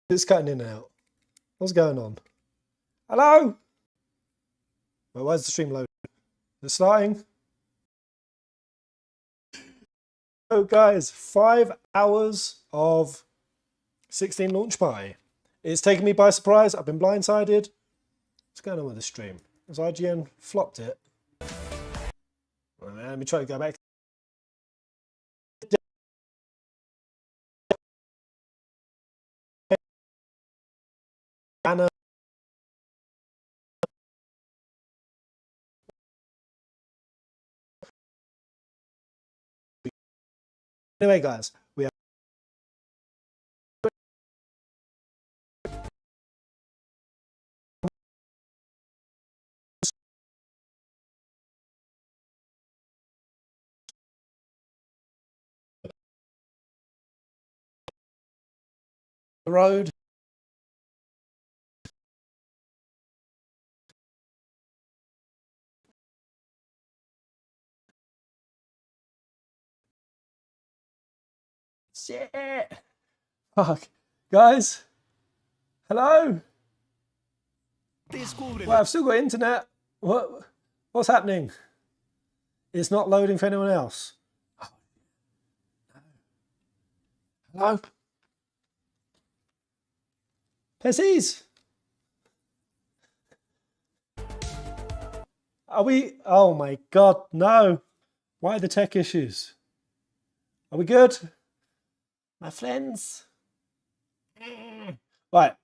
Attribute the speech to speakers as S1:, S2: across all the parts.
S1: It's cutting in and out. What's going on? Hello? Well, where's the stream loading? It's starting. Oh, guys, 5 hours of 16 launch party. It's taken me by surprise. I've been blindsided. What's going on with the stream? Has IGN flopped it? Well, let me try to go back. Anna. Anyway, guys, we have the road. Shit. Fuck. Guys. Hello? Well, I've still got internet. What's happening? It's not loading for anyone else. Hello? Pessies? Are we? Oh my God, no. Why the tech issues? Are we good? My friends? Right,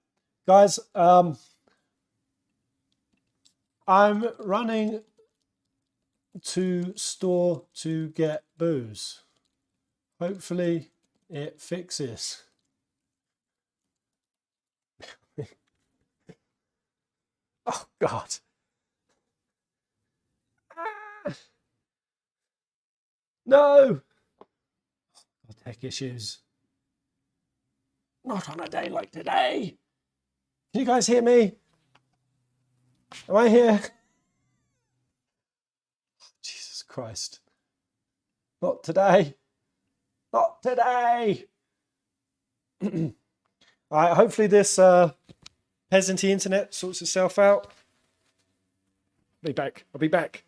S1: guys, I'm running to store to get booze. Hopefully it fixes. Oh God. No. Oh, tech issues. Not on a day like today. Can you guys hear me? Am I here? Jesus Christ. Not today. Not today. All right, hopefully this peasanty internet sorts itself out. Be back. I'll be back.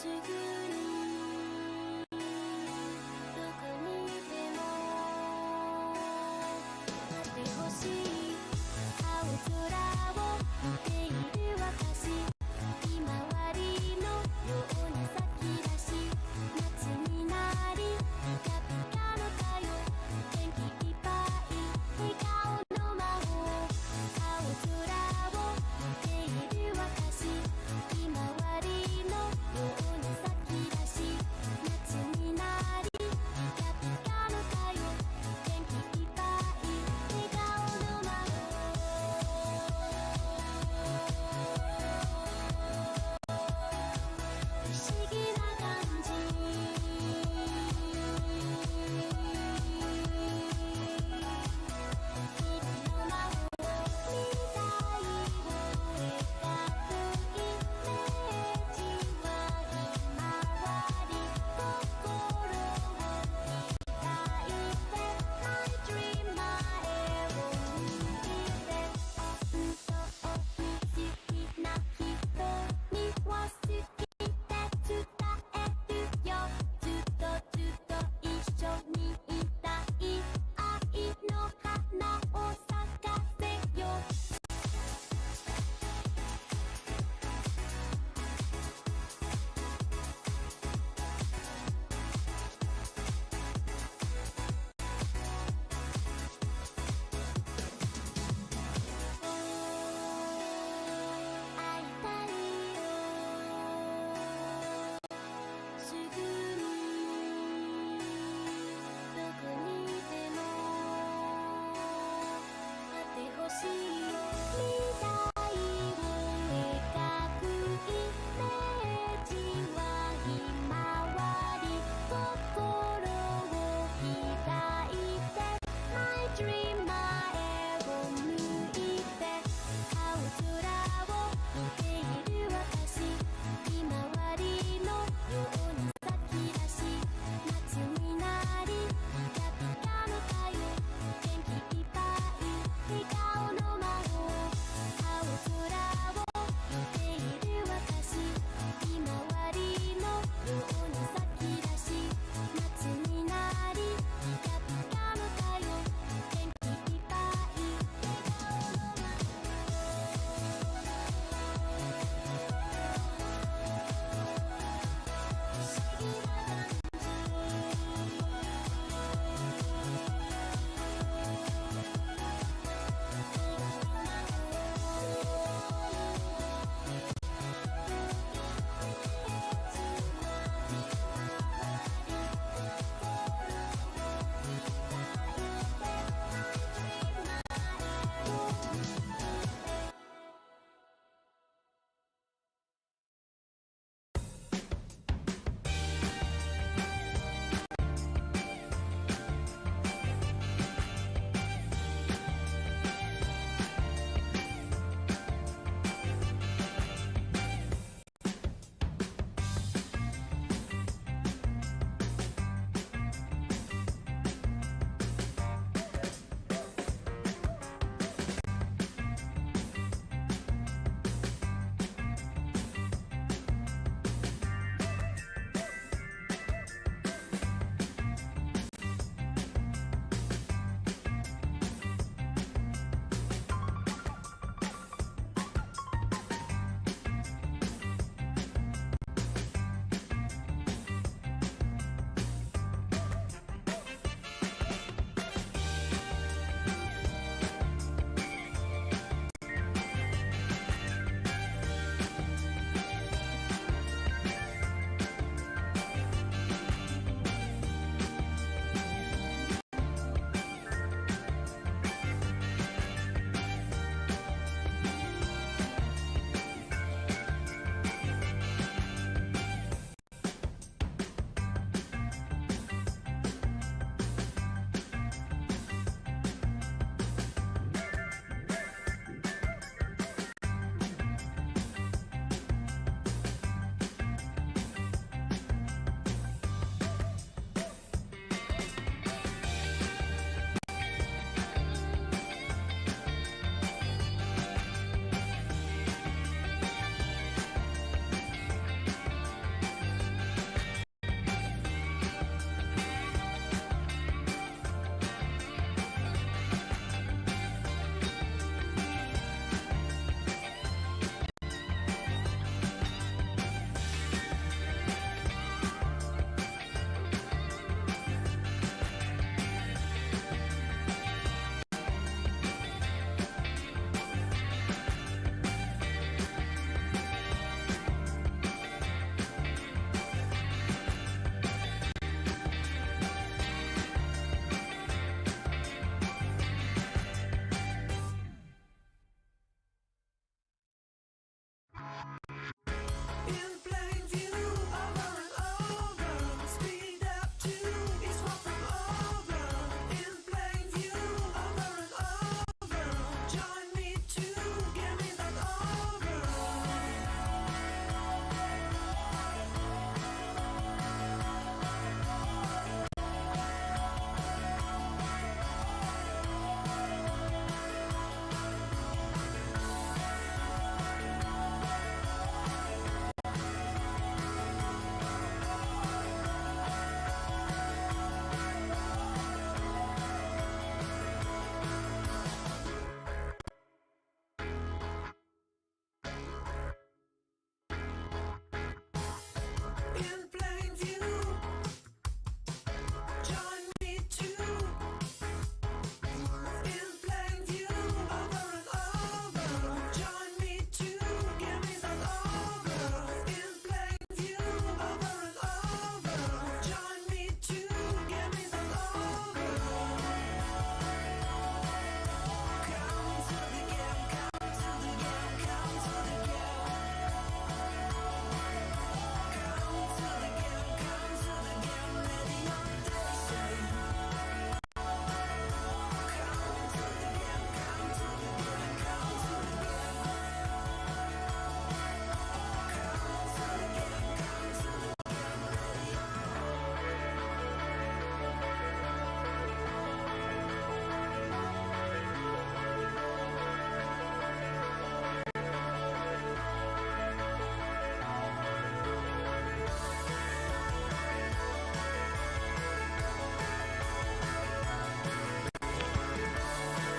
S2: 「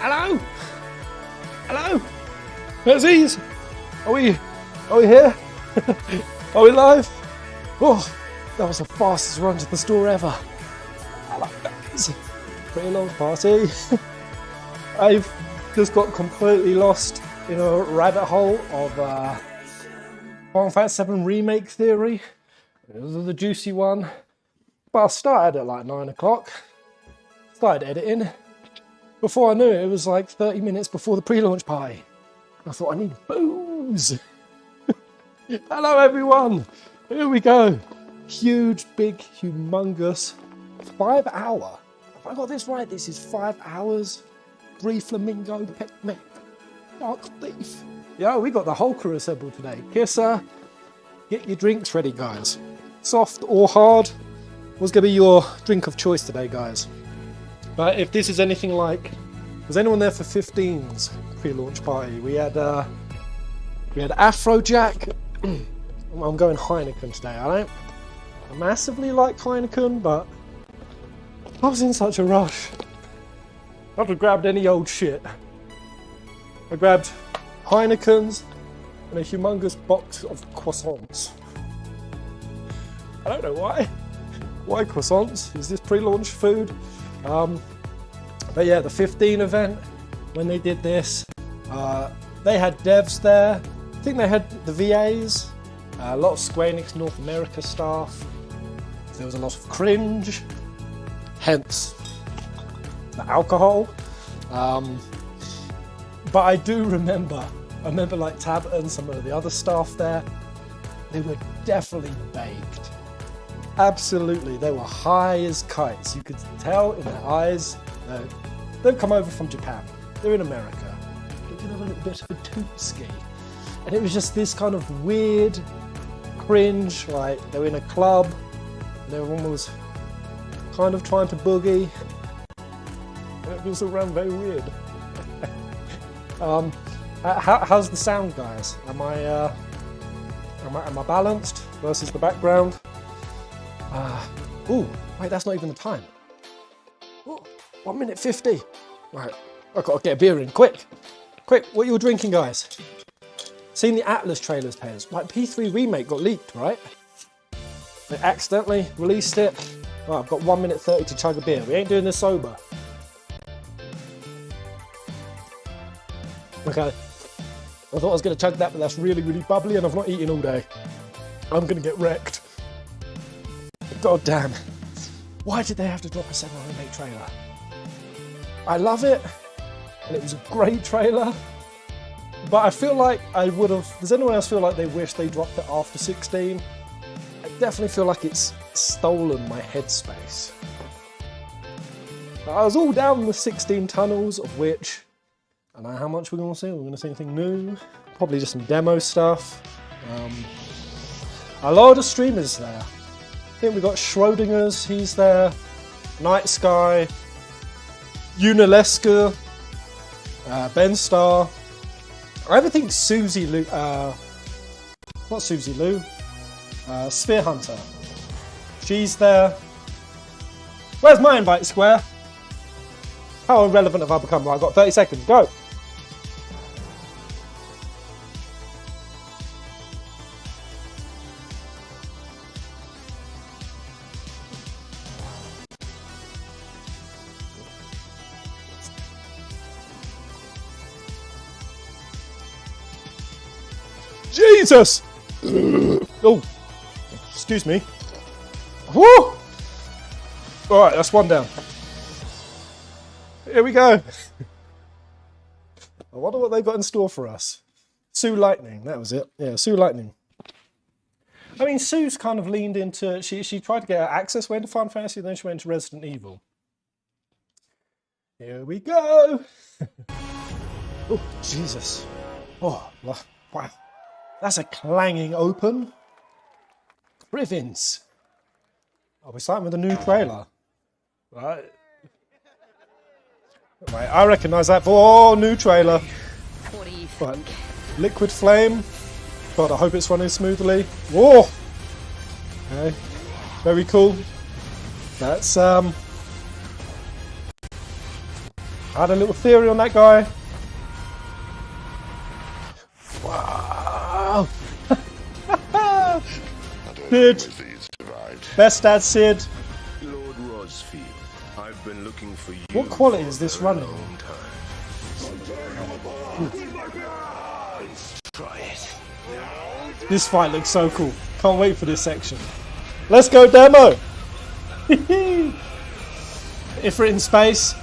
S1: Hello? Hello? These? Are we here? Are we live? Oh, that was the fastest run to the store ever. Hello guys. Prelaunch party. I've just got completely lost in a rabbit hole of Final Fantasy VII Remake theory. It was the juicy one. But I started at like 9 o'clock. Started editing. Before I knew it, it was like 30 minutes before the pre-launch party. I thought, I need booze. Hello everyone. Here we go. Huge, big, humongous 5 hour. Have I got this right? This is 5 hours. Bree Flamingo, Pet Dark Thief. Yeah, we got the whole crew assembled today. Kisser, get your drinks ready, guys. Soft or hard? What's going to be your drink of choice today, guys? But if this is anything like, was anyone there for 15's pre-launch party? We had Afrojack. I'm going Heineken today. I don't massively like Heineken, but I was in such a rush. I could have grabbed any old shit. I grabbed Heineken's and a humongous box of croissants. I don't know why. Why croissants? Is this pre-launch food? But yeah, the 15 event, when they did this, they had devs there. I think they had the VAs, a lot of Square Enix North America staff. There was a lot of cringe, hence the alcohol. But I do remember like Tab and some of the other staff there, they were definitely baked. Absolutely, they were high as kites. You could tell in their eyes. They've come over from Japan. They're in America. They could have a little bit of a toot ski. And it was just this kind of weird cringe, like they were in a club and everyone was kind of trying to boogie. It was all around very weird. How's the sound, guys? Am I balanced versus the background? Oh, wait, that's not even the time. Oh, 1 minute 50. Right, I've got to get a beer in, quick. Quick, what are you drinking, guys? Seen the Atlas trailers, Pez. Like, P3 Remake got leaked, right? They accidentally released it. Oh, I've got 1 minute 30 to chug a beer. We ain't doing this sober. Okay. I thought I was going to chug that, but that's really, really bubbly and I've not eaten all day. I'm going to get wrecked. God damn. Why did they have to drop a 7 Remake trailer? I love it, and it was a great trailer, but I feel like I would have... Does anyone else feel like they wish they dropped it after 16? I definitely feel like it's stolen my headspace. I was all down the 16 tunnels, of which... I don't know how much we're going to see. We're going to see anything new. Probably just some demo stuff. A lot of streamers there. I think we've got Schrodinger's, he's there. Night Sky. Unileska. Ben Starr. I even think Susie Lou. Not Susie Lou. Sphere Hunter. She's there. Where's my invite, Square? How irrelevant have I become? Right, I've got 30 seconds. Go! Jesus! Oh, excuse me. Woo! Alright, that's one down. Here we go. I wonder what they got in store for us. Sue Lightning, that was it. Yeah, Sue Lightning. I mean, Sue's kind of leaned into... She tried to get her access way into Final Fantasy, then she went to Resident Evil. Here we go! Oh, Jesus. Oh, wow. That's a clanging open. Rivins. Oh, we're starting with a new trailer. Right. Right, I recognise that. Oh, new trailer.
S2: What do you think?
S1: Right. Liquid Flame. God, I hope it's running smoothly. Whoa! Okay. Very cool. That's I had a little theory on that guy. Wow. Sid. Best dad, Sid.
S2: Lord Rosfield, I've been looking for you.
S1: What quality is this running?
S2: Try it.
S1: This fight looks so cool. Can't wait for this section. Let's go demo! Ifrit in space.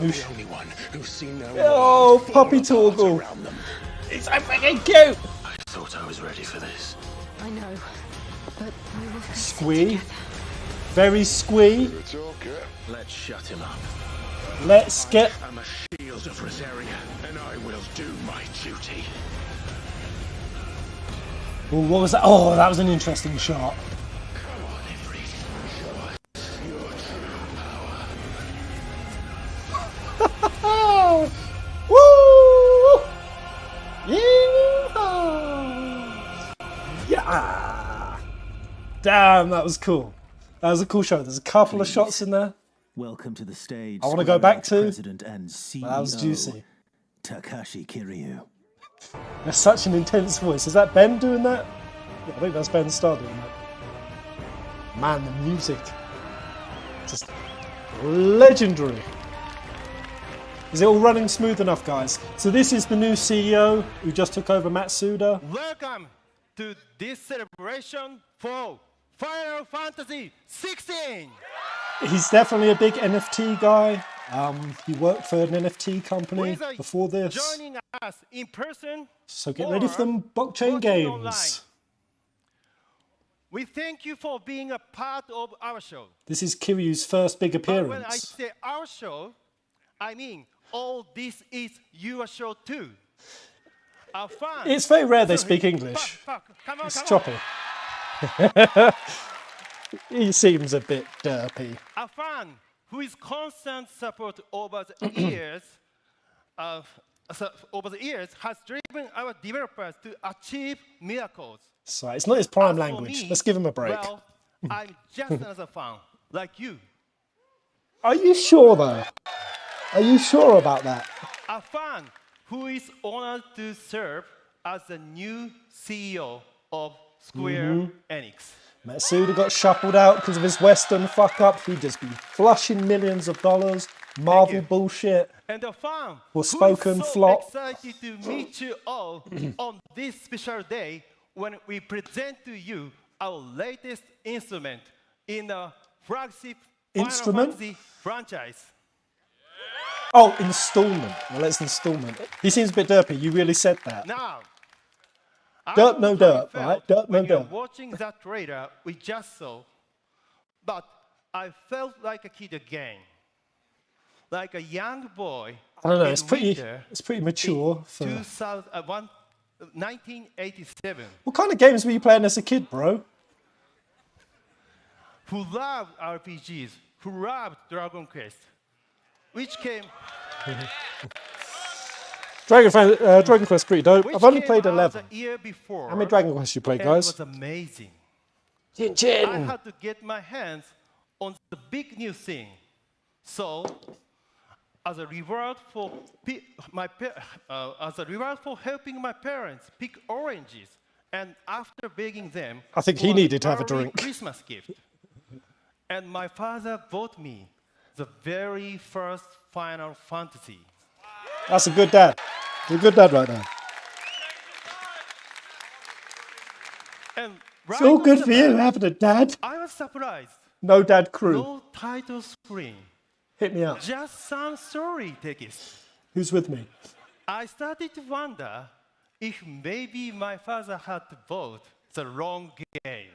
S2: The only one who's seen their
S1: Oh, puppy Torgal. He's so freaking cute!
S2: I thought I was ready for this.
S3: I know, but we will face it
S1: Squee.
S3: together.
S1: Very squee.
S2: Let's shut him up.
S1: Let's get...
S2: I'm a shield of Rosaria, and I will do my duty.
S1: Ooh, what was that? Oh, that was an interesting shot.
S2: Come on, Ifrit. Show us your true power.
S1: Woo! Yeah! Yeah! Damn, that was cool. That was a cool show. There's a couple of shots in there.
S4: Welcome to the stage.
S1: I want to go back to.
S4: President and CEO,
S1: That was juicy.
S4: Takashi Kiryu.
S1: That's such an intense voice. Is that Ben doing that? Yeah, I think that's Ben Starr doing that. Man, the music. Just legendary. Is it all running smooth enough, guys? So this is the new CEO who just took over Matsuda.
S5: Welcome to this celebration for Final Fantasy 16!
S1: He's definitely a big NFT guy. He worked for an NFT company
S5: Whether
S1: before this.
S5: joining us in person
S1: So get ready for them blockchain
S5: watching
S1: games.
S5: online, we thank you for being a part of our show.
S1: This is Kiryu's first big
S5: But when I
S1: appearance.
S5: say our show, I mean all this is your show too. Our fans.
S1: It's very rare they speak English.
S5: Fuck. Come on,
S1: It's
S5: come on.
S1: choppy. He seems a bit derpy.
S5: A fan who is constant support over the years, has driven our developers to achieve miracles.
S1: So it's not his prime
S5: As for
S1: language.
S5: me,
S1: Let's give him a break.
S5: Well, I'm just another fan, like you.
S1: Are you sure though? Are you sure about that?
S5: A fan who is honored to serve as the new CEO of Square Enix.
S1: Matsuda got shuffled out because of his Western fuck up. He'd just be flushing millions of dollars. Marvel
S5: you.
S1: bullshit.
S5: And a fan
S1: Or
S5: who
S1: spoken
S5: is so
S1: flop.
S5: excited to meet you all on this special day when we present to you our latest instrument in the flagship
S1: Instrument?
S5: Final Fantasy franchise.
S1: Oh, installment. Well, it's installment. He seems a bit derpy. You really said that.
S5: Now, I
S1: Dirt,
S5: don't know
S1: no
S5: how you
S1: dirt,
S5: felt
S1: right? Dirt, no
S5: when you're
S1: dirt.
S5: watching that trailer we just saw, but I felt like a kid again, like a young boy.
S1: I don't know.
S5: in
S1: It's pretty
S5: winter
S1: mature
S5: in
S1: for.
S5: 1987,
S1: What kind of games were you playing as a kid, bro?
S5: who loved RPGs, who loved Dragon Quest, which came.
S1: Dragon Quest pretty dope.
S5: Which
S1: I've only
S5: came
S1: played
S5: out
S1: 11.
S5: the year before.
S1: How many Dragon Quests you played,
S5: and
S1: guys?
S5: It was amazing.
S1: Jin
S5: I
S1: Jin.
S5: had to get my hands on the big new thing. So, as a reward for helping my parents pick oranges, and after begging them,
S1: I think he
S5: for
S1: needed to have a
S5: early
S1: drink.
S5: Christmas gift, and my father bought me the very first Final Fantasy.
S1: That's a good dad. He's a good dad right there.
S5: And
S1: It's
S5: right
S1: all
S5: off
S1: good
S5: the
S1: for you
S5: bat,
S1: having a dad.
S5: I was surprised.
S1: No dad crew.
S5: No title screen,
S1: Hit me up.
S5: just some story text.
S1: Who's with me?
S5: I started to wonder if maybe my father had bought the wrong game.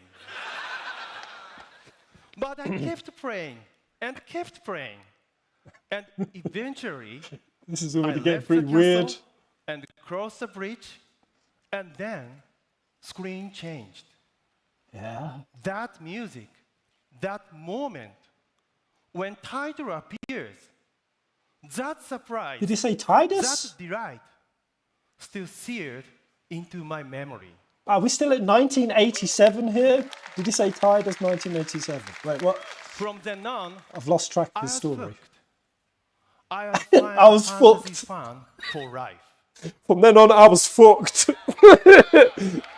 S5: But I kept praying and kept praying. And eventually,
S1: This is
S5: I
S1: already getting
S5: left the
S1: pretty weird.
S5: castle and crossed the bridge, and then screen changed.
S1: Yeah.
S5: That music, that moment, when title appears, that surprise,
S1: Did he say
S5: that
S1: Titus?
S5: delight, still seared into my memory.
S1: Are we still at 1987 here? Did you say tied as 1987? Wait, what?
S5: From then on,
S1: I've lost track of
S5: I
S1: the
S5: was
S1: story.
S5: hooked. I was
S1: I was
S5: fantasy
S1: fucked.
S5: fan for life.
S1: From then on, I was fucked.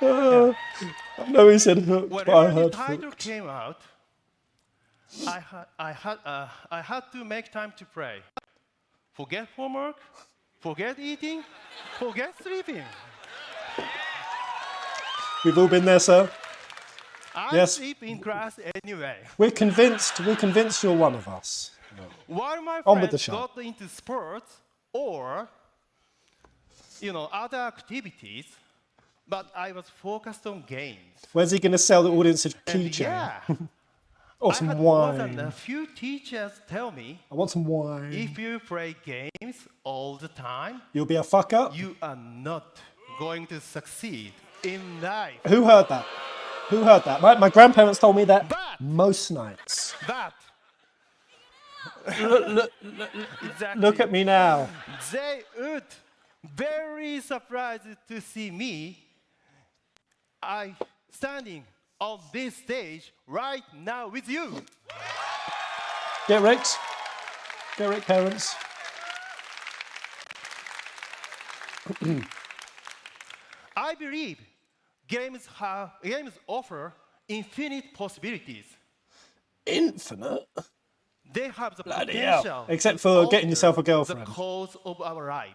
S1: I know he said hooked, but I
S5: Whenever the
S1: heard
S5: title
S1: fucked.
S5: came out, I had to make time to pray. Forget homework, forget eating, forget sleeping.
S1: We've all been there, sir.
S5: I
S1: Yes.
S5: sleep in class anyway.
S1: We're convinced you're one of us.
S5: While my
S1: On with the
S5: friends
S1: show.
S5: got into sports or, other activities, but I was focused on games.
S1: Where's he going to sell the audience a
S5: And
S1: keychain?
S5: yeah,
S1: Or
S5: I
S1: some
S5: had more than
S1: wine?
S5: a few teachers tell me,
S1: I want some wine.
S5: if you play games all the time,
S1: You'll be a fuck up?
S5: you are not going to succeed in life.
S1: Who heard that? Who heard that? My grandparents told me that
S5: But-
S1: most nights.
S5: But exactly.
S1: Look at me now.
S5: They would very surprised to see me standing on this stage right now with you.
S1: Get Rick's. Get Rick, parents.
S5: I believe games offer infinite possibilities.
S1: Infinite?
S5: They have the
S1: hell.
S5: potential.
S1: Except
S5: to
S1: for getting
S5: alter
S1: yourself a girlfriend.
S5: The course of our lives.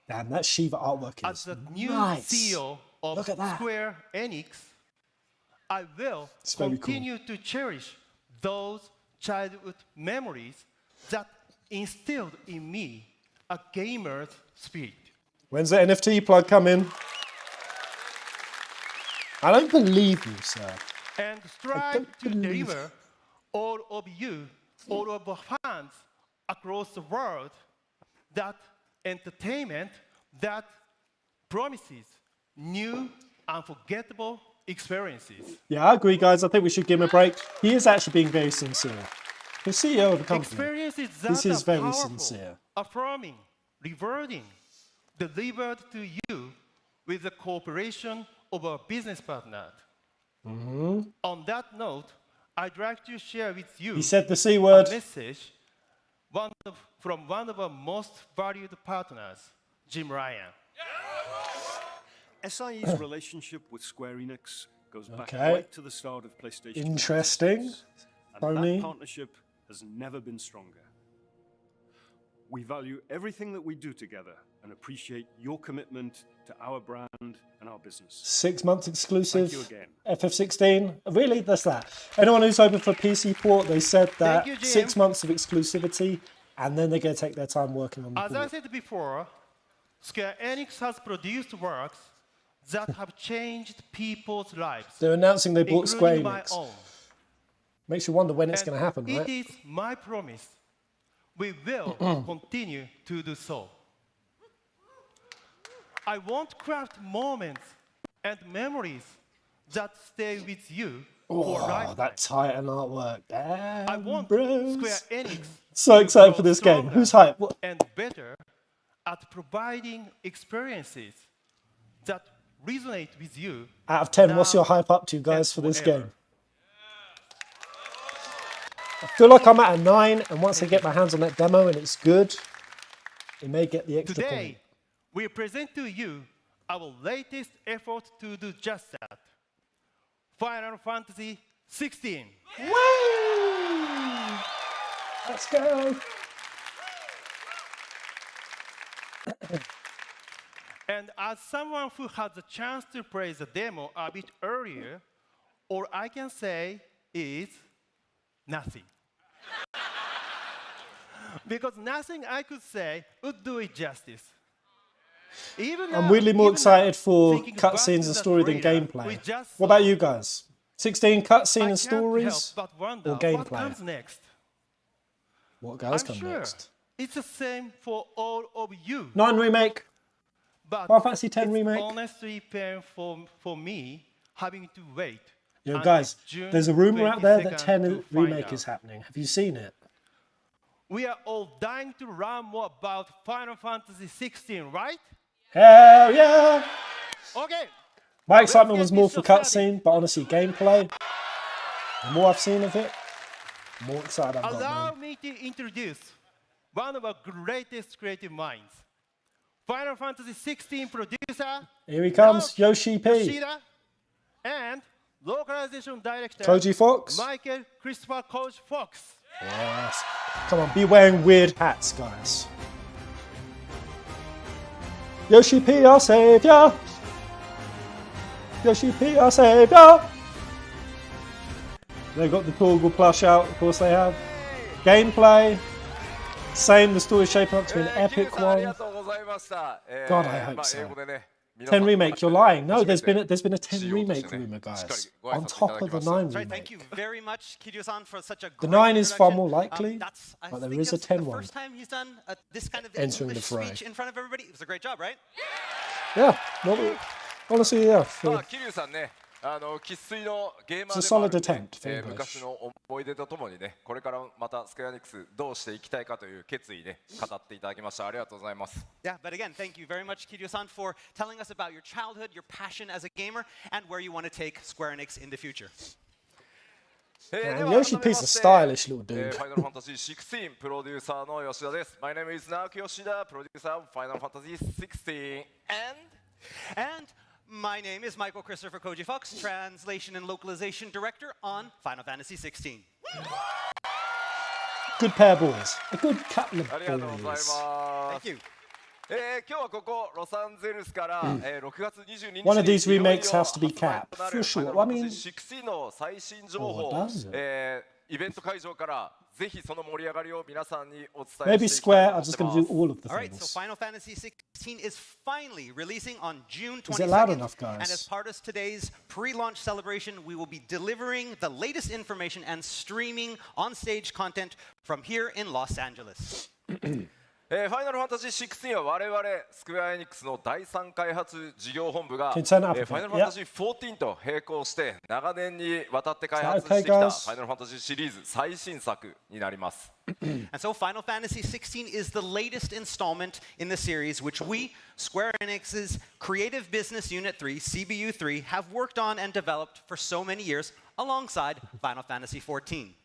S1: Damn, that Shiva artwork
S5: As
S1: is
S5: the new
S1: nice.
S5: CEO of
S1: Look at that.
S5: Square Enix, I will
S1: It's very cool.
S5: continue to cherish those childhood memories that instilled in me a gamer's spirit.
S1: When's the NFT plug coming? I don't believe you, sir.
S5: And strive
S1: don't
S5: to
S1: believe-
S5: deliver all of you, all of our fans across the world, that entertainment that promises new, unforgettable experiences.
S1: Yeah, I agree, guys. I think we should give him a break. He is actually being very sincere. The CEO of the company.
S5: Experiences that
S1: This is
S5: are
S1: very
S5: powerful,
S1: sincere.
S5: affirming, rewarding, delivered to you with the cooperation of our business partner. On that note, I'd like to share with you
S1: He said the C
S5: a
S1: word.
S5: message from one of our most valued partners, Jim Ryan.
S6: SIE's relationship with Square Enix goes back
S1: Okay.
S6: right to the start of PlayStation.
S1: Interesting.
S6: 96, and
S1: Sony.
S6: that partnership has never been stronger. We value everything that we do together and appreciate your commitment to our brand and our business.
S1: 6 months exclusive.
S6: Thank you again.
S1: FF16. Really? That's that. Anyone who's hoping for PC port, they said that
S5: you, Jim.
S1: 6 months of exclusivity, and then they're going to take their time working on the
S5: As I
S1: port.
S5: said before, Square Enix has produced works that have changed people's lives,
S1: They're announcing they bought Square
S5: including my
S1: Enix.
S5: own.
S1: Makes you wonder when it's
S5: And
S1: going to happen,
S5: it
S1: right?
S5: is my promise we will continue to do so. I want to craft moments and memories that stay with you for
S1: Oh,
S5: life.
S1: that Titan artwork. Damn,
S5: I want
S1: bros.
S5: Square Enix
S1: So excited
S5: grow
S1: for this game.
S5: stronger
S1: Who's hype? What?
S5: and better at providing experiences that resonate with you.
S1: Out of 10, what's
S5: now
S1: your hype up to, guys,
S5: and
S1: for this
S5: forever.
S1: game? I feel like I'm at a 9, and once I get my hands on that demo and it's good, it may get the extra point.
S5: Today, we present to you our latest effort to do just that. Final Fantasy 16.
S1: Woo! Let's go.
S5: And as someone who had the chance to play the demo a bit earlier, all I can say is nothing. Because nothing I could say would do it justice.
S1: I'm weirdly more excited for
S5: thinking back to
S1: cutscenes and
S5: the
S1: story than
S5: trailer we
S1: gameplay.
S5: just
S1: What about
S5: saw,
S1: you guys? 16 cutscene
S5: I
S1: and
S5: can't
S1: stories
S5: help but wonder
S1: or
S5: what
S1: gameplay?
S5: comes next.
S1: What guys
S5: I'm
S1: come
S5: sure
S1: next?
S5: it's the same for all of you.
S1: 9 remake.
S5: But
S1: Final Fantasy X
S5: it's
S1: remake.
S5: honestly painful for me having to wait.
S1: Yo,
S5: until
S1: guys,
S5: June
S1: there's a rumor out there that
S5: 22nd
S1: 10
S5: to find
S1: remake
S5: out.
S1: is happening. Have you seen it?
S5: We are all dying to learn more about Final Fantasy 16, right?
S1: Hell yeah!
S5: Okay,
S1: My excitement was more for cutscene, but honestly, gameplay. The more I've seen of it, the more excited I've got,
S5: Allow
S1: man.
S5: me to introduce one of our greatest creative minds, Final Fantasy 16 producer
S1: Here he comes, Yoshi P.
S5: Yoshida, and localization director
S1: Koji Fox.
S5: Michael Christopher Coach Fox.
S1: Yes. Come on, be wearing weird hats, guys. Yoshi P, our savior. Yoshi P, our savior. They've got the Torgal plush out, of course they have. Gameplay. Same, the story shaping up to be an epic one. God, I hope so. 10 remake, you're lying. No, there's been a 10 remake rumor, guys. On top of the 9
S7: Sorry, thank you
S1: remake.
S7: very much, Kiryu-san, for such a
S1: The
S7: great
S1: 9 is far
S7: introduction.
S1: more likely,
S7: I
S1: but there
S7: think
S1: is a
S7: it's
S1: 10
S7: the
S1: one.
S7: first time he's done this kind of
S1: Entering the
S7: English
S1: fray.
S7: speech in front of everybody. It was a great job, right?
S1: Yeah, honestly, yeah.
S8: まあ、桐生さんね、生粋のゲーマー
S1: It's
S8: で
S1: a
S8: もあ
S1: solid
S8: るんで
S1: attempt for English.
S8: 昔の思い出とともにね、これからまたスクエアニックスどうしていきたいかという決意ね、語っていただきました。ありがとうございます。
S7: Yeah, but again, thank you very much, Kiryu-san, for telling us about your childhood, your passion as a gamer, and where you want to take Square Enix in the future.
S1: Man, Yoshi P's a stylish little dude.
S8: ファイナルファンタジー16プロデューサーの吉田です。My name is Naoki Yoshida, producer of Final Fantasy 16
S7: And my name is Michael Christopher Koji Fox, translation and localization director on Final Fantasy 16.
S1: Good pair, boys. A good couple of
S8: ありがとうございま
S1: boys.
S8: す。
S7: Thank you.
S8: 今日はここロサンゼルスから、6月22日に
S1: One of these
S8: いよいよ
S1: remakes has to be
S8: 発売
S1: capped,
S8: とな
S1: for
S8: る
S1: sure.
S8: Final
S1: I mean-
S8: Fantasy 16の最新情報
S1: Oh, does it?
S8: イベント会場からぜひその盛り上がりを皆さんにお伝えして
S1: Maybe
S8: いきたい
S1: Square
S8: と
S1: are
S8: 思
S1: just
S8: って
S1: going
S8: ま
S1: to
S8: す
S1: do all of the
S7: All right, so
S1: things.
S7: Final Fantasy 16 is finally releasing on June
S1: Is it loud
S7: 22nd.
S1: enough, guys?
S7: And as part of today's pre-launch celebration, we will be delivering the latest information and streaming on-stage content from here in Los Angeles.
S8: ファイナルファンタジー16は我々スクエアエニックスの第3開発事業本部が
S1: Can you turn it up a bit?
S8: ファイナルファンタジー14と並行して長年にわたって開発
S1: Is that okay,
S8: してきた
S1: guys?
S8: ファイナルファンタジーシリーズ最新作になります。
S7: And so Final Fantasy 16 is the latest installment in the series, which we, Square Enix's Creative Business Unit 3, CBU3, have worked on and developed for so many years alongside Final Fantasy 14.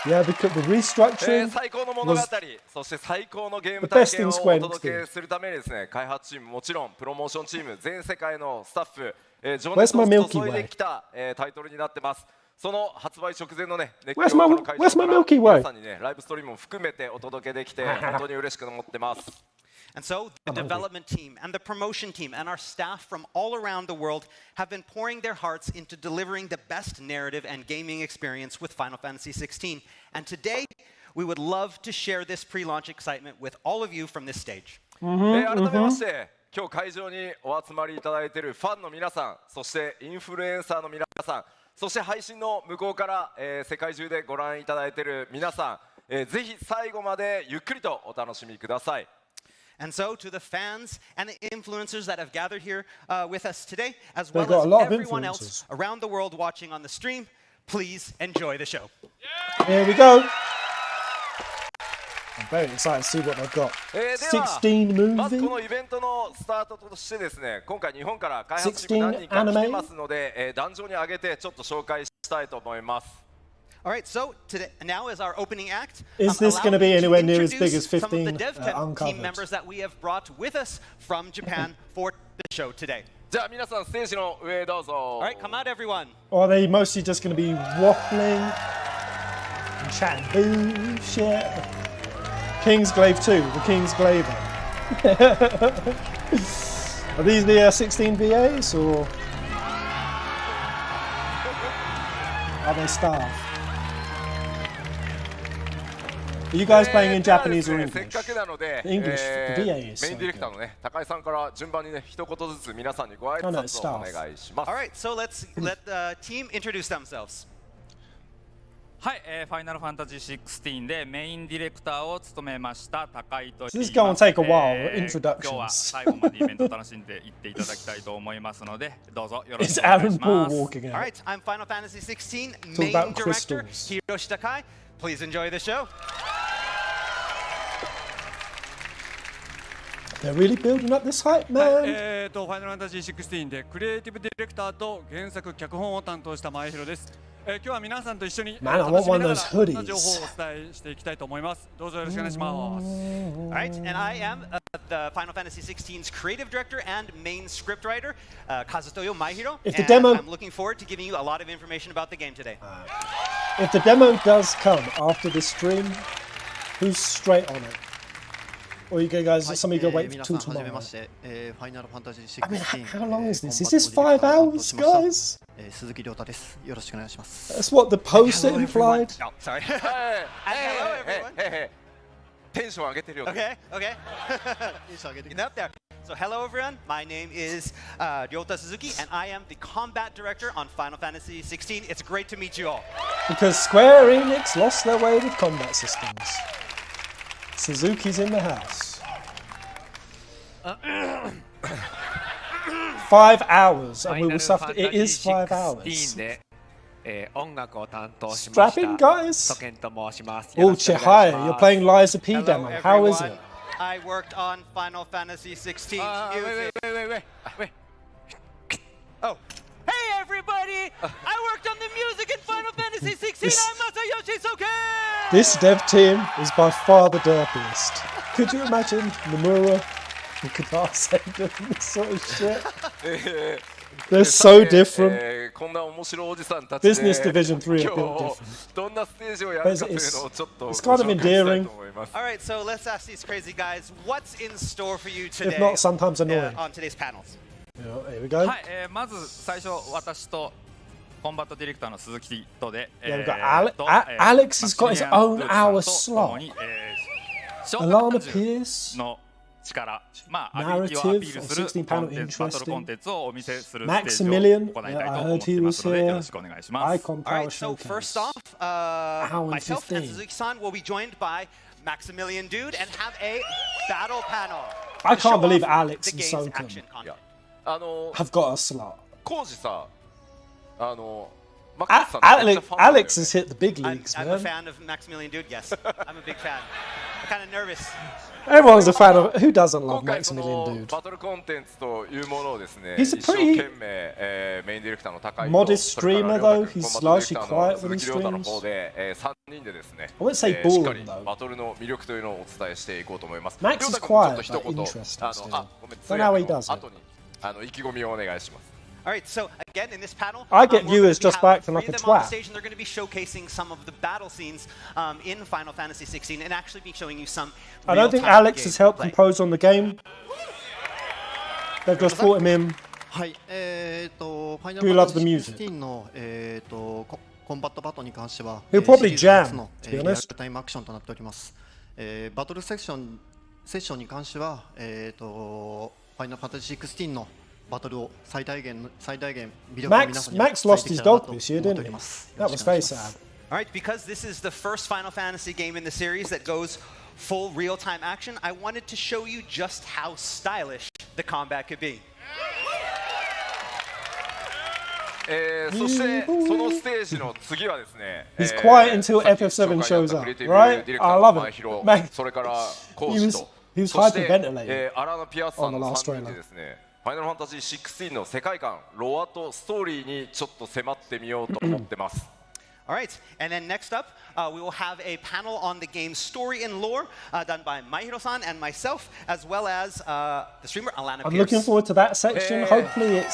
S1: Yeah, because the restructuring
S8: 最高の物語
S1: was
S8: そして最高のゲーム
S1: the
S8: 体
S1: best
S8: 験
S1: in
S8: を
S1: Square
S8: お
S1: Enix
S8: 届けするためにですね開発チームもちろんプロモーションチーム全世界のスタッフ情
S1: Where's
S8: 熱
S1: my
S8: を
S1: Milky
S8: 注い
S1: Way?
S8: できたタイトルになってますその発売直前のね熱
S1: Where's
S8: 狂
S1: my-
S8: をこの会
S1: where's
S8: 場
S1: my
S8: から
S1: Milky Way?
S8: 皆さんにねライブストリームも含めてお届けできて本当に嬉しく思ってます
S7: And so the development team and the promotion team and our staff from all around the world have been pouring their hearts into delivering the best narrative and gaming experience with Final Fantasy 16. And today, we would love to share this pre-launch excitement with all of you from this stage.
S8: 改めまして今日会場にお集まりいただいているファンの皆さんそしてインフルエンサーの皆さんそして配信の向こうから、世界中でご覧いただいている皆さん、ぜひ最後までゆっくりとお楽しみください
S7: And so, to the fans and the influencers that have gathered here with us today, as
S1: They've
S7: well
S1: got a lot
S7: as
S1: of
S7: everyone else
S1: influencers.
S7: around the world watching on the stream, please enjoy the show.
S1: Here we go. I'm very excited to see what they've got.
S8: では
S1: 16
S8: まずこ
S1: movie.
S8: のイベントのスタートとしてですね今回日本から開発チーム何人か来てますので、壇上に上げてちょっと紹介したいと思います
S7: All right, so today, now is our opening act.
S1: Is this
S7: allow
S1: gonna be
S7: me to
S1: anywhere near as
S7: introduce
S1: big as
S7: some of
S1: 15,
S7: the dev team
S1: uncovered?
S7: members that we have brought with us from Japan for the show today.
S8: じゃあ皆さんステージの上へどうぞ
S7: All right, come out, everyone.
S1: Or are they mostly just going to be waffling and chatting bullshit? Kingsglaive 2, the Kingsglaiver. Are these the 16 VAs or are they staff? Are you guys playing in
S8: では です
S1: Japanese or
S8: ねせっ
S1: English?
S8: かくなので、
S1: English, the VA is
S8: メインディレクターのね高井さんから順番にね一言ずつ皆さんにご挨
S1: Oh, no,
S8: 拶
S1: it's
S8: をお
S1: staff.
S8: 願いします
S7: All right, so let's let the team introduce themselves.
S9: はい、ファイナルファンタジー16でメインディレクターを務めました高井と
S1: So
S9: 言
S1: this
S9: い
S1: is going
S9: ま
S1: to
S9: す。
S1: take a while,
S9: 今日は
S1: introductions.
S9: 最後までイベントを楽しんでいっていただきたいと思いますので、どうぞよろし
S1: It's
S9: くお願い
S1: Aaron
S9: し
S1: Paul
S9: ます
S1: walking
S7: All
S1: out.
S7: right, I'm Final Fantasy 16
S1: Talk
S7: main
S1: about
S7: director
S1: crystals.
S7: Hiroshi Takai. Please enjoy the show.
S1: They're really building up this hype,
S10: はい
S1: man.
S10: ファイナルファンタジー16でクリエイティブディレクターと原作脚本を担当した前広です。今日は皆さんと一緒に
S1: Man, I
S10: 楽
S1: want
S10: しみ
S1: one
S10: な
S1: of
S10: が
S1: those
S10: らいろんな
S1: hoodies.
S10: 情報をお伝えしていきたいと思います。どうぞよろしくお願いします。
S7: Alright, and I am the Final Fantasy XVI's creative director and main scriptwriter, Kazutoyo Maihiro.
S1: If the
S7: and
S1: demo-
S7: I'm looking forward to giving you a lot of information about the game today.
S1: If the demo does come after this stream, who's straight on it? Or you guys, some of you go wait till tomorrow. I mean, how long is this? Is this 5 hours, guys?
S11: 鈴木亮太です。よろしくお願いします。
S1: That's what the post it implied.
S7: Oh, sorry.
S8: Hey,
S7: Hello, everyone.
S8: hey. テンション上げてるよ。
S7: Okay, okay. Getting up there. So hello everyone, my name is Ryota Suzuki and I am the combat director on Final Fantasy XVI. It's great to meet you all.
S1: Because Square Enix lost their way with combat systems. Suzuki's in the house. 5 hours and we will suffer. It is 5 hours.
S12: で、音楽を担当しました。
S1: Strapping guys.
S12: トケンと申します。
S1: Oh, Chihaya, you're playing Liza P
S7: Hello
S1: demo. How is
S7: everyone.
S1: it?
S7: I worked on Final Fantasy XVI.
S8: Wait.
S7: Oh. Hey everybody! I worked on the music in Final Fantasy XVI. I'm Masayoshi Soke!
S1: This dev team is by far the derpiest. Could you imagine Nomura and Guitar Center and this sort of shit? They're so different.
S8: こんな面白いおじさんたちで
S1: Business Division 3 are
S8: 今
S1: built
S8: 日
S1: different.
S8: どんなステージをやるかというのをちょっと
S1: It's kind of
S8: ご紹介したい
S1: endearing.
S8: と思います。
S7: Alright, so let's ask these crazy guys what's in store for you today
S1: If not, sometimes annoying.
S7: on today's panels.
S1: Here we go.
S9: はい、まず最初私とコンバットディレクターの鈴木とで、
S1: Yeah, we've got Alex has got his own hour slot. Alana Pierce.
S9: の力、まあ、
S1: Narrative
S9: アビリティをアピールする
S1: 16 panel
S9: コンテンツバトル
S1: interesting.
S9: コンテンツをお見せするステージを
S1: Maximilian.
S9: 行いたい
S1: Yeah,
S9: と
S1: I
S9: 思っ
S1: heard
S9: てい
S1: he
S9: ま
S1: was
S9: すのでよ
S1: here.
S9: ろしくお願いします。
S1: Icon Power
S7: Alright, so
S1: Showcase.
S7: first off,
S1: Hour and
S7: myself and
S1: 15.
S7: Suzuki-san will be joined by Maximilian Dude and have a battle panel.
S1: I
S7: to show
S1: can't believe
S7: off
S1: Alex
S7: the
S1: and
S7: game's
S1: Soken
S7: action content.
S8: あの
S1: have got a slot.
S8: コウジさ、マックスさんのめっちゃ
S1: Alex,
S8: ファンなんだよね
S1: Alex has hit the big
S7: I'm,
S1: leagues,
S7: I'm a
S1: man.
S7: fan of Maximilian Dude, yes. I'm a big fan. I'm kind of nervous.
S1: Everyone's a fan of. Who doesn't
S8: 今
S1: love
S8: 回そ
S1: Maximilian
S8: の
S1: Dude?
S8: バトルコンテンツというものをですね、
S1: He's a
S8: 一生
S1: pretty
S8: 懸命、メインディレクターの高井
S1: modest
S8: とそれから
S1: streamer
S8: 亮太
S1: though.
S8: 君
S1: He's
S8: コンバットディレク
S1: largely
S8: ター
S1: quiet
S8: の
S1: when
S8: 鈴
S1: he
S8: 木亮太の
S1: streams.
S8: 方で、3人でですね、
S1: I wouldn't say
S8: しっか
S1: boring
S8: り
S1: though.
S8: バトルの魅力というのをお伝えしていこうと思います。
S1: Max
S8: 亮
S1: is
S8: 太君もちょっ
S1: quiet
S8: と一
S1: but
S8: 言、
S1: interesting still.
S8: ごめん、
S1: Don't know how he
S8: 通訳
S1: does
S8: の
S1: it.
S8: 後に意気込みをお願いします。
S7: Alright, so again, in this panel,
S1: I get
S7: we're
S1: viewers
S7: going to
S1: just
S7: have
S1: by acting like
S7: three
S1: a
S7: of them on the
S1: twat.
S7: stage, and they're going to be showcasing some of the battle scenes in Final Fantasy XVI and actually be showing you some
S1: I don't think
S7: real-time
S1: Alex has helped
S7: gameplay.
S1: compose on the game. They've just brought him in.
S11: はい、ファイナ
S1: Do
S11: ル
S1: you
S11: ファン
S1: love
S11: タ
S1: the
S11: ジー
S1: music?
S11: 16のコンバットバトルに関しては、
S1: He'll probably
S11: シリーズ
S1: jam,
S11: 初の
S1: to be
S11: リアル
S1: honest.
S11: タイムアクションとなっております。バトルセッションに関しては、ファイナルファンタジー16のバトルを最大限魅力を皆さんに
S1: Max
S11: 伝え
S1: lost
S11: てい
S1: his
S11: けたらな
S1: dog
S11: と
S1: this year,
S11: 思って
S1: didn't
S11: おり
S1: he?
S11: ます。
S1: That was very sad.
S7: Alright, because this is the first Final Fantasy game in the series that goes full real-time action, I wanted to show you just how stylish the combat could be.
S8: そしてそのステージの次はですね、
S1: He's quiet until
S8: さっき
S1: FF7
S8: 紹介あった
S1: shows
S8: クリエイ
S1: up,
S8: ティブ
S1: right?
S8: ディレクター
S1: I
S8: の
S1: love
S8: 前
S1: it.
S8: 広
S1: Man,
S8: それからコ
S1: he
S8: ー
S1: was
S8: チと
S1: he was
S8: そして
S1: hyperventilating
S8: アラナ・ピアスさん
S1: on the
S8: の
S1: last
S8: 3人で
S1: trailer.
S8: ですね、ファイナルファンタジー16の世界観、ロアとストーリーにちょっと迫ってみようと思ってます。
S7: Alright, and then next up, we will have a panel on the game's story and lore done by Maihiro-san and myself, as well as the streamer Alana
S1: I'm
S7: Pierce.
S1: looking forward to that section. Hopefully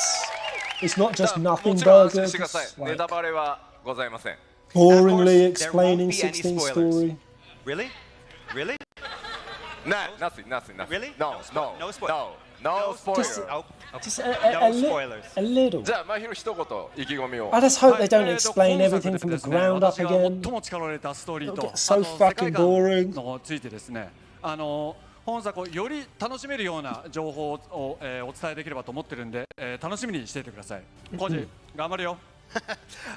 S1: it's not
S8: じゃ
S1: just
S8: あも
S1: nothing
S8: ちろん安心
S1: burger,
S8: してください。
S1: just
S8: ネ
S1: like
S8: タバレはございません。
S1: boringly
S7: Of course, there won't
S1: explaining
S7: be any
S1: 16
S7: spoilers.
S1: story.
S7: Really? Really?
S8: Nothing.
S7: Really?
S8: No,
S7: No
S8: no,
S7: spoil-
S8: no, no spoiler.
S7: Oh,
S1: Just
S7: no spoilers.
S1: a little.
S8: じゃあ、まひろ一言意気込みを。
S1: I just hope they don't
S10: はい
S1: explain
S10: 今作
S1: everything
S10: で
S1: from the
S10: ですね
S1: ground up
S10: 私が
S1: again.
S10: 最も力を入れたストーリー
S1: It'll
S10: と
S1: get so
S10: 世界
S1: fucking
S10: 観
S1: boring.
S10: のついてですね、本作をより楽しめるような情報を、お伝えできればと思ってるんで、楽しみにしていてください。コージ頑張るよ。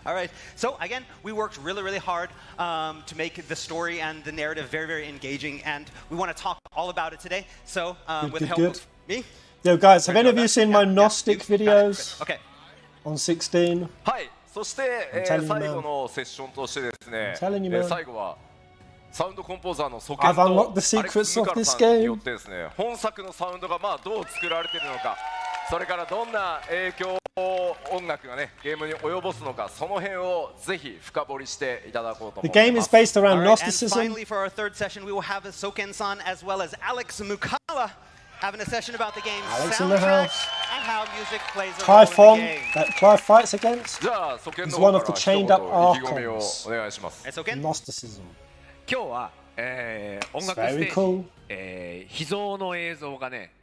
S7: All right. So again, we worked really hard to make the story and the narrative very engaging, and we want to talk all about it today. So with the help
S1: good.
S7: of me.
S1: Yo, guys, have any of you seen my Gnostic
S7: you got it.
S1: videos
S7: Okay.
S1: on 16?
S8: はい、そして、
S1: I'm telling you,
S8: 最後のセッションとしてですね、
S1: I'm telling you, man.
S8: 最後はサウンドコンポーザーのソケン
S1: I've
S8: と
S1: unlocked the
S8: アレックス・
S1: secrets
S8: ム
S1: of
S8: カル
S1: this
S8: さんによ
S1: game.
S8: ってですね、本作のサウンドがまあどう作られているのか、それからどんな影響を音楽がねゲームに及ぼすのか、その辺をぜひ深掘りしていただこうと思
S1: The
S8: い
S1: game
S8: ま
S1: is
S8: す。
S1: based around
S7: All right, and
S1: Gnosticism.
S7: finally, for our third session, we will have Soken-san as well as Alex Mukala having a session about the game's
S1: Alex in the
S7: soundtrack
S1: house.
S7: and how music plays a role in the
S1: Typhon,
S7: game.
S1: that Clive fights against,
S8: じゃあソケン
S1: is
S8: の
S1: one
S8: 方
S1: of
S8: か
S1: the
S8: ら一
S1: chained
S8: 言
S1: up
S8: 意気込みを
S1: archons.
S8: お願いします。
S7: It's Soken?
S1: Gnosticism.
S12: 今日は、音楽
S1: It's
S12: ス
S1: very
S12: テージ、
S1: cool.
S12: 秘蔵の映像がね、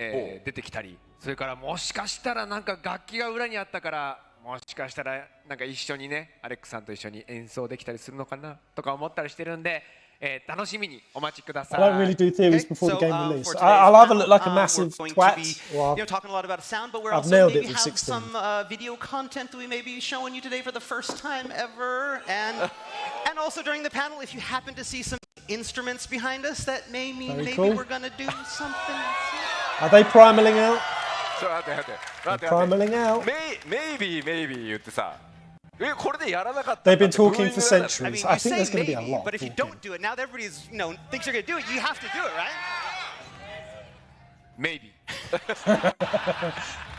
S12: 出てきたり、それからもしかしたらなんか楽器が裏にあったから、もしかしたらなんか一緒にね、アレックさんと一緒に演奏できたりするのかなとか思ったりしてるんで、楽しみにお待ちください。
S1: I don't really do theories before the
S7: So,
S1: game
S7: for
S1: release.
S7: today's
S1: I'll either look
S7: panel,
S1: like a
S7: we're
S1: massive
S7: going to
S1: twat,
S7: be,
S1: or
S7: talking a lot about sound, but we're
S1: I've
S7: also
S1: nailed
S7: maybe
S1: it with
S7: have
S1: 16.
S7: some video content that we may be showing you today for the first time ever, and also during the panel, if you happen to see some instruments behind us, that may mean
S1: Very
S7: maybe
S1: cool.
S7: we're going to do something.
S1: are they primaling out?
S8: ちょっと待って
S1: They're
S8: 待って待って
S1: primaling out.
S8: maybe 言ってさ、これでやらなかった
S1: They've been
S8: んだってブーイ
S1: talking
S8: ング
S1: for
S8: なんだって
S1: centuries.
S7: I mean,
S1: I
S7: you
S1: think
S7: say
S1: there's going to be a
S7: maybe,
S1: lot.
S7: but if you
S1: talking.
S7: don't do it, now that everybody's, thinks you're going to do it, you have to do it, right?
S12: Maybe.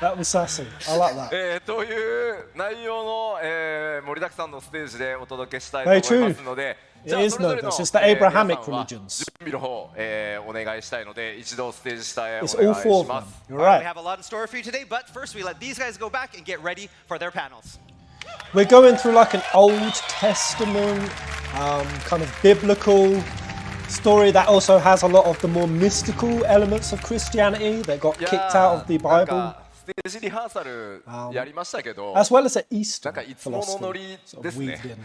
S1: That was sassy. I like that.
S8: という内容の、盛りだくさんのステージでお届けしたいと思いますので、
S1: It
S8: じゃあ
S1: is
S8: それぞれ
S1: no,
S8: の、
S1: it's just the Abrahamic
S8: 皆さんは
S1: religions.
S8: 準備の方、お願いしたいので、一度ステージ下へお
S1: It's
S8: 願
S1: all
S8: い
S1: four
S8: し
S1: of
S8: ま
S1: them.
S8: す。
S1: You're
S7: All right, we
S1: right.
S7: have a lot in store for you today, but first we let these guys go back and get ready for their panels.
S1: We're going through like an Old Testament, kind of biblical story that also has a lot of the more mystical elements of Christianity that got
S8: いや
S1: kicked
S8: ー
S1: out of the
S8: なん
S1: Bible,
S8: かステージリハーサルやりましたけど、
S1: as well as an Eastern
S8: なんかいつものノリ
S1: philosophy
S8: です
S1: sort of
S8: ね
S1: weaved in.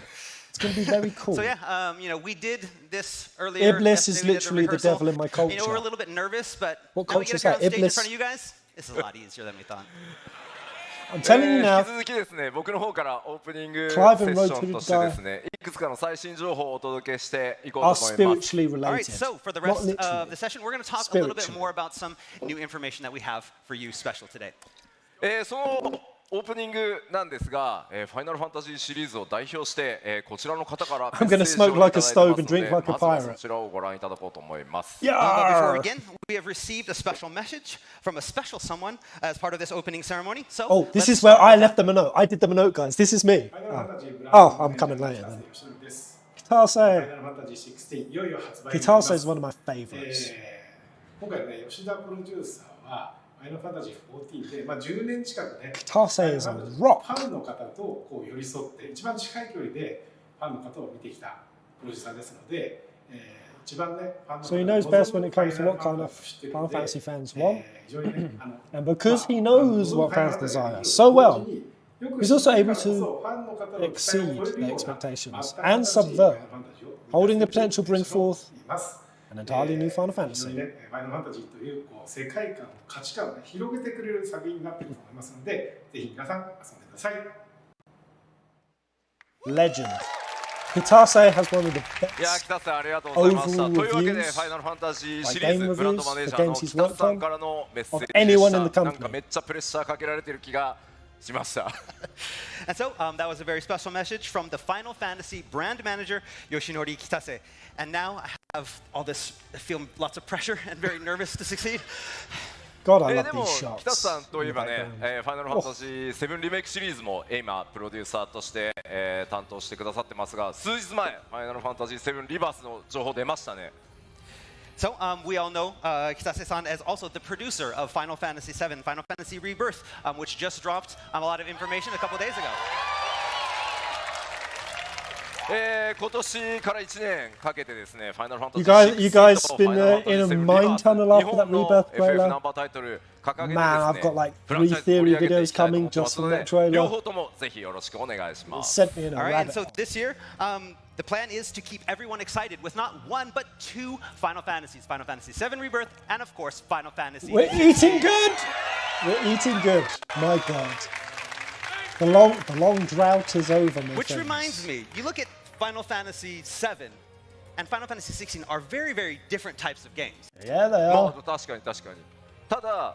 S1: It's going to be very cool.
S7: So yeah, we did this earlier.
S1: Iblis is
S7: yesterday, we did the
S1: literally the
S7: rehearsal.
S1: devil in my culture.
S7: You know, we're a little bit nervous, but
S1: What
S7: now we
S1: culture
S7: get
S1: is
S7: to get on
S1: that?
S7: stage in
S1: Iblis?
S7: front of you guys. This is a lot easier than we thought.
S1: I'm telling you
S8: 引
S1: now,
S8: き続きですね、僕の方からオープニングセ
S1: Clive
S8: ッ
S1: and
S8: ションとしてですね、いくつかの最新情報をお届けしていこうと
S1: are
S8: 思います。
S1: spiritually
S7: All right,
S1: related.
S7: so for the
S1: Not
S7: rest of
S1: literally.
S7: the session, we're going to talk a little bit
S1: Spiritually.
S7: more about some new information that we have for you special today.
S8: そのオープニングなんですが、ファイナルファンタジーシリーズを代表して、こちらの方から
S1: I'm gonna
S8: メッセージを
S1: smoke like a
S8: いただいてますの
S1: stove and drink
S8: で
S1: like a
S8: まずは
S1: pirate.
S8: そちらをご覧いただこうと思います。
S7: But before we
S1: Yeah.
S7: begin, we have received a special message from a special someone as part of this opening ceremony. So
S1: Oh, this
S7: let's
S1: is where
S7: start
S1: I
S7: with
S1: left them a note. I did them a note, guys. This is me. Oh, I'm coming later then. Kitase. Kitase is one of my favorites.
S13: 今回ね、吉田プロデューサーはファイナルファンタジー14で、10年近くね、
S1: Kitase is a
S13: フ
S1: rock.
S13: ァンの方とこう寄り添って一番近い距離でファンの方を見てきたプロデューサーですので、一番ね、ファンの方
S1: So he knows best when it comes to what kind of Final Fantasy fans want. And because he knows what fans desire so well, he's also able to exceed their expectations and subvert, holding the potential to bring forth an entirely new Final
S13: 非常
S1: Fantasy.
S13: にね、ファイナルファンタジーという世界観、価値観をね、広げてくれる作品になっていると思いますので、ぜひ皆さん遊んでください。
S1: Legend. Kitase has one of the
S8: いや
S1: best
S8: 北さんありがとうございました。
S1: overall
S8: というわけで
S1: reviews
S8: ファイナルファンタジーシリ
S1: by
S8: ー
S1: game
S8: ズブランド
S1: reviews
S8: マネージ
S1: for
S8: ャーの
S1: games he's
S8: 北
S1: worked
S8: さん
S1: on
S8: からのメッセー
S1: of
S8: ジで
S1: anyone
S8: し
S1: in the
S8: た。なん
S1: company.
S8: かめっちゃプレッシャーかけられてる気がしました。
S7: And so that was a very special message from the Final Fantasy brand manager, Yoshinori Kitase. And now I have all this, I feel lots of pressure and very nervous to succeed.
S1: God, I love
S8: でも
S1: these
S8: 北
S1: shots.
S8: さんといえば
S1: in the
S8: ね、
S1: background.
S8: ファイナルファンタジー7リメイクシリーズも今プロデューサーとして、担当してくださってますが、数日前ファイナルファンタジー7リバースの情報出ましたね。
S7: So we all know Kitase-san as also the producer of Final Fantasy VII, Final Fantasy Rebirth, which just dropped a lot of information a couple days ago.
S8: 今年から1年かけてですね、ファイナルファンタ
S1: You
S8: ジー
S1: guys, you
S8: 6
S1: guys
S8: と
S1: been
S8: ファイナルファンタジー
S1: in a
S8: 7リ
S1: mind
S8: バース
S1: tunnel
S8: 日
S1: after
S8: 本
S1: that
S8: の
S1: Rebirth
S8: FF ナ
S1: trailer?
S8: ンバータイトル掲げて
S1: Man,
S8: で
S1: I've
S8: す
S1: got
S8: ね
S1: like
S8: フランチャイ
S1: 3
S8: ズ盛り
S1: theory
S8: 上げてい
S1: videos
S8: きたいと思
S1: coming
S8: ってま
S1: just
S8: すの
S1: from
S8: で
S1: that trailer.
S8: 両方ともぜひよろしくお願いしま
S1: It
S8: す。
S1: sent me in a
S7: All right, and
S1: rabbit
S7: so
S1: hole.
S7: this year, the plan is to keep everyone excited with not one but two Final Fantasies, Final Fantasy VII Rebirth, and of course, Final Fantasy.
S1: We're eating good. We're eating good. My God. The long drought is over, my
S7: Which
S1: friends.
S7: reminds me, you look at Final Fantasy VII and Final Fantasy XVI are very, very different types of games.
S1: Yeah, they
S8: まあ
S1: are.
S8: 確かに確かに。ただ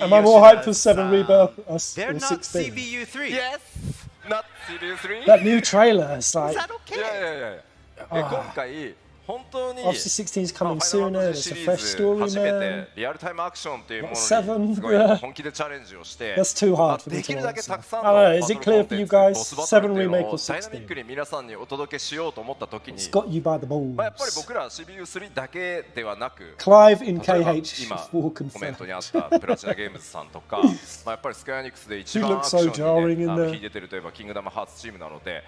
S1: Am I more hyped for 7 Rebirth or
S7: They're not
S1: 16?
S7: CBU 3.
S8: Yes! Not Series 3?
S1: That new trailer, it's like...
S7: Is that okay?
S8: いやいやいやいや。今回本当に
S1: Obviously 16 is coming
S8: ファイナ
S1: sooner,
S8: ルファンタ
S1: there's
S8: ジ
S1: a
S8: ーシ
S1: fresh
S8: リーズ
S1: story
S8: 初め
S1: man.
S8: てリアルタイムアクションっていうものに
S1: Seven?
S8: すごい
S1: Yeah.
S8: 本気でチャレンジをして
S1: That's too hard for me
S8: でき
S1: to
S8: るだけ
S1: answer.
S8: たくさん
S1: I
S8: の
S1: don't know,
S8: バ
S1: is
S8: ト
S1: it
S8: ル
S1: clear
S8: コン
S1: for
S8: テン
S1: you
S8: ツボ
S1: guys?
S8: スバトルって
S1: Seven
S8: いうの
S1: remake
S8: を
S1: or
S8: ダイナミ
S1: 16?
S8: ックに皆さんにお届けしようと思った時に
S1: It's got you by the balls.
S8: やっぱり僕ら CBU3 だけではなく
S1: Clive in
S8: 例えば
S1: KH
S8: 今
S1: will
S8: コメン
S1: confirm.
S8: トにあったプラチナゲームズさんとかやっぱりスクエアニックスで一
S1: He
S8: 番ア
S1: looks
S8: ク
S1: so
S8: ションに、
S1: jarring in
S8: ね、
S1: there.
S8: 秀でてるといえばキングダムハーツチームなので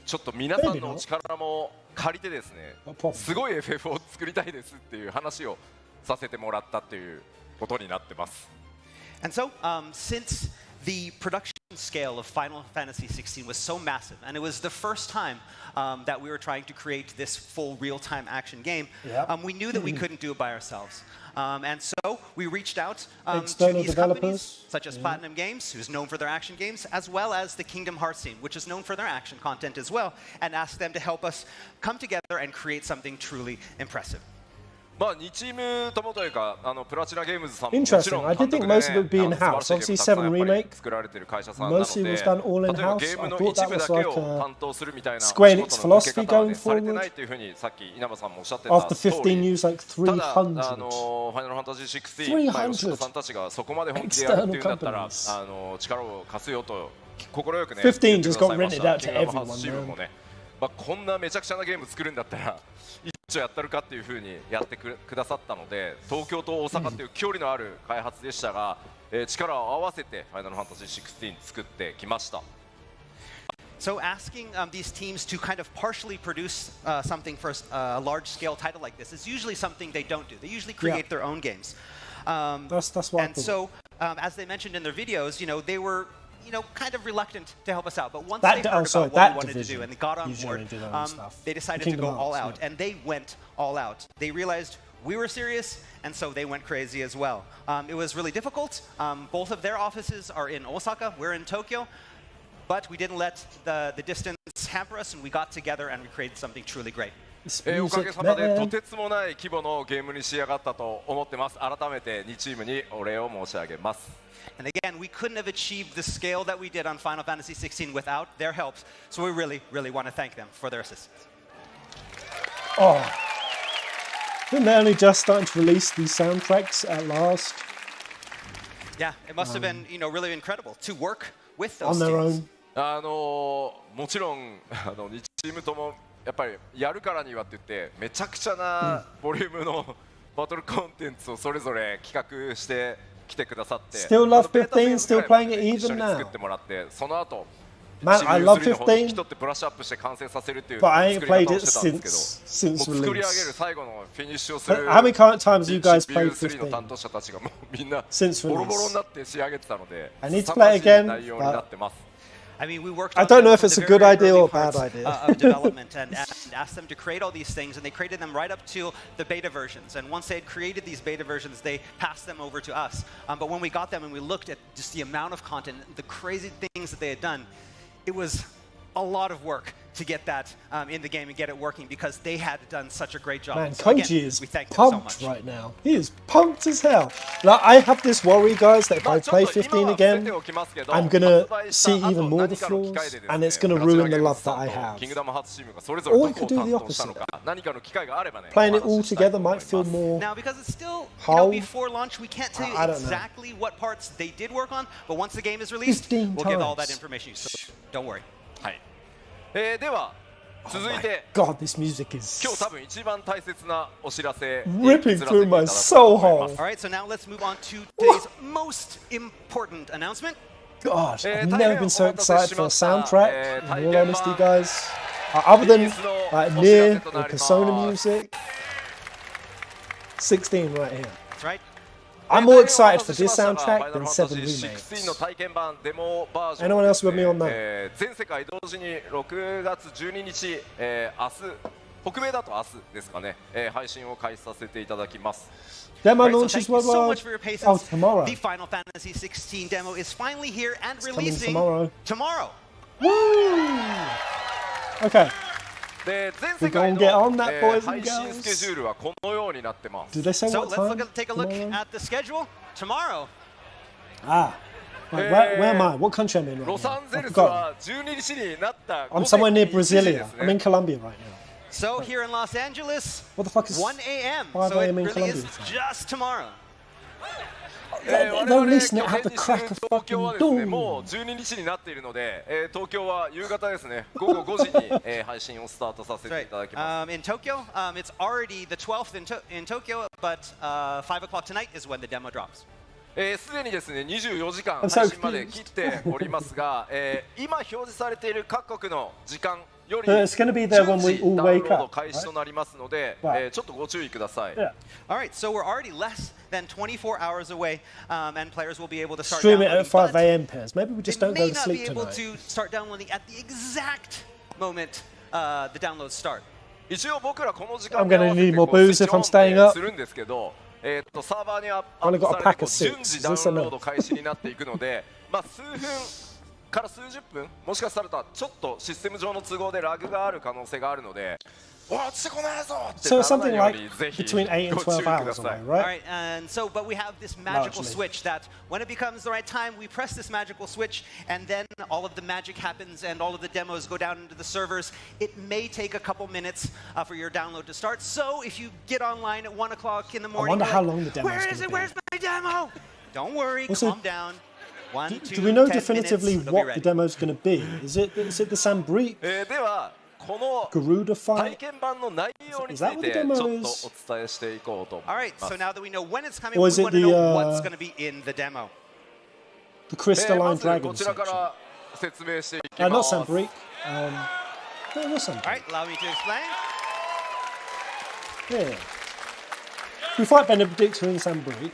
S8: ちょっと皆さんの力も借りてですね、すごい FF を作りたいですっていう話をさせてもらったっていうことになってます。
S7: And so, since the production scale of Final Fantasy 16 was so massive, and it was the first time that we were trying to create this full real-time action game, we knew that we couldn't do it by ourselves. And so we reached out to these companies, such as Platinum Games, who's known for their action games, as well as the Kingdom Hearts team, which is known for their action content as well, and asked them to help us come together and create something truly impressive.
S8: まあ2チームともというかプラチナゲームズさんももちろん
S1: Interesting. I did think most of it would be in-house. Obviously, 7 remake. Mostly was done all in-house. I thought that was like Square Enix philosophy going forward. After 15 years, like 300.
S8: ただファイナルファンタジー16、吉田さんたちがそこまで本気でやるっていうんだったら力を貸すよと快くね。
S1: 15 just got rented out to everyone.
S8: チームもね、まあこんなめちゃくちゃなゲーム作るんだったら。一応やったるかっていう風にやってくださったので、東京と大阪っていう距離のある開発でしたが、力を合わせてファイナルファンタジー16作ってきました。
S7: So asking these teams to kind of partially produce something for a large-scale title like this is usually something they don't do. They usually create their own games.
S1: That's why.
S7: And so, as they mentioned in their videos, they were kind of reluctant to help us out. But once they heard about what we wanted to do and they got on board, they decided to go all out. And they went all out. They realized we were serious, and so they went crazy as well. It was really difficult. Both of their offices are in Osaka. We're in Tokyo. But we didn't let the distance hamper us, and we got together and we created something truly great.
S8: おかげさまでとてつもない規模のゲームに仕上がったと思ってます。改めて2チームにお礼を申し上げます。
S7: And again, we couldn't have achieved the scale that we did on Final Fantasy 16 without their help. So we really, really want to thank them for their assistance.
S1: Oh, isn't they only just starting to release these soundtracks at last?
S7: Yeah, it must have been, really incredible to work with those
S1: on their
S7: teams.
S1: own.
S8: もちろん2チームともやっぱりやるからにはって言ってめちゃくちゃなボリュームのバトルコンテンツをそれぞれ企画して来てくださって、
S1: Still love 15, still playing it even now.
S8: 作ってもらってその後
S1: Man, I love 15.
S8: 引き取ってブラッシュアップして完成させるっていう
S1: But I ain't
S8: 作り
S1: played
S8: 方を
S1: it
S8: してたんですけど、
S1: since
S8: 作り上げる
S1: release.
S8: 最後のフィニッシュをする
S1: How many times you guys played
S8: 3の担
S1: 15?
S8: 当者たちがもうみんな
S1: Since
S8: ボロボロ
S1: release.
S8: になって仕上げてたので、
S1: I need to play it again,
S8: 内容になってます。
S7: I mean, we worked
S1: I
S7: on
S1: don't know
S7: them
S1: if
S7: from
S1: it's
S7: the
S1: a good
S7: very
S1: idea
S7: early
S1: or bad
S7: parts,
S1: idea.
S7: Of development and asked them to create all these things, and they created them right up to the beta versions. And once they had created these beta versions, they passed them over to us. But when we got them and we looked at just the amount of content, the crazy things that they had done, it was a lot of work to get that in the game and get it working because they had done such a great job.
S1: Man,
S7: So again,
S1: Koji is
S7: we thank them so
S1: pumped
S7: much.
S1: right now. He is pumped as hell. Like, I have this worry, guys, that if I play 15 again, I'm gonna see even more of the flaws, and it's gonna ruin the love that I have. Or I could do the opposite. Playing it all together might feel more
S7: Now, because it's still
S1: whole.
S7: before launch, we can't tell you
S1: I don't know.
S7: exactly what parts they did work on, but once the game is released,
S1: 15
S7: we'll give all that
S1: times.
S7: information. So don't worry.
S8: はい。では続いて
S1: God, this music is
S8: 今日多分一番大切なお知らせ
S1: ripping through my soul hole.
S7: All right, so now let's move on to today's most important announcement.
S1: God, I've never been so excited for a soundtrack. In all honesty, guys, other than Nier or Persona music, 16 right here.
S7: That's right.
S1: I'm more excited for this soundtrack than 7 remakes. Anyone else with me on that?
S8: 全世界同時に6月12日、明日北米だと明日ですかね、配信を開始させていただきます。
S1: Demo
S7: Right, so
S1: launches
S7: thank you so
S1: worldwide.
S7: much for your patience.
S1: Oh, tomorrow.
S7: The Final Fantasy 16 demo is finally here and
S1: It's coming
S7: releasing
S1: tomorrow.
S7: tomorrow.
S1: Woo! Okay.
S8: で全
S1: We're
S8: 世界
S1: gonna
S8: の、
S1: get on that, boys and
S8: 配信スケ
S1: girls.
S8: ジュールはこのようになってます。
S1: Did they say
S7: So
S1: what
S7: let's
S1: time?
S7: take a look
S1: tomorrow?
S7: at the schedule. Tomorrow.
S1: Ah. Right, where am I? What country am I in right
S8: ロ
S1: now?
S8: サンゼ
S1: I've
S8: ルス
S1: forgotten.
S8: は12日になった午
S1: I'm
S8: 前
S1: somewhere near
S8: 1時で
S1: Brasilia.
S8: す
S1: I'm
S8: ね
S1: in Colombia right now.
S7: So here in Los Angeles,
S1: What the fuck is
S7: 1 a.m.
S1: 5
S7: So it
S1: a.m. in
S7: really is
S1: Colombia?
S7: just tomorrow.
S1: They're
S8: 我々
S1: releasing it
S8: 拠
S1: at the
S8: 点に
S1: crack
S8: す
S1: of
S8: る東京は
S1: fucking
S8: ですね、もう
S1: dawn.
S8: 12日になっているので、東京は夕方ですね、午後5時に、配信をスタートさせ
S7: That's
S8: ていただきます。
S7: right. In Tokyo, it's already the 12th in Tokyo, but 5 o'clock tonight is when the demo drops.
S8: すでにですね24時間
S1: I'm so
S8: 配信まで切っておりますが、今表示されている各国の時間より
S1: It's going to be there
S8: 順
S1: when we
S8: 次
S1: all
S8: ダウン
S1: wake
S8: ロード
S1: up.
S8: 開始となりますので、
S1: Right.
S8: ちょっとご注意ください。
S1: Yeah.
S7: All right, so we're already less than 24 hours away, and players will be able to start
S1: Stream it
S7: downloading.
S1: at 5
S7: but
S1: a.m. pairs. Maybe we just
S7: they
S1: don't
S7: may
S1: go to
S7: not be
S1: sleep
S7: able
S1: tonight.
S7: to start downloading at the exact moment the downloads start.
S8: 一応僕らこの時間
S1: I'm
S8: に合
S1: gonna
S8: わせ
S1: need
S8: て
S1: more
S8: こう
S1: booze
S8: スイッ
S1: if
S8: チオ
S1: I'm
S8: ン
S1: staying
S8: って
S1: up.
S8: するんですけど、サーバーにアッ
S1: Only
S8: プ
S1: got
S8: さ
S1: a
S8: れ
S1: pack
S8: てこ
S1: of
S8: う順
S1: six.
S8: 次
S1: Is
S8: ダウ
S1: this
S8: ンロード
S1: enough?
S8: 開始になっていくので、まあ数分から数十分、もしかしたらちょっとシステム上の都合でラグがある可能性があるので、落ちてこないぞって
S1: So
S8: な
S1: it's
S8: らない
S1: something
S8: よう
S1: like
S8: にぜひ
S1: between 8 and
S8: ご注意
S1: 12
S8: くだ
S1: hours
S8: さ
S1: away,
S8: い。
S7: All
S1: right?
S7: right, and so, but we have this magical
S1: Largely.
S7: switch that when it becomes the right time, we press this magical switch, and then all of the magic happens, and all of the demos go down into the servers. It may take a couple minutes for your download to start. So if you get online at 1 o'clock in the morning,
S1: wonder
S7: you're
S1: how
S7: like,
S1: long the demo's
S7: where is
S1: gonna
S7: it?
S1: be."
S7: Where's my demo? Don't worry,
S1: Also,
S7: calm down. One, two,
S1: Do we know
S7: 10
S1: definitively
S7: minutes, it'll be
S1: what the
S7: ready.
S1: demo's going to be? Is it the Sambrique
S8: ではこの
S1: Garuda
S8: 体
S1: fight?
S8: 験版の内容に
S1: Is
S8: つ
S1: that
S8: い
S1: what
S8: て
S1: the
S8: ちょ
S1: demo
S8: っと
S1: is?
S8: お伝えしていこうと思い
S7: All
S8: ま
S7: right,
S8: す
S7: so。now that we know when it's coming,
S1: Or
S7: we
S1: is it
S7: want to know
S1: the,
S7: what's going to be in the demo.
S1: The
S8: ま
S1: crystalline
S8: ずこ
S1: dragon
S8: ちらか
S1: section.
S8: ら説明していき
S1: Not
S8: ます
S1: Sambrique. No, it was
S7: All
S1: Sambrique.
S7: right, allow me to explain.
S1: Yeah. We fight Benedicta and Sambrique,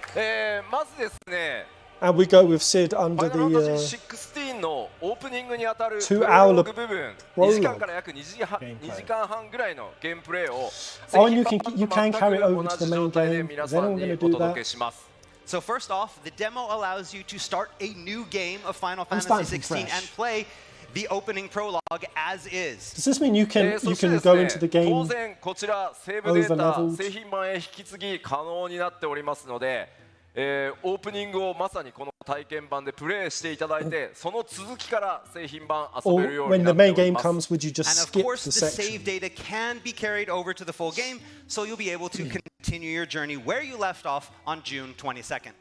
S8: まずですね
S1: and we go with Sid
S8: ファ
S1: under
S8: イナルファンタジ
S1: the
S8: ー16のオープニングにあたるプ
S1: Two
S8: ロ
S1: hour
S8: ローグ部分
S1: prologue
S8: 2時間から約2時半
S1: gameplay
S8: 2時間半ぐらいのゲームプレイを
S1: Oh, and you can carry it over to the
S8: 同じ
S1: main
S8: 状態で
S1: game.
S8: 皆
S1: Is
S8: さん
S1: anyone
S8: に
S1: going
S8: お
S1: to do
S8: 届
S1: that?
S8: けします。
S7: So first off, the demo allows you to start a new game of Final
S1: I'm
S7: Fantasy
S1: starting from
S7: 16 and
S1: fresh.
S7: play the opening prologue as is.
S1: Does this mean you
S8: そ
S1: can
S8: して
S1: you
S8: で
S1: can
S8: す
S1: go
S8: ね
S1: into the
S8: 当
S1: game?
S8: 然こちらセーブデータ
S1: overleveled
S8: 製品版へ引き継ぎ可能になっておりますので、オープニングをまさにこの体験版でプレイしていただいて、その続きから製品版遊
S1: Or
S8: べるように
S1: when
S8: な
S1: the
S8: って
S1: main
S8: おり
S1: game
S8: ます。
S1: comes, would you just
S7: And of
S1: skip
S7: course,
S1: the
S7: the save
S1: section?
S7: data can be carried over to the full game, so you'll be able to continue your journey where you left off on June 22nd.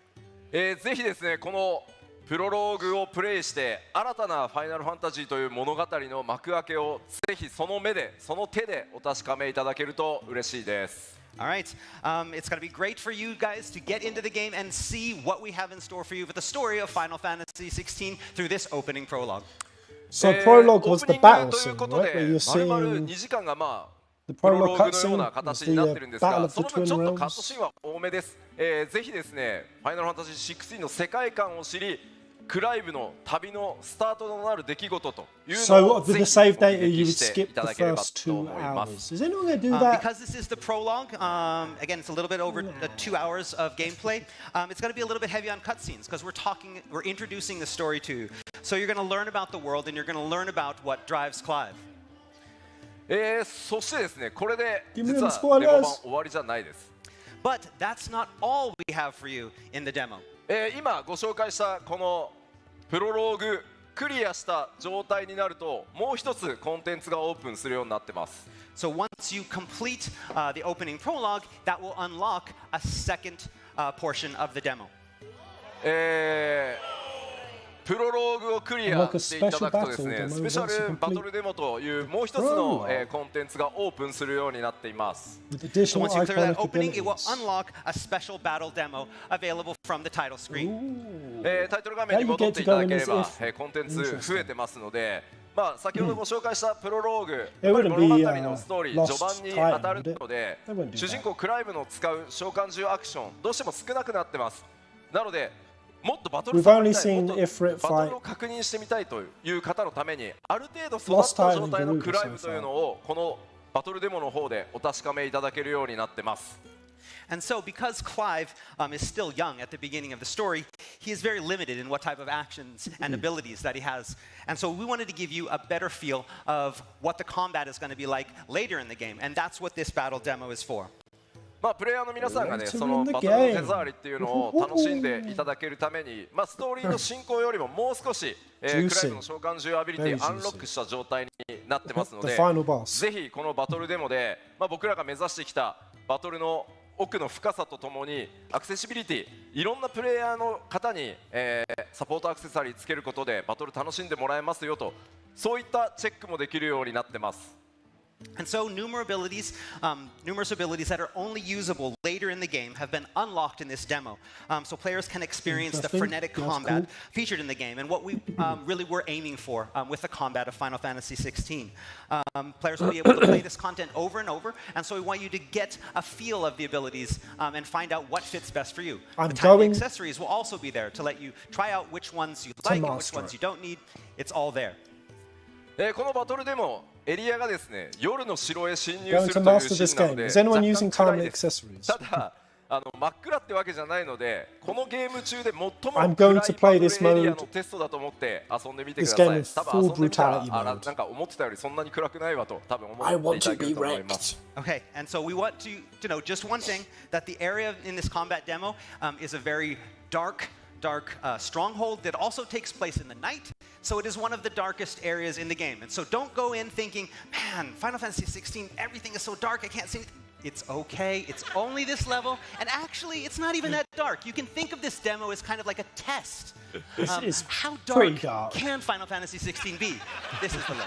S8: ぜひですねこのプロローグをプレイして新たなファイナルファンタジーという物語の幕開けをぜひその目でその手でお確かめいただけると嬉しいです。
S7: All right, it's going to be great for you guys to get into the game and see what we have in store for you with the story of Final Fantasy 16 through this opening prologue.
S1: So prologue
S8: オ
S1: was
S8: ープ
S1: the
S8: ニング
S1: battle
S8: という
S1: scene,
S8: こと
S1: right?
S8: で
S1: Where you're
S8: 丸々
S1: seeing
S8: 2時間がまあ
S1: the
S8: プロ
S1: prologue
S8: ローグのような
S1: cutscene,
S8: 形
S1: was
S8: になっ
S1: the
S8: てるんです
S1: battle
S8: が
S1: of
S8: そ
S1: the
S8: の分ちょ
S1: Twin
S8: っとカット
S1: Realms.
S8: シーンは多めです。ぜひですねファイナルファンタジー16の世界観を知りクライブの旅のスタートとなる出来事というの
S1: So
S8: を
S1: with
S8: ぜ
S1: the
S8: ひ
S1: save
S8: お
S1: data,
S8: 聞
S1: you
S8: き
S1: would
S8: してい
S1: skip
S8: た
S1: the
S8: だければ
S1: first
S8: と
S1: 2
S8: 思いま
S1: hours.
S8: す。
S1: Is anyone going to do that?
S7: Because this is the prologue, again, it's a little bit over 2 hours of gameplay. It's going to be a little bit heavy on cutscenes because we're introducing the story to you. So you're going to learn about the world and you're going to learn about what drives Clive.
S8: そしてですねこれで
S1: Give me
S8: 実
S1: them
S8: は
S1: spoilers.
S8: デモ版終わりじゃないです。
S7: But that's not all we have for you in the demo.
S8: 今ご紹介したこのプロローグクリアした状態になるともう一つコンテンツがオープンするようになってます。
S7: So once you complete the opening prologue, that will unlock a second portion of the demo.
S8: プロローグをクリアしていただくとですねスペシャルバトルデモというもう一つのコンテンツがオープンするようになっています。
S1: With
S7: So
S1: additional
S7: once you clear that
S1: iconic
S7: opening, it will
S1: abilities.
S7: unlock a special battle demo available from the title screen.
S8: タイトル画面に戻っていただければ
S1: How you get to go in as if
S8: コンテンツ増えてますので、まあ先ほどご紹介したプロローグ、
S1: It
S8: 物
S1: wouldn't
S8: 語
S1: be,
S8: のストーリー
S1: lost
S8: 序盤に当たる
S1: time,
S8: ので
S1: would it? They wouldn't do that.
S8: 主人公クライブの使う召喚獣アクションどうしても少なくなってます。なのでもっとバトル
S1: We've
S8: 触り
S1: only
S8: たい
S1: seen
S8: もっと
S1: Ifrit
S8: バトル
S1: fight
S8: を確認してみたいという方のためにある程度育った状態のクライブというのをこのバトルデモの方でお確かめいただけるようになってます。
S7: And so, because Clive is still young at the beginning of the story, he is very limited in what type of actions and abilities that he has. And so, we wanted to give you a better feel of what the combat is going to be like later in the game. And that's what this battle demo is for.
S8: まあプレイヤーの皆さんがね
S1: Later
S8: その
S1: in the
S8: バトルの
S1: game.
S8: 手触りっていうのを楽しんでいただけるために、まあストーリーの進行よりももう少しクライブの召喚獣アビリティ
S1: Very juicy.
S8: アンロックした状態になってますの
S1: The
S8: で
S1: final boss.
S8: ぜひこのバトルデモで、まあ、僕らが目指してきたバトルの奥の深さとともにアクセシビリティいろんなプレイヤーの方に、サポートアクセサリーつけることでバトル楽しんでもらえますよとそういったチェックもできるようになってます。
S7: And so numerous abilities that are only usable later in the game have been unlocked in this demo. So players can experience the frenetic combat featured in the game and what we really were aiming for with the combat of Final Fantasy 16. Players will be able to play this content over and over, and so we want you to get a feel of the abilities and find out what fits best for you. The tiny accessories will also be there to let you try out which ones you like and which ones you don't need. It's all there.
S8: このバトルでもエリアがですね、夜の城へ侵入
S1: Going
S8: す
S1: to
S8: るという
S1: master
S8: シ
S1: this
S8: ーンなの
S1: game.
S8: で、
S1: Is anyone
S8: 若干
S1: using
S8: 暗
S1: timely
S8: いです
S1: accessories?
S8: ただ真っ暗ってわけじゃないので、このゲーム中で最も
S1: I'm
S8: 暗
S1: going
S8: い
S1: to
S8: バ
S1: play
S8: トル
S1: this
S8: エリア
S1: mode.
S8: のテストだと思って遊んでみてく
S1: This
S8: ださ
S1: game
S8: い。
S1: is
S8: 多分
S1: full
S8: 遊んでみたら
S1: brutality
S8: なん
S1: mode.
S8: か思ってたよりそんなに暗くないわと多分思
S1: I
S8: って
S1: want
S8: いた
S1: to
S8: だけ
S1: be
S8: ると思いま
S1: wrecked.
S8: す。
S7: Okay, and so we want to know just one thing, that the area in this combat demo is a very dark stronghold that also takes place in the night. So it is one of the darkest areas in the game. And so don't go in thinking, man, Final Fantasy 16, everything is so dark, I can't see anything. It's okay, it's only this level, and actually it's not even that dark. You can think of this demo as kind of like a test.
S1: This is
S7: how
S1: pretty
S7: dark
S1: dark.
S7: can Final Fantasy 16 be? This is the level.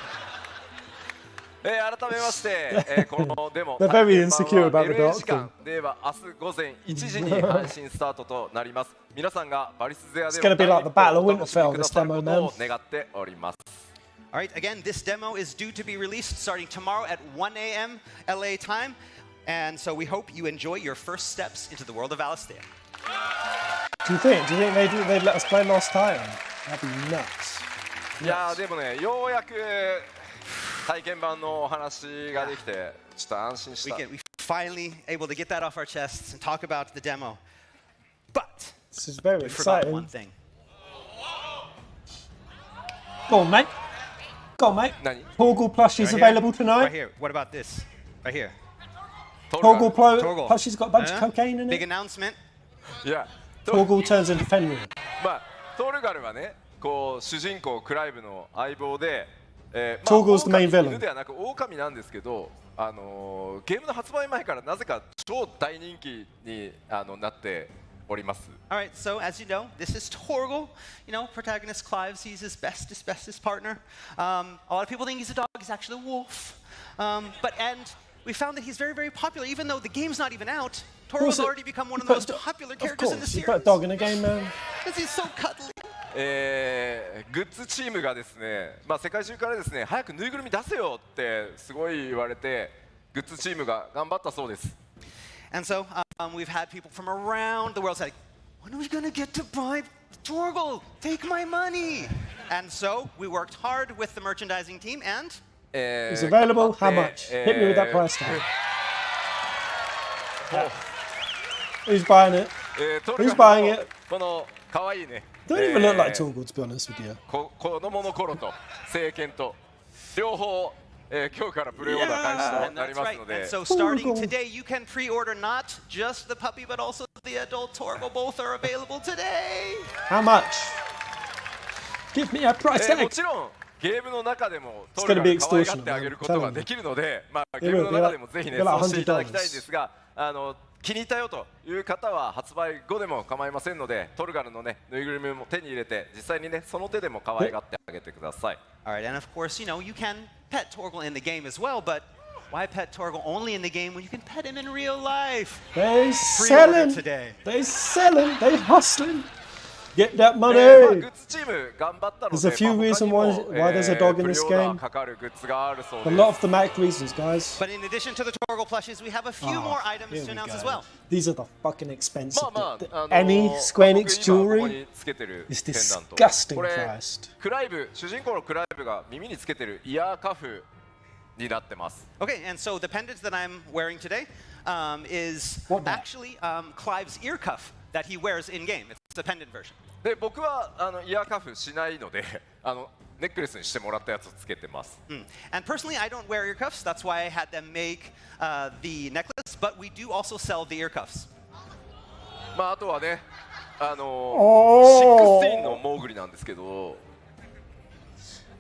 S8: 改めまして、このデモ
S1: They're very insecure about the
S8: LA
S1: dark
S8: 時間では明日午前1時に配信スタートとなります。皆さんがバリスゼアで
S1: It's gonna be like the Battle of
S8: お楽しみ
S1: Winterfell,
S8: くだ
S1: this
S8: さる
S1: demo,
S8: こと
S1: man.
S8: を願っております。
S7: All right, again, this demo is due to be released starting tomorrow at 1 a.m. LA time. And so we hope you enjoy your first steps into the world of Alistair.
S1: Do you think they'd let us play last time? That'd be nuts.
S8: いやーでもね、ようやく体験版のお話ができてちょっと安心した。
S7: We finally able to get that off our chests and talk about the demo. But
S1: this is very
S7: we forgot
S1: exciting.
S7: one thing.
S1: Go on, mate. Go on, mate.
S8: 何?
S1: Torgal plushies available tonight.
S7: Right here. What about this? Right here.
S1: Torgal plushie's got a bunch of cocaine in
S7: Big
S1: it.
S7: announcement.
S8: いや、
S1: Torgal turns into Fenrir.
S8: まあトルガルはね、こう主人公クライブの相棒で、
S1: Torgal's the main
S8: 犬
S1: villain.
S8: ではなく狼なんですけど、ゲームの発売前からなぜか超大人気になっております。
S7: All right, so as you know, this is Torgal. You know, protagonist Clive sees his bestest partner. A lot of people think he's a dog. He's actually a wolf. And we found that he's very popular, even though the game's not even out. Torgal's already become one of the most popular characters in the
S1: You
S7: series.
S1: put a dog in a game, man.
S7: Because he's so cuddly.
S8: グッズチームがですね、世界中からですね、早くぬいぐるみ出せよってすごい言われて、グッズチームが頑張ったそうです。
S7: And so we've had people from around the world say, when are we going to get to buy Torgal? Take my money. And so we worked hard with the merchandising team and...
S1: It's available. How much? Hit me with that price tag. Who's buying it? Who's buying it?
S8: この可愛いね。
S1: Don't even look like Torgal, to be honest with you.
S8: 子供の頃と聖剣と両方、今日からプレオーダー開始となりますので。
S7: And so starting today, you can pre-order not just the puppy, but also the adult Torgal. Both are available today.
S1: How much? Give me a price tag.
S8: もちろんゲームの中でもトルガル可愛がってあげることができるので、ゲームの中でもぜひねそうしていただきたいんですが、気に入ったよという方は発売後でも構いませんので、トルガルのねぬいぐるみも手に入れて実際にねその手でも可愛がってあげてください。
S7: All right, and of course, you know, you can pet Torgal in the game as well, but why pet Torgal only in the game when you can pet him in real life?
S1: They
S7: Pre-order
S1: selling.
S7: today.
S1: They selling. They hustling. Get that
S8: グ
S1: money.
S8: ッズチーム頑張ったので、
S1: There's a few reasons why there's a dog in this
S8: プレオーダー
S1: game.
S8: かかるグッズがあるそう
S1: A
S8: です。
S1: lot of thematic reasons, guys.
S7: But in addition to the Torgal plushes, we have a few more items
S1: Here
S7: to
S1: we
S7: announce
S1: go.
S7: as well.
S1: These are the fucking expensive.
S8: まあ
S1: Any Square Enix
S8: 僕今ここ
S1: jewelry
S8: につけてる
S1: is
S8: ペンダント。
S1: disgusting
S8: これ
S1: priced.
S8: クライブ主人公のクライブが耳につけてるイヤーカフになってます。
S7: Okay, and so the pendant that I'm wearing today is actually Clive's ear cuff that he wears in game. It's a pendant version.
S8: で僕はイヤーカフしないのでネックレスにしてもらったやつをつけてます。
S7: And personally, I don't wear ear cuffs. That's why I had them make the necklace. But we do also sell the ear cuffs.
S8: あとはね16のモーグリなんですけど。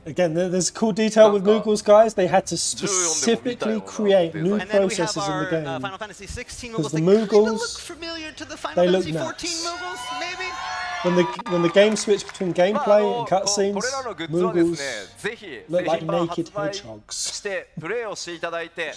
S1: Again, there's a cool detail with Moogles, guys. They had to specifically create new processes in the game.
S7: Final Fantasy 16
S1: Because
S7: Moogles
S1: the
S7: that kind of look
S1: Moogles,
S7: familiar to the Final
S1: they look
S7: Fantasy 14
S1: nuts.
S7: Moogles, maybe?
S1: when the game switched between gameplay and
S8: これ
S1: cutscenes,
S8: らのグッズはですね
S1: Moogles
S8: ぜひ
S1: look
S8: 製
S1: like
S8: 品版
S1: naked
S8: 発売
S1: hedgehogs.
S8: してプレイをしていただいて、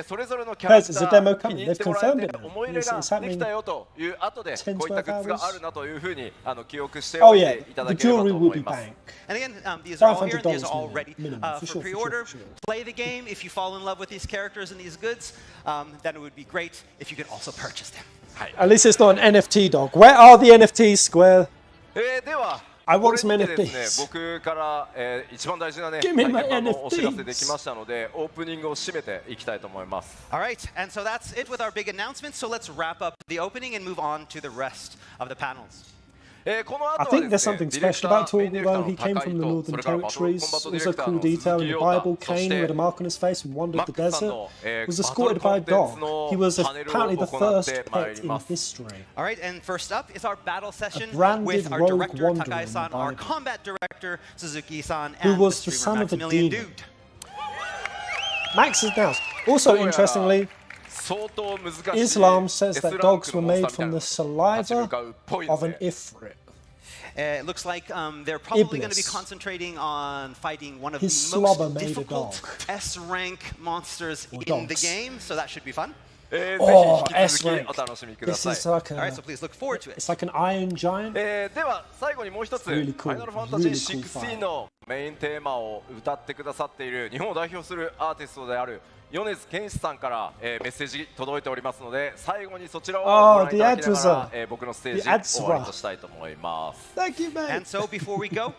S8: それぞれのキャラ
S1: Guys,
S8: ク
S1: there's
S8: タ
S1: a demo
S8: ー気
S1: coming.
S8: に入っ
S1: They've
S8: てもらえ
S1: confirmed
S8: て
S1: it now.
S8: 思い入れ
S1: It's
S8: がで
S1: happening
S8: きたよという後で
S1: 10
S8: こういったグッズが
S1: 12
S8: あるなというふうに記憶して
S1: Oh
S8: おい
S1: yeah,
S8: ていた
S1: the
S8: だければ
S1: jewelry
S8: と
S1: will
S8: 思
S1: be
S8: います。
S1: back.
S7: And again, these are all here and these are all
S1: $500
S7: ready
S1: minimum, for
S7: for
S1: sure, for
S7: pre-order.
S1: sure.
S7: Play the game. If you fall in love with these characters and these goods, then it would be great if you could also purchase them.
S1: At least it's not an NFT dog. Where are the NFTs, Square?
S8: では
S1: I
S8: こ
S1: want
S8: れ
S1: some
S8: にてですね
S1: NFTs.
S8: 僕から一番大事なね
S1: Give me
S8: 体
S1: my
S8: 験版のお知らせ
S1: NFTs.
S8: できましたのでオープニングを締めていきたいと思います。
S7: All right, and so that's it with our big announcements. So let's wrap up the opening and move on to the rest of the panels.
S8: この
S1: I
S8: 後は
S1: think
S8: で
S1: there's
S8: すね
S1: something
S8: ディレク
S1: special
S8: タ
S1: about
S8: ーメイン
S1: Torgal
S8: ディレクター
S1: though.
S8: の
S1: He
S8: 高
S1: came
S8: 井
S1: from the
S8: とそ
S1: Northern
S8: れからバトルコン
S1: Territories.
S8: バットディレ
S1: Also
S8: クター
S1: cool
S8: の
S1: detail
S8: 鈴
S1: in
S8: 木
S1: the
S8: 陽
S1: Bible
S8: 太そ
S1: Cain
S8: し
S1: with a
S8: て
S1: mark on his face and wandered
S8: マッ
S1: the
S8: クスさん
S1: desert
S8: の
S1: was
S8: バトル
S1: escorted
S8: コ
S1: by a
S8: ンテンツ
S1: dog.
S8: の
S1: He was
S8: パネルを
S1: apparently the
S8: 行っ
S1: first
S8: てまい
S1: pet
S8: り
S1: in
S8: ます。
S1: history.
S7: All right, and first up is our battle session
S1: branded
S7: with our
S1: rogue
S7: director
S1: wanderer in the
S7: Takai-san, our
S1: Bible.
S7: combat director Suzuki-san,
S1: Who
S7: and
S1: was
S7: the
S1: the
S7: streamer
S1: son of a
S7: Maximilian
S1: demon.
S7: Dude.
S1: Max is now. Also,
S8: どうやら
S1: interestingly,
S8: 相当難しい
S1: Islam says
S8: S
S1: that
S8: ラン
S1: dogs
S8: ク
S1: were
S8: のモンス
S1: made
S8: ターみたい
S1: from
S8: な
S1: the
S8: の立ち
S1: saliva
S8: 向かうっぽいの
S1: of an
S8: で
S1: ifrit.
S7: It looks like they're probably going to be
S1: Iblis.
S7: concentrating on fighting one of
S1: His
S7: the most
S1: slobber made a
S7: difficult
S1: dog.
S7: S-rank monsters
S1: Or
S7: in the
S1: dogs.
S7: game, so that should be fun.
S8: ぜひ
S1: Oh,
S8: 引き
S1: S
S8: 続き
S1: rank.
S8: お楽しみくだ
S1: This
S8: さい。
S1: is like
S7: All right,
S1: a,
S7: so please look forward to it.
S1: it's like an iron giant.
S8: では最後にもう一つ、
S1: Really
S8: ファ
S1: cool.
S8: イナルファンタジー
S1: Really cool
S8: 16のメインテーマを歌ってくださっている日本を代表するアーティストである米津玄師さんから、メッセージ届いておりますので最後にそちらをご覧いただきながら、僕のステージ
S1: The ads
S8: 終わりとしたいと思います。
S1: Thank you, mate.
S7: And so before we go,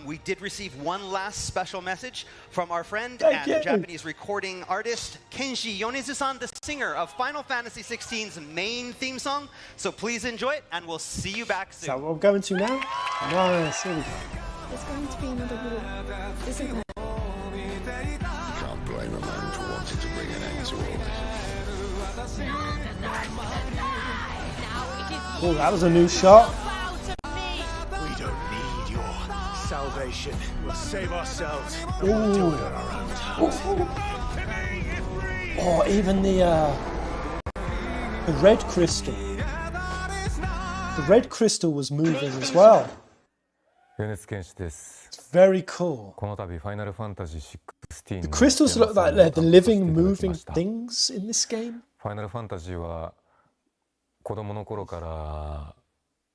S7: we did receive one last special message from our friend
S1: Thank
S7: and
S1: you.
S7: Japanese recording artist Kenshi Yonezu-san, the singer of Final Fantasy XVI's main theme song. So please enjoy it, and we'll see you back
S1: Is that
S7: soon.
S1: what we're going to now? Nice. Here we go.
S3: There's going to be another war, isn't there?
S2: Can't blame a man for wanting to bring an end to all this.
S1: Oh, that was a new shot.
S2: We don't need your salvation. We'll save ourselves.
S1: Ooh.
S2: Do it on our own terms.
S1: Oh, even the red crystal. The red crystal was moving as well.
S14: 米津玄師です。
S1: It's very cool.
S14: この度ファイナルファンタジー16
S1: The crystals look like they're the living, moving things in this game.
S14: ファイナルファンタジーは子供の頃から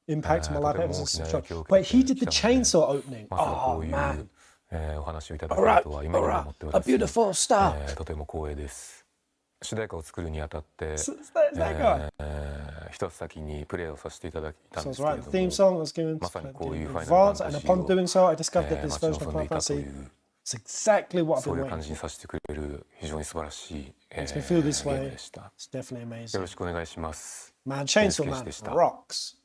S1: Impact my life
S14: とて
S1: ever
S14: も大
S1: since
S14: きな
S1: the
S14: 影
S1: show.
S14: 響を受
S1: Wait,
S14: けて
S1: he
S14: き
S1: did the
S14: たので
S1: chainsaw opening.
S14: まさかこ
S1: Oh
S14: ういう
S1: man.
S14: お話をいただけるとは夢にも思っておら
S1: A
S14: ず
S1: beautiful start.
S14: とても光栄です。主題歌を作るにあたって一つ先にプレイをさせていただいたん
S1: So
S14: です
S1: it's
S14: けれ
S1: right.
S14: ど
S1: The theme
S14: も
S1: song was given
S14: まさにこういう
S1: in
S14: ファイナルファン
S1: advance,
S14: タ
S1: and
S14: ジ
S1: upon
S14: ー
S1: doing so, I discovered that
S14: を
S1: this
S14: 待ち
S1: version of
S14: 望ん
S1: Final
S14: でいたと
S1: Fantasy
S14: いう
S1: is exactly what I've
S14: そう
S1: been
S14: いう
S1: waiting
S14: 感じに
S1: for.
S14: させてくれる非常に素晴らしい
S1: Makes me feel this
S14: ゲーム
S1: way.
S14: でした。
S1: It's definitely
S14: よ
S1: amazing.
S14: ろしくお願いします。
S1: Man,
S14: 米津
S1: Chainsaw
S14: 玄師
S1: Man
S14: でした。
S1: rocks.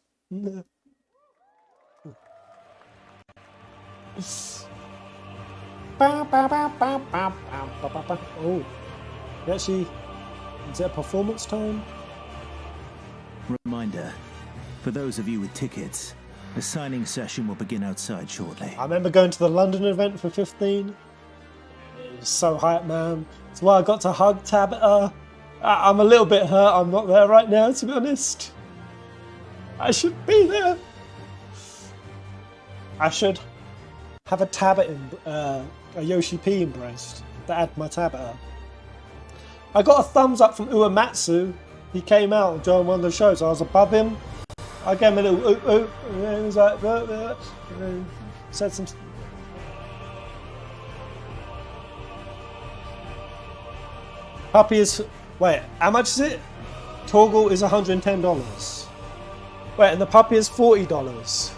S1: Oh, actually, is that performance time?
S4: Reminder, for those of you with tickets, the signing session will begin outside shortly.
S1: I remember going to the London event for 15. It was so hype, man. It's why I got to hug Tabitha. I'm a little bit hurt I'm not there right now, to be honest. I should be there. I should have a Tabitha, a Yoshi P embraced to add my Tabitha. I got a thumbs up from Uematsu. He came out and joined one of the shows. I was above him. I gave him a little oop oop, and he was like, and then said some. Puppy is. Wait, how much is it? Torgal is $110. Wait, and the puppy is $40.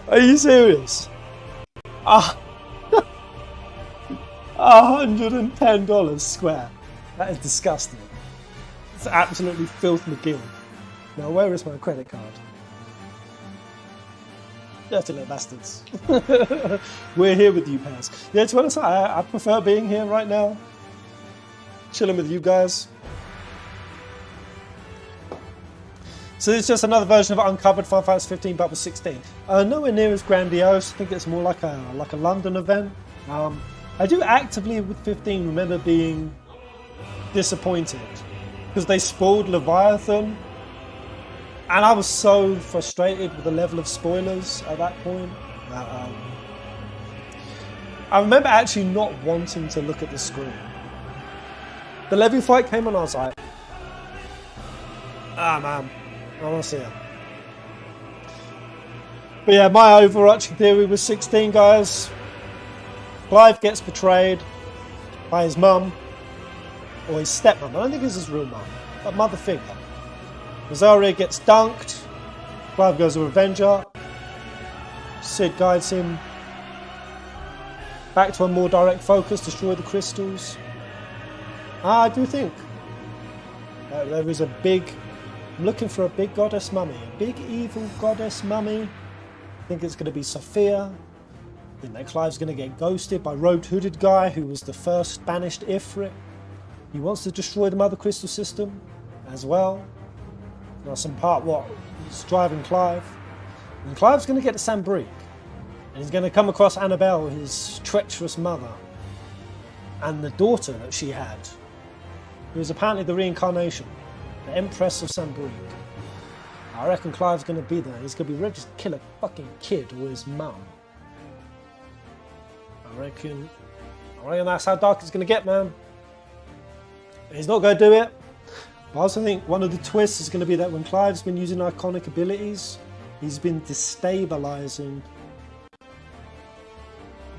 S1: Are you serious? $110 square. That is disgusting. It's absolutely filth McGill. Now, where is my credit card? Dirty little bastards. We're here with you, Paz. Yeah, to be honest, I prefer being here right now. Chilling with you guys. So it's just another version of Uncovered Final Fantasy 15, but with 16. Nowhere near as grandiose. I think it's more like a London event. I do actively with 15 remember being disappointed because they spoiled Leviathan, And I was so frustrated with the level of spoilers at that point. I remember actually not wanting to look at the screen. The Levy fight came on, I was like, ah man, I want to see it. But yeah, my overarching theory was 16, guys. Clive gets betrayed by his mum, or his stepmom. I don't think it's his real mum, but mother figure. Rosaria gets dunked. Clive goes to Avenger. Sid guides him back to a more direct focus, destroy the crystals. I do think that there is a big... I'm looking for a big goddess mummy. A big evil goddess mummy. I think it's going to be Sophia. I think that Clive's going to get ghosted by Robed Hooded guy who was the first banished Ifrit. He wants to destroy the Mother Crystal system as well. There's some part what is driving Clive. And Clive's going to get to Sambrique. And he's going to come across Annabelle, his treacherous mother. And the daughter that she had. Who was apparently the reincarnation. The Empress of Sambrique. I reckon Clive's going to be there. He's going to be ready to kill a fucking kid or his mum. I reckon that's how dark it's going to get, man. He's not going to do it. I also think one of the twists is going to be that when Clive's been using iconic abilities, he's been destabilizing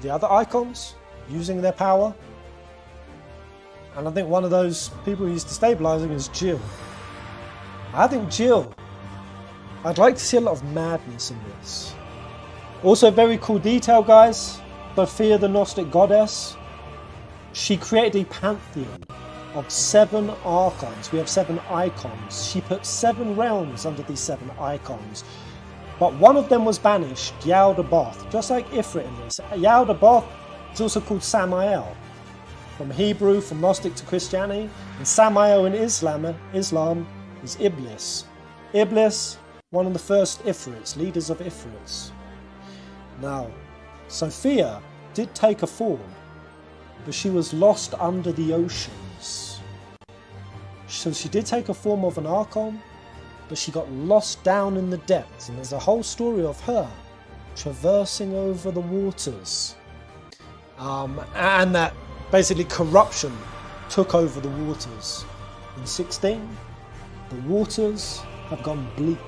S1: the other icons, using their power. And I think one of those people he's destabilizing is Jill. I think Jill, I'd like to see a lot of madness in this. Also, very cool detail, guys. Sophia, the Gnostic goddess, she created a pantheon of 7 archons. We have 7 icons. She put 7 realms under these 7 icons. But one of them was banished, Yaldabaoth, just like Ifrit in this. Yaldabaoth is also called Samael. From Hebrew, from Gnostic to Christianity. And Samael in Islam is Iblis. Iblis, one of the first Ifrits, leaders of Ifrits. Now, Sophia did take a form, but she was lost under the oceans. So she did take a form of an Archon, but she got lost down in the depths, and there's a whole story of her traversing over the waters. And that basically corruption took over the waters. In 16, the waters have gone bleak.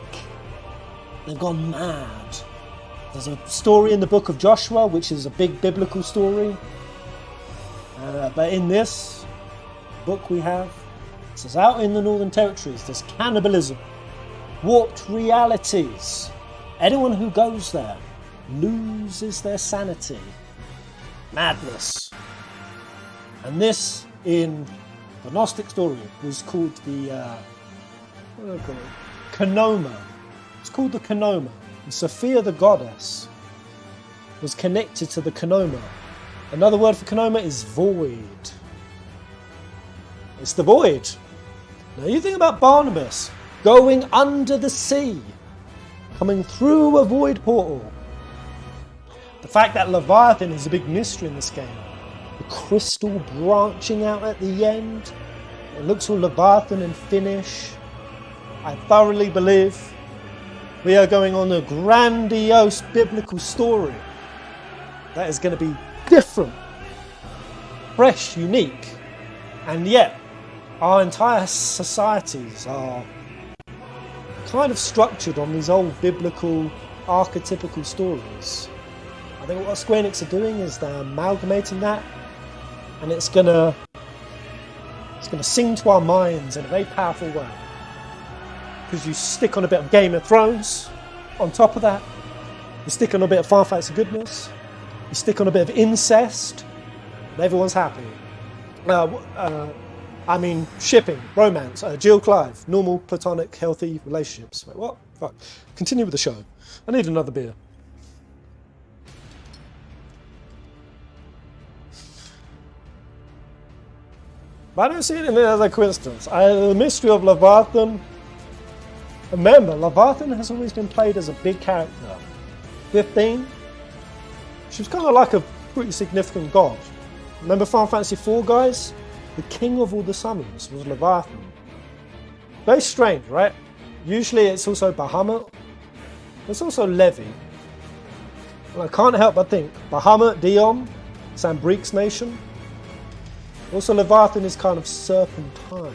S1: They've gone mad. There's a story in the book of Joshua, which is a big biblical story. But in this book we have, it says out in the Northern Territories, there's cannibalism, warped realities. Anyone who goes there loses their sanity. Madness. And this, in the Gnostic story, was called the, what do I call it? Canoma. It's called the Canoma. And Sophia the goddess was connected to the Canoma. Another word for Canoma is void. It's the void. Now you think about Barnabas going under the sea, coming through a void portal. The fact that Leviathan is a big mystery in this game. The crystal branching out at the end. It looks all Leviathan and Finnish. I thoroughly believe we are going on a grandiose biblical story that is going to be different, fresh, unique, and yet our entire societies are kind of structured on these old biblical, archetypical stories. I think what Square Enix are doing is they're amalgamating that, and it's gonna sing to our minds in a very powerful way. Because you stick on a bit of Game of Thrones on top of that, you stick on a bit of Final Fantasy goodness, you stick on a bit of incest, and everyone's happy. I mean, shipping, romance, Jill Clive, normal, platonic, healthy relationships. Wait, what? Fuck. Continue with the show. I need another beer. But I don't see it in as a coincidence. The mystery of Leviathan. Remember, Leviathan has always been played as a big character. 15, she was kind of like a pretty significant god. Remember Final Fantasy IV, guys? The king of all the summons was Leviathan. Very strange, right? Usually it's also Bahamut. It's also Levy. Well, I can't help but think Bahamut, Dion, Sambrique's nation. Also Leviathan is kind of serpentine.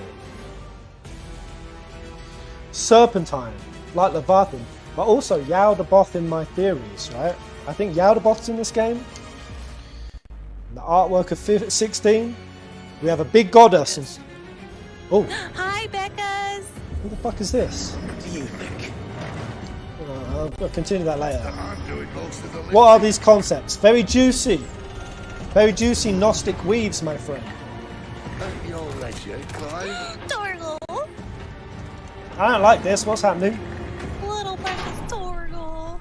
S1: Serpentine, like Leviathan. But also Yaldabaoth in my theories, right? I think Yaldabaoth's in this game. The artwork of 16. We have a big goddess. And... Oh.
S15: Hi, Becca's.
S1: Who the fuck is this? I'll continue that later. What are these concepts? Very juicy. Very juicy Gnostic weaves, my friend.
S15: Torgal.
S1: I don't like this. What's happening?
S15: Little precious Torgal.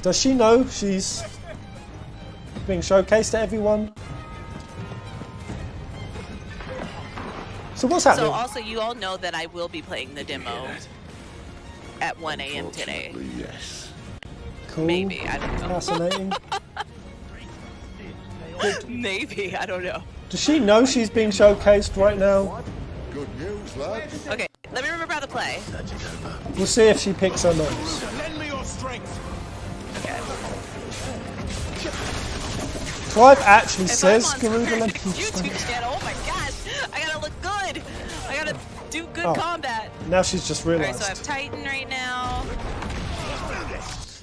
S1: Does she know she's being showcased to everyone? So what's happening?
S15: So also, you all know that I will be playing the demo at 1 a.m. today.
S2: Yes.
S1: Cool.
S15: Maybe, I don't know.
S1: Fascinating.
S15: Maybe, I don't know.
S1: Does she know she's being showcased right now?
S2: Good news, lads.
S15: Okay, let me remember how to play.
S1: We'll see if she picks her nose.
S2: Lend me your strength.
S15: Okay.
S1: Clive actually
S15: If
S1: says
S15: I'm on
S1: Garuda lend me your
S15: YouTube
S1: strength.
S15: channel, oh my gosh, I gotta look good. I gotta do good
S1: Oh.
S15: combat.
S1: Now she's just
S15: Alright,
S1: realised.
S15: so I have Titan right now.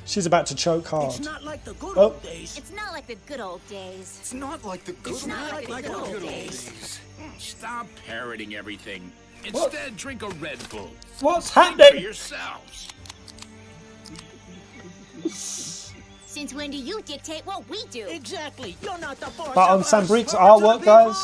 S1: She's about to choke hard.
S16: It's not like the good
S1: Oh.
S16: old days.
S17: It's not like the good old days.
S16: It's not like the good,
S17: old days.
S16: Stop parroting everything.
S1: What?
S16: Instead, drink a Red Bull.
S1: What's
S16: Think
S1: happening?
S16: for yourselves.
S17: Since when do you dictate what we do?
S16: Exactly. You're not the boss.
S1: But on Sambrique's artwork, guys,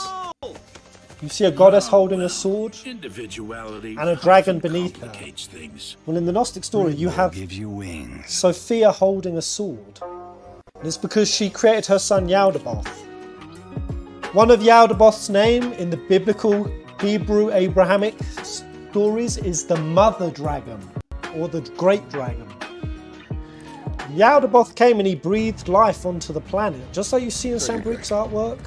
S1: you see a goddess holding a sword
S16: Individuality
S1: and a dragon beneath her.
S16: complicates things.
S1: Well, in the Gnostic story, you have
S16: Gives you wings.
S1: Sophia holding a sword. And it's because she created her son Yaldabaoth. One of Yaldabaoth's name in the biblical Hebrew Abrahamic stories is the mother dragon, or the great dragon. Yaldabaoth came and he breathed life onto the planet, just like you see in Sambrique's artwork.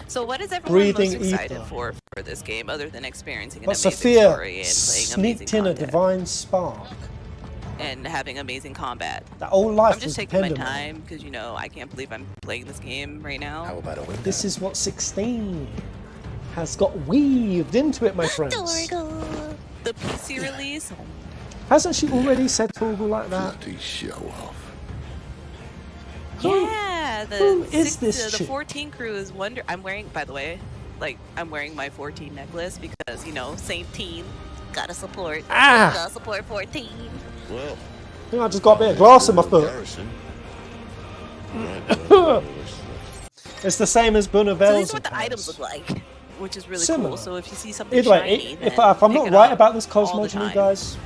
S15: So what is everyone
S1: Breathing
S15: most excited
S1: ether.
S15: for this game, other than experiencing an
S1: But
S15: amazing
S1: Sophia
S15: story and playing amazing
S1: sneaked in a
S15: content
S1: divine spark.
S15: and having amazing combat?
S1: That all life
S15: I'm
S1: was
S15: just taking my
S1: dependent on
S15: time because, you know, I can't believe I'm playing this game right now. How
S2: about a window?
S1: This is what 16 has got weaved into it, my friends.
S15: Torgal. The PC release.
S1: Hasn't she already said Torgal like that?
S2: Bloody show off.
S15: Yeah, the
S1: who is this
S15: the
S1: chick?
S15: 14 crew is wonder. I'm wearing, by the way, like I'm wearing my 14 necklace because, you know, same team, gotta support.
S1: Ah!
S15: Gotta support 14.
S2: Well,
S1: I think I just got a bit of glass in my foot.
S2: Garrison.
S1: It's the same as
S15: So
S1: Bonavelle's.
S15: these are what the items look like, which is really
S1: Similar.
S15: cool. So if you see something
S1: Either way,
S15: shiny,
S1: if
S15: then
S1: I'm
S15: pick
S1: not
S15: it
S1: right
S15: up
S1: about this
S15: all the
S1: cosmogony,
S15: time.
S1: guys,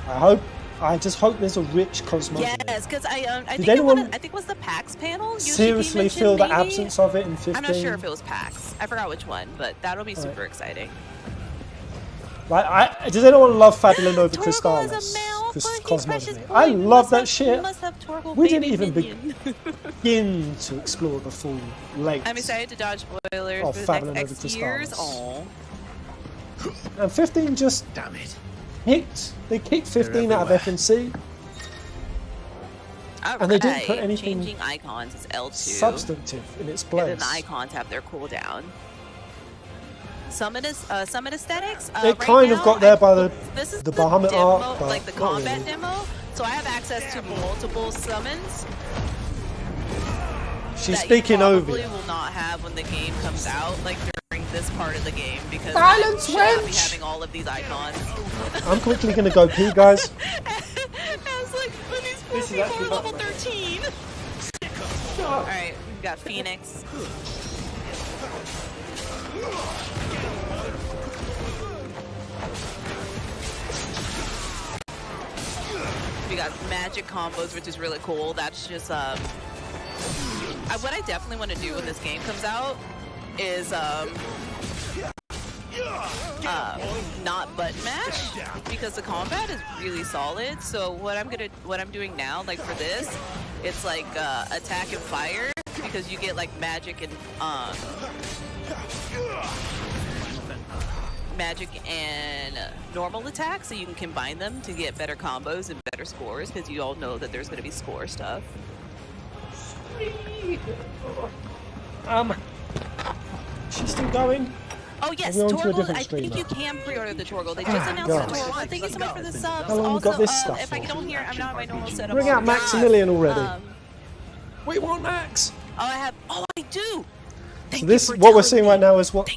S1: I just hope there's a rich cosmogony.
S15: Yes, because I
S1: Did
S15: think
S1: anyone
S15: I think it was the PAX panel. UCP
S1: seriously
S15: mentioned
S1: feel the
S15: maybe?
S1: absence of it in 15?
S15: I'm not sure if it was PAX. I forgot which one, but that'll be super exciting.
S1: Like, does anyone love Fabula Nova Crystallis? Cosmogony. I love that shit. We didn't even begin to explore the full length.
S15: I'm excited to dodge spoilers
S1: Oh,
S15: for the
S1: Fabula
S15: next
S1: Nova
S15: X years.
S1: Crystallis.
S15: Oh,
S1: And 15 just they kicked 15 out of FNC. And they didn't put anything
S15: Changing icons is L2.
S1: substantive in its
S15: And
S1: place.
S15: then the icons have their cooldown. Summon aesthetics.
S1: It
S15: right
S1: kind of
S15: now,
S1: got there by the
S15: this is
S1: Bahamut
S15: demo,
S1: art, but
S15: like the
S1: not
S15: combat
S1: really.
S15: demo. So I have access to multiple summons.
S1: She's
S15: that
S1: speaking
S15: you
S1: over
S15: probably
S1: you.
S15: will not have when the game comes out, like during this part of the game, because
S1: Silence,
S15: I should not be
S1: wench!
S15: having all of these icons.
S1: I'm quickly going to go pee, guys.
S15: It's like, when these poor
S1: This is
S15: people
S1: actually
S15: are level 13. Alright, we've got Phoenix. We got magic combos, which is really cool. That's just, what I definitely want to do when this game comes out is, not button mash, because the combat is really solid. So what I'm doing now, like for this, it's like attack and fire, because you get like magic and magic and normal attacks, so you can combine them to get better combos and better scores, because you all know that there's going to be score stuff.
S1: She's still going?
S15: Oh yes,
S1: Are we on to a
S15: Torgal,
S1: different
S15: I
S1: stream
S15: think you
S1: now?
S15: can pre-order the Torgal. They just announced
S1: God.
S15: the Torgal. Thank you so much for the subs.
S1: How long
S15: also,
S1: you got this stuff
S15: if I
S1: for?
S15: don't hear, I'm not in my normal setup.
S1: Bring out
S15: Oh my
S1: Maximilian
S15: God.
S1: already. We want Max.
S15: I do.
S1: So this, what we're seeing right now is what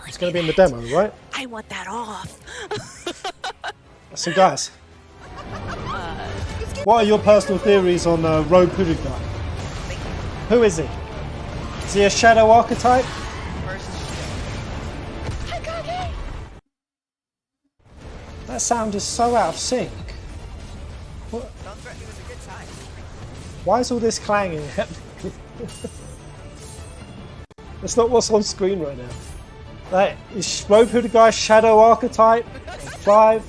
S1: it's going to be in the demo, right?
S15: I want that off.
S1: So guys, what are your personal theories on Rogue Hooded guy? Who is he? Is he a shadow archetype? That sound is so out of sync. What? Why is all this clanging? That's not what's on screen right now. Like, is Rogue Hooded guy shadow archetype? Clive?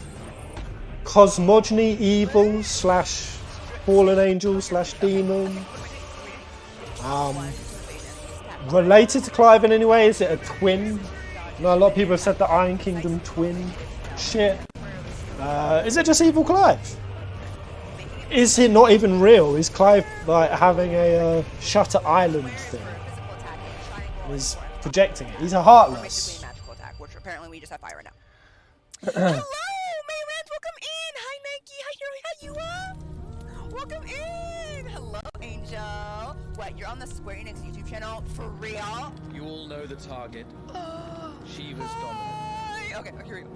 S1: Cosmogony evil / fallen angel / demon? Related to Clive in any way? Is it a twin? No, a lot of people have said the Iron Kingdom twin shit. Is it just evil Clive? Is he not even real? Is Clive like having a Shutter Island thing? He's projecting it. He's a heartless.
S18: Which apparently we just have fire right now.
S15: Hello, Mayrans, welcome in. Hi, Nike. Hi, Hero. How you are?
S18: Welcome in. Hello, Angel. What? You're on the Square Enix YouTube channel for real?
S19: You all know the target. She was dominant.
S18: Okay, here we go.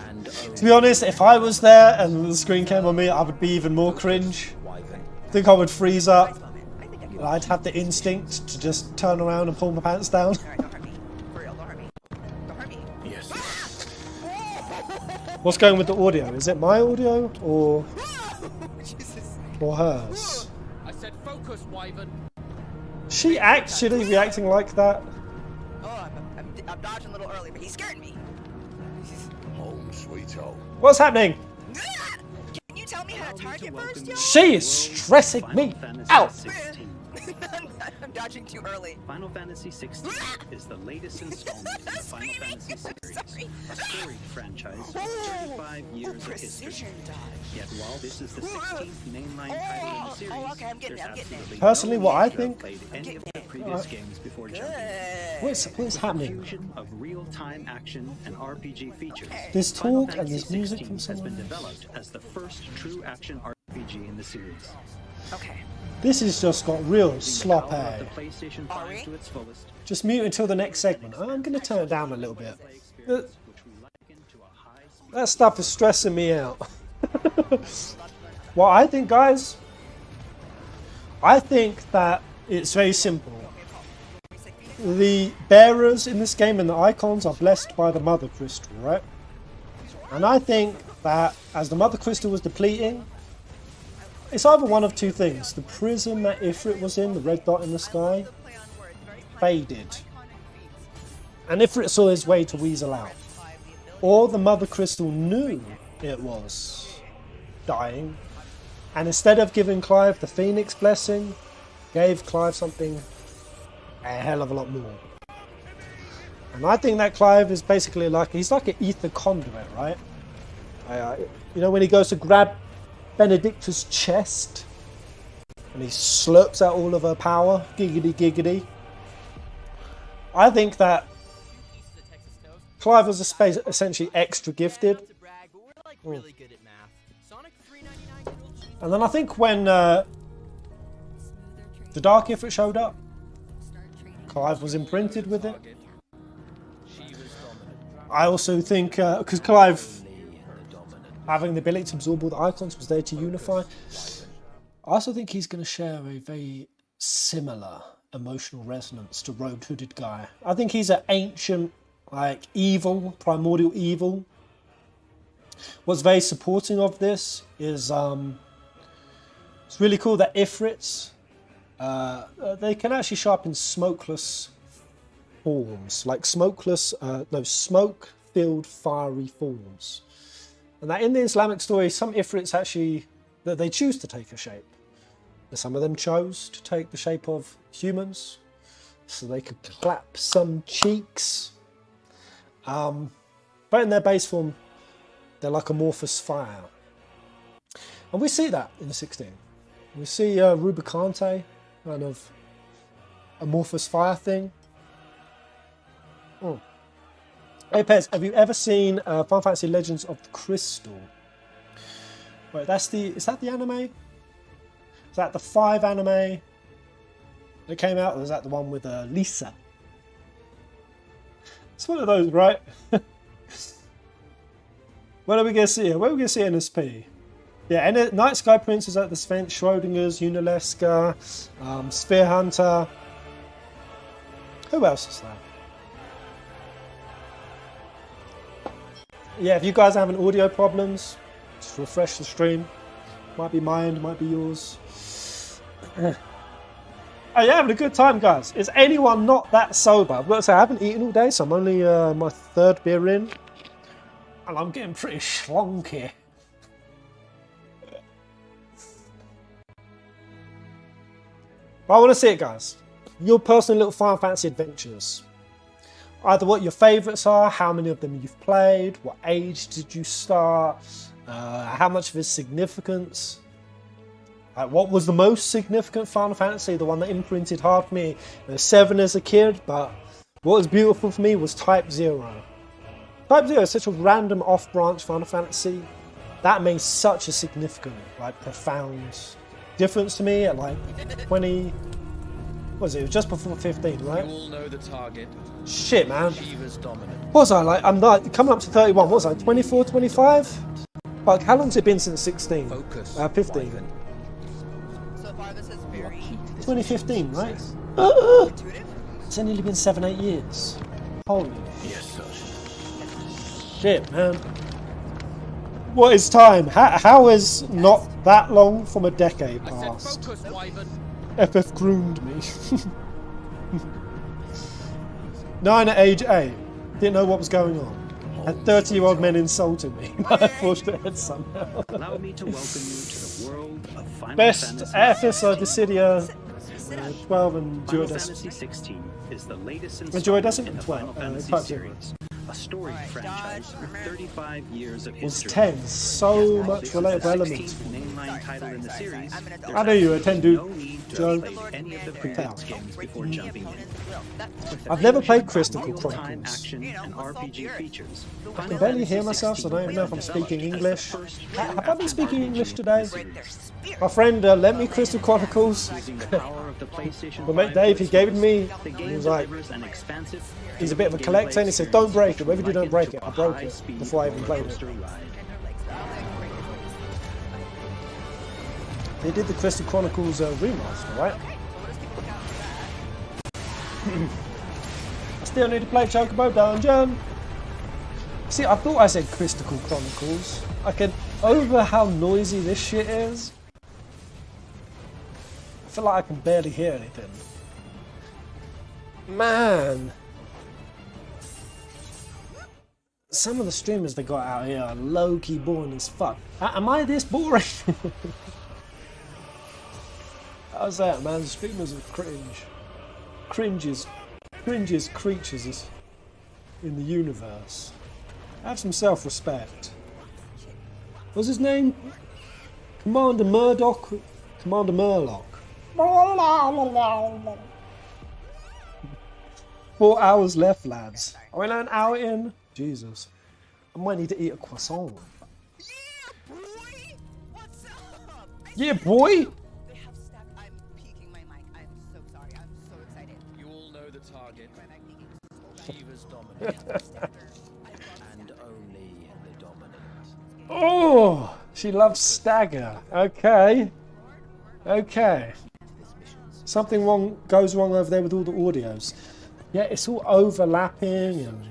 S19: And
S1: To be honest, if I was there and the screen came on me, I would be even more cringe. I think I would freeze up. I'd have the instinct to just turn around and pull my pants down.
S19: yes.
S1: What's going with the audio? Is it my audio or hers?
S19: I said focus, Wyvern.
S1: Is she actually reacting like that?
S18: Oh, I'm dodging a little early, but he scared me.
S2: Home sweet home.
S1: What's happening?
S18: Can you tell me how to target first, yo?
S1: She is stressing me out.
S18: I'm dodging too early.
S20: Final Fantasy XVI is the latest installment in the Final Fantasy series, a storied franchise with 35 years of history. Yet while this is the 16th mainline title in the series,
S18: okay, I'm getting it.
S1: Personally, what I
S20: to have
S1: think.
S20: played any of the previous games before jumping.
S1: What's happening?
S20: Fusion of real-time action and RPG features.
S1: This
S20: Final
S1: talk and this
S20: Fantasy
S1: music
S20: 16
S1: from
S20: has
S1: someone
S20: been
S1: else.
S20: developed as the first true action RPG in the series.
S18: Okay.
S1: This has just got real slop
S20: The
S1: eh?
S20: PlayStation 5 to its fullest.
S1: Just mute until the next segment. I'm going to turn it down a little bit. That stuff is stressing me out. Well, I think, guys, I think that it's very simple. The bearers in this game and the icons are blessed by the Mother Crystal, right? And I think that as the Mother Crystal was depleting, it's either one of two things. The prism that Ifrit was in, the red dot in the sky, faded. And Ifrit saw his way to weasel out. Or the Mother Crystal knew it was dying, and instead of giving Clive the Phoenix blessing, gave Clive something a hell of a lot more. And I think that Clive is basically he's like an ether conduit, right? You know, when he goes to grab Benedicta's chest and he slurps out all of her power, giggity giggity. I think that Clive was essentially extra gifted. And then I think when the Dark Ifrit showed up, Clive was imprinted with it. I also think, because Clive having the ability to absorb all the icons was there to unify, I also think he's going to share a very similar emotional resonance to Rogue Hooded guy. I think he's an ancient, evil, primordial evil. What's very supporting of this is it's really cool that Ifrits, they can actually show up in smokeless forms, like smoke-filled fiery forms. And that in the Islamic story, some Ifrits actually, that they choose to take a shape. Some of them chose to take the shape of humans, so they could clap some cheeks. But But in their base form, they're like amorphous fire. And we see that in the 16. We see Rubicante, kind of amorphous fire thing. Oh. Hey Pez, have you ever seen Final Fantasy Legends of the Crystal? Wait, is that the anime? Is that the 5 anime that came out, or is that the one with Lisa? It's one of those, right? What are we going to see here? Where are we going to see NSP? Yeah, Night Sky Prince is at the Sven, Schrodinger's, Unalesca, Spear Hunter. Who else is there? Yeah, if you guys are having audio problems, just refresh the stream. Might be mine, might be yours. Oh yeah, having a good time, guys. Is anyone not that sober? I've got to say, I haven't eaten all day, so I'm only my 3rd beer in. And I'm getting pretty schlonky. But I want to see it, guys. Your personal little Final Fantasy adventures. Either what your favourites are, how many of them you've played, what age did you start, how much of its significance. What was the most significant Final Fantasy, the one that imprinted hard for me? 7 as a kid, but what was beautiful for me was Type 0. Type 0 is such a random off-branch Final Fantasy. That made such a significant, like, profound difference to me at like 20... What was it? It was just before 15, right?
S19: You all know the target.
S1: Shit, man.
S19: Shiva's dominant.
S1: What was I like? I'm like coming up to 31. What was I? 24, 25? Like, how long's it been since 16? 15.
S18: So far, this is very
S1: 2015, right? It's only been 7-8 years. Holy shit, man. What is time? How is not that long from a decade past? FF groomed me. 9 at age 8. Didn't know what was going on. Had 30-year-old men insulting me. I forced ahead somehow.
S20: Allow me to welcome you to the world of Final
S1: Best
S20: Fantasy
S1: Airfist Dissidia 12 and
S20: Final
S1: Duodecim.
S20: Fantasy 16 is the latest
S1: And
S20: installment
S1: Duodecim
S20: in the
S1: 12.
S20: Final Fantasy
S1: Type 0.
S20: series, a storied franchise with 35 years of
S1: Was
S20: history.
S1: 10. So much
S20: This is the
S1: relatable elements.
S20: 16th mainline title in the series.
S1: I know you were a 10, dude.
S20: No need to
S1: Joe.
S20: play any of the previous games before jumping in.
S1: I've never played
S20: Crystal
S1: Crystal
S20: real-time
S1: Chronicles.
S20: action and RPG features.
S1: I can barely hear myself, so I don't even know if I'm speaking English. Have I been speaking English today? My friend lent me Crystal Chronicles. My mate Dave, he gave it to me. He was like, he's a bit of a collector, and he said, don't break it. Whatever you do, don't break it. I broke it before I even played it. They did the Crystal Chronicles remaster, right? Still need to play Chocobo Dungeon. See, I thought I said Crystal Chronicles. I can over how noisy this shit is. I feel like I can barely hear anything. Man. Some of the streamers they got out here are low-key boring as fuck. Am I this boring? How's that, man? Streamers are cringe. Cringes creatures in the universe. Have some self-respect. What's his name? Commander Murdoch? Commander Murloc. 4 hours left, lads. Are we an hour in? Jesus. I might need to eat a croissant. Yeah, boy!
S19: You all know the target. Shiva's dominant. And only the dominant.
S1: Oh! She loves Stagger. Okay. Okay. Something goes wrong over there with all the audios. Yeah, it's all overlapping and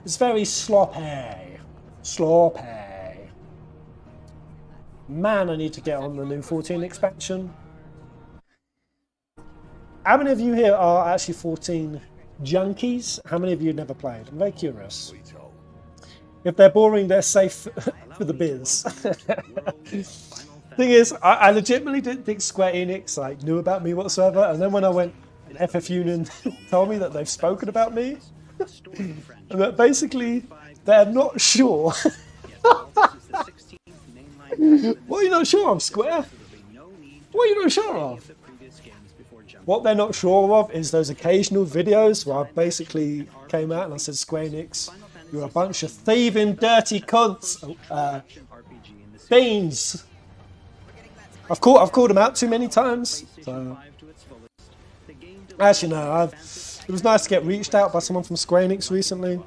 S1: it's very sloppy. Sloppy. Man, I need to get on the new 14 expansion. How many of you here are actually 14 junkies? How many of you never played? I'm very curious. If they're boring, they're safe for the biz. Thing is, I legitimately didn't think Square Enix knew about me whatsoever, and then when I went, FF Union told me that they've spoken about me, And that basically, they're not sure. What are you not sure of, Square? What are you not sure of? What they're not sure of is those occasional videos where I basically came out and I said, Square Enix, you're a bunch of thieving, dirty cunts. Fiends. I've called them out too many times. So. Actually, no. It was nice to get reached out by someone from Square Enix recently.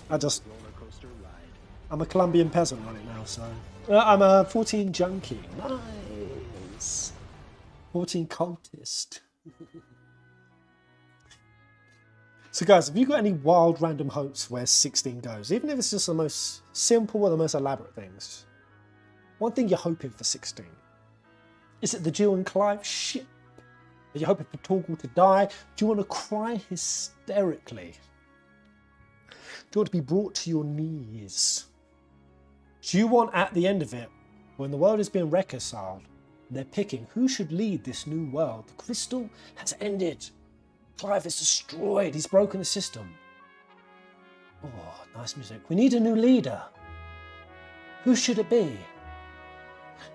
S1: I'm a Colombian peasant right now, so I'm a 14 junkie. Nice. 14 cultist. So guys, have you got any wild random hopes where 16 goes? Even if it's just the most simple or the most elaborate things. One thing you're hoping for 16. Is it the Jill and Clive ship? Are you hoping for Torgal to die? Do you want to cry hysterically? Do you want to be brought to your knees? Do you want, at the end of it, when the world has been reconciled, they're picking who should lead this new world? The crystal has ended. Clive is destroyed. He's broken the system. Oh, nice music. We need a new leader. Who should it be?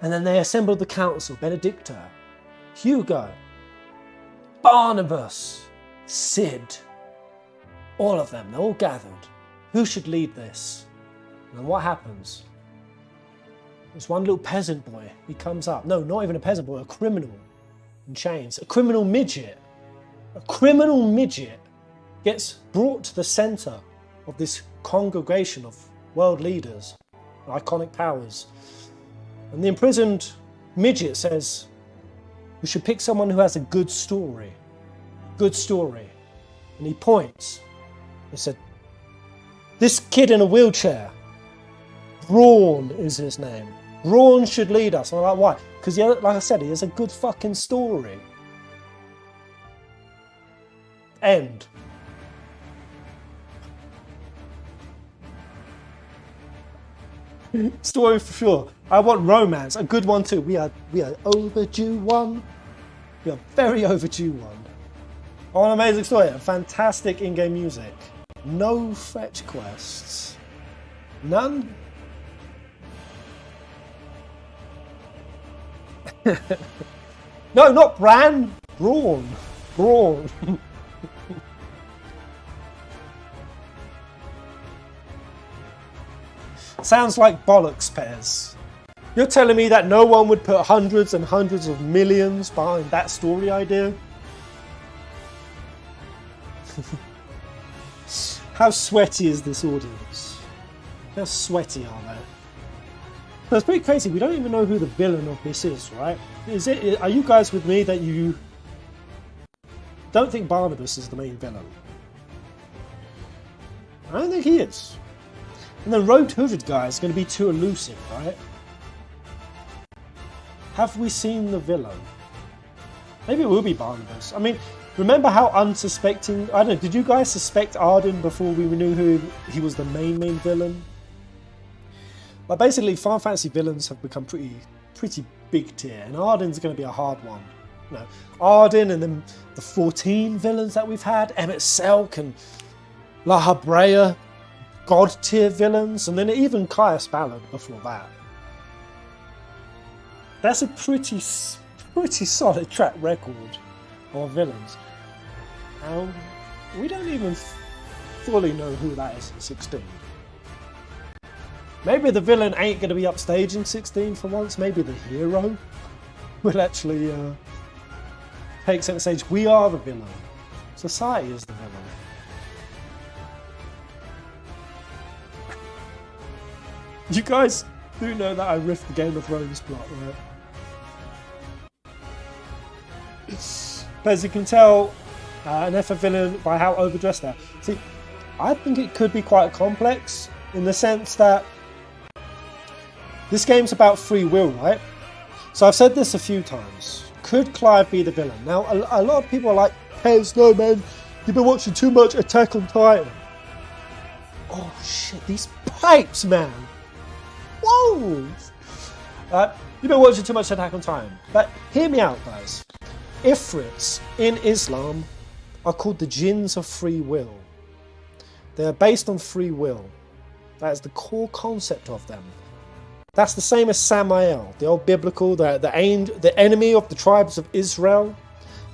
S1: And then they assembled the council. Benedicta, Hugo, Barnabas, Sid. All of them. They're all gathered. Who should lead this? And then what happens? There's one little peasant boy. He comes up. No, not even a peasant boy. A criminal in chains. A criminal midget. A criminal midget gets brought to the center of this congregation of world leaders, iconic powers. And the imprisoned midget says, we should pick someone who has a good story. Good story. And he points. He said, this kid in a wheelchair, Braun is his name. Braun should lead us. And I'm like, why? Because, like I said, he has a good fucking story. End. Story for sure. I want romance, a good one too. We are overdue one. We are very overdue one. I want an amazing story, a fantastic in-game music. No fetch quests. None. No, not Bran. Braun. Braun. Sounds like bollocks, Pez. You're telling me that no one would put hundreds and hundreds of millions behind that story idea? How sweaty is this audience? How sweaty are they? That's pretty crazy. We don't even know who the villain of this is, right? Are you guys with me that you don't think Barnabas is the main villain? I don't think he is. And the Road Hooded guy is going to be too elusive, right? Have we seen the villain? Maybe it will be Barnabas. I mean, remember how unsuspecting... I don't know, did you guys suspect Arden before we knew who he was the main villain? Like, basically, Final Fantasy villains have become pretty big tier, and Arden's going to be a hard one. You know, Arden and then the 14 villains that we've had, Emmett Selk and La Habrea, god tier villains, and then even Caius Ballard before that. That's a pretty solid track record of villains. We don't even fully know who that is in 16. Maybe the villain ain't going to be upstage in 16 for once. Maybe the hero will actually take center stage. We are the villain. Society is the villain. You guys do know that I riffed the Game of Thrones plot, right? As you can tell, an FF villain by how overdressed they are. See, I think it could be quite complex in the sense that this game's about free will, right? So I've said this a few times. Could Clive be the villain? Now, a lot of people are like, Pez, no man, you've been watching too much Attack on Titan. Oh shit, these pipes, man. Whoa! You've been watching too much Attack on Titan. But hear me out, guys. Ifrits in Islam are called the jinns of free will. They are based on free will. That is the core concept of them. That's the same as Samael, the old biblical, the enemy of the tribes of Israel.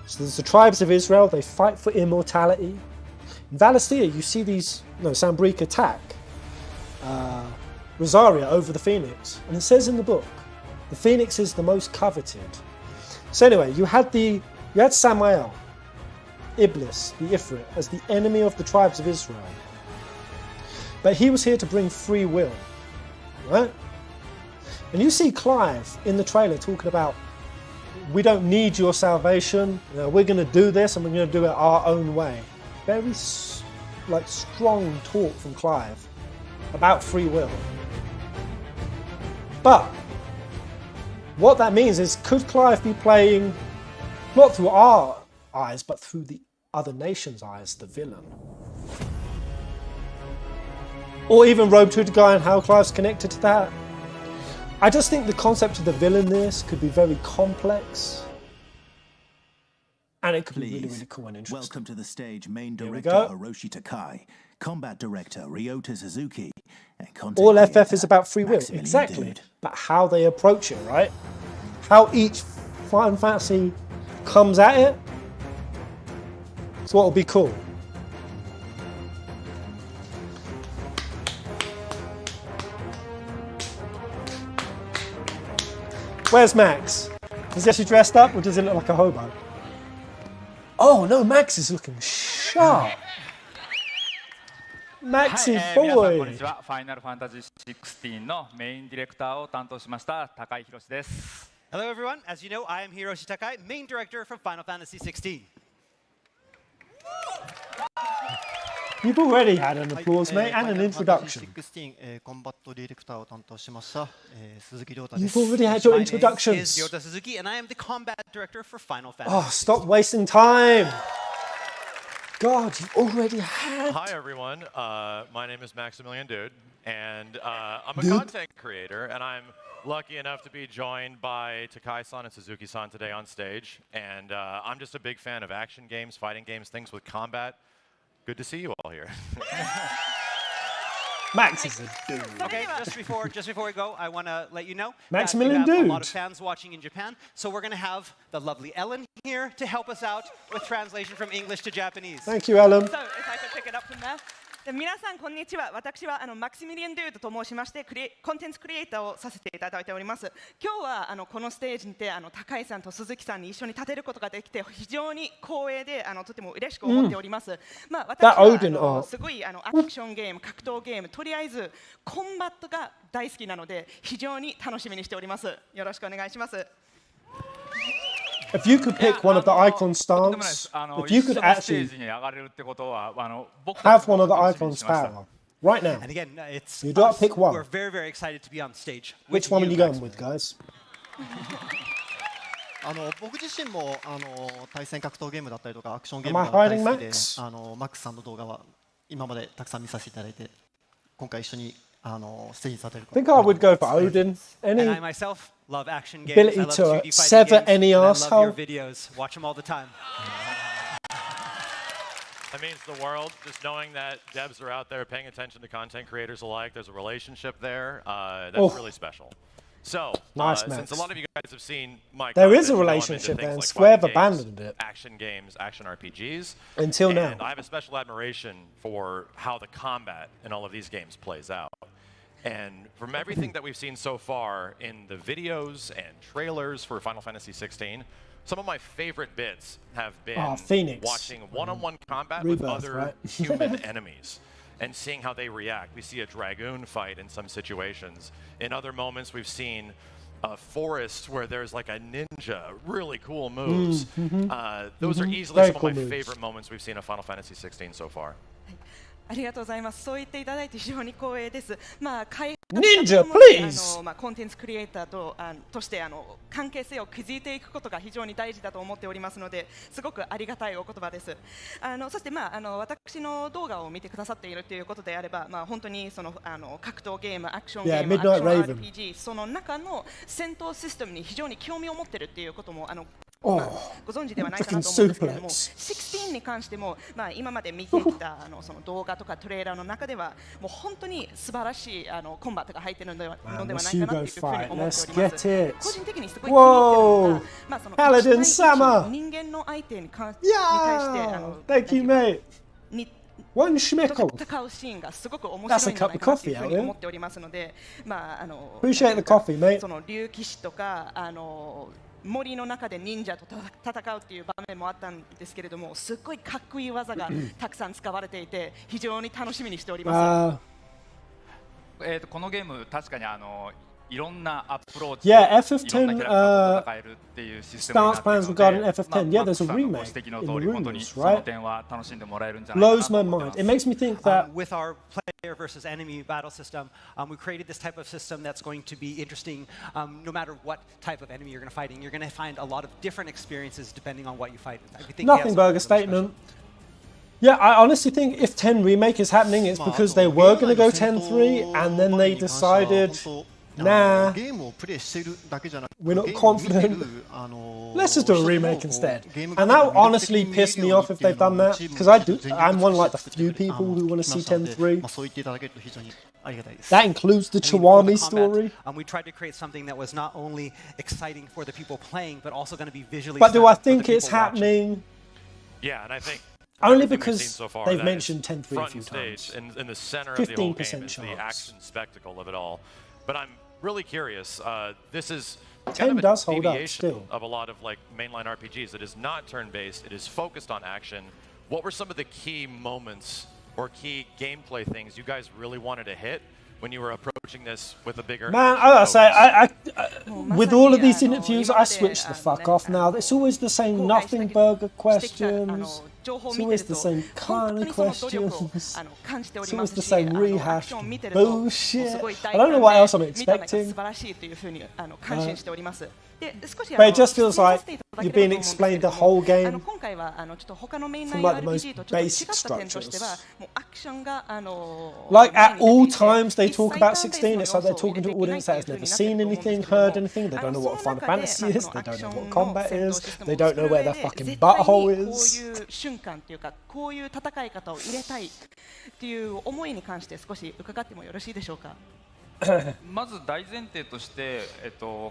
S1: So there's the tribes of Israel, they fight for immortality. In Valisthea, you see these, Sambrique attack Rosaria over the Phoenix. And it says in the book, the Phoenix is the most coveted. So anyway, you had Samael, Iblis, the Ifrit, as the enemy of the tribes of Israel. But he was here to bring free will, right? And you see Clive in the trailer talking about, we don't need your salvation, we're going to do this and we're going to do it our own way. Very strong talk from Clive about free will. But what that means is, could Clive be playing not through our eyes but through the other nation's eyes, the villain? Or even Rogue to the guy and how Clive's connected to that. I just think the concept of the villain in this could be very complex. And it could be really, really cool and interesting.
S4: Welcome to the stage main
S1: Here we
S4: director
S1: go.
S4: Hiroshi Takai, combat director Ryota Suzuki, and content
S1: All FF
S4: creator
S1: is about free will,
S4: Maximilian
S1: exactly.
S4: Dude.
S1: But how they approach it, right? How each Final Fantasy comes at it. It's what will be cool. Where's Max? Is he actually dressed up or does he look like a hobo? Oh no, Max is looking sharp. Maxi
S9: 皆さんこん
S1: boy.
S9: にちは。ファイナルファンタジー16のメインディレクターを担当しました高井宏です。
S7: Hello, everyone. As you know, I am Hiroshi Takai, main director from Final Fantasy 16.
S1: You've already had an applause, mate, and an introduction.
S11: 16、コンバットディレクターを担当しました、鈴木亮太
S1: You've
S11: です。
S1: already had your
S7: My name is
S1: introductions.
S7: Ryota Suzuki, and I am the combat director for Final Fantasy.
S1: Oh, stop wasting time. God, you've already had.
S5: Hi everyone, my name is Maximilian Dude, and I'm a
S1: Dude.
S5: content creator, and I'm lucky enough to be joined by Takai-san and Suzuki-san today on stage. And I'm just a big fan of action games, fighting games, things with combat. Good to see you all here.
S1: Max is a dude.
S7: Okay, just before we go, I want to let you know
S1: Maximilian
S7: that we have
S1: Dude.
S7: a lot of fans watching in Japan, so we're going to have the lovely Ellen here to help us out with translation from English to Japanese.
S1: Thank you, Ellen.
S6: So if I could pick it up from there. 皆さんこんにちは。私はマクシミリアン・デュードと申しましてコンテンツクリエイターをさせていただいております。今日はこのステージにて高井さんと鈴木さんに一緒に立てることができて非常に光栄でとても嬉しく思っております。まあ私はすごいアクションゲーム、格闘ゲーム、とりあえずコンバットが大好きなので非常に楽しみにしております。よろしくお願いします。
S1: If you could pick one of the icon stance, if you could actually have one of the icons power right now,
S7: And again, it's
S1: you don't
S7: us
S1: pick
S7: who
S1: one.
S7: are very, very excited to be on stage.
S1: Which
S7: with
S1: one are
S7: you
S1: you going
S7: guys.
S1: with, guys?
S11: 僕自身も対戦格闘ゲームだったりとかアクションゲー
S1: Am
S11: ム
S1: I
S11: が
S1: hiding
S11: 大好きで
S1: Max?
S11: マックスさんの動画は今までたくさん見させていただいて今回一緒にステージに立てる
S1: I think I would go for Odin.
S7: And I
S1: Any
S7: myself love action games.
S1: ability
S7: I love
S1: to
S7: 2D fighting
S1: sever
S7: games,
S1: any
S7: and I love your
S1: arsehole?
S7: videos. Watch them all the time.
S5: That means the world, just knowing that devs are out there paying attention to content creators alike. There's a relationship there. That's
S1: Oh.
S5: really special. So,
S1: Nice,
S5: since
S1: Max.
S5: a lot of you guys have seen my
S1: There
S5: content,
S1: is a
S5: you know I'm into
S1: relationship
S5: things
S1: there, and
S5: like
S1: Square have
S5: fighting games,
S1: abandoned it.
S5: action games, action RPGs.
S1: Until now.
S5: And I have a special admiration for how the combat in all of these games plays out. And from everything that we've seen so far in the videos and trailers for Final Fantasy 16, some of my favorite bits have been
S1: Phoenix.
S5: watching one-on-one combat with
S1: Rebirth,
S5: other
S1: right?
S5: human enemies and seeing how they react. We see a dragoon fight in some situations. In other moments, we've seen a forest where there's like a ninja, really cool moves. Those are easily
S1: Very
S5: some of
S1: cool
S5: my
S1: moves.
S5: favorite moments we've seen of Final Fantasy 16 so far.
S6: ありがとうございます。そう言っていただいて非常に光栄です。まあ開発
S1: Ninja,
S6: とともに
S1: please!
S6: コンテンツクリエイターとして関係性を築いていくことが非常に大事だと思っておりますので、すごくありがたいお言葉です。そして私の動画を見てくださっているということであれば、本当にその格闘ゲーム、アクションゲーム、
S1: Yeah,
S6: アクシ
S1: Midnight
S6: ョン
S1: Raven.
S6: RPG その中の戦闘システムに非常に興味を持っているということも
S1: Oh,
S6: ご存知ではないかなと思うんですけれども、16に関しても、今まで見てきたその動画とかトレーラーの中では、もう本当に素晴らしいコンバットが入っているのではないかなというふうに思っております。個人的にすごい気に入っているのが、その1対1人間の相手に対して戦うシーンがすごく面白いんじゃないかなというふうに思っておりますので、その竜騎士とか森の中で忍者と戦うっていう場面もあったんですけれども、すっごいかっこいい技がたくさん使われていて非常に楽しみにしております。
S9: このゲーム確かにいろんなアプローチ、
S1: Yeah, FF10 stance plans regarding FF10. Yeah, there's a remake in the rumors, right? Blows my mind. It makes me think that
S7: with our player versus enemy battle system, we created this type of system that's going to be interesting. No matter what type of enemy you're going to fight, you're going to find a lot of different experiences depending on what you fight.
S1: Nothing burger statement. Yeah, I honestly think if 10 remake is happening, it's because they were going to go 10-3 and then they decided, nah, we're not confident. Let's just do a remake instead. And that would honestly piss me off if they've done that, because I'm one of like the few people who want to see 10-3. That includes the Chiwami story.
S7: We tried to create something that was not only exciting for the people playing, but also going to be visually.
S1: But do I think it's happening?
S5: Yeah, and I think
S1: only because they've mentioned 10-3 a few times.
S5: In the center of the whole game is the action spectacle of it all. But I'm really curious. This is kind of a deviation of a lot of like mainline RPGs. It is not turn-based. It is focused on action. What were some of the key moments or key gameplay things you guys really wanted to hit when you were approaching this with a bigger?
S1: Man, I gotta say, I with all of these interviews, I switch the fuck off now. It's always the same nothing burger questions. It's always the same kind of questions. It's always the same rehashed bullshit. I don't know what else I'm expecting. But it just feels like you're being explained the whole game from like the most basic structures. Like at all times they talk about 16, it's like they're talking to an audience that has never seen anything, heard anything, they don't know what Final Fantasy is, they don't know what combat is, they don't know where their fucking butthole is.
S6: 瞬間というか、こういう戦い方を入れたいっていう思いに関して少し伺ってもよろしいでしょうか。
S9: まず大前提として、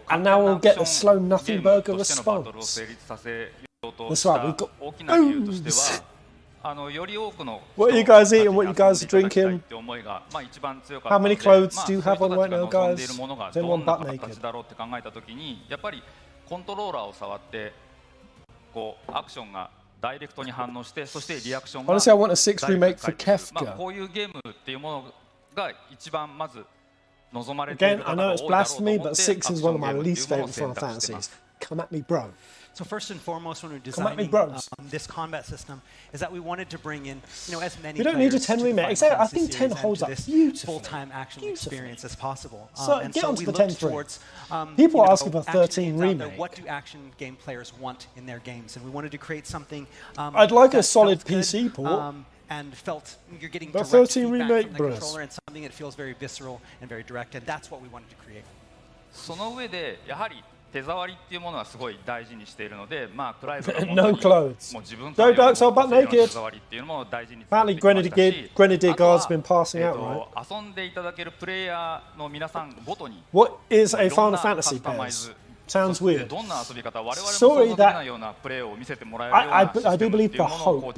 S1: And now we'll get a slow nothing burger response. That's right, we've got booze. What are you guys eating? What are you guys drinking? How many clothes do you have on right now, guys? Is anyone butt naked?
S9: やっぱりコントローラーを触ってこうアクションがダイレクトに反応して、そしてリアクションが
S1: Honestly, I want a 6 remake for Kefka.
S9: こういうゲームっていうものが一番まず望まれている
S1: Again, I know it's blasphemy, but 6 is one of my least favorite Final Fantasies. Come at me, bro.
S7: So first and foremost, when we're designing this combat system, is that we wanted to bring in, as many.
S1: You don't need a 10 remake. Except I think 10 holds up beautifully.
S7: Full-time action experience as possible.
S1: So get onto the 10-3. People are asking for 13 remake.
S7: What do action game players want in their games? And we wanted to create something.
S1: I'd like a solid PC port.
S7: And felt you're getting
S1: but
S7: direct
S1: 13
S7: feedback
S1: remake,
S7: from the controller and something that feels very visceral and very direct, and that's what we wanted to create.
S9: その上でやはり手触りっていうものはすごい大事にしているので、まあクライブが
S1: No clothes. No Dark Soul butt naked. Apparently Grenadier Guard's been passing out, right?
S9: 遊んでいただけるプレイヤーの皆さんごとに
S1: What is a Final Fantasy pairs? Sounds weird. Sorry that I do believe the hope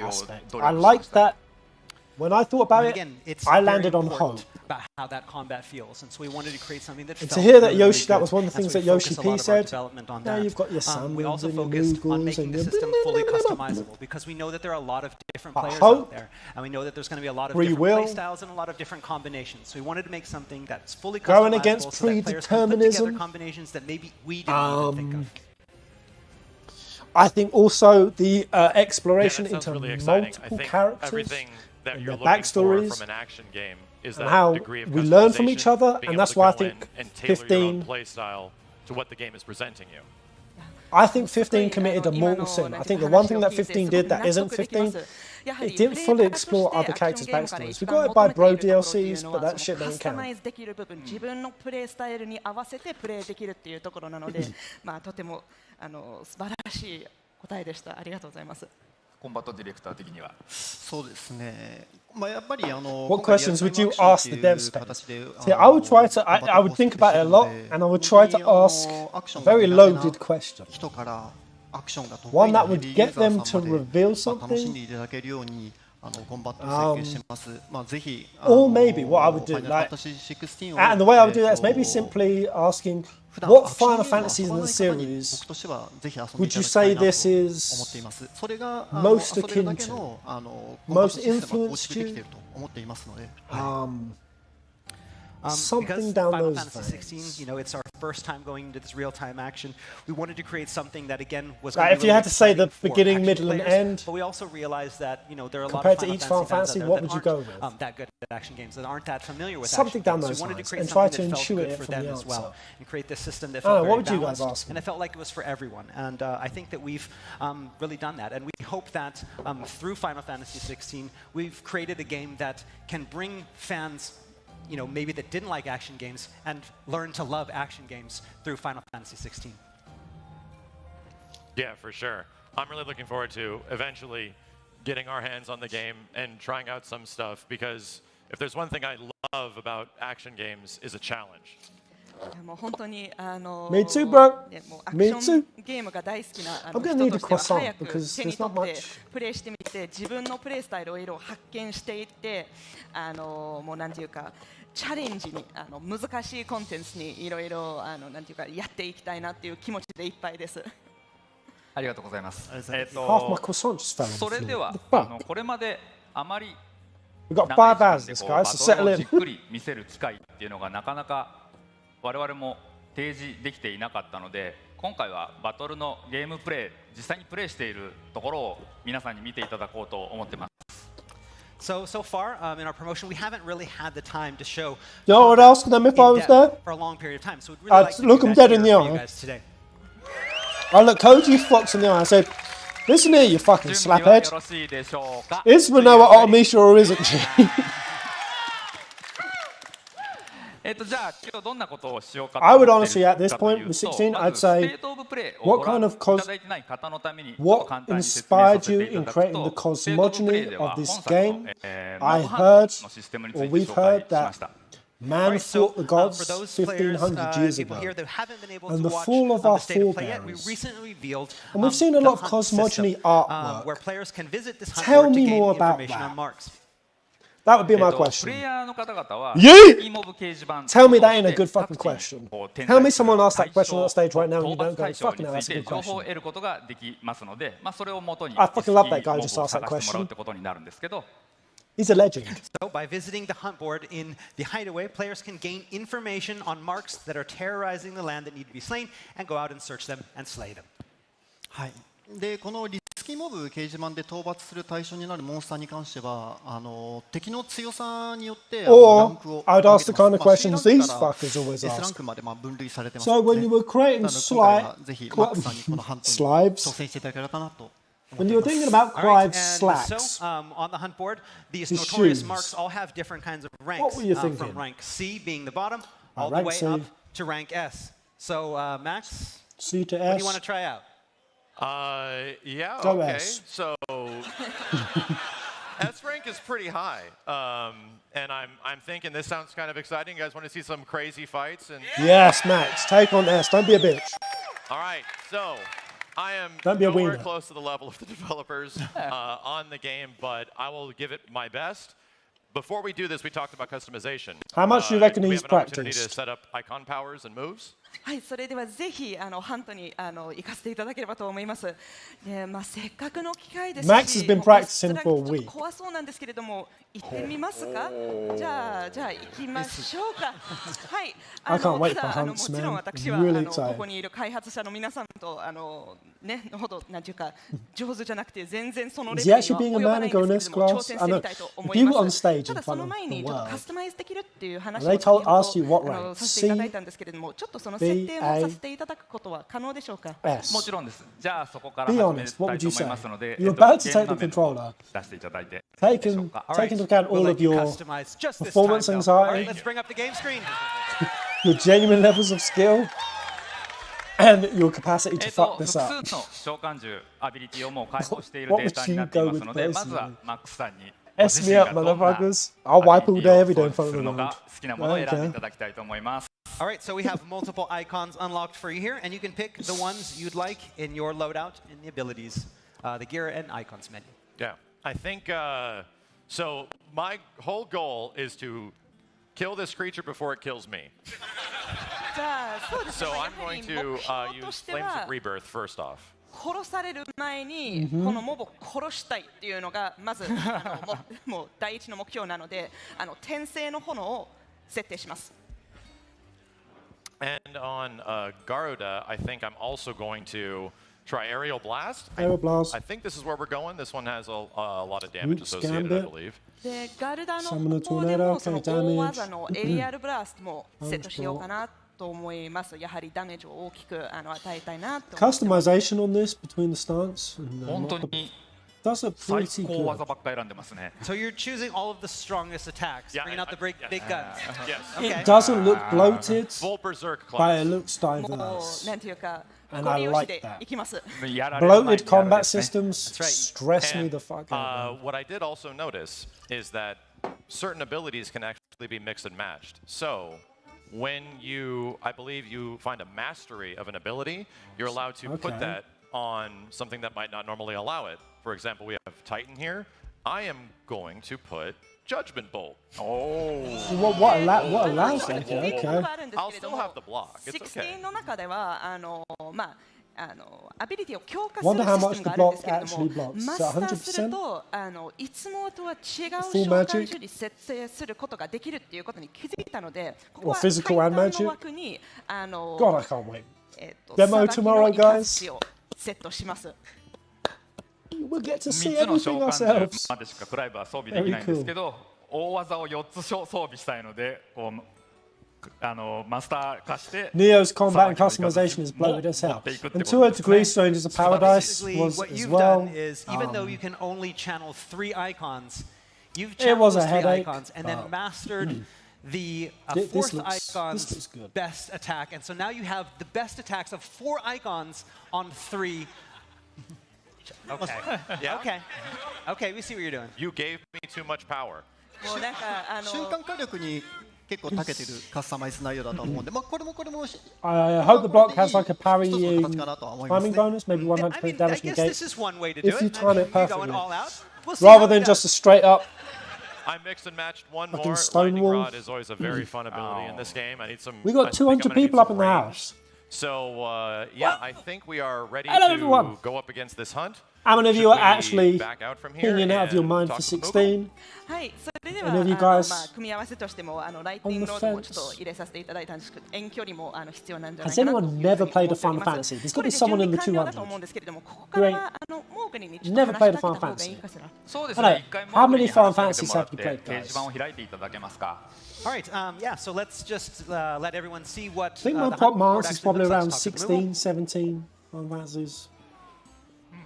S1: aspect. I like that. When I thought about it, I landed on hope.
S7: About how that combat feels, and so we wanted to create something that.
S1: And to hear that Yoshi, that was one of the things that Yoshi P said. Now you've got your Samuels
S7: we also
S1: and your
S7: focused on
S1: Moogles
S7: making
S1: and
S7: the
S1: your
S7: system fully customizable because we know that there are a lot of different players out there, and we know that there's going to be a lot of different play styles and a lot of different combinations. So we wanted to make something that's fully customizable,
S1: going against
S7: so that players can put together combinations that maybe we didn't even think of.
S1: I think also the exploration into
S5: really
S1: multiple characters
S5: that
S1: and
S5: you're
S1: their
S5: looking for
S1: backstories
S5: from an action game is
S1: and
S5: that
S1: how
S5: degree of
S1: we learn from each other,
S5: being
S1: and
S5: able
S1: that's
S5: to
S1: why I
S5: go in
S1: think
S5: and tailor your own
S1: 15.
S5: play style to what the game is presenting you.
S1: I think 15 committed a mortal sin. I think the one thing that 15 did that isn't 15, it didn't fully explore other characters' backstories. We got it by bro DLCs, but that shit don't
S6: カスタ
S1: count.
S6: マイズできる部分、自分のプレイスタイルに合わせてプレイできるっていうところなので、まあとても素晴らしい答えでした。ありがとうございます。
S9: コンバットディレクター的には。
S11: そうですね。まあやっぱり
S1: What questions would you ask the dev space? See, I would try to. I would think about it a lot, and I would try to ask a very loaded question.
S11: 人からアクションが得
S1: One
S11: 意な
S1: that would
S11: ヘビー
S1: get
S11: ユーザー
S1: them
S11: さ
S1: to
S11: んまで
S1: reveal
S11: 楽しん
S1: something.
S11: でいただけるようにコンバットを設計してます。まあぜひ
S1: Or maybe what I would do,
S11: Final
S1: like,
S11: Fantasy 16を
S1: and the way I would do that is maybe simply asking, what Final Fantasies in the series
S11: 僕としてはぜひ遊んで
S1: would
S11: いた
S1: you
S11: だきたい
S1: say
S11: なと
S1: this
S11: 思ってい
S1: is
S11: ます。それが
S1: most
S11: 遊べるだ
S1: akin
S11: け
S1: to,
S11: のコンバット
S1: most
S11: システムが構
S1: influenced
S11: 築できてい
S1: you?
S11: ると思っていますので。
S1: Something
S7: because
S1: down
S7: Final
S1: those
S7: Fantasy
S1: veins.
S7: 16, you know, it's our first time going into this real-time action. We wanted to create something that again was.
S1: Like,
S7: gonna
S1: if
S7: be
S1: you
S7: really
S1: had to say the
S7: exciting for
S1: beginning,
S7: action
S1: middle, and
S7: players,
S1: end,
S7: but we also realized that you know there are a lot
S1: compared
S7: of
S1: to each
S7: Final
S1: Final
S7: Fantasy
S1: Fantasy,
S7: fans out
S1: what
S7: there
S1: would you
S7: that
S1: go
S7: aren't
S1: with?
S7: that good at action games, that aren't that familiar with
S1: Something
S7: action
S1: down
S7: games.
S1: those
S7: So we wanted to
S1: lines,
S7: create
S1: and try
S7: something
S1: to
S7: that felt
S1: intuit
S7: good
S1: it
S7: for
S1: from
S7: them
S1: the
S7: as well,
S1: answer.
S7: and create this system that
S1: I
S7: felt
S1: don't know, what
S7: very
S1: would you guys
S7: balanced,
S1: ask
S7: and it felt like it was for everyone. And I think that we've really done that, and we hope that through Final Fantasy 16, we've created a game that can bring fans, you know, maybe that didn't like action games and learn to love action games through Final Fantasy 16.
S5: Yeah, for sure. I'm really looking forward to eventually getting our hands on the game and trying out some stuff, because if there's one thing I love about action games is a challenge.
S6: もう本当に
S1: Me too, bro.
S6: ねもうアク
S1: Me
S6: ショ
S1: too.
S6: ンゲームが大好きな
S1: I'm gonna
S6: 人
S1: need
S6: と
S1: a
S6: しては
S1: croissant
S6: 早く
S1: because
S6: 手に
S1: there's
S6: 取
S1: not
S6: って
S1: much.
S6: プレイしてみて自分のプレイスタイルをいろいろ発見していってもうなんていうかチャレンジに難しいコンテンツにいろいろなんていうかやっていきたいなっていう気持ちでいっぱいです。
S9: ありがとうございます。
S1: Half my croissant just fell on the
S9: それ
S1: floor.
S9: では
S1: What the fuck?
S9: これまであまり
S1: We've got
S9: 長い
S1: 5 hours,
S9: 時
S1: this
S9: 間
S1: guy,
S9: で
S1: so
S9: バトル
S1: settle
S9: を
S1: in.
S9: じっくり見せる機会っていうのがなかなか我々も提示できていなかったので、今回はバトルのゲームプレイ、実際にプレイしているところを皆さんに見ていただこうと思ってます。
S7: So far in our promotion, we haven't really had the time to show.
S1: You know what I would ask them if I was there?
S7: For a long period of time, so we'd really
S1: I'd
S7: like to
S1: look
S7: do
S1: them
S7: that
S1: dead in
S7: here
S1: the
S7: for you
S1: eye.
S7: guys today.
S1: I look Koji Fox in the eye. I said, "Listen here, you fucking
S9: 準備はよ
S1: slaphead.
S9: ろしいでしょうか。
S1: Is Renoa Artemisha or isn't she?"
S9: じゃあ今日どんなことをしようか
S1: I would
S9: と思って
S1: honestly,
S9: いる
S1: at this
S9: かと
S1: point,
S9: いう
S1: with
S9: と
S1: 16,
S9: ま
S1: I'd
S9: ずス
S1: say,
S9: テートオブプレイを
S1: what
S9: ご覧
S1: kind of
S9: い
S1: cos-
S9: ただいてない方のためにちょっと
S1: what
S9: 簡単に説明さ
S1: inspired
S9: せ
S1: you
S9: ていた
S1: in
S9: だく
S1: creating the
S9: と、ステートオブプレイ
S1: cosmogony
S9: で
S1: of
S9: は
S1: this
S9: 本作
S1: game?
S9: の
S1: I
S9: ノーハンド
S1: heard,
S9: のシステムにつ
S1: or
S9: いて
S1: we've
S9: 紹
S1: heard
S9: 介しま
S1: that
S9: した。
S1: man fought the
S7: For
S1: gods
S7: those players,
S1: 1500 years
S7: people
S1: ago.
S7: here that haven't been able
S1: And
S7: to
S1: the
S7: watch
S1: fall of
S7: the
S1: our
S7: state of play yet, we
S1: forebears.
S7: recently revealed
S1: And we've seen a
S7: the
S1: lot of
S7: hunt
S1: cosmogony
S7: system,
S1: artwork.
S7: where players can visit this hunt
S1: Tell
S7: board to
S1: me
S7: gain
S1: more about
S7: information
S1: that.
S7: on marks.
S1: That would be my
S9: プ
S1: question.
S9: レイヤーの方々は
S1: Yeet!
S9: キーモブ掲示板
S1: Tell me that in a
S9: と
S1: good
S9: して
S1: fucking
S9: 各地に
S1: question.
S9: こう展
S1: Tell
S9: 開
S1: me
S9: する
S1: someone asked
S9: 対
S1: that question on
S9: 象
S1: that stage right now and you
S9: 討
S1: don't
S9: 伐
S1: go,
S9: 対象
S1: fucking
S9: に
S1: hell,
S9: つ
S1: that's
S9: い
S1: a
S9: て
S1: good
S9: 情報を
S1: question.
S9: 得ることができますので、それをもとに
S1: I fucking love that
S9: キー
S1: guy
S9: モ
S1: who
S9: ブを
S1: just asked
S9: 探
S1: that
S9: してもらう
S1: question.
S9: ってことになるんですけど、
S1: He's a legend.
S7: So, by visiting the hunt board in the hideaway, players can gain information on marks that are terrorizing the land that need to be slain and go out and search them and slay them.
S11: はい。でこのリスキーモブ掲示板で討伐する対象になるモンスターに関しては敵の強さによってラン
S1: Or
S11: クを
S1: I'd ask the kind of
S11: まあ C
S1: questions
S11: ラン
S1: these
S11: クから
S1: fuckers always
S11: S ラン
S1: ask.
S11: クまで分類されてます
S1: So
S11: の
S1: when
S11: で、
S1: you were creating
S11: なので今回はぜひマックさんにこのハントに
S1: Slives?
S11: 挑戦していただければなと。
S1: When you were thinking about
S7: All right,
S1: Clive's
S7: and
S1: slacks,
S7: so on the hunt board, these
S1: his
S7: notorious
S1: shoes.
S7: marks all have different kinds of ranks.
S1: What were you
S7: From
S1: thinking?
S7: rank C being the bottom, all the
S1: rank
S7: way
S1: C.
S7: up to rank S. So Max,
S1: C to
S7: what do
S1: S.
S7: you want to try out?
S5: Yeah,
S1: Go
S5: okay.
S1: S.
S5: So S rank is pretty high, and I'm thinking this sounds kind of exciting. You guys want to see some crazy fights? And
S1: Yes, Max, take on S. Don't be a bitch.
S5: all right, so I am
S1: Don't be a
S5: nowhere
S1: wiener.
S5: close to the level of the developers on the game, but I will give it my best. Before we do this, we talked about customization.
S1: How much do you reckon
S5: we
S1: he's
S5: have an opportunity to
S1: practiced?
S5: set up icon powers and moves.
S6: はい、それではぜひハントに行かせていただければと思います。で、まあせっかくの機会ですし、
S1: Max has been
S6: もう
S1: practicing
S6: ちょっ
S1: for a
S6: と
S1: week.
S6: 怖そうなんですけれども、行ってみますか？じゃあ行きましょうか。はい。
S1: I can't wait
S6: た
S1: for
S6: だも
S1: Hunts,
S6: ちろん
S1: man.
S6: 私は
S1: Really
S6: こ
S1: excited.
S6: こにいる開発者の皆さんとねのほどなんていうか上手じゃなくて全然そのレ
S1: Is
S6: ベ
S1: he
S6: ルに
S1: actually
S6: は
S1: being a
S6: 及ば
S1: man
S6: ない
S1: and
S6: んです
S1: going
S6: け
S1: this
S6: れども挑
S1: class?
S6: 戦
S1: I
S6: してみ
S1: know
S6: たいと
S1: if
S6: 思い
S1: people
S6: ま
S1: on
S6: す。
S1: stage
S6: た
S1: in
S6: だそ
S1: front
S6: の
S1: of
S6: 前
S1: the
S6: にちょっと
S1: world,
S6: カスタマイズできるっていう話
S1: they
S6: を先ほ
S1: told
S6: ど
S1: asked you what rank?
S6: させていただいたんですけれども、ちょっとその設定もさせていただくことは可能でしょうか？
S1: S.
S9: もちろんです。じゃあそこから
S1: Be
S9: 始め
S1: honest,
S9: た
S1: what
S9: い
S1: would
S9: と
S1: you
S9: 思い
S1: say?
S9: ますので、
S1: You're about to
S9: ゲー
S1: take
S9: ム
S1: the
S9: 画面の
S1: controller.
S9: 出していただいて
S1: Take
S9: でしょう
S1: into
S9: か。
S1: account all
S7: We'll
S1: of
S7: let you
S1: your
S7: customize just this
S1: performance
S7: time, though. All
S1: anxiety,
S7: right, let's bring up the game screen.
S1: your genuine levels of skill, and your capacity to fuck
S9: 複
S1: this
S9: 数
S1: up.
S9: の召喚獣アビリティをもう開放している
S1: What
S9: データになっていますので、
S1: would you go with
S9: まずは
S1: personally?
S9: マックスさんに
S1: S me up, motherfuckers. I'll wipe all day, every day in front of
S9: す
S1: the
S9: るの
S1: road.
S9: が好きなものを選んでい
S1: Okay.
S9: ただきたいと思います。
S7: All right, so we have multiple icons unlocked for you here, and you can pick the ones you'd like in your loadout in the abilities, the gear and icons menu.
S5: Yeah, I think so. My whole goal is to kill this creature before it kills me.
S6: じゃあそうですね。
S5: So
S6: や
S5: I'm
S6: はり
S5: going
S6: 目
S5: to
S6: 標と
S5: use
S6: して
S5: Flames
S6: は
S5: of Rebirth first off.
S6: 殺される前にこのモブを殺したいっていうのがまずもう第一の目標なので、転生の炎を設定します。
S5: And on Garuda, I think I'm also going to try Aerial Blast.
S1: Aerial Blast.
S5: I think this is where we're going. This one has a lot of damage
S1: Oops,
S5: associated, I
S1: Gambit.
S5: believe.
S6: でガルダの
S1: Summon a
S6: 方でも
S1: tornado,
S6: その
S1: okay,
S6: 大
S1: damage.
S6: 技のエリアルブラストもセットしようかなと思います。やはりダメージを大きく与えたいなと思います。
S1: Customization on this between the stance. And,
S9: 本当に
S1: that's a
S9: 最
S1: pretty
S9: 高
S1: good.
S9: 技ばっかり選んでますね。
S7: So you're choosing all of the strongest attacks,
S5: Yeah,
S7: bringing out the big guns.
S5: Yes.
S7: Okay.
S1: It doesn't look bloated,
S5: Full Berserk
S1: but
S5: class.
S1: it looks
S6: もう
S1: diverse.
S6: なんていうか
S1: And I
S6: ご利用し
S1: like
S6: で
S1: that.
S6: いきます。
S9: やられる前に
S1: Bloated
S9: やる
S1: combat
S9: ですね。
S1: systems
S7: That's
S1: stress me
S5: And,
S1: the fuck out.
S5: what I did also notice is that certain abilities can actually be mixed and matched. So when I believe you find a mastery of an ability, you're allowed to put
S1: Okay.
S5: that on something that might not normally allow it. For example, we have Titan here. I am going to put Judgment Bolt.
S1: What allows that? Okay.
S5: I'll still have the block. It's okay.
S6: 16の中ではまあアビリティを強化する
S1: Wonder how
S6: システ
S1: much
S6: ムが
S1: the
S6: あるんです
S1: block
S6: けれど
S1: actually
S6: も、
S1: blocks.
S6: マ
S1: Is
S6: ス
S1: that
S6: ターする
S1: 100%?
S6: といつもとは違う
S1: Full
S6: 召
S1: magic?
S6: 喚種に設定することができるっていうことに気づいたので、ここ
S1: Or
S6: は
S1: physical and
S6: タイ
S1: magic?
S6: タンの枠に
S1: God, I can't wait.
S6: さ
S1: Demo
S6: ばきの
S1: tomorrow,
S6: イカ
S1: guys.
S6: スチをセットします。
S1: We'll get to see
S9: 3つの召
S1: everything
S9: 喚獣
S1: ourselves.
S9: までしかクライブは装備できないんですけど、大技を4つ装備したいので、こうマスター化して
S1: Neo's combat and customization is bloated as hell. And to a degree, Strangers of Paradise
S7: Basically,
S1: was
S7: what
S1: as
S7: you've
S1: well.
S7: done is, even though you can only channel 3 icons, you've
S1: It
S7: channeled
S1: was a
S7: those 3
S1: headache,
S7: icons and then
S1: but-
S7: mastered the
S1: This
S7: 4th
S1: looks
S7: icon's
S1: good.
S7: best attack. And so now you have the best attacks of 4 icons on 3. Okay.
S5: Yeah.
S7: Okay, we see what you're doing.
S5: You gave me too much power.
S6: もうなんか
S11: 瞬間火力に結構長けてるカスタマイズ内容だと思うんで、まあこれも
S1: I hope the block has like a
S11: 一つの
S1: parrying
S11: 形かなとは思います
S1: timing
S11: ね。
S1: bonus, maybe 100%
S7: I mean, I
S1: damage
S7: guess
S1: negate.
S7: this is one way to do
S1: If you
S7: it.
S1: time
S7: I
S1: it
S7: mean, you going
S1: perfectly.
S7: all out. We'll see how
S1: Rather
S7: it
S1: than
S7: does.
S1: just a straight up.
S5: I mixed and matched one
S1: Fucking
S5: more.
S1: Stone
S5: Lightning
S1: Wolf.
S5: Rod is always a very fun ability in this game. I need some.
S1: We
S5: I
S1: got
S5: think
S1: 200
S5: I'm gonna need
S1: people up
S5: some
S1: in the
S5: range.
S1: house.
S5: So yeah, I think we are ready
S1: Hello,
S5: to
S1: everyone.
S5: go up against this hunt.
S1: How many of you
S5: Should
S1: are
S5: we
S1: actually
S5: back out from here
S1: hanging out of your
S5: and
S1: mind
S5: talk
S1: for
S5: to Moogle?
S1: 16?
S6: はい、それでは
S1: Any of you
S6: ま
S1: guys
S6: あ組み合わせとしてもライティ
S1: on
S6: ン
S1: the
S6: グロードもちょっ
S1: fence?
S6: と入れさせていただいたんですけど、遠距離も必要なんじゃない
S1: Has
S6: かなという
S1: anyone
S6: ふうに
S1: never
S6: 思って
S1: played a
S6: おり
S1: Final
S6: ます
S1: Fantasy? There's
S6: こ
S1: got to
S6: れ
S1: be
S6: で
S1: someone
S6: 準
S1: in the
S6: 備完了だと
S1: 200.
S6: 思うんですけれども、ここから
S1: Great.
S6: はモーグリにちょっと
S1: Never
S6: 話し
S1: played
S6: か
S1: a
S6: けた
S1: Final
S6: 方がいい
S1: Fantasy.
S6: かしら。
S9: そうです
S1: Hello.
S9: ね。一回
S1: How
S9: モーグ
S1: many
S9: に
S1: Final
S9: 話しかけて
S1: Fantasies
S9: もらっ
S1: have you
S9: て
S1: played,
S9: 掲示
S1: guys?
S9: 板を開いていただけますか。
S7: All right, yeah, so let's just let everyone see what
S1: I think
S7: the
S1: my pop
S7: hunt board
S1: mass is
S7: actually
S1: probably
S7: looks like.
S1: around
S7: Talk to Moogle.
S1: 16, 17 Final Fantasies.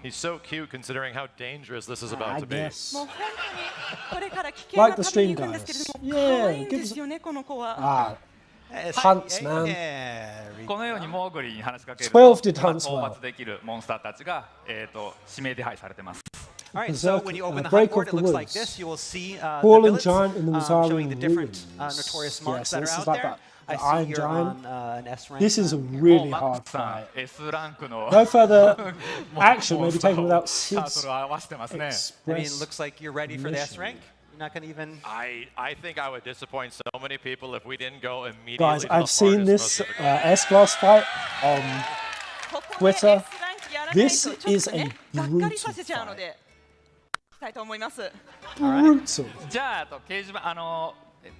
S5: He's so cute considering how dangerous this is
S1: I
S5: about to be.
S1: guess.
S6: もう本当にこれから危険な
S1: Like the
S6: 旅に
S1: stream
S6: 行くんですけれども、
S1: guys.
S6: 可愛いんですよね、この子は。
S1: Ah,
S7: Yes.
S1: Hunts, man.
S7: Very
S9: このようにモーグリに話しかける
S1: 12 did
S9: と
S1: hunts
S9: 討
S1: well.
S9: 伐できるモンスターたちが指名手配されてます。
S7: All right, so when you open the
S1: Break
S7: hunt board,
S1: of
S7: it
S1: the
S7: looks like
S1: woods.
S7: this. You will see the
S1: Fallen
S7: billets
S1: Giant in the Mazari
S7: showing the different
S1: ruins.
S7: notorious
S1: Yeah,
S7: marks
S1: so
S7: that
S1: this
S7: are
S1: is
S7: out
S1: like
S7: there.
S1: that-
S7: I
S1: the
S7: see
S1: Iron
S7: you're
S1: Giant.
S7: on an S rank.
S1: This is a
S9: もう
S1: really
S9: マッ
S1: hard
S9: クさん
S1: fight.
S9: S ランクの
S1: No further
S9: もう
S1: action
S9: モン
S1: may be
S9: スター
S1: taken
S9: を
S1: without
S9: タートルを合わせてますね。
S7: I mean, it
S1: express
S7: looks like you're ready for the S rank. You're not going to even.
S5: I think I would disappoint so many people if we didn't go immediately.
S1: Guys,
S5: to the
S1: I've seen
S5: hardest,
S1: this
S5: most difficult.
S1: S-Class fight on
S6: ここで
S1: Twitter.
S6: S ランクやらないと
S1: This
S6: ちょっ
S1: is
S6: と
S1: a
S6: ね、がっかりさ
S1: brutal
S6: せちゃうの
S1: fight.
S6: で。たいと思います。
S1: Brutal.
S9: じゃあ掲示板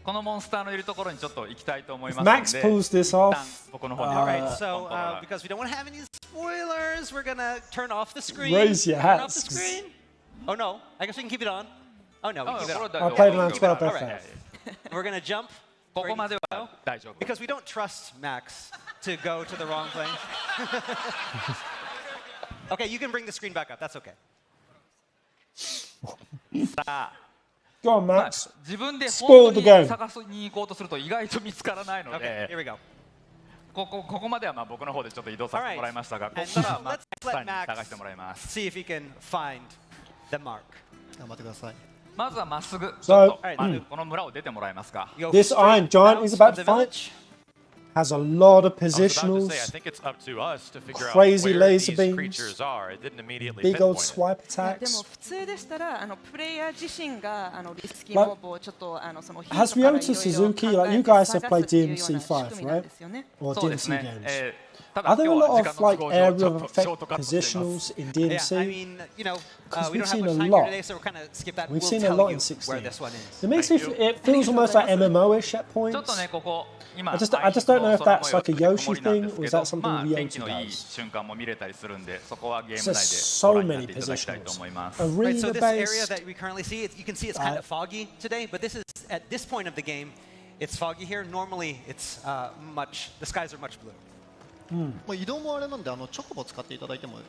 S9: このモンスターのいるところにちょっto行きたいと思い
S1: If
S9: ますの
S1: Max
S9: で
S1: pulls this off,
S9: 一旦僕の方に
S7: Alright, so because we don't want to have any spoilers, we're gonna turn off the screen.
S1: Raise your
S7: Turn off the
S1: hats.
S7: screen. Oh no, I guess we can keep it on. Oh no, we can keep it on.
S1: I played around 12
S7: Alright.
S1: FF.
S7: We're gonna jump.
S9: ここまでは大丈夫
S7: Because we don't trust Max to go to the wrong place. Okay, you can bring the screen back up. That's okay.
S9: さあ
S1: Go on, Max.
S9: 自分で
S1: Spoil
S9: 本
S1: the
S9: 当に
S1: game.
S9: 探しに行こうとすると意外と見つからないの
S7: Okay,
S9: で
S7: here we go.
S9: ここまではまあ僕の方でちょっと移動させてもらいましたが、ここ
S7: And
S9: からは
S7: let's
S9: マックス
S7: let
S9: さんに
S7: Max
S9: 探してもらいます
S7: see if he can find the mark.
S11: 頑張ってください。
S9: まずはまっすぐ
S1: So,
S9: ちょっと
S7: Alright.
S9: まずこの村を出てもらえますか
S7: You go
S1: This
S7: straight
S1: Iron Giant he's about
S7: south
S1: to
S7: of the
S1: fight
S7: village.
S1: has a lot of
S5: I was about to say, I
S1: positionals,
S5: think it's up to us to figure
S1: Crazy
S5: out where
S1: laser
S5: these
S1: beams,
S5: creatures are. It didn't immediately
S1: big old
S5: pinpoint it.
S1: swipe
S6: いやでも
S1: attacks.
S6: 普通でしたらプレイヤー自身がリスキーモブをちょっとそのヒントから
S1: Has
S6: いろいろ
S1: Ryota Suzuki,
S6: 考
S1: like
S6: え
S1: you
S6: て
S1: guys
S6: 探
S1: have
S6: す
S1: played
S6: っていうような
S1: DMC
S6: 仕
S1: 5,
S6: 組みなん
S1: right?
S6: ですよね。
S1: Or
S9: そうです
S1: DMC
S9: ね
S1: games.
S9: ただ
S1: Are there
S9: 今
S1: a
S9: 日は
S1: lot
S9: 時
S1: of
S9: 間の
S1: like
S9: 都合上ちょっ
S1: area
S9: と
S1: of
S9: ショー
S1: effect
S9: トカットしています
S1: positionals in
S7: Yeah, I
S1: DMC?
S7: mean, you know,
S1: Because
S7: we
S1: we've
S7: don't have
S1: seen
S7: much
S1: a
S7: time
S1: lot.
S7: here today, so we're kind of skip that.
S1: We've
S7: We'll
S1: seen a
S7: tell
S1: lot
S7: you
S1: in
S7: where
S1: 16.
S7: this one is.
S1: It makes me, it feels almost like MMO-ish at
S9: ちょっ
S1: points.
S9: とねここ今
S1: I just don't know if that's like a Yoshi
S9: 曇りなん
S1: thing
S9: です
S1: or
S9: け
S1: is
S9: ど
S1: that something
S9: まあ
S1: Ryota
S9: 天気のいい
S1: does.
S9: 瞬間も見れたりするんでそこはゲー
S1: It's
S9: ム内
S1: just
S9: でご
S1: so
S9: 覧になっ
S1: many
S9: ていただきたいと
S1: positionals.
S9: 思います
S7: Right, so this area
S1: Arena-based.
S7: that we currently see, you can see it's kind of foggy today, but this is at this point of the game, it's foggy here. Normally, it's the skies are much blue.
S11: まあ移動もあれなんでチョコボ使っていただいても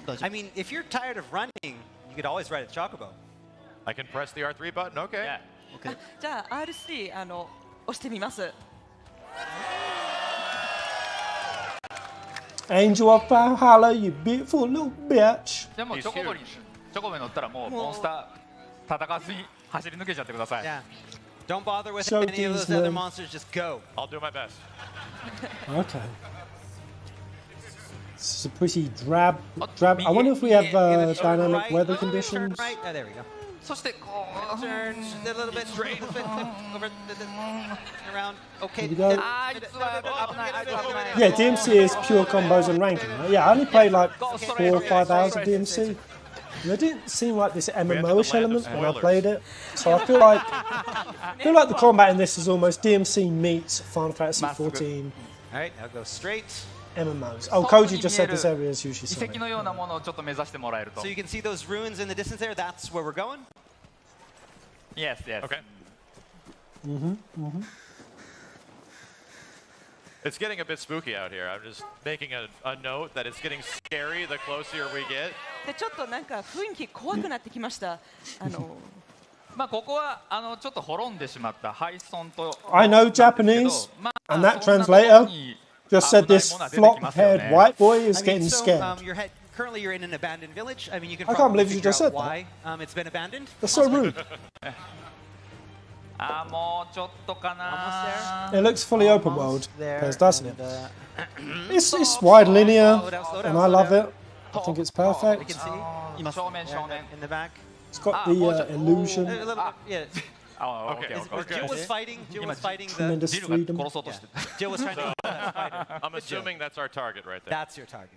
S11: 大丈
S7: I
S11: 夫。
S7: mean, if you're tired of running, you could always ride a chocobo.
S5: I can press the R3 button. Okay.
S9: Yeah.
S6: じゃあ R3 押してみます。
S1: Angel of Valhalla, you beautiful little bitch.
S9: じゃあもうチョコボに乗ったらもうモンスター戦わずに走り抜けちゃってください
S7: Yeah. Don't bother with
S1: So
S7: any of those
S1: these
S7: other
S1: men-
S7: monsters. Just go.
S5: I'll do my best.
S1: Okay. This is a pretty drab. I wonder if we have dynamic weather
S7: Turn
S1: conditions.
S7: right. Oh, there we go.
S9: そしてこう
S7: Turn a little bit straight. Over around. Okay.
S1: Here we go.
S7: Yeah,
S1: Yeah, DMC is pure combos and ranking, right? Yeah, I only played like 4 or 5 hours of DMC. And it didn't seem like this MMO-ish element when I played it. So I feel like the combat in this is almost DMC meets Final Fantasy 14
S7: All right, now go straight.
S1: MMOs. Oh, Koji just said this area is usually
S9: 遺
S1: sunny.
S9: 跡のようなものをちょっと目指してもらえると
S7: So you can see those ruins in the distance there. That's where we're going.
S9: Yes, yes.
S5: Okay. It's getting a bit spooky out here. I'm just making a note that it's getting scary the closer we get.
S6: でちょっとなんか雰囲気怖くなってきました。
S9: まあここはちょっと滅んでしまった廃村と
S1: I know Japanese, and that translator just said this flop-haired white boy is getting scared.
S7: Currently, you're in an abandoned village. I mean, you can
S1: I can't
S7: probably
S1: believe you
S7: figure
S1: just
S7: out
S1: said that.
S7: why it's been abandoned.
S1: That's so rude.
S9: もうちょっとかな
S1: It looks fully open world, doesn't it? It's wide linear, and I love it. I think it's
S7: You
S1: perfect.
S7: can see
S9: 正面正面
S7: in the back.
S1: It's got the illusion.
S7: A little bit, yeah.
S9: Oh, okay,
S7: Jill was fighting. Jill was fighting the.
S1: Tremendous freedom.
S7: Jill was trying to.
S5: I'm assuming that's our target right there.
S7: That's your target.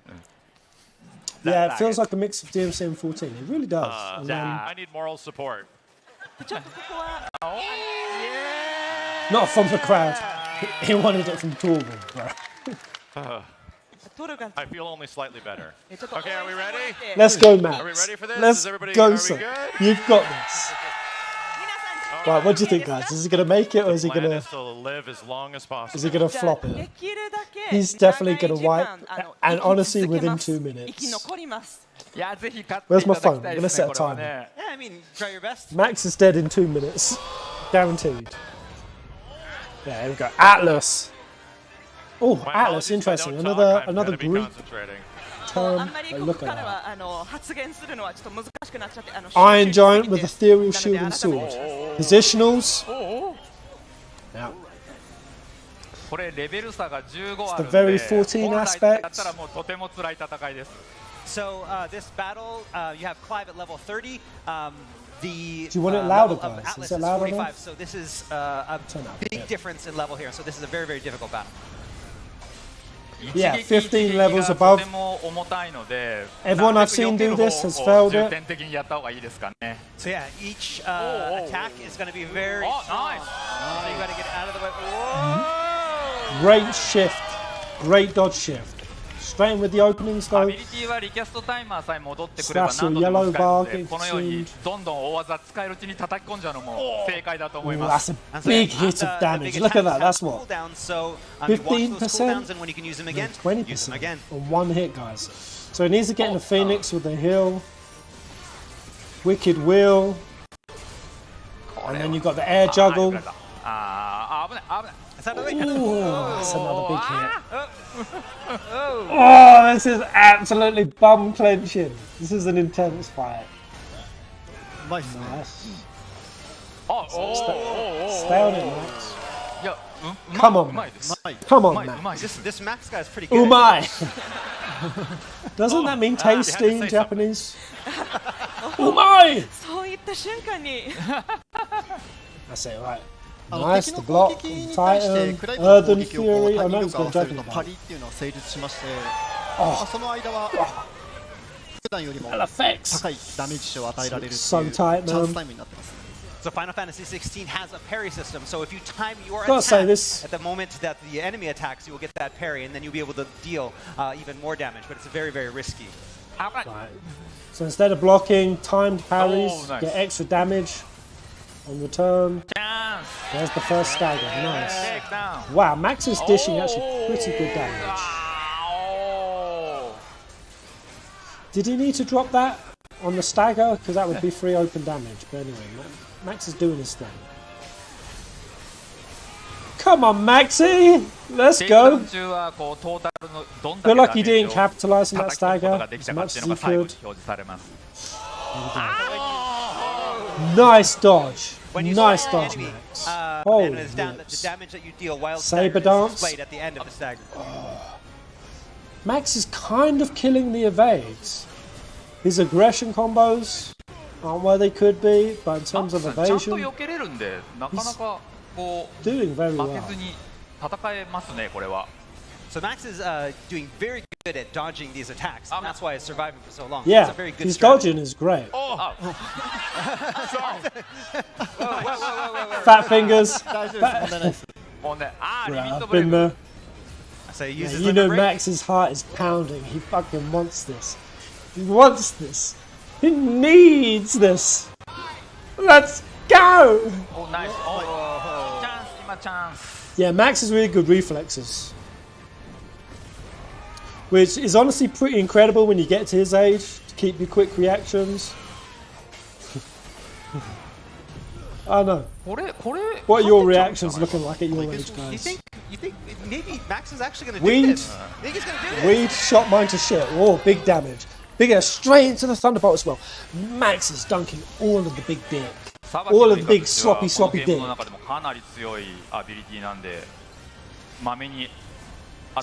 S1: Yeah, it feels like a mix of DMC and 14. It really does. And then,
S5: I need moral support.
S1: not from the crowd. He wanted it from Torvald, bro.
S5: I feel only slightly better. Okay, are we ready?
S1: Let's go, Max.
S5: Are we ready for this?
S1: Let's
S5: Is everybody,
S1: go,
S5: are we
S1: son.
S5: good?
S1: You've got this. Right, what do you think, guys? Is he gonna make it, or is he
S5: The plan
S1: gonna?
S5: is to live as long as possible.
S1: Is he gonna flop it?
S6: できるだけ
S1: He's definitely gonna
S6: 長い
S1: wipe,
S6: 時間
S1: and honestly,
S6: 生き続け
S1: within
S6: ます
S1: 2
S6: 生き
S1: minutes.
S6: 残ります。
S9: いやぜひ勝ってい
S1: Where's
S9: た
S1: my
S9: だき
S1: phone?
S9: た
S1: I'm
S9: い
S1: gonna
S9: ですね
S1: set a
S9: これは
S1: timer.
S9: ね
S7: Yeah, I mean, try your best.
S1: Max is dead in 2 minutes, guaranteed. Yeah, here we go. Atlas. Oh,
S5: My
S1: Atlas,
S5: apologies if I
S1: interesting.
S5: don't talk, I'm
S1: Another
S5: gonna be
S1: Greek
S5: concentrating.
S6: あ
S1: term.
S6: んまり
S1: But
S6: こ
S1: look
S6: こ
S1: at
S6: から
S1: that.
S6: は発言するのはちょっと難しくなっちゃって
S1: Iron Giant with a
S6: 集中
S1: ethereal
S6: しすぎ
S1: shield
S6: て
S1: and
S6: な
S1: sword.
S6: ので
S1: Positionals.
S6: 改めて
S1: Now,
S9: これレベル差が15あるん
S1: the
S9: で
S1: very 14
S9: 本来
S1: aspect.
S9: だったらもうとても辛い戦いです
S7: So this battle, you have Clive at level 30. The
S1: Do you want it louder,
S7: level of
S1: guys?
S7: Atlas
S1: Is it louder
S7: 45.
S1: enough?
S7: So this is a
S1: Turn up a
S7: big
S1: bit.
S7: difference in level here. So this is a very, very difficult battle.
S1: Yeah, 15 levels above.
S9: とても重たいので、
S1: Everyone I've seen do this has failed it.
S9: 重点的にやった方がいいですかね。
S7: So yeah, each attack is going to be very strong.
S9: Nice.
S7: So you got to get out of the way. Whoa!
S1: Great shift. Great dodge shift. Straight in with the openings
S9: ア
S1: though.
S9: ビリティはリキャストタイマーさえ戻ってくれば
S1: Slash
S9: 何度でも
S1: yellow
S9: 使えるの
S1: bar
S9: で、このように
S1: gets
S9: どんどん大技使えるうちに叩き込んじゃうのも正解だと思い
S1: Ooh,
S9: ます
S1: that's a big hit of damage. Look at that. That's what? 15%? 20% on one hit, guys. So he needs to get in the Phoenix with the heal. Wicked Wheel. And then you've got the air juggle.
S9: 危ない危ない。
S1: Ooh, that's another big hit. Oh, this is absolutely bum clenching. This is an intense fight. Nice. Stay on it, Max. Come on, Max. Come on, Max.
S7: This Max guy is pretty good.
S1: Umai. Doesn't that mean tasty in Japanese? Umai.
S6: そういった瞬間に
S1: That's it, right. Nice, the block, Titan, Earthen Fury. I know he's got Dragon Ball.
S11: その間は普段よりも高いダメージ値を与えられるっていうチャンスタイムになってます。
S7: So Final Fantasy 16 has a parry system, so if you time your
S1: Gotta say
S7: attack
S1: this.
S7: at the moment that the enemy attacks, you will get that parry, and then you'll be able to deal even more damage, but it's very, very risky.
S1: Right. So instead of blocking, timed parries,
S9: nice.
S1: get extra damage on return.
S9: Chance.
S1: There's the first stagger. Nice.
S9: Takedown.
S1: Wow, Max is dishing actually pretty good damage. Did he need to drop that on the stagger? Because that would be free open damage. But anyway, Max is doing his thing. Come on, Maxi! Let's go! Good luck he didn't capitalize on that stagger as much as he could. Nice dodge. Nice dodge, Max. Holy
S7: the damage that you deal while
S1: Saber
S7: stagger is
S1: dance.
S7: displayed at the end of the stagger.
S1: Max is kind of killing the evades. His aggression combos aren't where they could be, but in terms of evasion, doing very well.
S7: So Max is doing very good at dodging these attacks, and that's why he's surviving for so long.
S1: Yeah,
S7: it's a very good
S1: his
S7: strategy.
S1: dodging is great.
S7: Sorry.
S1: Fat fingers.
S7: I've
S1: been there.
S7: So he
S1: Yeah,
S7: uses
S1: you know
S7: limit break.
S1: Max's heart is pounding. He fucking wants this. He wants this. He needs this. Let's go!
S9: Oh, nice. Oh, chance, ima chance.
S1: Yeah, Max has really good reflexes. Which is honestly pretty incredible when you get to his age, to keep your quick reactions. I know. What are your reactions looking like at your age, guys?
S7: You think maybe Max is actually going to do
S1: Weed.
S7: this? You think he's going to do this?
S1: Weed shot mine to shit. Oh, big damage. Big air straight into the Thunderbolt as well. Max is dunking all of the big dick. All of the big sloppy dick.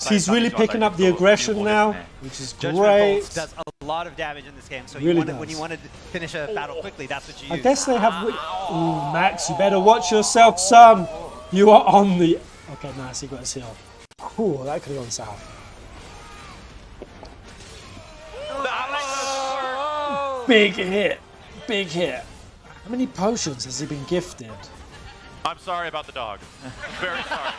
S1: He's really picking up the aggression now, which is
S7: Judgment
S1: great.
S7: Bolt does a lot of damage in this game, so
S1: Really
S7: when you want to finish a battle quickly, that's what you
S1: I
S7: use.
S1: guess they have. Ooh, Max, you better watch yourself, son. You are on the. Okay, nice. He got his heal. Ooh, that could have gone south. Big hit. Big hit. How many potions has he been gifted?
S5: I'm sorry about the dog. Very sorry.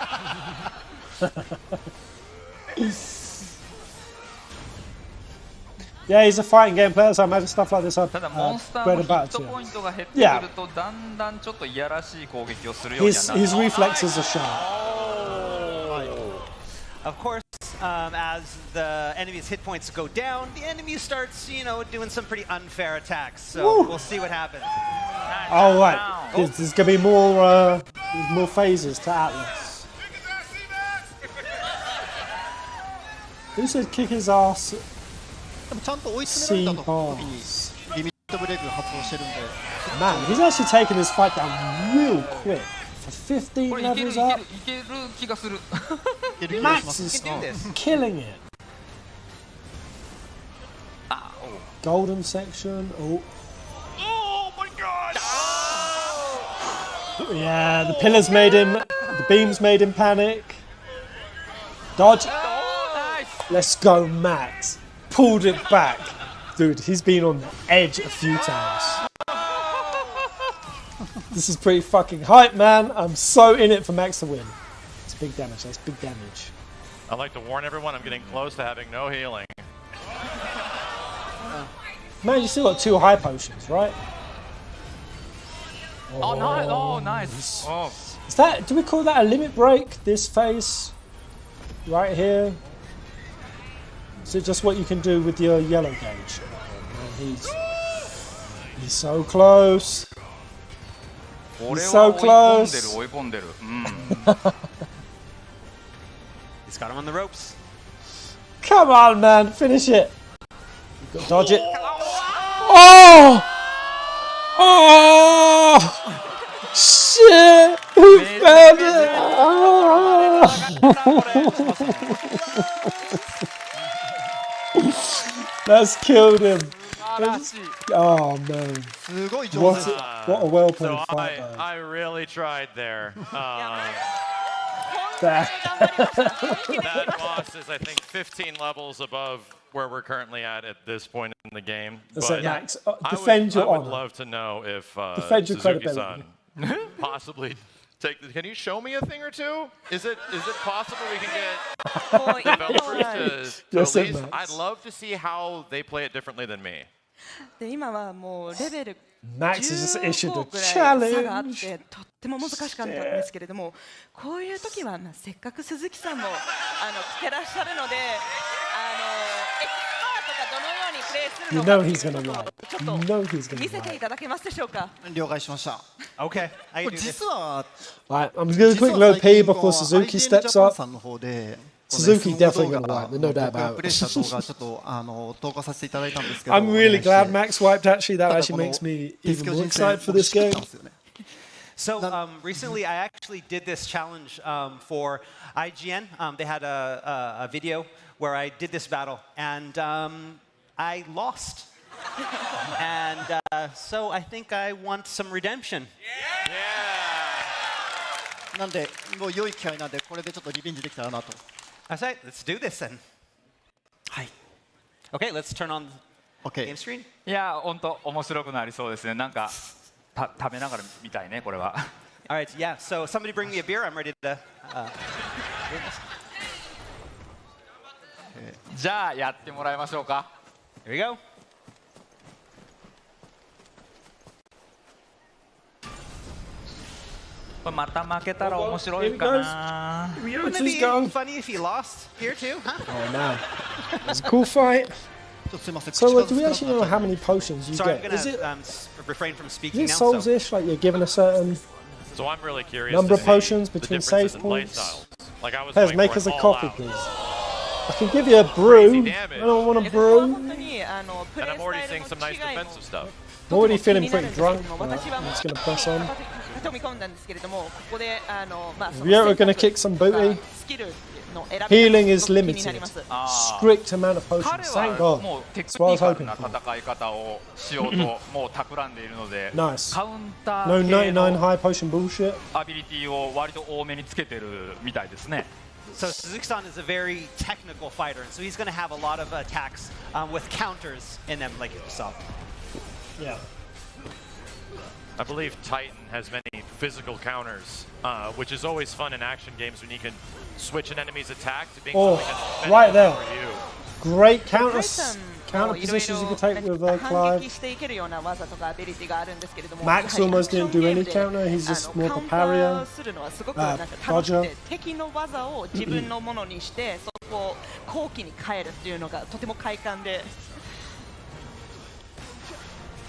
S1: Yeah, he's a fighting game player, so I imagine stuff like this are
S9: ただモンスター
S1: bread
S9: の
S1: and
S9: ヒッ
S1: butter
S9: ト
S1: to
S9: ポイ
S1: him.
S9: ントが減ってくるとだんだんちょっといやらしい攻撃をするようにはなる
S1: His reflexes are sharp.
S7: Of course, as the enemy's hit points go down, the enemy starts, doing some pretty unfair attacks. So
S1: Woo.
S7: we'll see what happens.
S1: Oh, right. There's going to be more phases to Atlas. Who said kick his ass?
S11: でもちゃんと追い詰められた時にリミットブレイク発動してるんで
S1: Man, he's actually taking this fight down real quick. For 15 levels up.
S9: いける気がする
S1: Max is killing it. Golden section. Oh.
S5: Oh my god!
S1: Yeah, the pillars made him, the beams made him panic. Dodge. Let's go, Max. Pulled it back. Dude, he's been on the edge a few times. This is pretty fucking hype, man. I'm so in it for Max to win. It's big damage. That's big damage.
S5: I'd like to warn everyone I'm getting close to having no healing.
S1: Man, you still got 2 high potions, right?
S9: Oh, nice. Oh, nice. Oh.
S1: Is that, do we call that a limit break, this phase? Right here? Is it just what you can do with your yellow gauge? Oh, man, he's so close. He's so close.
S7: He's got him on the ropes.
S1: Come on, man. Finish it. You've got to dodge it. Oh! Oh! Shit! Who found it? Oh! That's killed him. Oh man. What a well played fight.
S5: I really tried there.
S1: That
S5: boss is, I think, 15 levels above where we're currently at this point in the game.
S1: That's
S5: But
S1: it, Max. Defend your
S5: I would
S1: honor.
S5: love to know if
S1: Defend your
S5: Suzuki-san possibly take this. Can you show me a thing or two? Is it possible we can get developers to
S1: Yes,
S5: at least?
S1: Max.
S5: I'd love to see how they play it differently than me.
S6: で今はもうレベル
S1: Max has just issued
S6: 15
S1: a
S6: ぐらい差があっ
S1: challenge.
S6: てとっても難しかったんですけれども、こういう時はまあせっかく鈴木さんも来てらっしゃるので、エキスパートがどのようにプレイする
S1: You
S6: のか
S1: know
S6: という
S1: he's
S6: こ
S1: gonna
S6: とを
S1: lie.
S6: ちょっ
S1: You
S6: と
S1: know he's gonna
S6: 見せて
S1: lie.
S6: いただけますでしょうか。
S11: 了解しました。
S7: Okay, I
S11: こ
S7: do
S11: れ
S7: this.
S11: 実は
S1: Right, I'm gonna do a quick low P before Suzuki steps up.
S11: さんの方で
S1: Suzuki
S11: この
S1: definitely
S11: 動
S1: gonna
S11: 画
S1: win. There's no doubt
S11: 僕が
S1: about
S11: プレイした動
S1: it.
S11: 画ちょっと投下させていただいたんですけど
S1: I'm really
S11: お願い
S1: glad
S11: して
S1: Max wiped. Actually, that
S11: ただ
S1: actually
S11: この
S1: makes me
S11: ピース
S1: even
S11: 巨
S1: more
S11: 人戦
S1: excited for this
S11: 僕知って
S1: game.
S11: たんですよね
S7: So recently, I actually did this challenge for IGN. They had a video where I did this battle, and I lost. And so I think I want some redemption.
S11: なんでもう良い機会なんでこれでちょっとリベンジできたらなと
S7: I say, let's do this then. Hi. Okay, let's turn on the game screen.
S9: いや、本当面白くなりそうですね。なんか食べながら見たいね、これは。
S7: All right, yeah. So somebody bring me a beer. I'm ready to.
S9: じゃあやってもらいましょうか。
S7: Here we go.
S9: これまた負けたら面白いかな。
S7: Wouldn't it be funny if he lost here too? Huh?
S1: Oh man, it's a cool fight.
S11: ちょっとすいません
S1: So, do we actually know how many potions you
S7: Sorry, I'm
S1: get?
S7: gonna
S1: Is it
S7: refrain from
S1: is
S7: speaking
S1: it
S7: now. So.
S1: Souls-ish? Like you're given a certain
S5: So I'm really curious
S1: number
S5: to
S1: of
S5: see
S1: potions
S5: the
S1: between
S5: differences
S1: save
S5: in play
S1: points?
S5: styles. Like I was
S1: Pez,
S5: going
S1: make
S5: for
S1: us
S5: it
S1: a
S5: all
S1: coffee,
S5: out.
S1: please. I can give you a brew. I don't want a brew.
S6: 本当にプ
S5: And
S6: レイ
S5: I'm
S6: ス
S5: already
S6: タイル
S5: seeing
S6: の
S5: some nice
S6: 違いも
S5: defensive stuff.
S1: I'm already feeling
S6: 気になる
S1: pretty
S6: んですけれ
S1: drunk.
S6: ども、
S1: Right,
S6: 私は
S1: I'm
S6: もう
S1: just gonna press on.
S6: 飛び込んだんですけれども、ここでまあその
S1: We are gonna kick some booty.
S6: スキルの選び方
S1: Healing
S6: が
S1: is
S6: すごく気にな
S1: limited.
S6: ります
S1: Strict amount of
S9: 彼
S1: potions. Thank
S9: は
S1: God.
S9: もうテク
S1: That's what I
S9: ニ
S1: was
S9: カル
S1: hoping
S9: な
S1: for.
S9: 戦い方をしようともう企んでいるので、
S1: Nice.
S9: カウンタ
S1: No
S9: ー系
S1: 99
S9: の
S1: high potion bullshit.
S9: アビリティを割と多めにつけてるみたいですね。
S7: So Suzuki-san is a very technical fighter, and so he's going to have a lot of attacks with counters in them, like you saw.
S1: Yeah.
S5: I believe Titan has many physical counters, which is always fun in action games when you can switch an enemy's attack to being
S1: Oh,
S5: something that's
S1: right there.
S5: beneficial for you.
S1: Great counter
S6: タイタン
S1: counter
S6: もいろい
S1: positions you
S6: ろ
S1: can take with
S6: 反
S1: Clive.
S6: 撃していけるような技とかアビリティがあるんですけれども、
S1: Max
S6: やはり
S1: almost didn't do any
S6: アクションゲームで
S1: counter. He's just more
S6: カウ
S1: of
S6: ン
S1: a
S6: タ
S1: parrier.
S6: ーするのはすごくなんか楽しくて、敵の技を自分のものにしてそこを好機に変えるっていうのがとても快感で。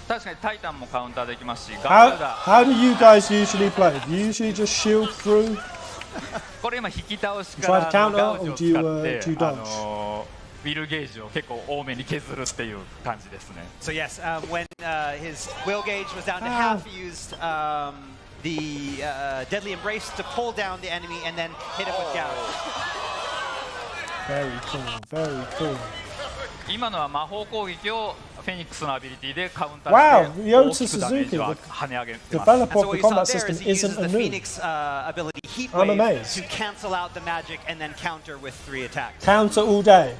S9: 確かにタイタンもカウンターできますし、ガンブーダ
S1: How do you guys usually play? Do you usually just shield through?
S9: これ今引き倒しか
S1: Try to
S9: ら
S1: counter
S9: ガウジを
S1: or do you,
S9: 使っ
S1: do you
S9: て
S1: dodge?
S9: ウィルゲージを結構多めに削るっていう感じですね。
S7: So yes, when his will gauge was down to half, he used the deadly embrace to pull down the enemy and then hit him with gouge.
S1: Very cool. Very cool.
S9: 今のは魔法攻撃をフェニックスのアビリティでカウンターして大きくダメージを跳ね上げてます。
S7: And so what you saw there is he uses the Phoenix ability Heat Wave to cancel out the magic and then counter with 3 attacks.
S1: Counter all day.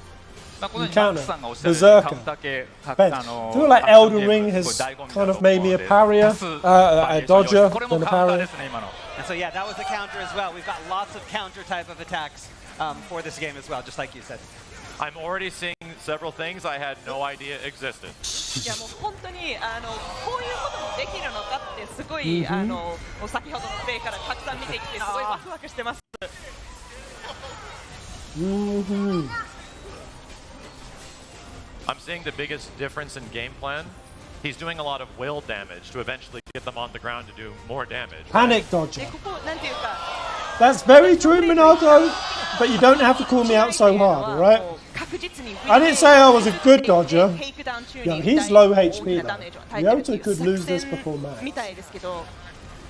S9: このように
S1: Counter.
S9: マックさんがおっしゃるようにカウンター系
S1: Ben, I feel like Elden Ring has kind of made me a parrier, a dodger than a parrier.
S7: And so yeah, that was the counter as well. We've got lots of counter type of attacks for this game as well, just like you said.
S5: I'm already seeing several things I had no idea existed.
S6: いやもう本当にこういうこともできるのかってすごいもう先ほどのプレイからたくさん見てきてすごいワクワクしてます。
S5: I'm seeing the biggest difference in game plan. He's doing a lot of will damage to eventually get them on the ground to do more damage.
S1: Panic dodger.
S6: ここなんていうか。
S1: That's very true, Minato. But you don't have to call me out so hard, right? I didn't say I was a good dodger. Yeah, he's low HP though. Ryota could lose this before match.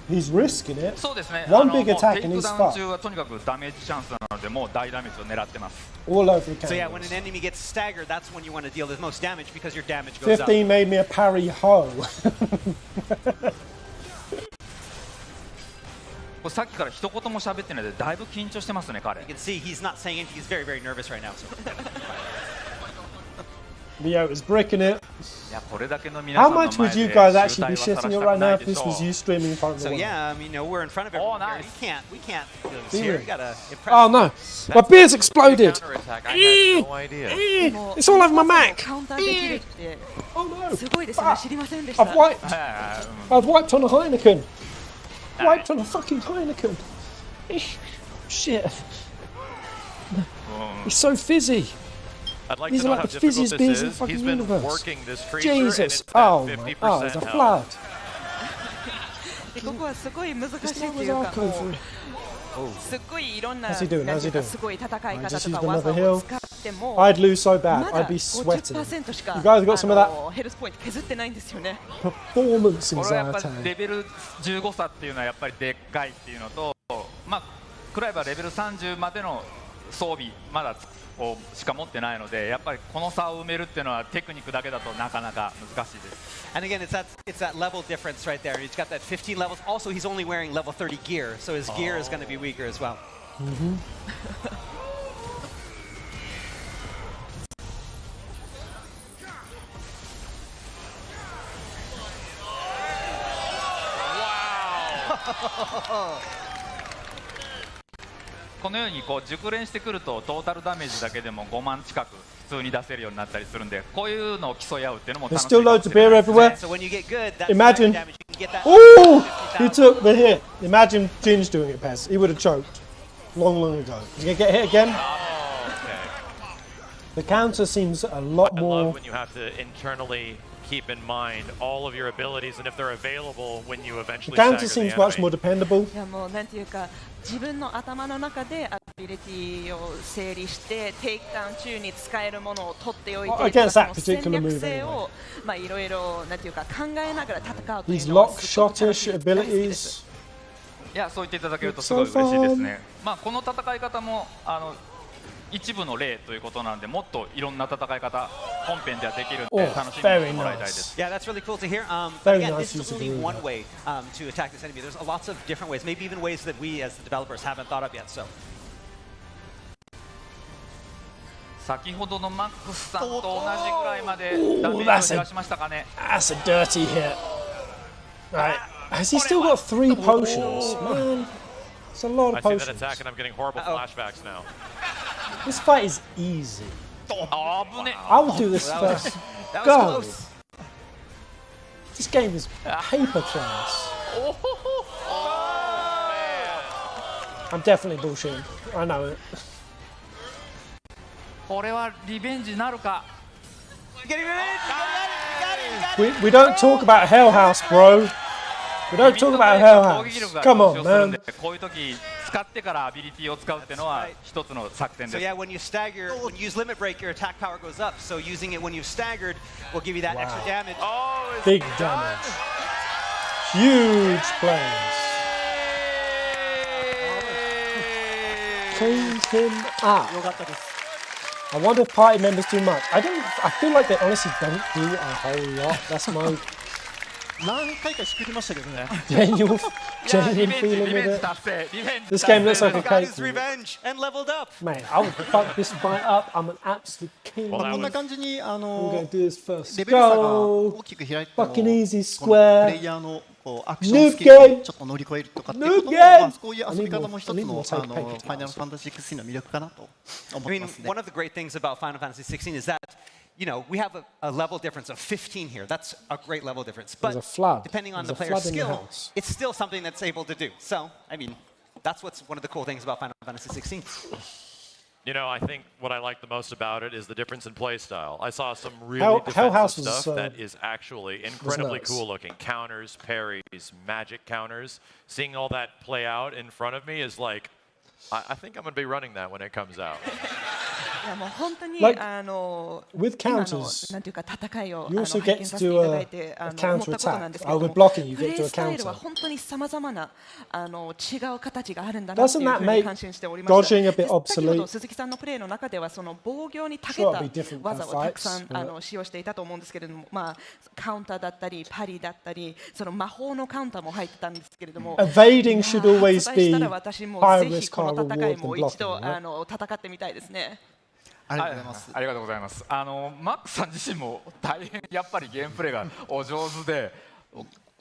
S1: He's risking it.
S9: そうですね。
S1: One big attack and
S9: テイク
S1: he's
S9: ダウン
S1: fucked.
S9: 中はとにかくダメージチャンスなのでもう大ダメージを狙ってます。
S1: All over the
S7: So yeah, when
S1: canvas.
S7: an enemy gets staggered, that's when you want to deal the most damage because your damage goes up.
S1: 15 made me a parry ho.
S9: これさっきから一言も喋ってないでだいぶ緊張してますね彼。
S7: You can see he's not saying anything. He's very, very nervous right now. So.
S1: Ryota's bricking it.
S9: いやこれだけの皆
S1: How
S9: さんの
S1: much
S9: 前
S1: would
S9: で
S1: you
S9: 集
S1: guys
S9: 大
S1: actually
S9: は
S1: be
S9: さら
S1: shitting
S9: し
S1: it
S9: た
S1: right
S9: くな
S1: now
S9: い
S1: if
S9: で
S1: this
S9: しょ
S1: was you streaming in front of the
S7: So
S1: world?
S7: yeah, I mean, we're in front of everyone here. We can't do this
S1: Do
S7: here.
S1: we?
S7: We gotta impress.
S1: Oh no, my beard's exploded.
S5: Counterattack, I had no idea.
S1: It's all over my Mac.
S6: カウンターできるって
S1: Oh no.
S6: すごいですね。知りませんでした。
S1: I've wiped on a Heineken. Wiped on a fucking Heineken. Shit. He's so fizzy.
S5: I'd like
S1: These
S5: to
S1: are
S5: know
S1: like
S5: how
S1: the
S5: difficult
S1: fizziest
S5: this
S1: bees in the
S5: is.
S1: fucking
S5: He's been
S1: universe.
S5: working this creature and
S1: Jesus.
S5: it's
S1: Oh
S5: at
S1: my
S5: 50%
S1: god, it's a
S5: health.
S1: flood.
S6: でここはすごい難しい
S1: This
S6: っ
S1: guy
S6: て
S1: was
S6: いう
S1: our
S6: かも
S1: cover.
S6: うすっごいいろんな
S1: How's he doing?
S6: なんていうか
S1: How's he doing?
S6: すごい戦い
S1: I
S6: 方
S1: just
S6: と
S1: used
S6: か技
S1: another
S6: を
S1: heal.
S6: 使っても
S1: I'd lose so
S6: ま
S1: bad.
S6: だ
S1: I'd be sweating.
S6: 50% しか
S1: You guys got some of that
S6: ヘルスポイント削ってないんですよね。
S1: performance
S9: これはやっぱり
S1: anxiety?
S9: レベル15差っていうのはやっぱりでっかいっていうのと、まあクライバーレベル30までの装備まだこうしか持ってないので、やっぱりこの差を埋めるっていうのはテクニックだけだとなかなか難しいです。
S7: And again, it's that level difference right there. He's got that 15 levels. Also, he's only wearing level 30 gear, so his gear is going to be weaker as well.
S5: Wow.
S9: このようにこう熟練してくるとトータルダメージだけでも5万近く普通に出せるようになったりするんで、こういうのを競い合うっていうのも楽
S1: There's
S9: しい
S1: still
S9: かも
S1: loads
S9: し
S1: of
S9: れない
S1: beer
S9: ですね。
S1: everywhere.
S7: So when you get good, that
S1: Imagine.
S7: damage, you can get that.
S1: Ooh! He took the hit. Imagine Ginge doing it, Pez. He would have choked long ago. Is he going to get hit again? The counter seems a lot
S5: I
S1: more.
S5: love when you have to internally keep in mind all of your abilities and if they're available when you
S1: The
S5: eventually
S1: counter
S5: stagger the
S1: seems much
S5: enemy.
S1: more dependable.
S6: いやもうなんていうか自分の頭の中でアビリティを整理してテイクダウン中に使えるものを取っておいて
S1: Against
S6: そ
S1: that
S6: の戦
S1: particular
S6: 略
S1: move
S6: 性
S1: anyway.
S6: をまあいろいろなんていうか考えながら戦うとい
S1: These
S6: うのは
S1: lock
S6: すごく楽し
S1: shotish
S6: いです。大好きです
S1: abilities.
S9: いやそう言っていただけるとすごい嬉しいですね。まあこの戦い方も一部の例ということなので、もっといろんな戦い方本編ではできるんで楽しみにしてもらいたいです。
S7: Yeah, that's really cool to hear.
S1: Very
S7: Again,
S1: nice
S7: this
S1: use
S7: is
S1: of
S7: only
S1: the
S7: one
S1: room.
S7: way to attack this enemy. There's lots of different ways, maybe even ways that we as the developers haven't thought of yet. So.
S9: 先ほどのマックスさんと同じぐらいまでダメージを減らしましたかね。
S1: That's a dirty hit. Right. Has he still got 3 potions? Man, it's a lot
S5: I
S1: of
S5: see that
S1: potions.
S5: attack and I'm getting horrible flashbacks now.
S1: This fight is easy.
S9: あぶね。
S1: I'll do this
S7: That was-
S1: first.
S7: that was
S1: Go.
S7: close.
S1: This game is paper trash. I'm definitely bullshitting. I know it.
S9: これはリベンジなるか。
S1: We don't talk about Hell House, bro. We don't talk about Hell
S9: 攻撃
S1: House.
S9: 力が
S1: Come
S9: 上
S1: on,
S9: 昇するん
S1: man.
S9: で、こういう時使ってからアビリティを使うっていうのは一つの作戦
S7: So
S9: です。
S7: yeah, when you stagger, when you use limit break, your attack power goes up. So using it when you've staggered will give you that extra damage.
S1: Big damage. Huge plays. Cleaned him up. I wonder if party members do much. I feel like they honestly don't do a whole lot. That's my
S11: 何回か作りましたけどね。
S1: genuine feeling with it. This game looks like a
S7: Got his
S1: cake.
S7: revenge and leveled up.
S1: Mate, I would fuck this fight up. I'm an absolute king.
S11: まあこんな感じに
S1: I'm gonna do this first.
S11: レベル差が
S1: Go!
S11: 大きく開いても
S1: Fucking easy
S11: この
S1: square.
S11: プレイヤーのこうアクション
S1: Noob
S11: スキルで
S1: game.
S11: ちょっと乗り越えるとかっていうことも
S1: Noob game.
S11: まあこういう遊び方も一つ
S1: I need
S11: の
S1: more
S11: フ
S1: take
S11: ァイナルファンタジー16の魅力かなと思
S7: I
S11: って
S7: mean,
S11: ますね。
S7: one of the great things about Final Fantasy 16 is that, you know, we have a level difference of 15 here. That's a great level difference. But
S1: There's a flood.
S7: depending on
S1: There's
S7: the
S1: a
S7: player's
S1: flood in the
S7: skill,
S1: house.
S7: it's still something that's able to do. So, I mean, that's what's one of the cool things about Final Fantasy 16.
S5: You know, I think what I like the most about it is the difference in play style. I saw some really
S1: Hell House
S5: defensive
S1: was,
S5: stuff that is actually incredibly
S1: nice.
S5: cool looking. Counters, parries, magic counters. Seeing all that play out in front of me is like, I think I'm going to be running that when it comes out.
S6: いやもう本当に
S1: Like,
S6: あの
S1: with
S6: 今の
S1: counters,
S6: なんていうか戦いを
S1: you also
S6: 拝
S1: get
S6: 見
S1: to
S6: させてい
S1: do
S6: ただ
S1: a
S6: いて
S1: a
S6: 思ったこ
S1: counter
S6: となんですけれ
S1: attack.
S6: ど
S1: With
S6: も
S1: blocking, you
S6: プレ
S1: get to
S6: イ
S1: a
S6: スタイルは
S1: counter.
S6: 本当にさまざまな違う形があるんだなってい
S1: Doesn't
S6: う
S1: that
S6: ふうに
S1: make
S6: 感心しておりました。
S1: dodging a bit
S6: で先ほ
S1: obsolete?
S6: ど鈴木さんのプレーの中ではその防御に長け
S1: Sure, it'll be
S6: た
S1: different
S6: 技をたくさん
S1: fights,
S6: 使用していたと思うんですけれども、まあカウンターだったりパリだったりその魔法のカウンターも入ってたんですけれども、
S1: Evading should always
S6: 発売した
S1: be
S6: ら私も
S1: higher
S6: ぜひ
S1: risk,
S6: こ
S1: higher
S6: の戦い
S1: reward
S6: も
S1: than
S6: 一度
S1: blocking, right?
S6: 戦ってみたいですね。
S9: ありがとうございます。ありがとうございます。マックさん自身も大変やっぱりゲームプレイがお上手で、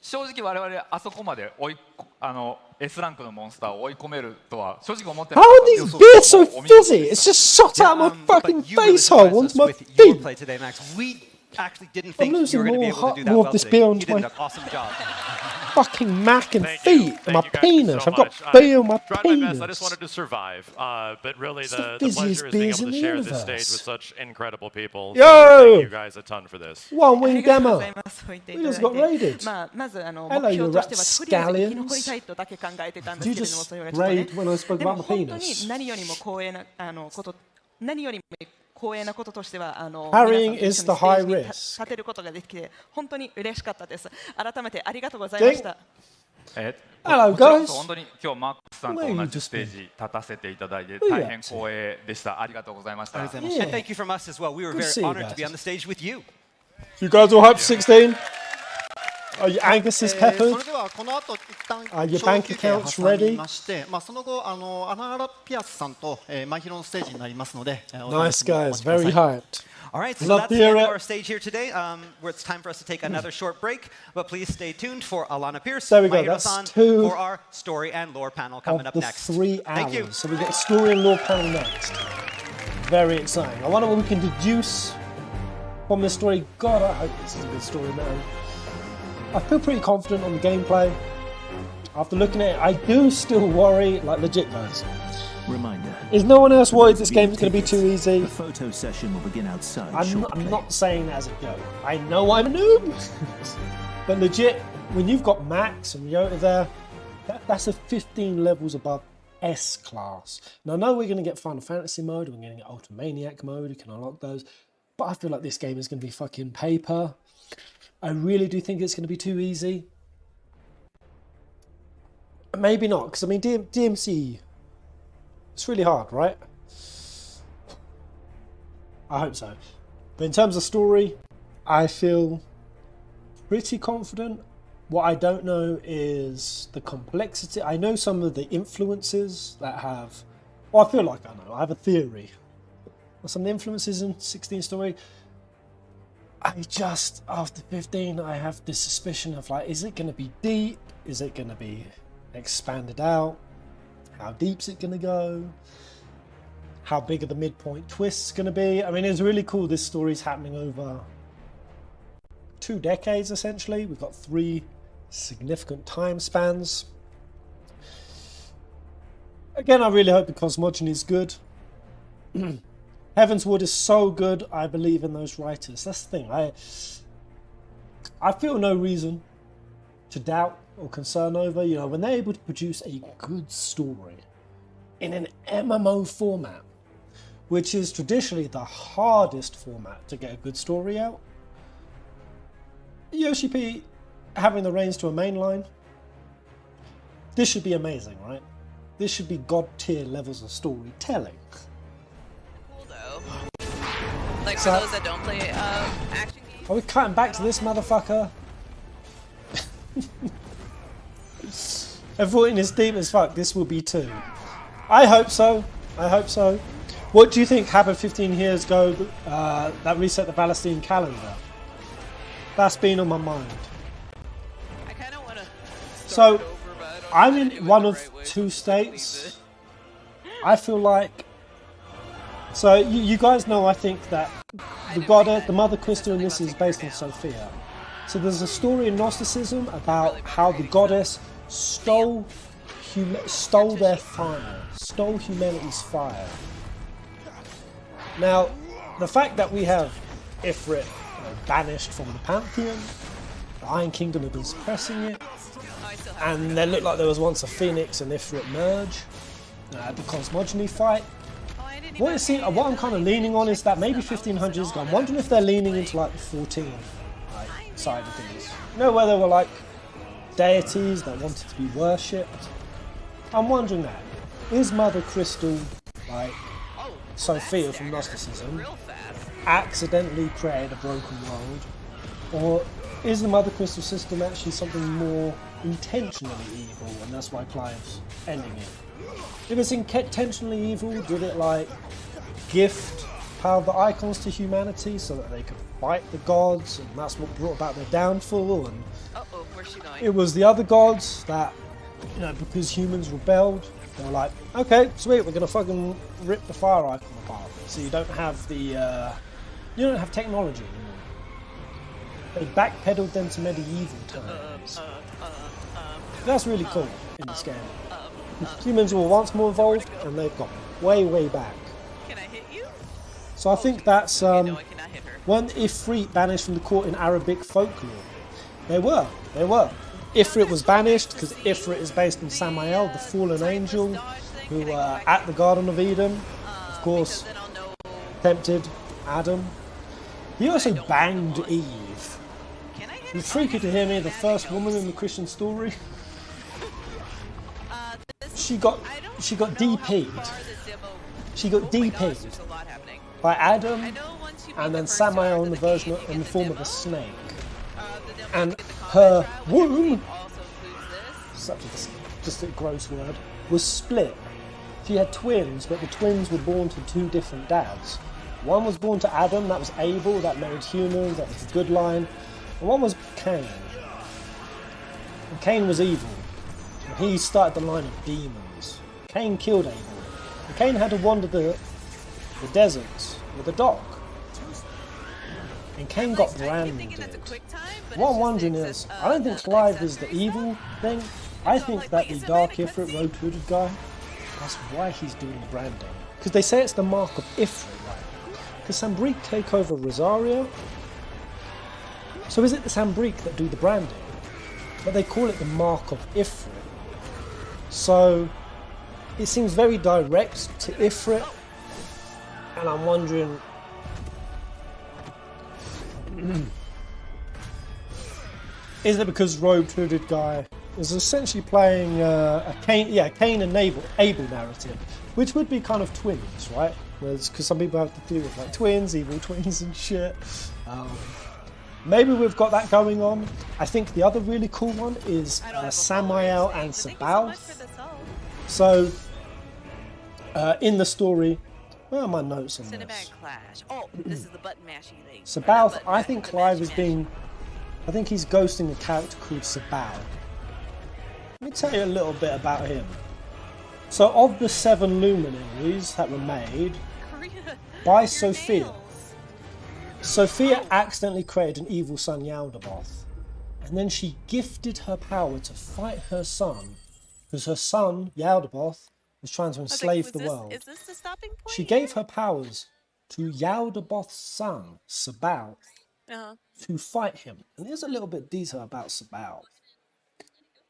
S9: 正直我々あそこまでS ランクのモンスターを追い込めるとは正直思ってな
S1: How
S9: か
S1: are
S9: った
S1: these beers so fizzy? It's just shot out my fucking face hole onto my feet.
S7: Play today, Max. We actually didn't
S1: I'm
S7: think you
S1: losing
S7: were going to be
S1: more
S7: able to do that
S1: more
S7: well
S1: of this
S7: today.
S1: beer
S7: You
S1: onto
S7: did
S1: my
S7: an awesome job.
S1: fucking mac and
S5: Thank you.
S1: feet,
S5: Thank
S1: my
S5: you guys
S1: penis.
S5: so
S1: I've got
S5: much.
S1: beer on my
S5: Tried my best. I just
S1: penis.
S5: wanted to survive. But really,
S1: It's
S5: the
S1: the
S5: pleasure
S1: busiest
S5: is being
S1: beers
S5: able
S1: in
S5: to
S1: the
S5: share this
S1: universe.
S5: stage with such incredible people.
S1: Yo!
S5: So thank you guys a ton for this.
S1: One wing
S6: ありがとうご
S1: demo.
S6: ざいます。そう言ってい
S1: We
S6: ただ
S1: just
S6: い
S1: got
S6: て
S1: raided.
S6: まず目
S1: Hello,
S6: 標
S1: you
S6: としてはとりあえず生き残り
S1: rapscallions.
S6: たいとだけ考えてたんで
S1: Did
S6: す
S1: you
S6: けれども、
S1: just
S6: それはちょっとね
S1: raid when I spoke
S6: でも
S1: about my
S6: 本当に
S1: penis?
S6: 何よりも光栄な何よりも光栄なこととしては皆
S1: Carrying
S6: さんと一緒に
S1: is
S6: ス
S1: the
S6: テ
S1: high
S6: ージに
S1: risk.
S6: 立てることができて本当に嬉しかったです。改めてありがとうございました。
S1: Hello,
S9: こちらこ
S1: guys.
S9: そ本当に今日マックさんと同じステージ立たせていただいて
S1: Where you
S9: 大
S1: at?
S9: 変光栄でした。ありがとうございました。
S7: And thank you from us as well. We were
S1: Good to
S7: very
S1: see you
S7: honored to be
S1: guys.
S7: on the stage with you.
S1: You guys all hyped for 16? Are you Angus is
S11: そ
S1: peppered?
S11: れではこの後一旦
S1: Are your
S11: 小
S1: bank
S11: 休憩を
S1: accounts
S11: 挟み
S1: ready?
S11: ましてその後アナーラ・ピアスさんとマイヒロのステージになりますので
S1: Nice guys, very hyped.
S7: All right, so
S1: Love
S7: that's
S1: to
S7: the
S1: hear
S7: end of
S1: it.
S7: our stage here today. Where it's time for us to take another short break, but please stay tuned for Alana Pierce,
S1: There we go,
S7: Mahiro-san,
S1: that's two
S7: for our story and lore panel coming
S1: Of
S7: up
S1: the
S7: next.
S1: 3
S7: Thank you.
S1: hours. So we've got story and lore panel next. Very exciting. I wonder what we can deduce from this story. God, I hope this is a good story, man. I feel pretty confident on the gameplay. After looking at it, I do still worry, like legit guys.
S4: Reminder.
S1: Is no one else worried this game's going to be too easy?
S4: The photo session will begin outside.
S1: I'm not saying that as a joke. I know I'm a noob. But legit, when you've got Max and Ryota there, that's a 15 levels above S class. Now, I know we're going to get Final Fantasy mode, we're going to get Ultimate Maniac mode, you can unlock those. But I feel like this game is going to be fucking paper. I really do think it's going to be too easy. Maybe not, because I mean, DMC, it's really hard, right? I hope so. But in terms of story, I feel pretty confident. What I don't know is the complexity. I know some of the influences that have... Well, I feel like I know. I have a theory. Some of the influences in 16 story. I just, after 15, I have this suspicion of like, is it going to be deep? Is it going to be expanded out? How deep's it going to go? How big are the midpoint twists going to be? I mean, it's really cool. This story's happening over 2 decades, essentially. We've got 3 significant time spans. Again, I really hope the cosmogony is good. Heavenswood is so good. I believe in those writers. That's the thing. I feel no reason to doubt or concern over. You know, when they're able to produce a good story in an MMO format, which is traditionally the hardest format to get a good story out. Yoshi P having the reins to a mainline. This should be amazing, right? This should be god tier levels of storytelling.
S15: Cool though. Like,
S1: So-
S15: for those that don't play action games.
S1: Are we cutting back to this motherfucker? I thought in as deep as fuck this will be 2. I hope so. I hope so. What do you think happened 15 years ago that reset the Palestine calendar? That's been on my mind.
S15: I kind of want to.
S1: So, I'm in one of 2 states. I feel like. So, you guys know I think that the goddess, the Mother Crystal in this is based on Sophia. So, there's a story in Gnosticism about how the goddess stole their fire, stole humanity's fire. Now, the fact that we have Ifrit banished from the Pantheon, the Iron Kingdom have been suppressing it, and there looked like there was once a Phoenix and Ifrit merge at the Cosmogony fight. What I'm kind of leaning on is that maybe 1500s ago, I'm wondering if they're leaning into like the 14 side of things. You know, where there were like deities that wanted to be worshipped. I'm wondering that. Is Mother Crystal, like Sophia from Gnosticism, accidentally created a broken world? Or is the Mother Crystal system actually something more intentionally evil, and that's why Clive's ending it? If it's intentionally evil, did it like gift power of the icons to humanity so that they could fight the gods, and that's what brought about their downfall? And
S15: where's she going?
S1: it was the other gods that, you know, because humans rebelled, they were like, okay, sweet, we're gonna fucking rip the fire icon apart. So you don't have the, you don't have technology anymore. They backpedaled them to medieval times. That's really cool in this game. Humans were once more evolved, and they've got way, way back.
S15: Can I hit you?
S1: So I think that's when Ifrit banished from the court in Arabic folklore. They were. Ifrit was banished because Ifrit is based on Samael, the fallen angel, who at the Garden of Eden, of course, tempted Adam. He also banged Eve. It's freaky to hear me, the first woman in the Christian story. She got DP'd. She got DP'd by Adam, and then Samael in the form of a snake. And her womb, just a gross word, was split. She had twins, but the twins were born to 2 different dads. One was born to Adam, that was Abel, that married humans, that was the good line. And one was Cain. And Cain was evil. And he started the line of demons. Cain killed Abel. And Cain had to wander the deserts with a dog. And Cain got branded. What I'm wondering is, I don't think Clive is the evil thing. I think that the Dark Ifrit Road Hooded guy, that's why he's doing the branding. Because they say it's the mark of Ifrit, right? Because Sambrique take over Rosaria. So is it the Sambrique that do the branding? But they call it the mark of Ifrit. So it seems very direct to Ifrit. And I'm wondering, is it because Robed Hooded guy is essentially playing a Cain and Abel narrative, which would be kind of twins, right? Because some people have to deal with like twins, evil twins and shit. Maybe we've got that going on. I think the other really cool one is Samael and Sabaoth. So in the story, where are my notes on this?
S15: Clash. Oh, this is the button mashing thing.
S1: Sabaoth, I think Clive is being... I think he's ghosting a character called Sabaoth. Let me tell you a little bit about him. So of the 7 luminaries that were made by Sophia, Sophia accidentally created an evil son, Yaldabaoth. And then she gifted her power to fight her son, because her son, Yaldabaoth, was trying to enslave the world.
S15: Is this the stopping point?
S1: She gave her powers to Yaldabaoth's son, Sabaoth, to fight him. And there's a little bit of detail about Sabaoth.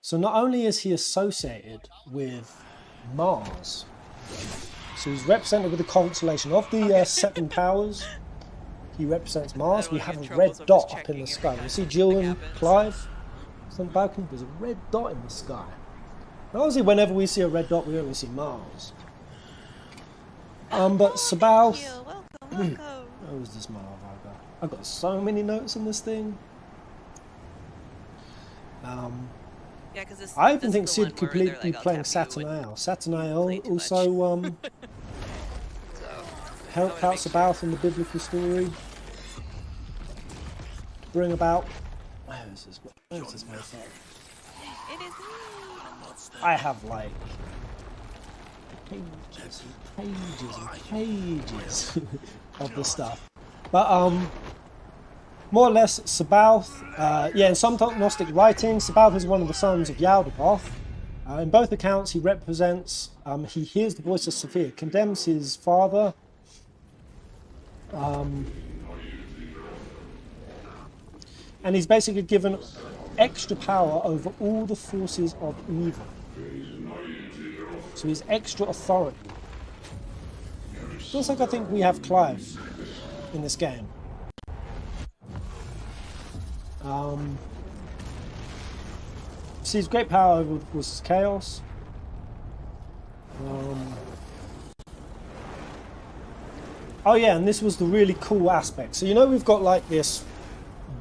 S1: So not only is he associated with Mars, so he's represented with the constellation of the 7 powers. He represents Mars. We have a red dot up in the sky. You see Jill and Clive on the balcony? There's a red dot in the sky. And obviously, whenever we see a red dot, we only see Mars. But Sabaoth, Where was this motherfucker? I've got so many notes in this thing.
S15: Yeah, because
S1: I even think Sid could be playing Satanael. Satanael also helped out Sabaoth in the biblical story. Bring about. Where is this? Where is this motherfucker?
S15: It is me.
S1: I have like pages and pages and pages of this stuff. But more or less Sabaoth, yeah, in some Gnostic writings, Sabaoth is one of the sons of Yaldabaoth. In both accounts he represents, he hears the voice of Sophia, condemns his father, and he's basically given extra power over all the forces of evil. So he's extra authority. Just like I think we have Clive in this game. Sees great power over was chaos. Oh yeah, and this was the really cool aspect. So you know we've got like this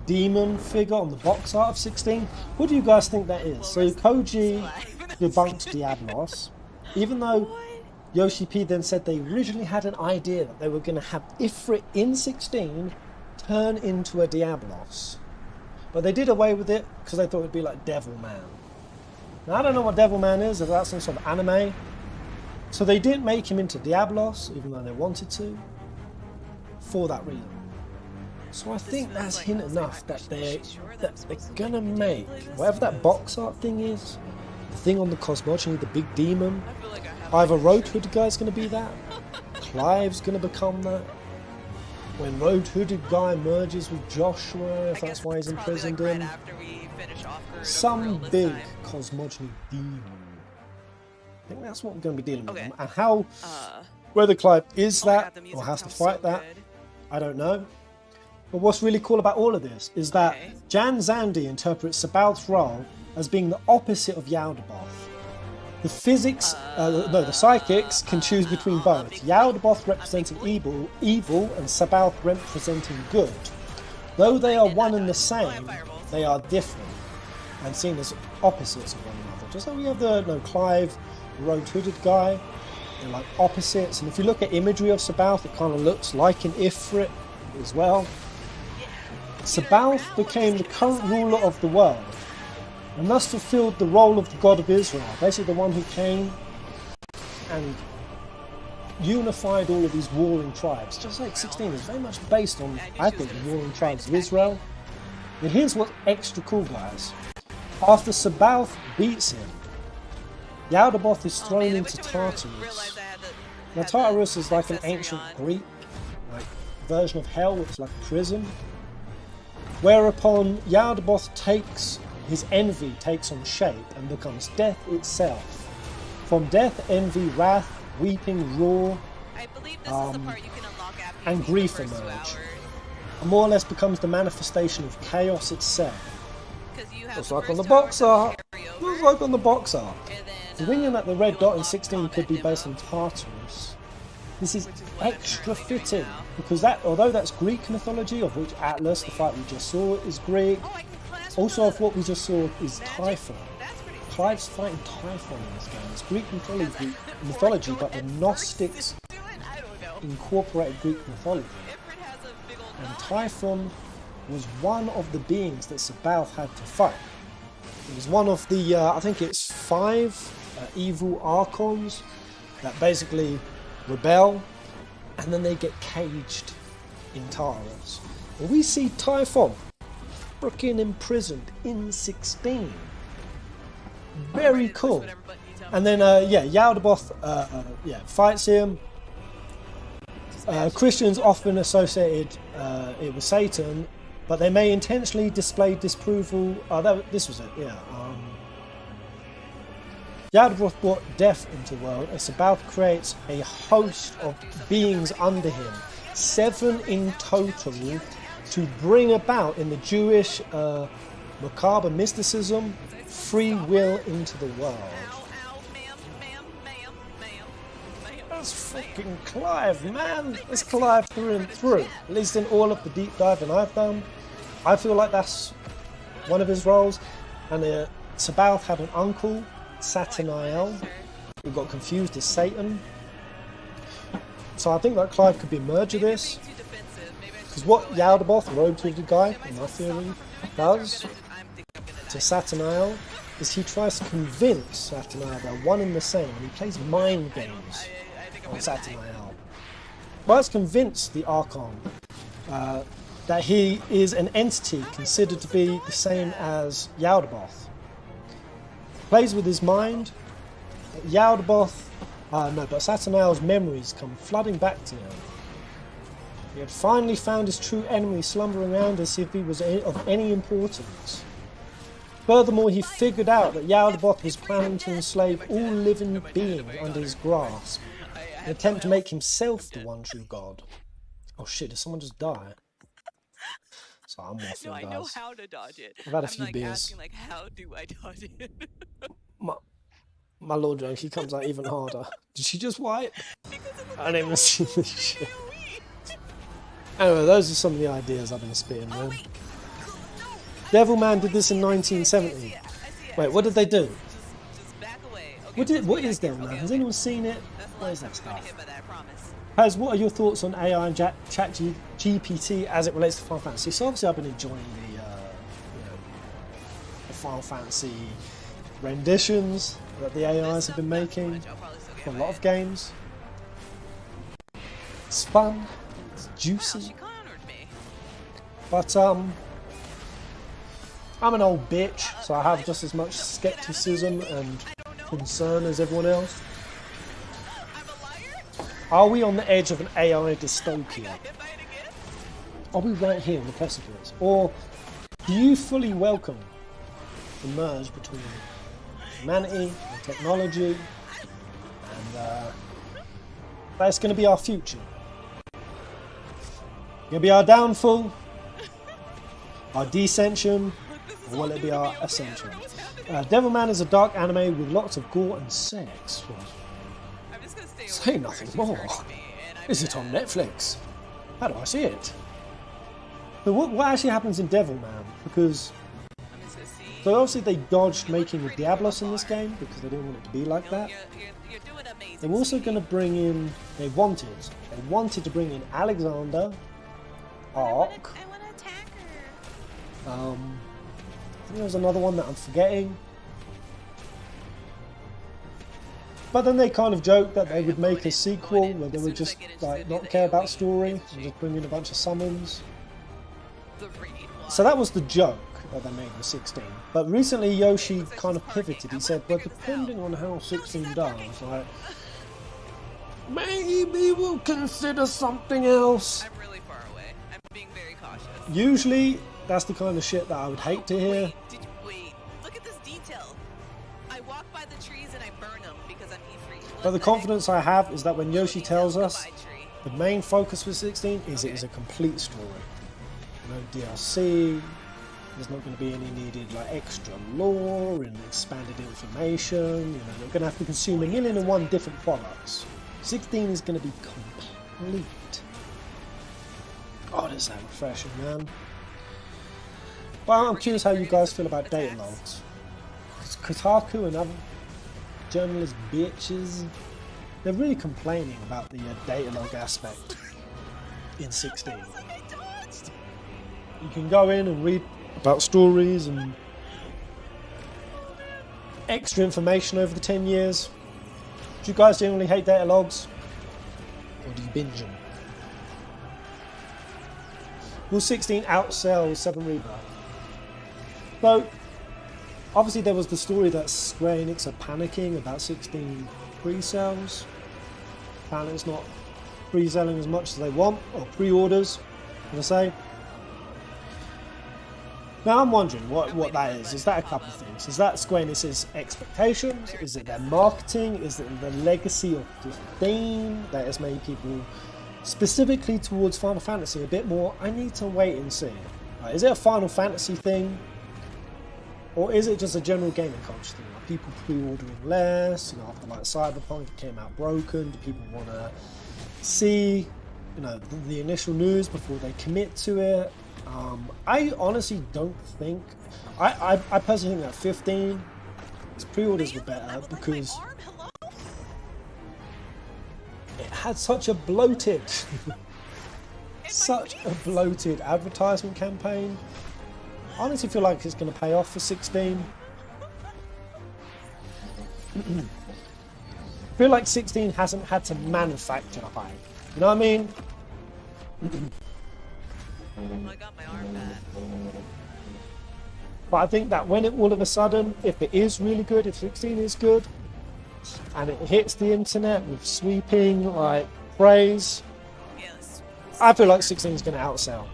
S1: demon figure on the box art of 16. What do you guys think that is? So Koji debunked Diablos, even though Yoshi P then said they originally had an idea that they were going to have Ifrit in 16 turn into a Diablos. But they did away with it because they thought it'd be like Devilman. Now I don't know what Devilman is, if that's some sort of anime. So they didn't make him into Diablos, even though they wanted to, for that reason. So I think that's hint enough that they're gonna make whatever that box art thing is, the thing on the cosmogony, the big demon. Either Road Hood guy's gonna be that, Clive's gonna become that. When Road Hooded guy merges with Joshua, if that's why he's imprisoned him. Some big cosmogony demon. I think that's what we're going to be dealing with. And how, whether Clive is that or has to fight that, I don't know. But what's really cool about all of this is that Jan Zandi interprets Sabaoth's role as being the opposite of Yaldabaoth. The physics, the psychics can choose between both. Yaldabaoth representing evil and Sabaoth representing good. Though they are one and the same, they are different and seen as opposites of one another. Just like we have the Clive, the Road Hooded guy, they're like opposites. And if you look at imagery of Sabaoth, it kind of looks like an Ifrit as well. Sabaoth became the current ruler of the world, and thus fulfilled the role of the God of Israel, basically the one who came and unified all of these warring tribes. Just like 16 is very much based on, I think, the warring tribes of Israel. And here's what's extra cool, guys. After Sabaoth beats him, Yaldabaoth is thrown into Tartarus. Now Tartarus is like an ancient Greek version of hell, which is like a prison. Whereupon Yaldabaoth his envy takes on shape and becomes death itself. From death, envy, wrath, weeping, roar, and grief emerge. And more or less becomes the manifestation of chaos itself. Just like on the box art. Just like on the box art. Thinking that the red dot in 16 could be based on Tartarus. This is extra fitting, because although that's Greek mythology, of which Atlas, the fight we just saw, is Greek, also of what we just saw is Typhon. Clive's fighting Typhon in this game. It's Greek mythology, but the Gnostics incorporated Greek mythology. And Typhon was one of the beings that Sabaoth had to fight. It was one of the, I think it's 5 evil archons that basically rebel, and then they get caged in Tartarus. And we see Typhon freaking imprisoned in 16. Very cool. And then, Yaldabaoth fights him. Christians often associated it with Satan, but they may intentionally display disapproval. This was it, yeah. Yaldabaoth brought death into the world, and Sabaoth creates a host of beings under him, 7 in total, to bring about in the Jewish macabre mysticism free will into the world. That's fucking Clive, man. It's Clive through and through. At least in all of the deep diving I've done. I feel like that's one of his roles. And Sabath had an uncle, Satanael, who got confused as Satan. So I think that Clive could be a merge of this. Because what Yaldabaoth, robe-hooded guy, in my theory, does to Satanael is he tries to convince Satanael they're one and the same, and he plays mind games on Satanael. Tries to convince the Archon that he is an entity considered to be the same as Yaldabaoth. Plays with his mind. But Satanael's memories come flooding back to him. He had finally found his true enemy slumbering around as if he was of any importance. Furthermore, he figured out that Yaldabaoth was planning to enslave all living beings under his grasp, in an attempt to make himself the one true god. Oh shit, did someone just die? So I'm waffling,
S15: No, I
S1: guys.
S15: know how to dodge it.
S1: I've had a
S15: I'm
S1: few
S15: like
S1: beers.
S15: asking, like, how do I dodge it?
S1: My Lord Jones, he comes out even harder. Did she just wipe? I didn't even see this shit. Anyway, those are some of the ideas I've been spitting, man. Devilman did this in 1970. Wait, what did they do? What is Devilman? Has anyone seen it? What is that stuff? Paz, what are your thoughts on AI and ChatGPT as it relates to Final Fantasy? So obviously I've been enjoying the Final Fantasy renditions that the AIs have been making for a lot of games. It's fun, it's juicy, but I'm an old bitch, so I have just as much skepticism and concern as everyone else. Are we on the edge of an AI dystopia? Are we right here on the precipice? Or do you fully welcome the merge between humanity and technology, and that's going to be our future? Going to be our downfall, our descension, or will it be our ascension? Devilman is a dark anime with lots of gore and sex. Say nothing more. Is it on Netflix? How do I see it? But what actually happens in Devilman? Because so obviously they dodged making a Diablos in this game because they didn't want it to be like that. They're also going to bring in. They wanted to bring in Alexander, Ark. I think there was another one that I'm forgetting. But then they kind of joked that they would make a sequel where they would just like not care about story and just bring in a bunch of summons. So that was the joke that they made with 16. But recently Yoshi kind of pivoted. He said, "But depending on how 16 does, like maybe we'll consider something else."
S15: I'm really far away. I'm being very cautious.
S1: Usually that's the kind of shit that I would hate to hear.
S15: Wait, look at this detail. I walk by the trees and I burn them because I'm E3.
S1: But the confidence I have is that when Yoshi tells us the main focus for 16 is it is a complete story. No DLC, there's not going to be any needed like extra lore and expanded information, you know, they're going to have to consume 1,000,001 different products. 16 is going to be complete. God, is that refreshing, man. Well, I'm curious how you guys feel about data logs. Kotaku and other journalist bitches, they're really complaining about the data log aspect in 16. You can go in and read about stories and extra information over the 10 years. Do you guys generally hate data logs? Or do you binge them? Will 16 outsell 7 Rebirth? So, obviously there was the story that Square Enix are panicking about 16 pre-sales. Apparently it's not pre-selling as much as they want, or pre-orders, as I say. Now I'm wondering what that is. Is that a couple of things? Is that Square Enix's expectations? Is it their marketing? Is it the legacy of 15 that has made people specifically towards Final Fantasy a bit more? I need to wait and see. Is it a Final Fantasy thing? Or is it just a general gaming culture thing? Like people pre-ordering less, you know, after like Cyberpunk it came out broken, do people want to see, you know, the initial news before they commit to it? I honestly don't think, I personally think that 15, its pre-orders were better because it had such a bloated, such a bloated advertisement campaign. I honestly feel like it's going to pay off for 16. I feel like 16 hasn't had to manufacture a hype. You know what I mean?
S15: I got my arm back.
S1: But I think that when it all of a sudden, if it is really good, if 16 is good, and it hits the internet with sweeping like praise, I feel like 16 is going to outsell.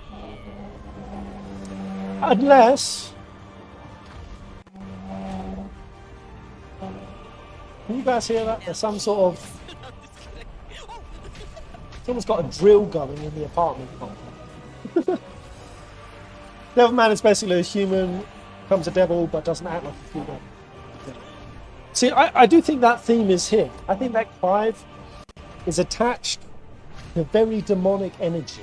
S1: Unless, can you guys hear that? There's some sort of, someone's got a drill going in the apartment. Devilman is basically a human, becomes a devil, but doesn't act like a human. See, I do think that theme is here. I think that Clive is attached to very demonic energy.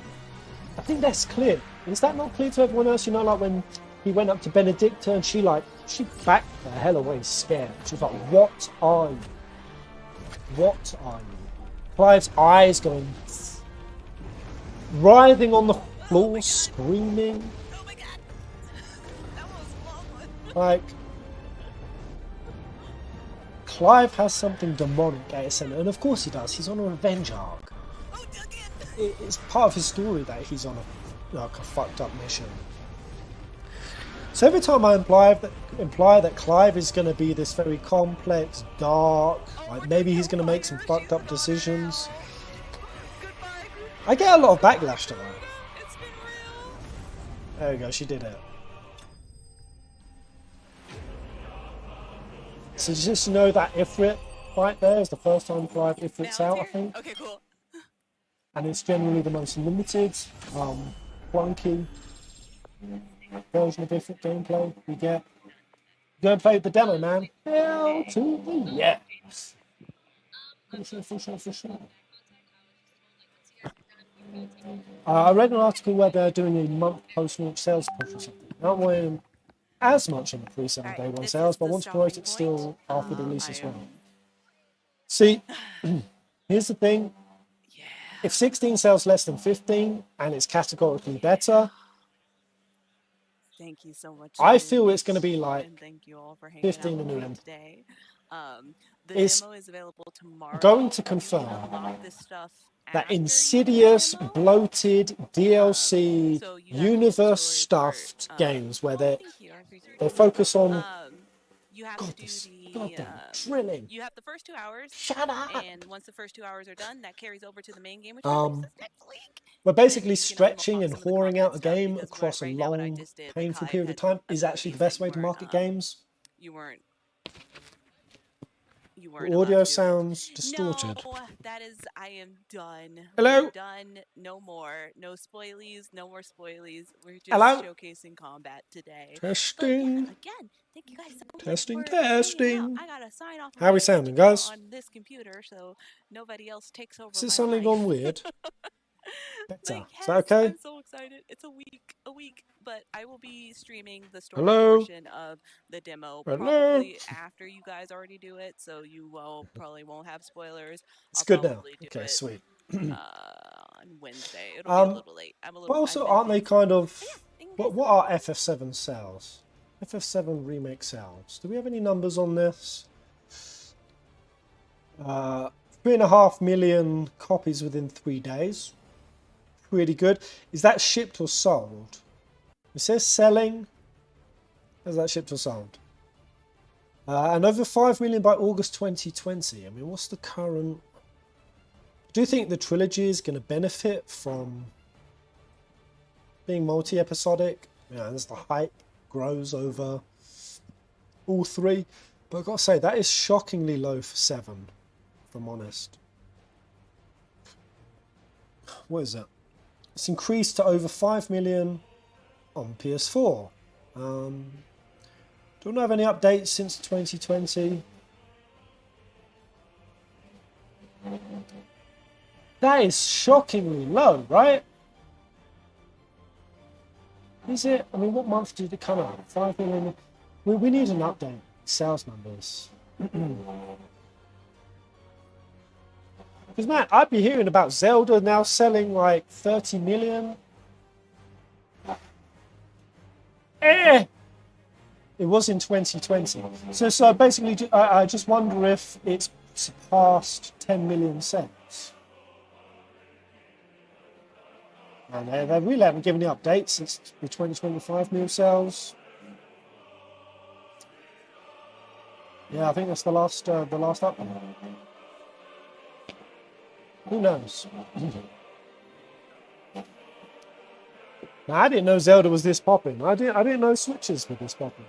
S1: I think that's clear. Is that not clear to everyone else? You know, like when he went up to Benedicta and she backed the hell away scared. She was like, what are you? What are you? Clive's eyes going, writhing on the floor, screaming.
S15: Oh my god! That was
S1: Like, Clive has something demonic at his center, and of course he does. He's on a revenge arc. It's part of his story that he's on a fucked up mission. So every time I imply that Clive is going to be this very complex, dark, like maybe he's going to make some fucked up decisions, I get a lot of backlash to that. There we go, she did it. So just know that Ifrit fight there is the first time Clive Ifrit's out, I think.
S15: Okay, cool.
S1: And it's generally the most limited, clunky version of Ifrit gameplay we get. Go and play the demo, man. Hell to the yes. For sure. I read an article where they're doing a month post-launch sales push or something. Not weighing as much on the pre-7 day one sales, but once promoted still after the release as well. See, here's the thing. If 16 sells less than 15 and it's categorically better,
S15: Thank you so much.
S1: I feel it's going to be like
S15: and thank you all for hanging
S1: 15
S15: out
S1: and
S15: with me
S1: 11.
S15: today. The
S1: Is
S15: demo is available tomorrow.
S1: going to confirm
S15: Unlock this stuff
S1: that insidious, bloated DLC, universe-stuffed games where they focus on goddamn drilling.
S15: You have the first 2 hours.
S1: Shut up.
S15: And once the first 2 hours are done, that carries over to the main game, which
S1: We're basically stretching and whoring out a game across a long, painful period of time is actually the best way to market games.
S15: You weren't.
S1: The audio sounds distorted.
S15: No, that is, I am done.
S1: Hello?
S15: We're done. No more. No spoilies. No more spoilies. We're just
S1: Hello?
S15: showcasing combat today.
S1: Testing.
S15: But yeah, again, thank you guys so much
S1: Testing,
S15: for hanging
S1: testing.
S15: out. I gotta sign off.
S1: How are we sounding, guys?
S15: On this computer, so nobody else takes over.
S1: Is it
S15: my
S1: suddenly
S15: life.
S1: gone weird? Better.
S15: Like,
S1: Is that okay?
S15: I'm so excited. It's a week, but I will be streaming the story
S1: Hello?
S15: portion of the demo
S1: Hello?
S15: probably after you guys already do it, so you probably won't have spoilers.
S1: It's
S15: I'll
S1: good now.
S15: probably do
S1: Okay,
S15: it,
S1: sweet.
S15: on Wednesday. It'll be a little late. I'm a little.
S1: But also,
S15: I've been
S1: aren't they
S15: busy.
S1: kind of... What are FF7 sales? FF7 remake sales. Do we have any numbers on this? 3.5 million copies within 3 days. Pretty good. Is that shipped or sold? It says selling. Is that shipped or sold? And over 5 million by August 2020. I mean, what's the current... Do you think the trilogy is going to benefit from being multi-episodic? As the hype grows over all three. But I've got to say, that is shockingly low for 7, if I'm honest. What is it? It's increased to over 5 million on PS4. Don't have any updates since 2020. That is shockingly low, right? Is it? I mean, what month did it come out? 5 million. We need an update. Sales numbers. Because, man, I'd be hearing about Zelda now selling like 30 million. Eh! It was in 2020. So basically, I just wonder if it's surpassed 10 million sales. And they really haven't given any updates since the 2025 new sales. Yeah, I think that's the last update. Who knows? Now, I didn't know Zelda was this popping. I didn't know Switches were this popping.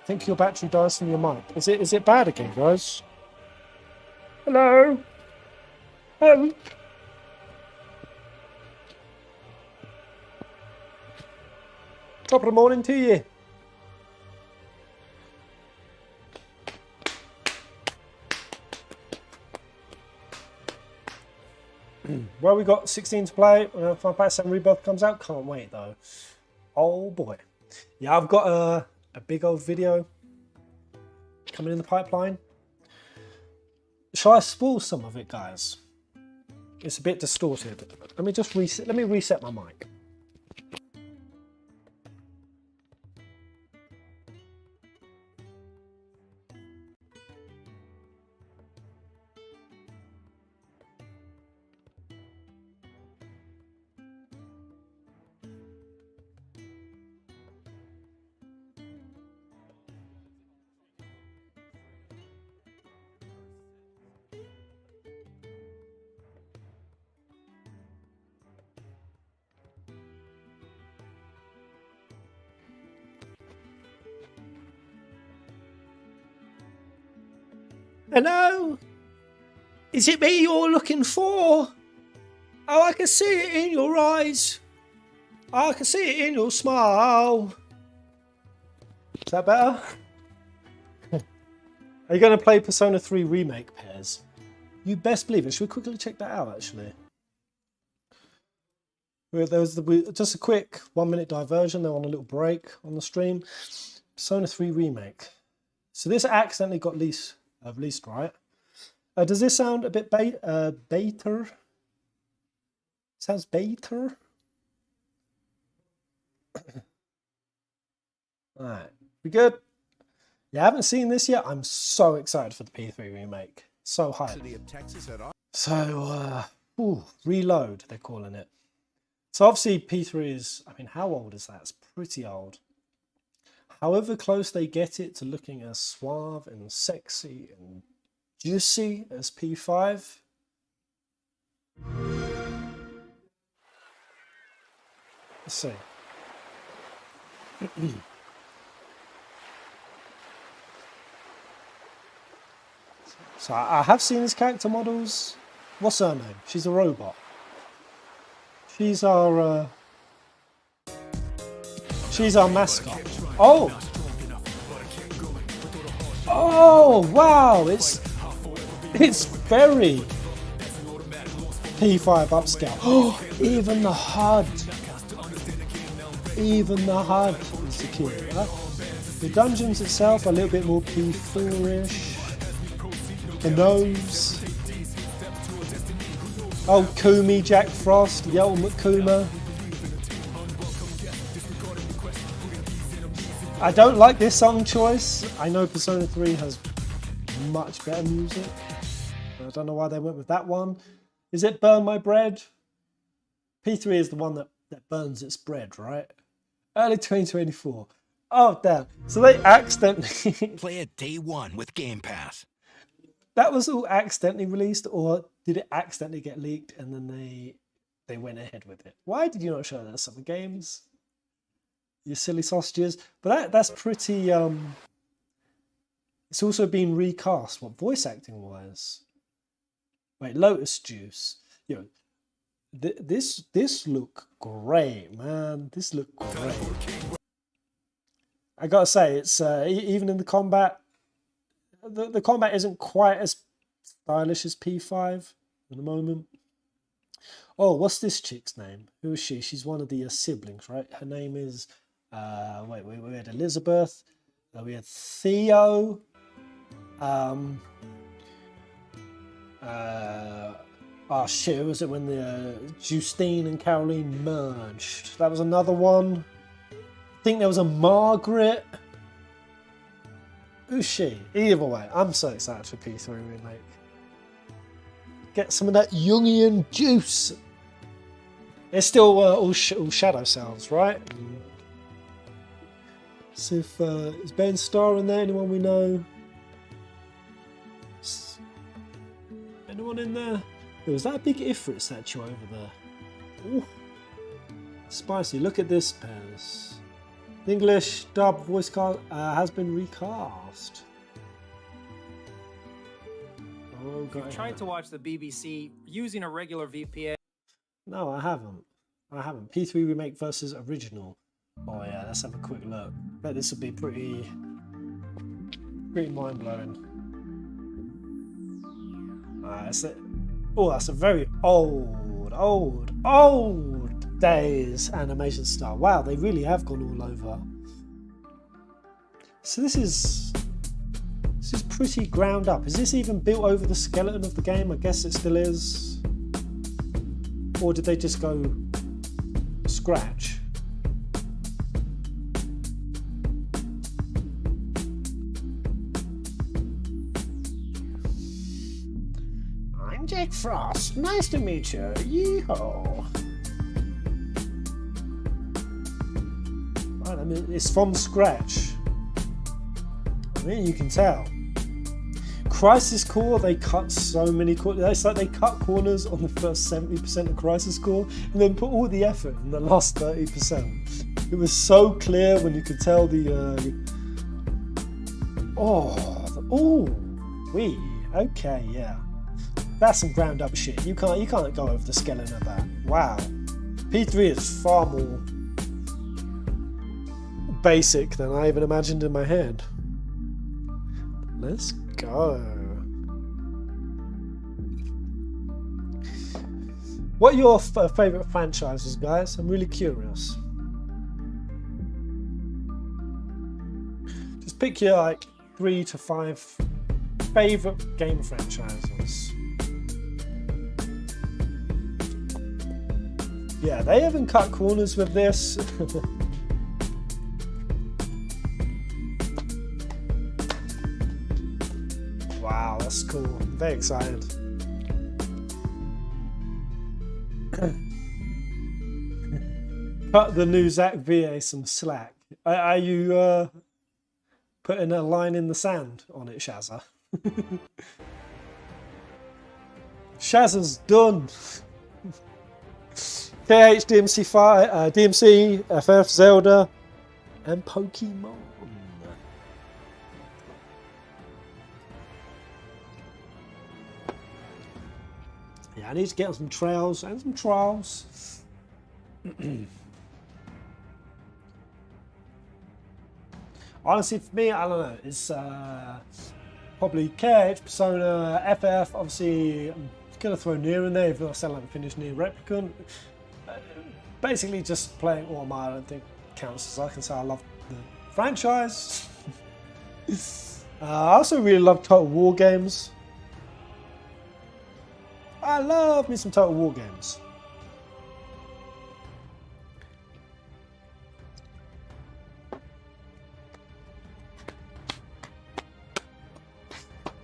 S1: I think your battery dies from your mic. Is it bad again, guys? Hello. Top of the morning to you. Well, we got 16 to play. Final Fantasy VII Rebirth comes out. Can't wait though. Oh boy. Yeah, I've got a big old video coming in the pipeline. Shall I spoil some of it, guys? It's a bit distorted. Let me just reset. Let me reset my mic. Hello? Is it me you're looking for? Oh, I can see it in your eyes. I can see it in your smile. Is that better? Are you going to play Persona 3 Remake, Pairs? You best believe it. Should we quickly check that out, actually? There was just a quick 1 minute diversion. They're on a little break on the stream. Persona 3 Remake. So this accidentally got released, right? Does this sound a bit better? Sounds better? Alright, we good? Yeah, I haven't seen this yet. I'm so excited for the P3 remake. So hyped. So, Reload, they're calling it. So obviously P3 is, I mean, how old is that? It's pretty old. However close they get it to looking as suave and sexy and juicy as P5. Let's see. So I have seen his character models. What's her name? She's a robot. She's our mascot. Oh! Oh wow! It's very P5 upscale. Oh, even the HUD. Even the HUD is secure. Right? The dungeons itself are a little bit more P4-ish. The nose. Oh, Kumi, Jack Frost, the ultimate Kuma. I don't like this song choice. I know Persona 3 has much better music. But I don't know why they went with that one. Is it Burn My Bread? P3 is the one that burns its bread, right? Early 2024. Oh, damn. So they accidentally...
S16: Play it day one with Game Pass.
S1: That was all accidentally released, or did it accidentally get leaked and then they went ahead with it? Why did you not show that Summer Games? You silly sausages. But that's pretty... It's also been recast, what, voice acting wise? Wait, Lotus Juice. You know, This look great, man. This look great. I gotta say, it's even in the combat, the combat isn't quite as stylish as P5 at the moment. Oh, what's this chick's name? Who is she? She's one of the siblings, right? Her name is wait, we had Elizabeth, we had Theo, oh shit, who was it when the Justine and Caroline merged? That was another one. I think there was a Margaret. Who's she? Either way, I'm so excited for P3 Remake. Get some of that Jungian juice. It's still all shadow selves, right? So if is Ben Starr in there? Anyone we know? Anyone in there? There was that a big Ifrit statue over there. Ooh. Spicy. Look at this, Pez. The English dub voice cast has been recast. Oh,
S10: If you've tried to watch the BBC using a regular VPN.
S1: No, I haven't. P3 Remake versus Original. Oh yeah, let's have a quick look. Bet this will be pretty mind-blowing. That's it. Oh, that's a very old days animation style. Wow, they really have gone all over. So this is pretty ground up. Is this even built over the skeleton of the game? I guess it still is. Or did they just go scratch? I'm Jake Frost. Nice to meet you. Yeehaw. Right, I mean, it's from scratch. I mean, you can tell. Crisis Core, they cut so many corners. It's like they cut corners on the first 70% of Crisis Core and then put all the effort in the last 30%. It was so clear when you could tell the okay, yeah. That's some ground up shit. You can't go over the skeleton of that. Wow. P3 is far more basic than I even imagined in my head. Let's go. What are your favourite franchises, guys? I'm really curious. Just pick your like 3 to 5 favourite game franchises. Yeah, they haven't cut corners with this. Wow, that's cool. I'm very excited. Cut the new Zach VA some slack. Are you putting a line in the sand on it, Shazza? Shazza's done. KH, DMC, FF, Zelda, and Pokemon. Yeah, I need to get on some trails and some trials. Honestly, for me, I don't know. It's probably KH, Persona, FF. Obviously, I'm going to throw Nier in there, even though I still haven't finished Nier Replicant. Basically, just playing Automa, I don't think counts as I can say I love the franchise. I also really love Total War games. I love me some Total War games.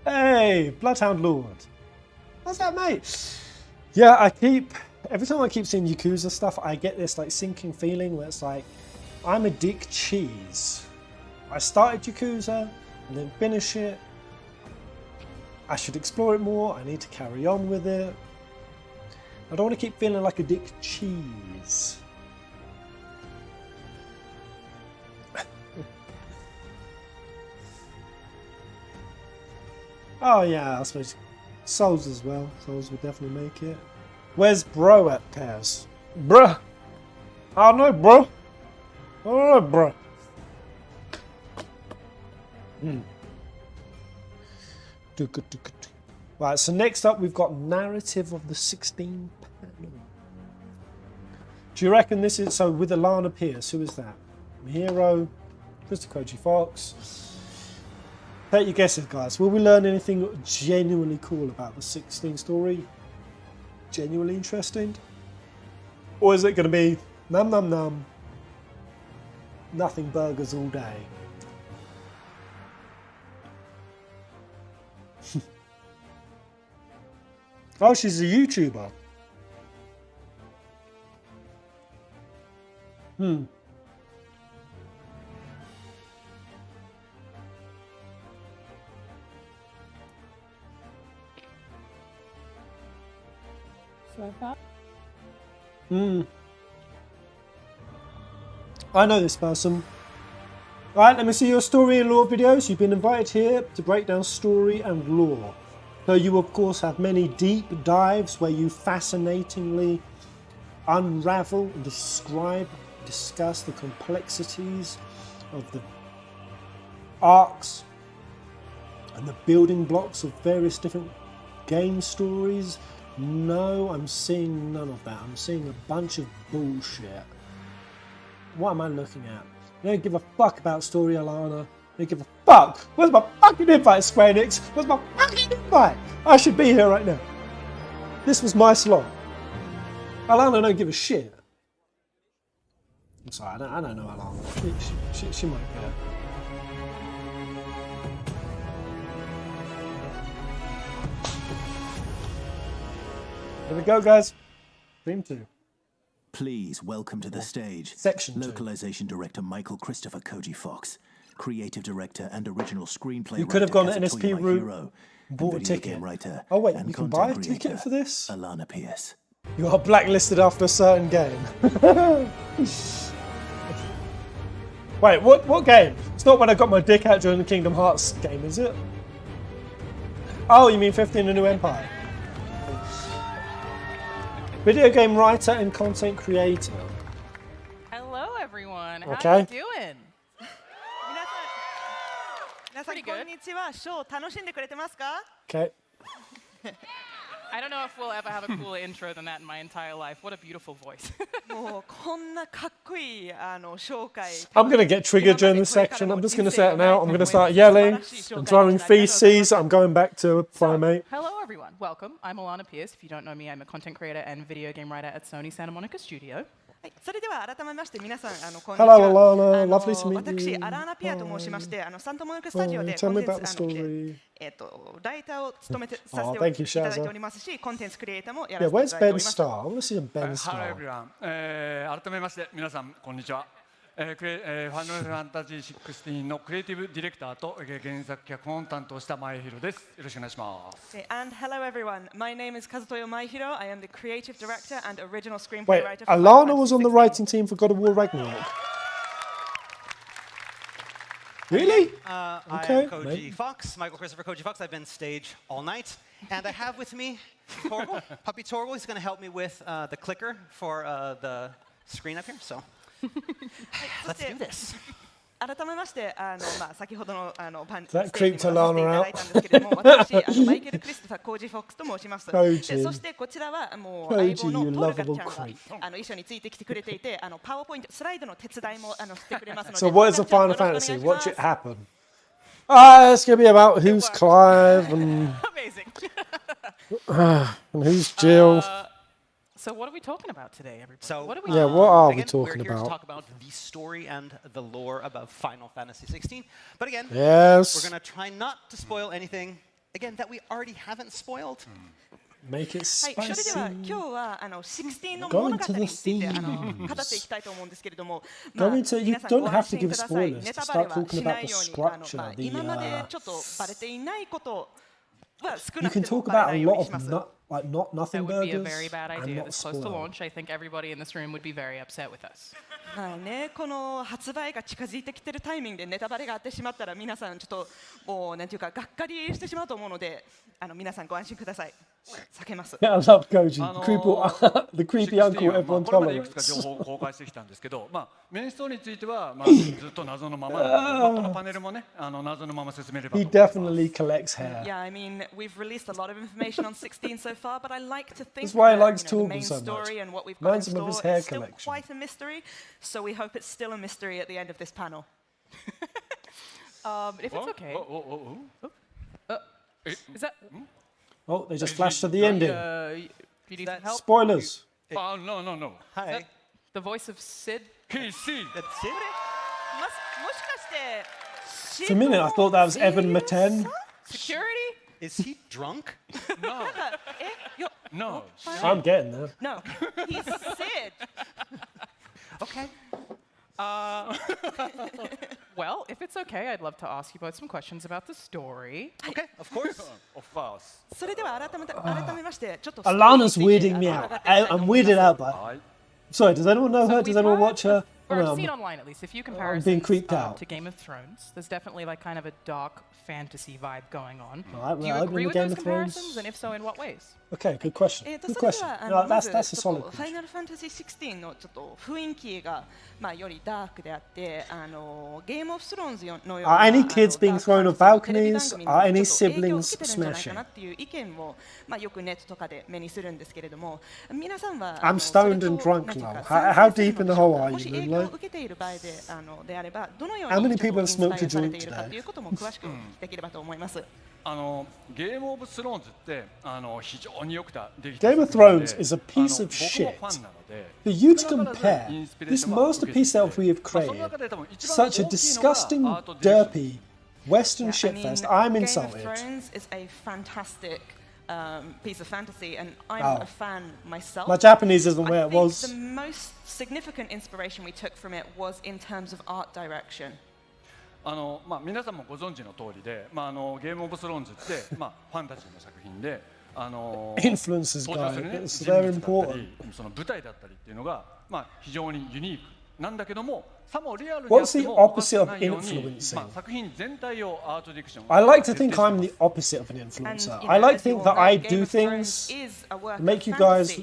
S1: Hey, Bloodhound Lord. What's that, mate? Yeah, every time I keep seeing Yakuza stuff, I get this like sinking feeling where it's like, I'm a dick cheese. I started Yakuza and then finish it. I should explore it more. I need to carry on with it. I don't want to keep feeling like a dick cheese. Oh yeah, I suppose Souls as well. Souls would definitely make it. Where's bro at, Kaz? Bruh. I don't know, bro. I don't know, bro. Right, so next up we've got narrative of the 16 panel. Do you reckon this is, so with Alana Pierce, who is that? Mihiro, Christopher Koji Fox. Take your guesses, guys. Will we learn anything genuinely cool about the 16 story? Genuinely interesting? Or is it going to be num num num, nothing burgers all day? Oh, she's a YouTuber. I know this person. Alright, let me see your story and lore videos. You've been invited here to break down story and lore. So you of course have many deep dives where you fascinatingly unravel and discuss the complexities of the arcs and the building blocks of various different game stories. No, I'm seeing none of that. I'm seeing a bunch of bullshit. What am I looking at? I don't give a fuck about story, Alana. I don't give a fuck. Where's my fucking invite, Square Enix? Where's my fucking invite? I should be here right now. This was my slot. Alana don't give a shit. I'm sorry, I don't know Alana. She might care. Here we go, guys. Stream 2.
S4: Please welcome to the stage
S1: Section 2.
S4: Localization Director Michael Christopher Koji Fox, Creative Director and Original Screenplay
S1: You could have gone
S4: writer
S1: the NSP
S4: Kazutoya
S1: route,
S4: Mahiro,
S1: bought a
S4: and video
S1: ticket.
S4: game writer
S1: Oh wait,
S4: and
S1: you can
S4: content
S1: buy a ticket
S4: creator
S1: for this?
S4: Alana Pierce.
S1: You are blacklisted after a certain game. Wait, what game? It's not when I got my dick out during the Kingdom Hearts game, is it? Oh, you mean 15 A New Empire? Video game writer and content creator.
S12: Hello, everyone. How
S1: Okay.
S12: you doing?
S6: 皆さんこんにちは。ショー楽しんでくれてますか？
S1: Okay.
S12: I don't know if we'll ever have a cooler intro than that in my entire life. What a beautiful voice.
S6: もうこんなかっこいい紹介。
S1: I'm going to get triggered during this section. I'm just going to say it now. I'm going to start yelling and throwing feces. I'm going back to Primate.
S12: Hello, everyone. Welcome. I'm Alana Pierce. If you don't know me, I'm a content creator and video game writer at Sony Santa Monica Studio.
S6: はい、それでは改めまして皆さんこんにちは。
S1: Hello, Alana. Lovely to meet you.
S6: 私アラーナピアと申しましてサンタモニカスタジオで
S1: Tell
S6: コン
S1: me
S6: テン
S1: about the
S6: ツ
S1: story.
S6: ライターを務めてさせ
S1: Oh,
S6: て
S1: thank you,
S6: いただいて
S1: Shazza.
S6: おりますし、コンテンツクリエイターもや
S1: Yeah,
S6: らせてい
S1: where's
S6: ただいてお
S1: Ben
S6: ります。
S1: Starr? I want to see a Ben
S13: Hello
S1: Starr.
S13: everyone. 改めまして皆さんこんにちは。ファイナルファンタジー16のクリエイティブディレクターと原作脚本を担当した前広です。よろしくお願いします。
S6: And hello everyone. My name is Kazutoyo Maihiro. I am the creative director and original screenplay
S1: Wait,
S6: writer for
S1: Alana was on the writing team for God of War Ragnarok. Really?
S7: I
S1: Okay,
S7: am Koji
S1: maybe.
S7: Fox, Michael Christopher Koji Fox. I've been stage all night. And I have with me Torgal, Puppy Torgal. He's going to help me with the clicker for the screen up here. So let's do this.
S6: 改めまして先ほどのパンチ
S1: That
S6: ステージ
S1: creeped
S6: にもさせていた
S1: Alana
S6: だいたんですけれども、私マイケル・クリストファー・コージ・フォックスと申します。
S1: Koji.
S6: でそしてこちらはもう
S1: Koji,
S6: 相棒の
S1: you
S6: トールガち
S1: lovable
S6: ゃんが一緒についてきてくれていて、パワーポイントスライドの手伝いもしてくれますので。
S1: So what is the
S6: トール
S1: Final
S6: ガちゃん
S1: Fantasy?
S6: よろしくお願いします
S1: Watch it happen. Ah, it's going to be about who's Clive and, and who's Jill.
S12: So what are we talking about today, everybody?
S7: So,
S12: what are we
S1: Yeah, what are we
S7: again,
S1: talking
S7: we're here
S1: about?
S7: to talk about the story and the lore about Final Fantasy 16. But again,
S1: Yes.
S7: we're going to try not to spoil anything, again, that we already haven't spoiled.
S1: Make it
S6: はい、それでは
S1: spicy.
S6: 今日は16の物語について
S1: Go into the
S6: 語っていきたいと思うんですけれども、
S1: Go into, you
S6: 皆さん
S1: don't
S6: ご
S1: have
S6: 安
S1: to
S6: 心
S1: give
S6: ください。
S1: spoilers.
S6: ネタ
S1: Just
S6: バレ
S1: start
S6: は
S1: talking
S6: しな
S1: about
S6: い
S1: the
S6: ように、
S1: structure, the
S6: 今までちょっとバレていないことは少
S1: You
S6: なく
S1: can
S6: ても
S1: talk
S6: バレ
S1: about
S6: な
S1: a
S6: いよう
S1: lot
S6: に
S1: of
S6: します。
S12: That
S1: nothing
S12: would be a
S1: burgers
S12: very bad
S1: and
S12: idea
S1: not
S12: this close to
S1: spoil.
S12: launch. I think everybody in this room would be very upset with us.
S6: はいね、この発売が近づいてきてるタイミングでネタバレがあってしまったら皆さんちょっともうなんていうかがっかりしてしまうと思うので皆さんご安心ください。避けます。
S1: Yeah, I love Goji. The creepy uncle
S13: 16
S1: everyone
S13: これまでいくつか情
S1: tolerates.
S13: 報を公開してきたんですけど、メインストーリーについては、ずっと謎のままなので、このパネルもね、謎のまま進めればと
S1: He
S13: 思います。
S1: definitely collects hair.
S6: Yeah, I mean, we've released a lot of information on 16 so far, but I like to think
S1: That's why he
S6: that,
S1: likes
S6: you know, the main
S1: Torgal so much.
S6: story and what we've got in
S1: Reminds him of his
S6: store
S1: hair
S6: is still
S1: collection.
S6: quite a mystery. So we hope it's still a mystery at the end of this panel.
S12: If it's okay. Is that?
S1: Oh, they just flashed to the ending.
S12: You need some help?
S1: Spoilers.
S13: No.
S12: Hi. The voice of Sid?
S13: Hey, Sid.
S6: That's Sid? もしかして、
S1: For a minute, I thought that was Evan Maten.
S12: Security?
S7: Is he drunk?
S13: No. No.
S1: I'm getting there.
S6: No, he's Sid.
S7: Okay.
S12: Well, if it's okay, I'd love to ask you both some questions about the story.
S7: Okay, of course.
S13: Of course.
S6: それでは改めましてちょっと
S1: Alana's weirding me out. I'm weirded out by. Sorry, does anyone know her? Does anyone watch her?
S12: Or I've seen online at least a few comparisons
S1: being creeped out.
S12: to Game of Thrones. There's definitely like kind of a dark fantasy vibe going on.
S1: Alright,
S12: Do you
S1: well,
S12: agree with
S1: Game
S12: those
S1: of Thrones.
S12: comparisons? And if so, in what ways?
S1: Okay, good question.
S6: そ
S1: Good
S6: れで
S1: question.
S6: は
S1: No,
S6: まず
S1: that's a
S6: ちょ
S1: solid
S6: っと
S1: question.
S6: ファイナルファンタジー16のちょっと雰囲気がよりダークであってゲームオブスローンズのような
S1: Are any kids being thrown off
S6: テレビ番
S1: balconies?
S6: 組に
S1: Are any
S6: ちょっと影響を受
S1: siblings
S6: けてるんじゃないか
S1: smashing?
S6: なっていう意見をよくネットとかで目にするんですけれども皆さんは
S1: I'm stoned and drunk now. How deep in the hole are
S6: もし
S1: you,
S6: 影響を
S1: Moonlight?
S6: 受けている場合であればどのよう
S1: How
S6: に
S1: many
S6: ちょっ
S1: people
S6: と
S1: have
S6: インスパ
S1: smoked
S6: イ
S1: a
S6: アされ
S1: joint
S6: ているか
S1: today?
S6: ということも詳しくお聞きできればと思います。
S13: ゲームオブスローンズって非常によくでき
S1: Game of Thrones is a piece of shit. For you to compare this masterpiece that we have created, such a disgusting, derpy Western shitfest, I'm
S6: Game
S1: insulted.
S6: of Thrones is a fantastic piece of fantasy, and I'm
S1: Oh.
S6: a fan myself.
S1: My Japanese isn't where
S6: I
S1: it
S6: think
S1: was.
S6: The most significant inspiration we took from it was in terms of art direction.
S13: 皆さんもご存知の通りで、ゲームオブスローンズって、ファンタジーの作品で、
S1: Influences,
S13: 登場する
S1: guys.
S13: ね
S1: It's
S13: 人
S1: very
S13: 物だった
S1: important.
S13: り、その舞台だったりっていうのが、非常にユニークなんだけども、さもリアルにや
S1: What's
S13: って
S1: the
S13: もおか
S1: opposite
S13: しく
S1: of
S13: ないように、
S1: influencing?
S13: 作品全体をアートディクション。
S1: I like to think I'm the opposite of an influencer. I like to think that I do things that make you guys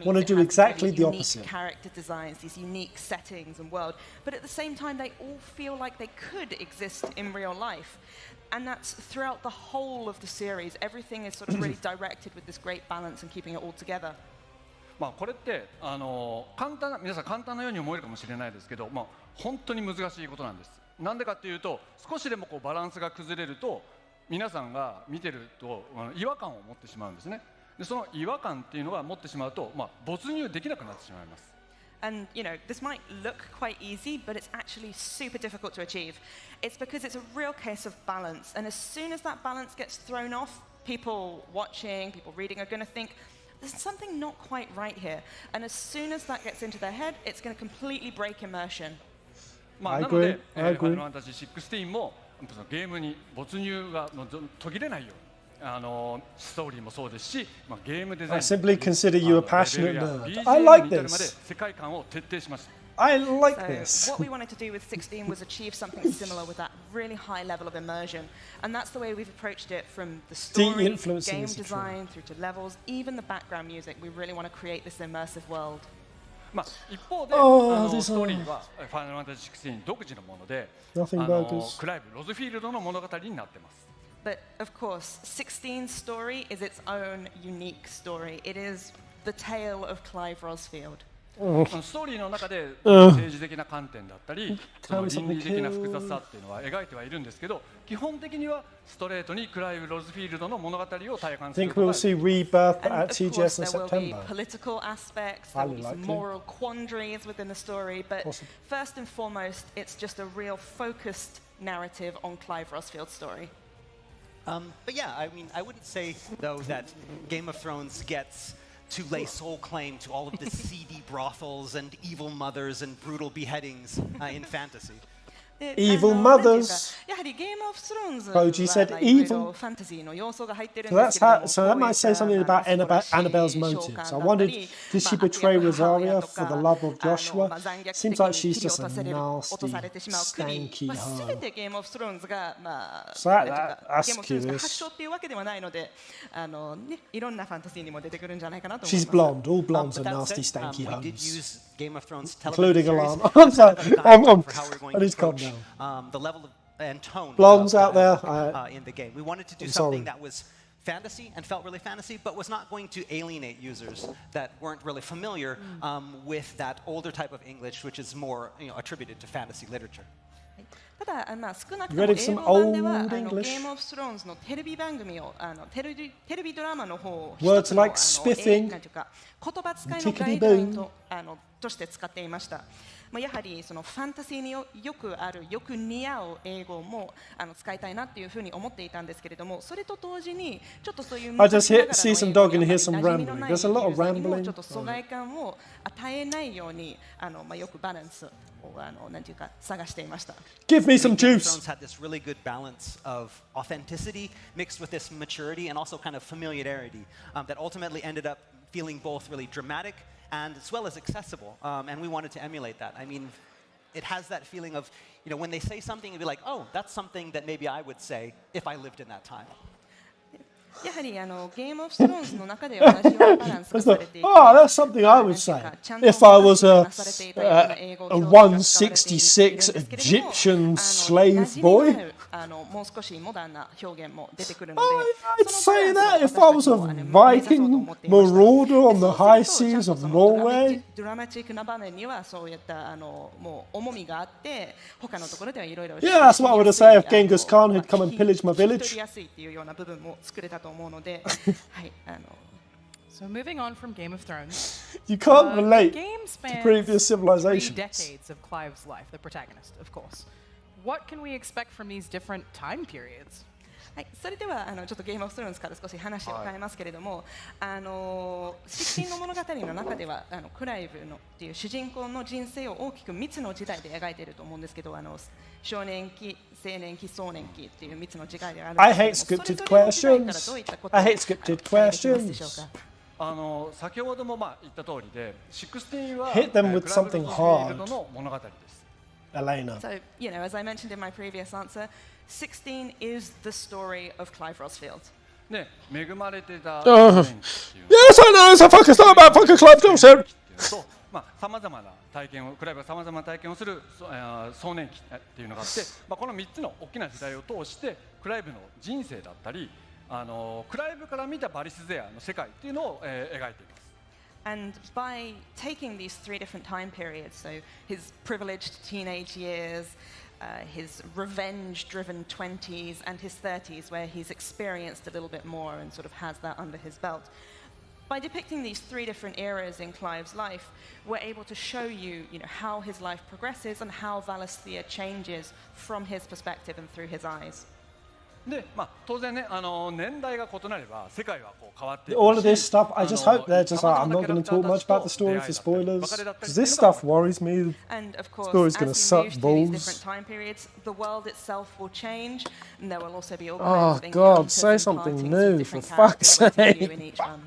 S1: want to do exactly the opposite.
S6: Character designs, these unique settings and world, but at the same time, they all feel like they could exist in real life. And that's throughout the whole of the series. Everything is sort of really directed with this great balance and keeping it all together.
S13: これって皆さん簡単なように思えるかもしれないですけど、本当に難しいことなんです。なんでかっていうと、少しでもバランスが崩れると、皆さんが見てると違和感を持ってしまうんですね。でその違和感っていうのが持ってしまうと、没入できなくなってしまいます。
S6: And you know, this might look quite easy, but it's actually super difficult to achieve. It's because it's a real case of balance, and as soon as that balance gets thrown off, people watching, people reading are going to think there's something not quite right here. And as soon as that gets into their head, it's going to completely break immersion.
S13: なので、ファイナルファンタジー16もゲームに没入が途切れないように。ストーリーもそうですし、ゲームデザイン
S1: I simply consider you a passionate nerd. I like this.
S13: 世界観を徹底しました。
S1: I like
S6: So
S1: this.
S6: what we wanted to do with 16 was achieve something similar with that really high level of immersion, and that's the way we've approached it from the story,
S1: influencing
S6: game
S1: is the
S6: design, through to levels, even the background music. We really want to create this immersive world.
S13: 一方で、ストーリーはファイナルファンタジー16独自のもので、クライブ・ロズフィールドの物語になっています。
S6: But of course, 16's story is its own unique story. It is the tale of Clive Rosfield.
S13: ストーリーの中で政治的な観点だったり、その倫理的な複雑さっていうのは描いてはいるんですけど、基本的にはストレートにクライブ・ロズフィールドの物語を体感する
S1: I
S13: こと
S1: think
S13: が
S1: we'll see Rebirth
S6: And
S1: at
S6: of course,
S1: TGS in
S6: there will be
S1: September.
S6: political aspects, there will be some
S1: likely.
S6: moral quandaries within the story, but
S1: Possible.
S6: first and foremost, it's just a real focused narrative on Clive Rosfield's story.
S7: But yeah, I mean, I wouldn't say, though, that Game of Thrones gets to lay sole claim to all of the seedy brothels and evil mothers and brutal beheadings in fantasy.
S1: Evil mothers.
S6: やはりゲームオブスローンズ
S1: Koji
S6: は
S1: said
S6: まあいろい
S1: evil.
S6: ろファンタジーの要素が入ってるん
S1: So
S6: ですけれど
S1: that's
S6: も、
S1: how. So that might say something about Annabelle's motives. I wondered, did she betray Rosaria for the love of Joshua? Seems like she's just a nasty, stanky
S6: す
S1: hoe.
S6: べてゲームオブスローンズがまあ
S1: So that-
S6: なんていうか
S1: that's
S6: ゲームオブスローンズが
S1: curious.
S6: 発祥っていうわけではないので、ね、いろんなファンタジーにも出てくるんじゃないかなと思い
S1: She's
S6: ます。
S1: blonde. All blondes
S7: But
S1: are
S7: that
S1: nasty,
S7: said,
S1: stanky
S7: we did
S1: hoes.
S7: use Game of Thrones
S1: Including
S7: television series
S1: Alarm. I'm
S7: as kind of
S1: sorry.
S7: a guideline for how we're going
S1: I need to calm
S7: approach,
S1: down.
S7: the level of, and tone
S1: Blondes
S7: of
S1: out there,
S7: dialogue, in the game. We wanted to do
S1: I'm
S7: something
S1: sorry.
S7: that was fantasy and felt really fantasy, but was not going to alienate users that weren't really familiar with that older type of English, which is more attributed to fantasy literature.
S6: ただまあ少なくと
S1: You
S6: も
S1: ready
S6: 英
S1: for
S6: 語
S1: some
S6: 版では
S1: old
S6: ゲ
S1: English?
S6: ームオブスローンズのテレビ番組をテレビドラマの方を
S1: Words
S6: 一つの
S1: like spiffing,
S6: なんていうか言葉遣いのガイドラインととして使っていました。まあやはりそのファンタジーによくあるよく似合う英語も使いたいなっていうふうに思っていたんですけれども、それと同時にちょっとそういう
S1: I just see some dog and hear some rambling. There's a lot of
S6: ちょ
S1: rambling.
S6: っと疎外感を与えないようにまあよくバランスをなんていうか探していました。
S1: Give me some
S7: Game of
S1: juice.
S7: Thrones had this really good balance of authenticity mixed with this maturity and also kind of familiarity that ultimately ended up feeling both really dramatic and as well as accessible. And we wanted to emulate that. I mean, it has that feeling of, when they say something, you'd be like, oh, that's something that maybe I would say if I lived in that time.
S6: やはりゲームオブスローンズの中で同じようなバランスがされていて、
S1: Oh, that's something I would say. If I was a 166 Egyptian slave boy,
S6: もう少しモダンな表現も出てくるので、
S1: I'd say that if I was a Viking marauder on the high seas of Norway.
S6: ドラマチックな場面にはそういったもう重みがあって、他のところではいろいろ
S1: Yeah, that's what I would have said if Genghis Khan had come and pillaged my
S6: 取
S1: village.
S6: りやすいっていうような部分も作れたと思うので、はい、
S12: So moving on from Game of Thrones,
S1: You can't relate
S12: the game
S1: to
S12: spans
S1: previous
S12: 3
S1: civilizations.
S12: decades of Clive's life, the protagonist, of course. What can we expect from these different time periods?
S6: はい、それではちょっとゲームオブスローンズから少し話を変えますけれども、16の物語の中ではクライブのっていう主人公の人生を大きく3つの時代で描いていると思うんですけど、少年期、青年期、壮年期っていう3つの時代であるん
S1: I
S6: ですけ
S1: hate
S6: れども、それ
S1: scripted
S6: ぞれの時代からどういったこ
S1: questions.
S6: とを
S1: I hate scripted
S6: 期待できますでしょう
S1: questions.
S6: か。
S13: 先ほども言った通りで、16は
S1: Hit them with
S13: クラブ
S1: something
S13: フィールド
S1: hard.
S13: の物語です。
S1: Elena.
S6: So, as I mentioned in my previous answer, 16 is the story of Clive Rosfield.
S13: ね、恵まれてた
S1: Yes, I know. It's a fucking story about fucking Clive Johnson.
S13: と、さまざまな体験を、クライブがさまざまな体験をする壮年期っていうのがあって、この3つの大きな時代を通してクライブの人生だったり、クライブから見たバリスゼアの世界っていうのを、描いています。
S6: And by taking these 3 different time periods, so his privileged teenage years, his revenge-driven 20s, and his 30s, where he's experienced a little bit more and sort of has that under his belt. By depicting these 3 different eras in Clive's life, we're able to show you, how his life progresses and how Valisthea changes from his perspective and through his eyes.
S13: で、当然ね、年代が異なれば世界はこう変わっていくし、
S1: All of this stuff, I just hope they're just like, I'm not going to talk much about the story for spoilers. Because this stuff worries me.
S6: And of course,
S1: Story's going to
S6: as we
S1: suck
S6: move through these
S1: balls.
S6: different time periods, the world itself will change, and there will also be all
S1: Oh,
S6: kinds of
S1: God,
S6: encounters
S1: say
S6: and
S1: something
S6: partings
S1: new,
S6: with
S1: for
S6: different
S1: fuck's
S6: characters with you
S1: sake.
S6: in each one.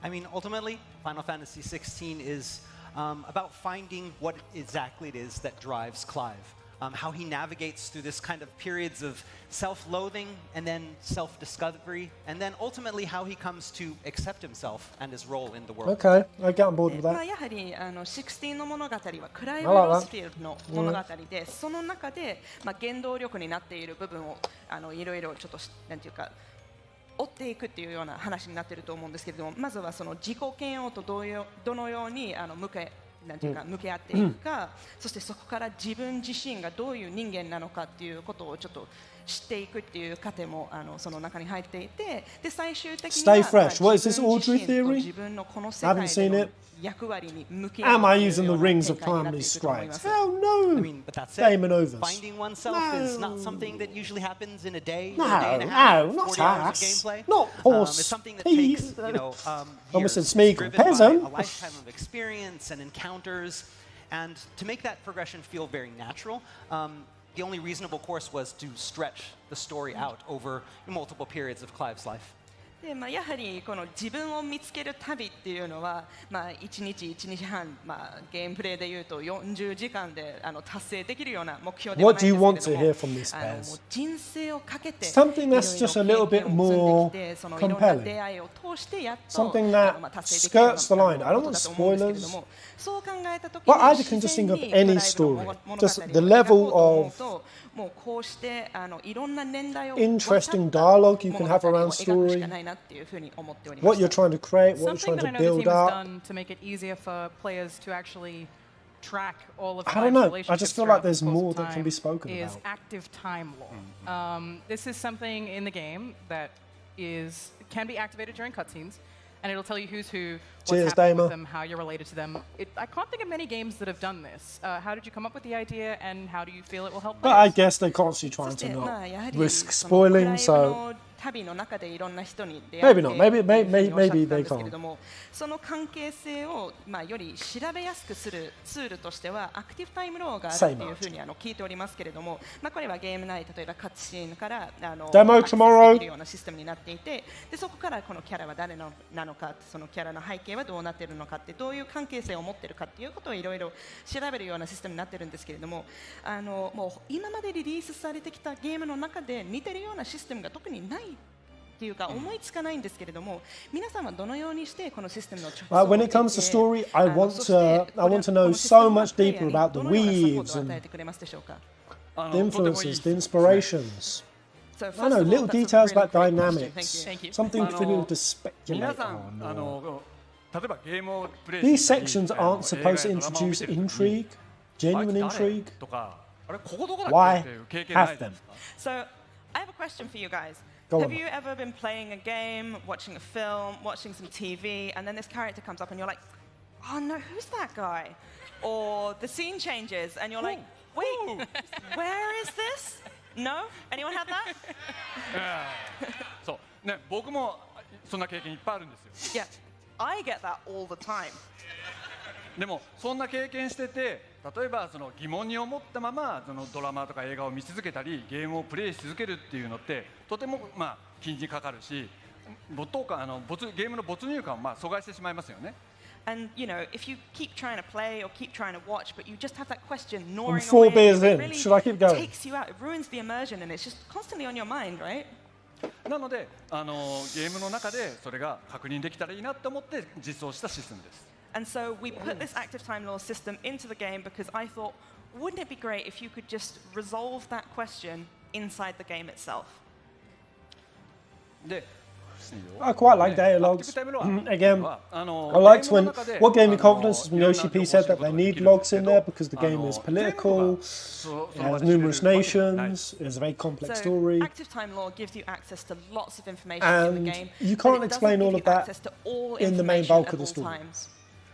S7: I mean, ultimately, Final Fantasy 16 is about finding what exactly it is that drives Clive. How he navigates through this kind of periods of self-loathing and then self-discovery, and then ultimately how he comes to accept himself and his role in the world.
S1: Okay, I get on board with
S6: まあ
S1: that.
S6: やはり16の物語はクライブ・
S1: I like that.
S6: ロスフィールドの物語で、その中で原動力になっている部分をいろいろちょっとなんていうか追っていくっていうような話になっていると思うんですけれども、まずはその自己嫌悪とどのように向き合っていくか、そしてそこから自分自身がどういう人間なのかっていうことをちょっと知っていくっていう過程もその中に入っていて、で最終的には
S1: Stay fresh. What is this
S6: 自分自
S1: Audrey
S6: 身と
S1: theory?
S6: 自分のこの世
S1: I
S6: 界
S1: haven't seen
S6: での
S1: it.
S6: 役割に向き合う
S1: Am I
S6: という
S1: using
S6: よ
S1: the
S6: うな
S1: rings
S6: 展
S1: of
S6: 開になってい
S1: Primalist
S6: くと思いま
S1: Strikes?
S6: す。
S1: Hell no!
S7: I mean, but that's
S1: Game and
S7: it.
S1: overs.
S7: Finding oneself is not something that usually happens in a day,
S1: No,
S7: or a day and a half,
S1: no, not
S7: 40 hours of
S1: us.
S7: gameplay.
S1: Not horse.
S7: It's something that
S1: Peas.
S7: takes,
S1: Almost said
S7: years.
S1: Smeagol.
S7: It's driven by
S1: Peasant.
S7: a lifetime of experience and encounters. And to make that progression feel very natural, the only reasonable course was to stretch the story out over multiple periods of Clive's life.
S6: でやはりこの自分を見つける旅っていうのは、1日1日半、ゲームプレイでいうと40時間で達成できるような目標ではないんですけれども、
S1: What do you want to hear from this, Pez?
S6: 人生をかけて
S1: Something that's just a little bit more
S6: そのいろんな
S1: compelling.
S6: 出会いを通してやっと
S1: Something that
S6: 達成できるような
S1: skirts the line. I don't
S6: こと
S1: want
S6: だと思うんですけれど
S1: spoilers.
S6: も、そう考えたとき
S1: But I
S6: に
S1: can just
S6: 自
S1: think
S6: 然
S1: of
S6: に
S1: any
S6: プライドの
S1: story.
S6: 物語を
S1: Just
S6: 描
S1: the
S6: こう
S1: level
S6: と思う
S1: of
S6: と、もうこうしていろんな年代を
S1: interesting dialogue you can have around
S6: 描くし
S1: story.
S6: かないなっていうふうに思っておりま
S1: What
S6: し
S1: you're
S6: た。
S1: trying to create, what you're
S12: Something
S1: trying
S12: that I
S1: to
S12: know the
S1: build
S12: team has
S1: up.
S12: done to make it easier for players to actually track all of
S1: I don't
S12: Clive's
S1: know. I
S12: relationships
S1: just feel
S12: throughout
S1: like there's
S12: the course
S1: more
S12: of
S1: that can be
S12: time
S1: spoken
S12: is
S1: about.
S12: active time law. This is something in the game that can be activated during cutscenes, and it'll tell you who's who, what's
S1: Cheers,
S12: happening
S1: Dama.
S12: with them, how you're related to them. I can't think of many games that have done this. How did you come up with the idea, and how do you feel it will help
S1: But I
S12: players?
S1: guess they're constantly trying
S6: そして
S1: to
S6: まあやは
S1: not
S6: り
S1: risk
S6: その
S1: spoiling,
S6: クライブ
S1: so
S6: の旅の中でいろんな人に出会って
S1: Maybe not. Maybe-
S6: っていうふうにおっしゃって
S1: maybe
S6: たん
S1: they
S6: ですけれども、その関係性をより調べやすくするツールとしてはアクティブタイムローがあるっていうふうに聞いておりますけれども、これはゲーム内例えばカットシーンから
S1: Demo
S6: アクセス
S1: tomorrow
S6: できるようなシステムになっていて、でそこからこのキャラは誰なのか、そのキャラの背景はどうなっているのかって、どういう関係性を持っているかっていうことをいろいろ調べるようなシステムになっているんですけれども、もう今までリリースされてきたゲームの中で似てるようなシステムが特にないっていうか思いつかないんですけれども、皆さんはどのようにしてこのシステムの直接
S1: when it comes to story, I want to know so much deeper about the weaves and the influences, the inspirations. I know little details about dynamics. Something for you to speculate
S13: 皆さん
S1: on.
S13: 例えばゲームをプレイ
S1: These
S13: したり
S1: sections aren't supposed to introduce intrigue, genuine intrigue.
S13: とかあれここどこだっ
S1: Why
S13: けっていう経験ない
S1: have them?
S6: So I have a question for you guys.
S1: Go
S6: Have
S1: on.
S6: you ever been playing a game, watching a film, watching some TV, and then this character comes up and you're like, oh no, who's that guy? Or the scene changes and you're like, wait, where is this? No? Anyone had that?
S13: そうね、僕もそんな経験いっぱいあるんですよ。
S6: Yeah, I get that all the time.
S13: でもそんな経験してて、例えばその疑問に思ったままそのドラマとか映画を見続けたりゲームをプレイし続けるっていうのってとても金にかかるし、ゲームの没入感を阻害してしまいますよね。
S6: And you know, if you keep trying to play or keep trying to watch, but you just have that question gnawing
S1: I'm 4
S6: away,
S1: beers
S6: it
S1: in.
S6: really
S1: Should I keep going?
S6: takes you out. It ruins the immersion, and it's just constantly on your mind, right?
S13: なのでゲームの中でそれが確認できたらいいなと思って実装したシステムです。
S6: And so we put this active time law system into the game because I thought, wouldn't it be great if you could just resolve that question inside the game itself?
S13: で
S1: I quite like dialogues. Again, I liked when what gave me confidence is when Yoshi P said that they need logs in there because the game is political, it has numerous nations, it's a very complex story,
S6: active time law gives you access to lots of information in the
S1: and
S6: game.
S1: you
S6: but
S1: can't
S6: it doesn't
S1: explain
S6: give
S1: all
S6: you
S1: of that
S6: access to all
S1: in the main
S6: information
S1: bulk
S6: at
S1: of the
S6: all
S1: story.
S6: times.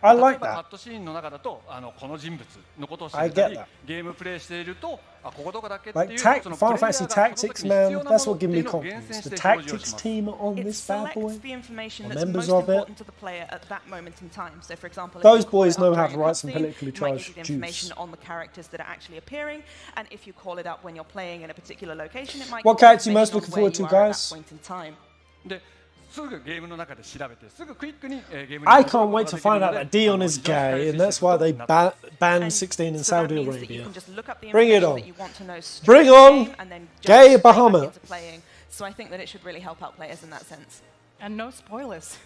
S1: I like
S13: カッ
S1: that.
S13: トシーンの中だとこの人物のことを知
S1: I
S13: れた
S1: get
S13: り
S1: that.
S13: ゲームプレイしているとここどこだっけって
S1: Like
S13: いう
S1: Final
S13: そのプレイヤーが
S1: Fantasy
S13: その
S1: Tactics,
S13: 時に必要
S1: man,
S13: な
S1: that's
S13: も
S1: what
S13: のっ
S1: gives
S13: てい
S1: me
S13: うのを厳
S1: confidence.
S13: 選し
S1: The
S13: て表示を
S1: tactics
S13: します
S1: team on
S6: It
S1: this bad boy,
S6: selects the information
S1: or
S6: that's
S1: members
S6: most
S1: of it.
S6: important to the player at that moment in time. So, for example, if
S1: Those
S6: you call
S1: boys
S6: it
S1: know
S6: up
S1: how
S6: during
S1: to
S6: a
S1: write some
S6: cutscene,
S1: politically
S6: it might give
S1: charged
S6: you the
S1: juice.
S6: information on the characters that are actually appearing, and if you call it up when you're playing in a particular location, it might
S1: What
S6: give you
S1: character are you most
S6: information
S1: looking
S6: on where
S1: forward
S6: you
S1: to,
S6: are at
S1: guys?
S6: that point in time.
S13: ですぐゲームの中で調べてすぐクイックにゲームに
S1: I
S13: 戻る
S1: can't
S13: こと
S1: wait
S13: が
S1: to
S13: できる
S1: find
S13: の
S1: out
S13: で
S1: that Dion is
S13: 非常に
S1: gay,
S13: 使い
S1: and
S13: や
S1: that's
S13: すい
S1: why
S13: シ
S1: they
S13: ステムになっています
S1: banned
S6: And
S1: 16 in
S6: so that
S1: Saudi
S6: means that you
S1: Arabia.
S6: can just look up the
S1: Bring it
S6: information
S1: on.
S6: that you want to know straight
S1: Bring
S6: from the
S1: on.
S6: game and then jump
S1: Gay
S6: straight back
S1: Bahamut.
S6: into playing. So I think that it should really help out players in that sense.
S12: And no spoilers.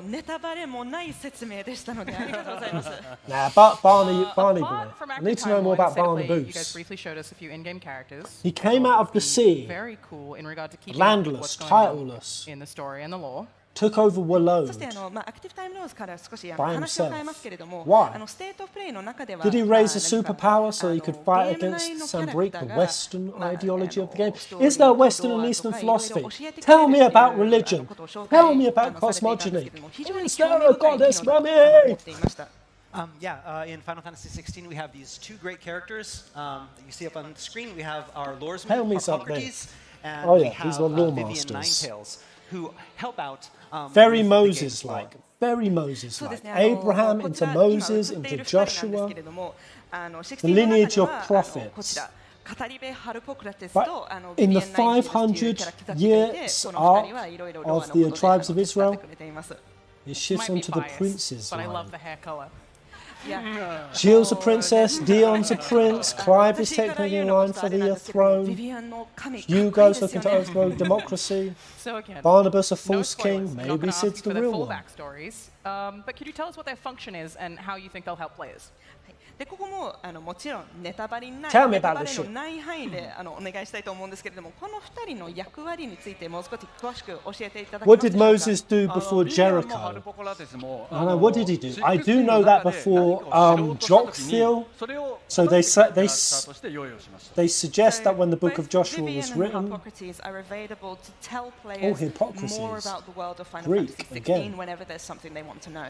S6: ネタバレもない説明でしたのでありがとうございます。
S1: Nah, but Barney boy.
S12: Apart from
S1: I
S12: active
S1: need to
S12: time
S1: know more
S12: law,
S1: about Barney
S12: aesthetically, you guys
S1: Booth.
S12: briefly showed us a few in-game characters.
S1: He came out of the sea,
S12: Very cool in regard to keeping
S1: landless,
S12: up with what's going
S1: titleless,
S12: on in the story and the lore.
S1: took over
S6: そ
S1: Wallow.
S6: してアクティブタイムローズから少し
S1: By
S6: 話を
S1: himself.
S6: 変えますけれども、
S1: Why?
S6: ステートオフプレイの中では
S1: Did he raise a
S6: 何か
S1: superpower so he could fight
S6: ゲーム
S1: against
S6: 内の
S1: Sambrique,
S6: キャ
S1: the
S6: ラクターが
S1: Western ideology of the game?
S6: ストーリー
S1: Is there
S6: の
S1: Western
S6: 動
S1: and
S6: 画
S1: Eastern
S6: とかいろいろ
S1: philosophy?
S6: 教えてくれる
S1: Tell me
S6: っていう
S1: about religion.
S6: ことを紹
S1: Tell
S6: 介
S1: me about
S6: されていたんですけ
S1: cosmogony.
S6: ども、非常に
S1: Is
S6: 興
S1: there
S6: 味
S1: a
S6: 深い
S1: goddess
S6: 機能だと思っていました。
S7: In Final Fantasy 16, we have these two great characters that you see up on the screen. We have our Loresman,
S1: Tell me
S7: our
S1: something.
S7: Pumpkins, and
S1: Oh
S7: we
S1: yeah,
S7: have
S1: these are lore
S7: Vivian
S1: masters.
S7: Ninetails, who help out
S1: Very
S7: with the
S1: Moses-like.
S7: gameplay.
S1: very Moses-like. Abraham into Moses, into Joshua, the lineage of prophets. But in the 500 years arc of the tribes of Israel, it shifts onto the prince's
S12: but I
S1: line.
S12: love the hair color.
S1: Gilles a princess, Dion's a prince, Clive is technically in line for the throne, Hugo's looking to overthrow democracy,
S12: So again,
S1: Barnabas a
S12: no
S1: false
S12: spoilers.
S1: king,
S12: I'm not
S1: maybe
S12: gonna ask
S1: Sid's
S12: you
S1: the
S12: for their
S1: real
S12: full
S1: one.
S12: backstories, but could you tell us what their function is and how you think they'll help players?
S6: でここももちろんネタバレにない
S1: Tell me
S6: ネタ
S1: about
S6: バ
S1: the
S6: レの
S1: ship.
S6: ない範囲でお願いしたいと思うんですけれども、この2人の役割についてもう少し詳しく教えていただけます
S1: What
S6: でし
S1: did
S6: ょうか。
S1: Moses do before Jericho? What did he do? I do know that before Joktheel. So they suggest that when the book of Joshua was written,
S6: Hippocrates are available to tell players
S1: Hippocrates.
S6: more about the world of Final
S1: Greek,
S6: Fantasy 16
S1: again.
S6: whenever there's something they want to know.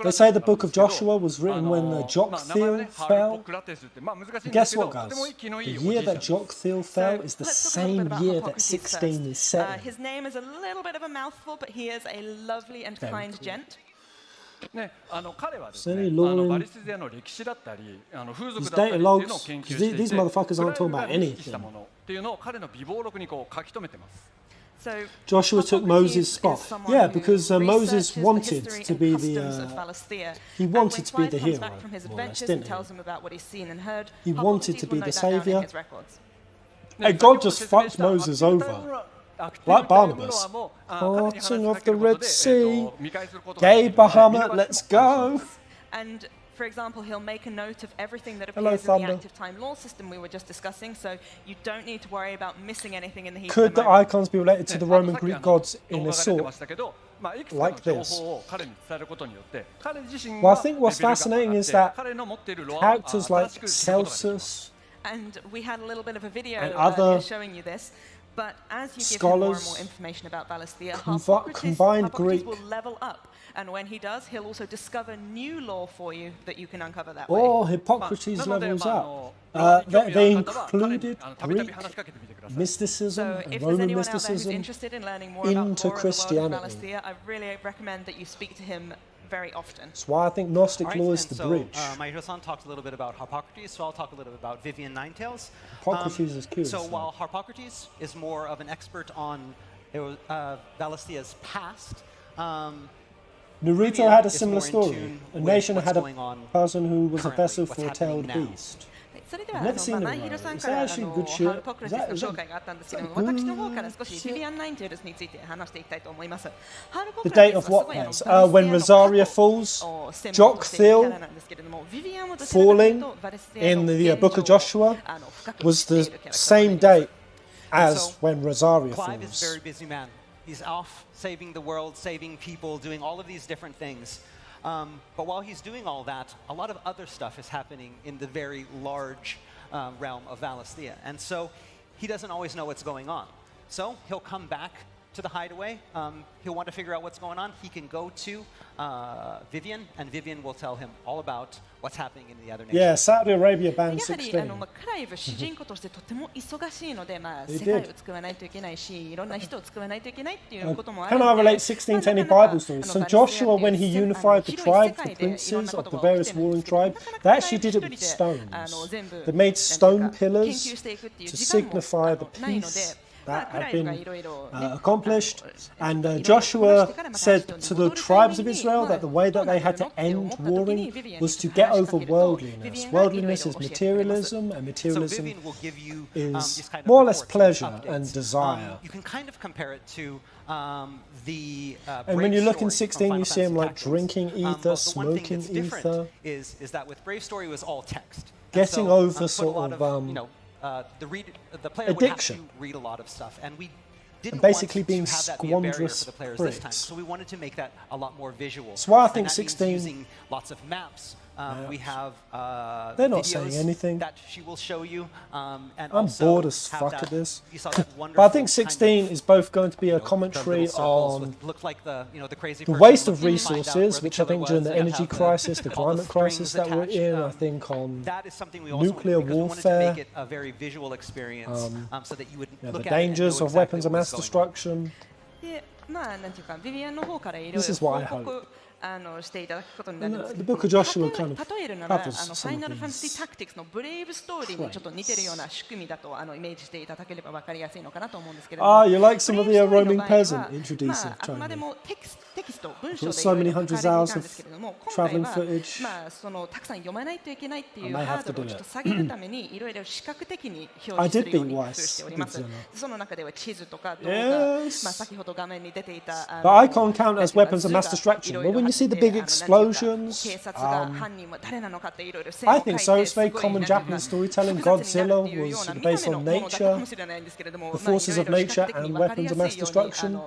S1: They say the book of Joshua was written when Joktheel fell. Guess what, guys? The year that Joktheel fell is the same year that 16 is set.
S6: His name is a little bit of a mouthful, but he is a lovely and
S1: Very
S6: kind
S1: cool.
S6: gent.
S13: 彼はですね、
S1: Certainly Lauren-
S13: バリスデアの歴史だったり、風
S1: His
S13: 俗だったりっていう
S1: data
S13: のを
S1: logs,
S13: 研究
S1: because
S13: していて、
S1: these motherfuckers aren't talking
S13: プラ
S1: about
S13: イムが意識した
S1: anything.
S13: ものっていうのを彼の備忘録にこう書き留めてます。
S6: So
S1: Joshua took Moses' spot. Yeah, because Moses wanted to be the. He wanted to be the hero, more or less, didn't he? He wanted to be the saviour. And God just fucked Moses over. Like Barnabas. Parting of the Red Sea. Gay Bahamut, let's go.
S6: And for example, he'll make a note of everything that
S1: Hello,
S6: appears in the
S1: Thunder.
S6: active time law system we were just discussing, so you don't need to worry about missing anything in the heat
S1: Could
S6: of the
S1: the
S6: moment.
S1: icons be related to the Roman Greek gods in a sort?
S13: まあいくつかの
S1: Like
S13: 情
S1: this.
S13: 報を彼に伝えることによって彼自身
S1: Well, I
S13: が
S1: think what's
S13: レベルが上がって
S1: fascinating is that
S13: 彼の持っているロアを
S1: characters like
S13: 新しく知ることができます
S1: Celsus,
S6: And we had a little bit of a video
S1: And
S6: earlier
S1: other
S6: showing you this. But as you give him more and
S1: scholars
S6: more information about Valisthea,
S1: combined
S6: Hippocrates
S1: Greek-
S6: will level up. And when he does, he'll also discover new lore for you that you can uncover that way.
S1: or Hippocrates levels up. They included Greek mysticism
S6: So
S1: and
S6: if there's
S1: Roman
S6: anyone out there who's
S1: mysticism
S6: interested in learning more about
S1: into
S6: lore of the world of
S1: Christianity.
S6: Valisthea, I really recommend that you speak to him very often.
S1: That's why I think Gnostic
S7: All right,
S1: law is
S7: and
S1: the
S7: so,
S1: bridge.
S7: Mahiro-san talked a little bit about Harpocrates, so I'll talk a little bit about Vivian Ninetails.
S1: Hippocrates is curious,
S7: So
S1: though.
S7: while Harpocrates is more of an expert on Valisthea's past,
S1: Naruto
S7: Vivian
S1: had a
S7: is
S1: similar
S7: more in
S1: story.
S7: tune
S1: A
S7: with
S1: nation
S7: what's
S1: had a
S7: going on
S1: person who was a
S7: currently,
S1: vessel
S7: what's
S1: for a
S7: happening
S1: tailed
S7: now.
S1: beast.
S6: それでは
S1: I've never seen it
S6: 前広さん
S1: though.
S6: か
S1: Is that
S6: ら
S1: actually good
S6: ハ
S1: shit?
S6: ルポクラ
S1: Is
S6: ティ
S1: that,
S6: ス
S1: is
S6: の紹
S1: that
S6: 介があったんですけども
S1: good
S6: 私の方から少し
S1: shit?
S6: ビビアン・ナインテールズについて話していきたいと思います。ハルポ
S1: The
S6: クラ
S1: date
S6: ティ
S1: of
S6: スはす
S1: what
S6: ごい
S1: place? When Rosaria falls, Joktheel falling in the book of Joshua was the same date as when Rosaria
S7: Clive is a very
S1: falls.
S7: busy man. He's off saving the world, saving people, doing all of these different things. But while he's doing all that, a lot of other stuff is happening in the very large realm of Valisthea. And so he doesn't always know what's going on. So he'll come back to the hideaway. He'll want to figure out what's going on. He can go to Vivian, and Vivian will tell him all about what's happening in the other nations.
S1: Yeah, Saudi Arabia banned
S6: やはり
S1: 16.
S6: クライブ主人公としてとても忙しいので、まあ
S1: They
S6: 世界を
S1: did.
S6: 救わないといけないし、いろんな人を救わないといけないっていうこともある
S1: Can
S6: の
S1: I
S6: で、
S1: relate 16 to any Bible stories? So Joshua, when he unified the tribes, the princes of the various warring tribes, they actually did it with stones. They made stone pillars to signify the peace that had been accomplished. And Joshua said to the tribes of Israel that the way that they had to end warring was to get over worldliness. Worldliness is materialism, and materialism is more or less pleasure and desire.
S7: You can kind of compare it to the
S1: And when you look in
S7: Brave Story
S1: 16,
S7: from
S1: you
S7: Final
S1: see him like
S7: Fantasy
S1: drinking
S7: Tactics.
S1: ether,
S7: But the one thing
S1: smoking
S7: that's different
S1: ether,
S7: is that with Brave Story it was all text. And
S1: getting
S7: so,
S1: over
S7: put a
S1: sort
S7: lot
S1: of
S7: you know, the player would have to
S1: addiction.
S7: read a lot of stuff, and we didn't
S1: basically
S7: want
S1: being
S7: to have that be a barrier
S1: squandrous
S7: for the players this time.
S1: pricks.
S7: So we wanted to make that a lot more visual.
S1: That's why I
S7: And
S1: think
S7: that means
S1: 16
S7: using lots of maps. We have
S1: They're not
S7: videos
S1: saying anything.
S7: that she will show you, and
S1: I'm
S7: also
S1: bored as
S7: have
S1: fuck
S7: that,
S1: at this.
S7: You saw that
S1: But I
S7: wonderful
S1: think
S7: kind of
S1: 16 is both going to be a
S7: the
S1: commentary
S7: little circles
S1: on
S7: with, looked like the crazy
S1: the
S7: person
S1: waste of
S7: looking to find out where
S1: resources,
S7: the
S1: which I
S7: killer
S1: think during
S7: was,
S1: the
S7: and
S1: energy
S7: have
S1: crisis, the
S7: all
S1: climate crisis
S7: strings
S1: that we're
S7: attached.
S1: in, I think on
S7: That is something we also
S1: nuclear
S7: wanted, because we wanted to
S1: warfare,
S7: make it a very visual experience, so that you would
S1: the
S7: look at
S1: dangers
S7: it and know
S1: of weapons
S7: exactly
S1: of
S7: what
S1: mass
S7: was going on.
S1: destruction.
S6: でまあなんていうかビビアンの方からいろいろ
S1: This is what I
S6: 報告していただくことになるんですけ
S1: The
S6: ど、
S1: Book of Joshua kind of
S6: 例えるなら
S1: covers
S6: フ
S1: some
S6: ァイナ
S1: of
S6: ルファンタジ
S1: these
S6: ータクティクスのブレイブストーリーにちょっと似てるような仕組みだとイメージしていただければ分かりやすいのかなと思うんですけれども、
S1: Ah, you like some of the roaming peasant introducing
S6: あくまで
S1: training.
S6: もテキスト文章で
S1: So many
S6: いろいろ
S1: hundreds
S6: 書か
S1: hours
S6: れていたん
S1: of
S6: ですけれども、今回
S1: traveling
S6: は
S1: footage.
S6: まあそのたくさん読まないといけないってい
S1: I
S6: う
S1: may
S6: ハ
S1: have
S6: ード
S1: to
S6: ルを
S1: do
S6: ちょっ
S1: it.
S6: と下げるためにいろいろ視覚的に
S1: I
S6: 表示
S1: did
S6: するよう
S1: beat
S6: に工
S1: Weiss.
S6: 夫しており
S1: Good
S6: ます
S1: to know.
S6: その中では地図とか動画、
S1: Yes.
S6: まあ先ほど画面に出ていた
S1: The icon count as weapons of mass destruction. But when you see the big explosions,
S6: 警察が犯人は誰なのかっていろいろ
S1: I think so. It's very common Japanese storytelling. Godzilla was based on nature, the forces of nature, and weapons of mass destruction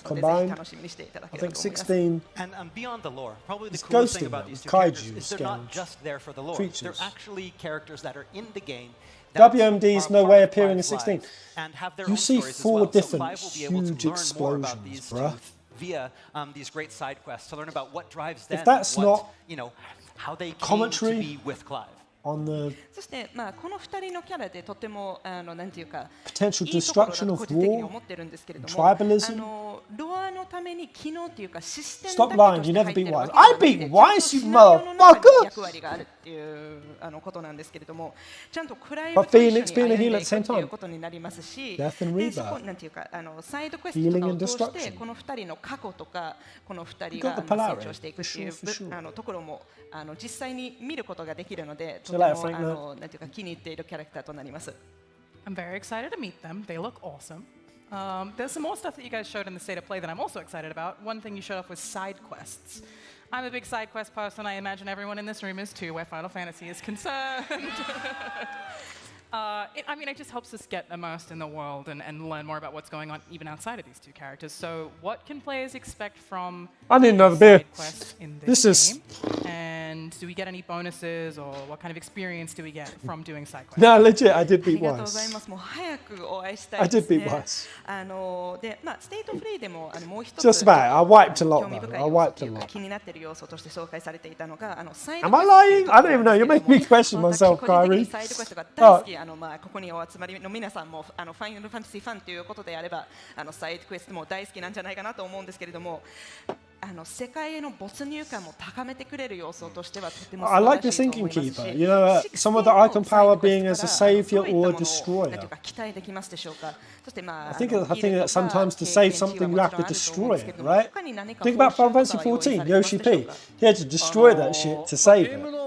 S1: combined. I think 16
S7: And beyond the lore, probably the
S1: is
S7: coolest thing
S1: ghosting
S7: about
S1: them,
S7: these two characters
S1: kaiju
S7: is they're not
S1: scans,
S7: just there for the lore.
S1: creatures.
S7: They're actually characters that are in the game. that
S1: WMD is
S7: are
S1: no
S7: part
S1: way
S7: of
S1: appearing in
S7: Clive's
S1: 16.
S7: lives and have their
S1: You
S7: own
S1: see
S7: stories as
S1: 4
S7: well. So
S1: different
S7: Clive will be able
S1: huge
S7: to learn more about
S1: explosions,
S7: these
S1: bruh.
S7: two via these great side quests to learn about what drives them,
S1: If that's
S7: what,
S1: not
S7: you know, how they came to
S1: commentary
S7: be with Clive.
S1: on the
S6: そしてまあこの2人のキャラでとてもなんていうか
S1: potential
S6: いいところだ
S1: destruction
S6: と
S1: of
S6: 個人的に
S1: war,
S6: 思ってるんですけれども、
S1: tribalism.
S6: ロアのために機能っていうかシステム
S1: Stop
S6: だけ
S1: lying.
S6: とし
S1: You
S6: て
S1: never
S6: 入って
S1: beat
S6: るわ
S1: Weiss.
S6: けでは
S1: I
S6: なくて
S1: beat Weiss, you
S6: シナリオの中に
S1: motherfucker.
S6: 役割があるっていうことなんですけれども、ちゃんとクライ
S1: But
S6: ブと一緒
S1: Phoenix
S6: に
S1: being a
S6: 歩んで
S1: healer
S6: い
S1: at
S6: く
S1: the
S6: っ
S1: same
S6: ていう
S1: time.
S6: ことになりますし、
S1: Death and
S6: でそ
S1: rebirth.
S6: こなんていうかサイドクエスト
S1: Healing
S6: とかを
S1: and
S6: 通して
S1: destruction.
S6: この2人の過去とかこの2
S1: You
S6: 人
S1: got
S6: が
S1: the
S6: 成長していくっていう
S1: Polari, for sure.
S6: ところも実際に見ることができるので、と
S1: See
S6: て
S1: you later,
S6: も
S1: Frank.
S6: なんていうか気に入っているキャラクターとなります。
S12: I'm very excited to meet them. They look awesome. There's some more stuff that you guys showed in the state of play that I'm also excited about. One thing you showed off was side quests. I'm a big side quest person. I imagine everyone in this room is too, where Final Fantasy is concerned. I mean, it just helps us get immersed in the world and learn more about what's going on even outside of these two characters. So, what can players expect from
S1: I need another beer.
S12: side quests in
S1: This
S12: this
S1: is-
S12: game? And do we get any bonuses, or what kind of experience do we get from doing side quests?
S1: No, legit, I did
S6: あり
S1: beat
S6: がとうござい
S1: Weiss.
S6: ます。もう早くお会いしたい
S1: I
S6: で
S1: did
S6: すね。
S1: beat Weiss.
S6: で、まあステートフリーでももう一つ
S1: Just about. I wiped a lot
S6: 興味
S1: though.
S6: 深
S1: I
S6: い要素
S1: wiped
S6: とい
S1: a
S6: うか
S1: lot.
S6: 気になっている要素として紹介されていたのがサイド
S1: Am
S6: ク
S1: I
S6: エスト
S1: lying? I don't even know. You're making me question
S6: 私
S1: myself,
S6: 個人的に
S1: Kyrie.
S6: サイドクエストが大好
S1: Oh,
S6: き、ここにお集まりの皆さんもファイナルファンタジーファンということであればサイドクエストも大好きなんじゃないかなと思うんですけれども、世界への没入感も高めてくれる要素としてはとても素
S1: I
S6: 晴
S1: like
S6: ら
S1: the
S6: しいと
S1: thinking
S6: 思います
S1: keeper.
S6: し、
S1: You know, some of the icon power being as a savior
S6: どういった
S1: or
S6: も
S1: a
S6: のをなんていう
S1: destroyer.
S6: か期待できますでしょうか。そしてまあ
S1: I think that sometimes to save something you have to destroy it, right? Think about Final Fantasy 14, Yoshi P. He had to destroy that shit to save
S13: ゲーム
S1: it.
S13: の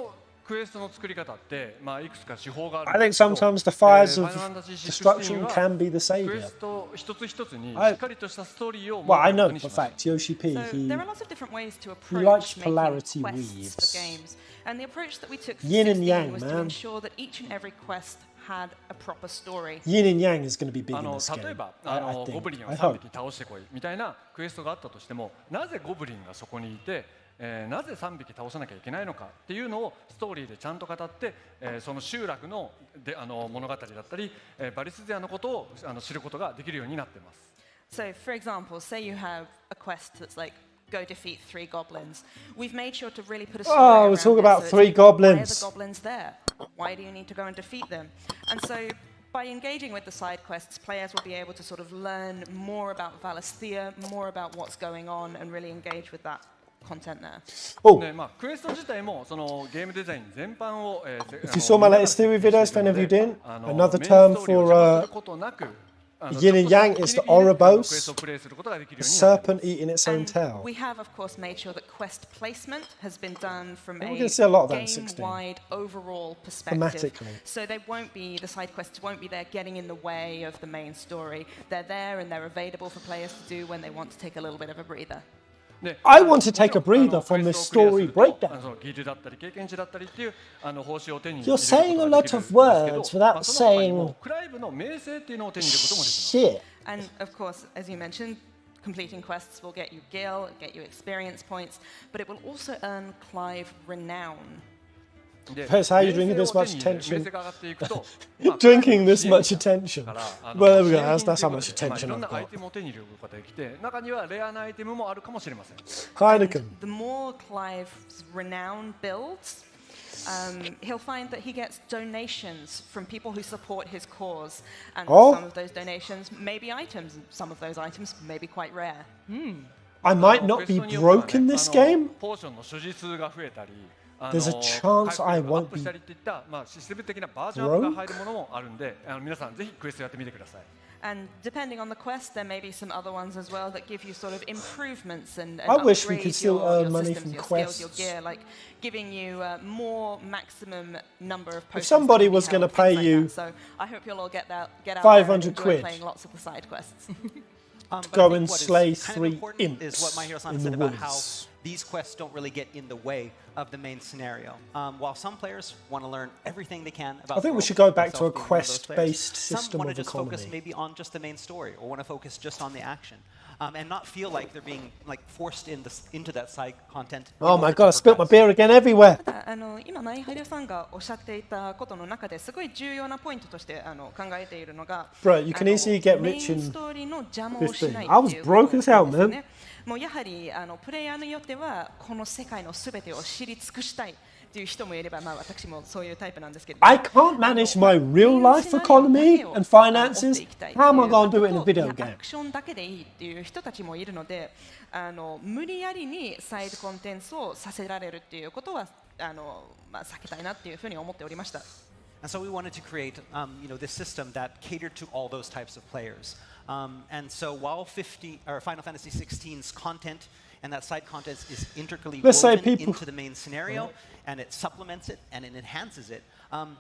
S13: クエストの作り方って、まあ、いくつか手法がある
S1: I
S13: ん
S1: think
S13: ですけど
S1: sometimes the fires of
S13: ファイナルファンタジー
S1: destruction
S13: 16は
S1: can be the
S13: クエ
S1: savior.
S13: スト一つ一つにし
S1: I-
S13: っかりとしたストーリーを
S1: Well, I
S13: 持
S1: know
S13: つことにし
S1: for
S13: ま
S1: a
S13: した
S1: fact Yoshi P,
S6: So there are lots of different ways to
S1: he likes
S6: approach making
S1: polarity
S6: quests
S1: weaves.
S6: for games. And the approach that we took for
S1: Yin and
S6: 16
S1: yang,
S6: was to
S1: man.
S6: ensure that each and every quest had a proper story.
S1: Yin and Yang is going to be big
S13: あ
S1: in
S13: の
S1: this
S13: 例え
S1: game.
S13: ば
S1: I
S13: ゴ
S1: think.
S13: ブリンを
S1: I
S13: 3
S1: hope.
S13: 匹倒してこいみたいなクエストがあったとしてもなぜゴブリンがそこにいて、なぜ3匹倒さなきゃいけないのかっていうのをストーリーでちゃんと語って、その集落ので物語だったり、バリスゼアのことを知ることができるようになっています。
S6: So, for example, say you have a quest that's like go defeat 3 goblins. We've made sure to really put a story
S1: Oh, we're
S6: around
S1: talking
S6: it,
S1: about
S6: so it's
S1: 3
S6: like, Why are the
S1: goblins.
S6: goblins there? Why do you need to go and defeat them? And so, by engaging with the side quests, players will be able to sort of learn more about Valisthea, more about what's going on, and really engage with that content there.
S1: Oh,
S13: でまあ、クエスト自体もそのゲームデザイン全般を、
S1: if you saw my latest theory videos, if any of you didn't, another term for Yin and Yang is the Ouroboros, the serpent eating its own tail.
S6: We have, of course, made sure that quest placement has been done from
S1: And we're
S6: a
S1: gonna see a lot of that in 16.
S6: game-wide overall perspective.
S1: Thematically.
S6: So they won't be, the side quests won't be there getting in the way of the main story. They're there and they're available for players to do when they want to take a little bit of a breather.
S1: I want to take a breather from this story breakdown. You're saying a lot of words without saying shit.
S6: And of course, as you mentioned, completing quests will get you gil, get you experience points, but it will also earn Clive renown.
S1: Depends how you're drinking this much attention. Drinking this much attention. Well, there we go. That's how much attention I've got.
S6: And
S1: Heineken.
S6: the more Clive's renown builds, he'll find that he gets donations from people who support his cause. And
S1: Oh.
S6: some of those donations may be items, and some of those items may be quite rare.
S1: I might not be broke in this game.
S13: ポーションの所持数が増えたり、
S1: There's a chance I won't
S13: アップしたりといったシステム的なバージョンアップが入るものもあるんで、皆さんぜひクエストやってみてください。
S6: And depending on the quest, there may be some other ones as well that give you sort of improvements and
S1: I wish we
S6: upgrade
S1: could still
S6: your
S1: earn money
S6: systems,
S1: from
S6: your
S1: quests.
S6: skills, your gear, like giving you more maximum number of potions.
S1: If somebody
S6: that can be
S1: was going to
S6: held,
S1: pay
S6: things like
S1: you
S6: that. So I hope you'll all get out
S1: 500
S6: there and enjoy
S1: quid.
S6: playing lots of the side quests.
S7: But
S1: Go
S7: I think
S1: and
S7: what is
S1: slay
S7: kind of
S1: 3
S7: important is what My Hero
S1: imps
S7: San
S1: in
S7: said
S1: the
S7: about how
S1: woods.
S7: these quests don't really get in the way of the main scenario. While some players want to learn everything they can about
S1: I think we
S7: the
S1: should
S7: world,
S1: go back to a
S7: myself being one of those players,
S1: quest-based
S7: some
S1: system
S7: want
S1: of
S7: to just focus
S1: economy.
S7: maybe on just the main story or want to focus just on the action. And not feel like they're being like forced into that side content.
S1: Oh my god, I spilt my beer again everywhere.
S6: 今、ナイハイデさんがおっしゃっていたことの中ですごい重要なポイントとして考えているのが、
S1: Bro, you can easily get
S6: メイ
S1: rich
S6: ン
S1: in
S6: ストーリーの邪魔をしない
S1: 15. I
S6: って
S1: was
S6: いう
S1: broke
S6: こと
S1: as hell,
S6: です
S1: man.
S6: ね。もうやはりプレイヤーによってはこの世界のすべてを知り尽くしたいという人もいれば、まあ私もそういうタイプなんですけれども。
S1: I can't manage my real life economy and finances. How am I going to do it in a video
S6: ア
S1: game?
S6: クションだけでいいっていう人たちもいるので、無理やりにサイドコンテンツをさせられるっていうことはまあ避けたいなっていうふうに思っておりました。
S7: And so we wanted to create, this system that catered to all those types of players. And so while Final Fantasy XVI's content and that side content is integrally
S1: Let's say
S7: woven
S1: people-
S7: into the main scenario, and it supplements it and it enhances it,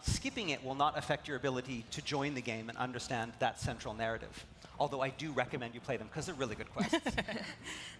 S7: skipping it will not affect your ability to join the game and understand that central narrative. Although I do recommend you play them because they're really good quests.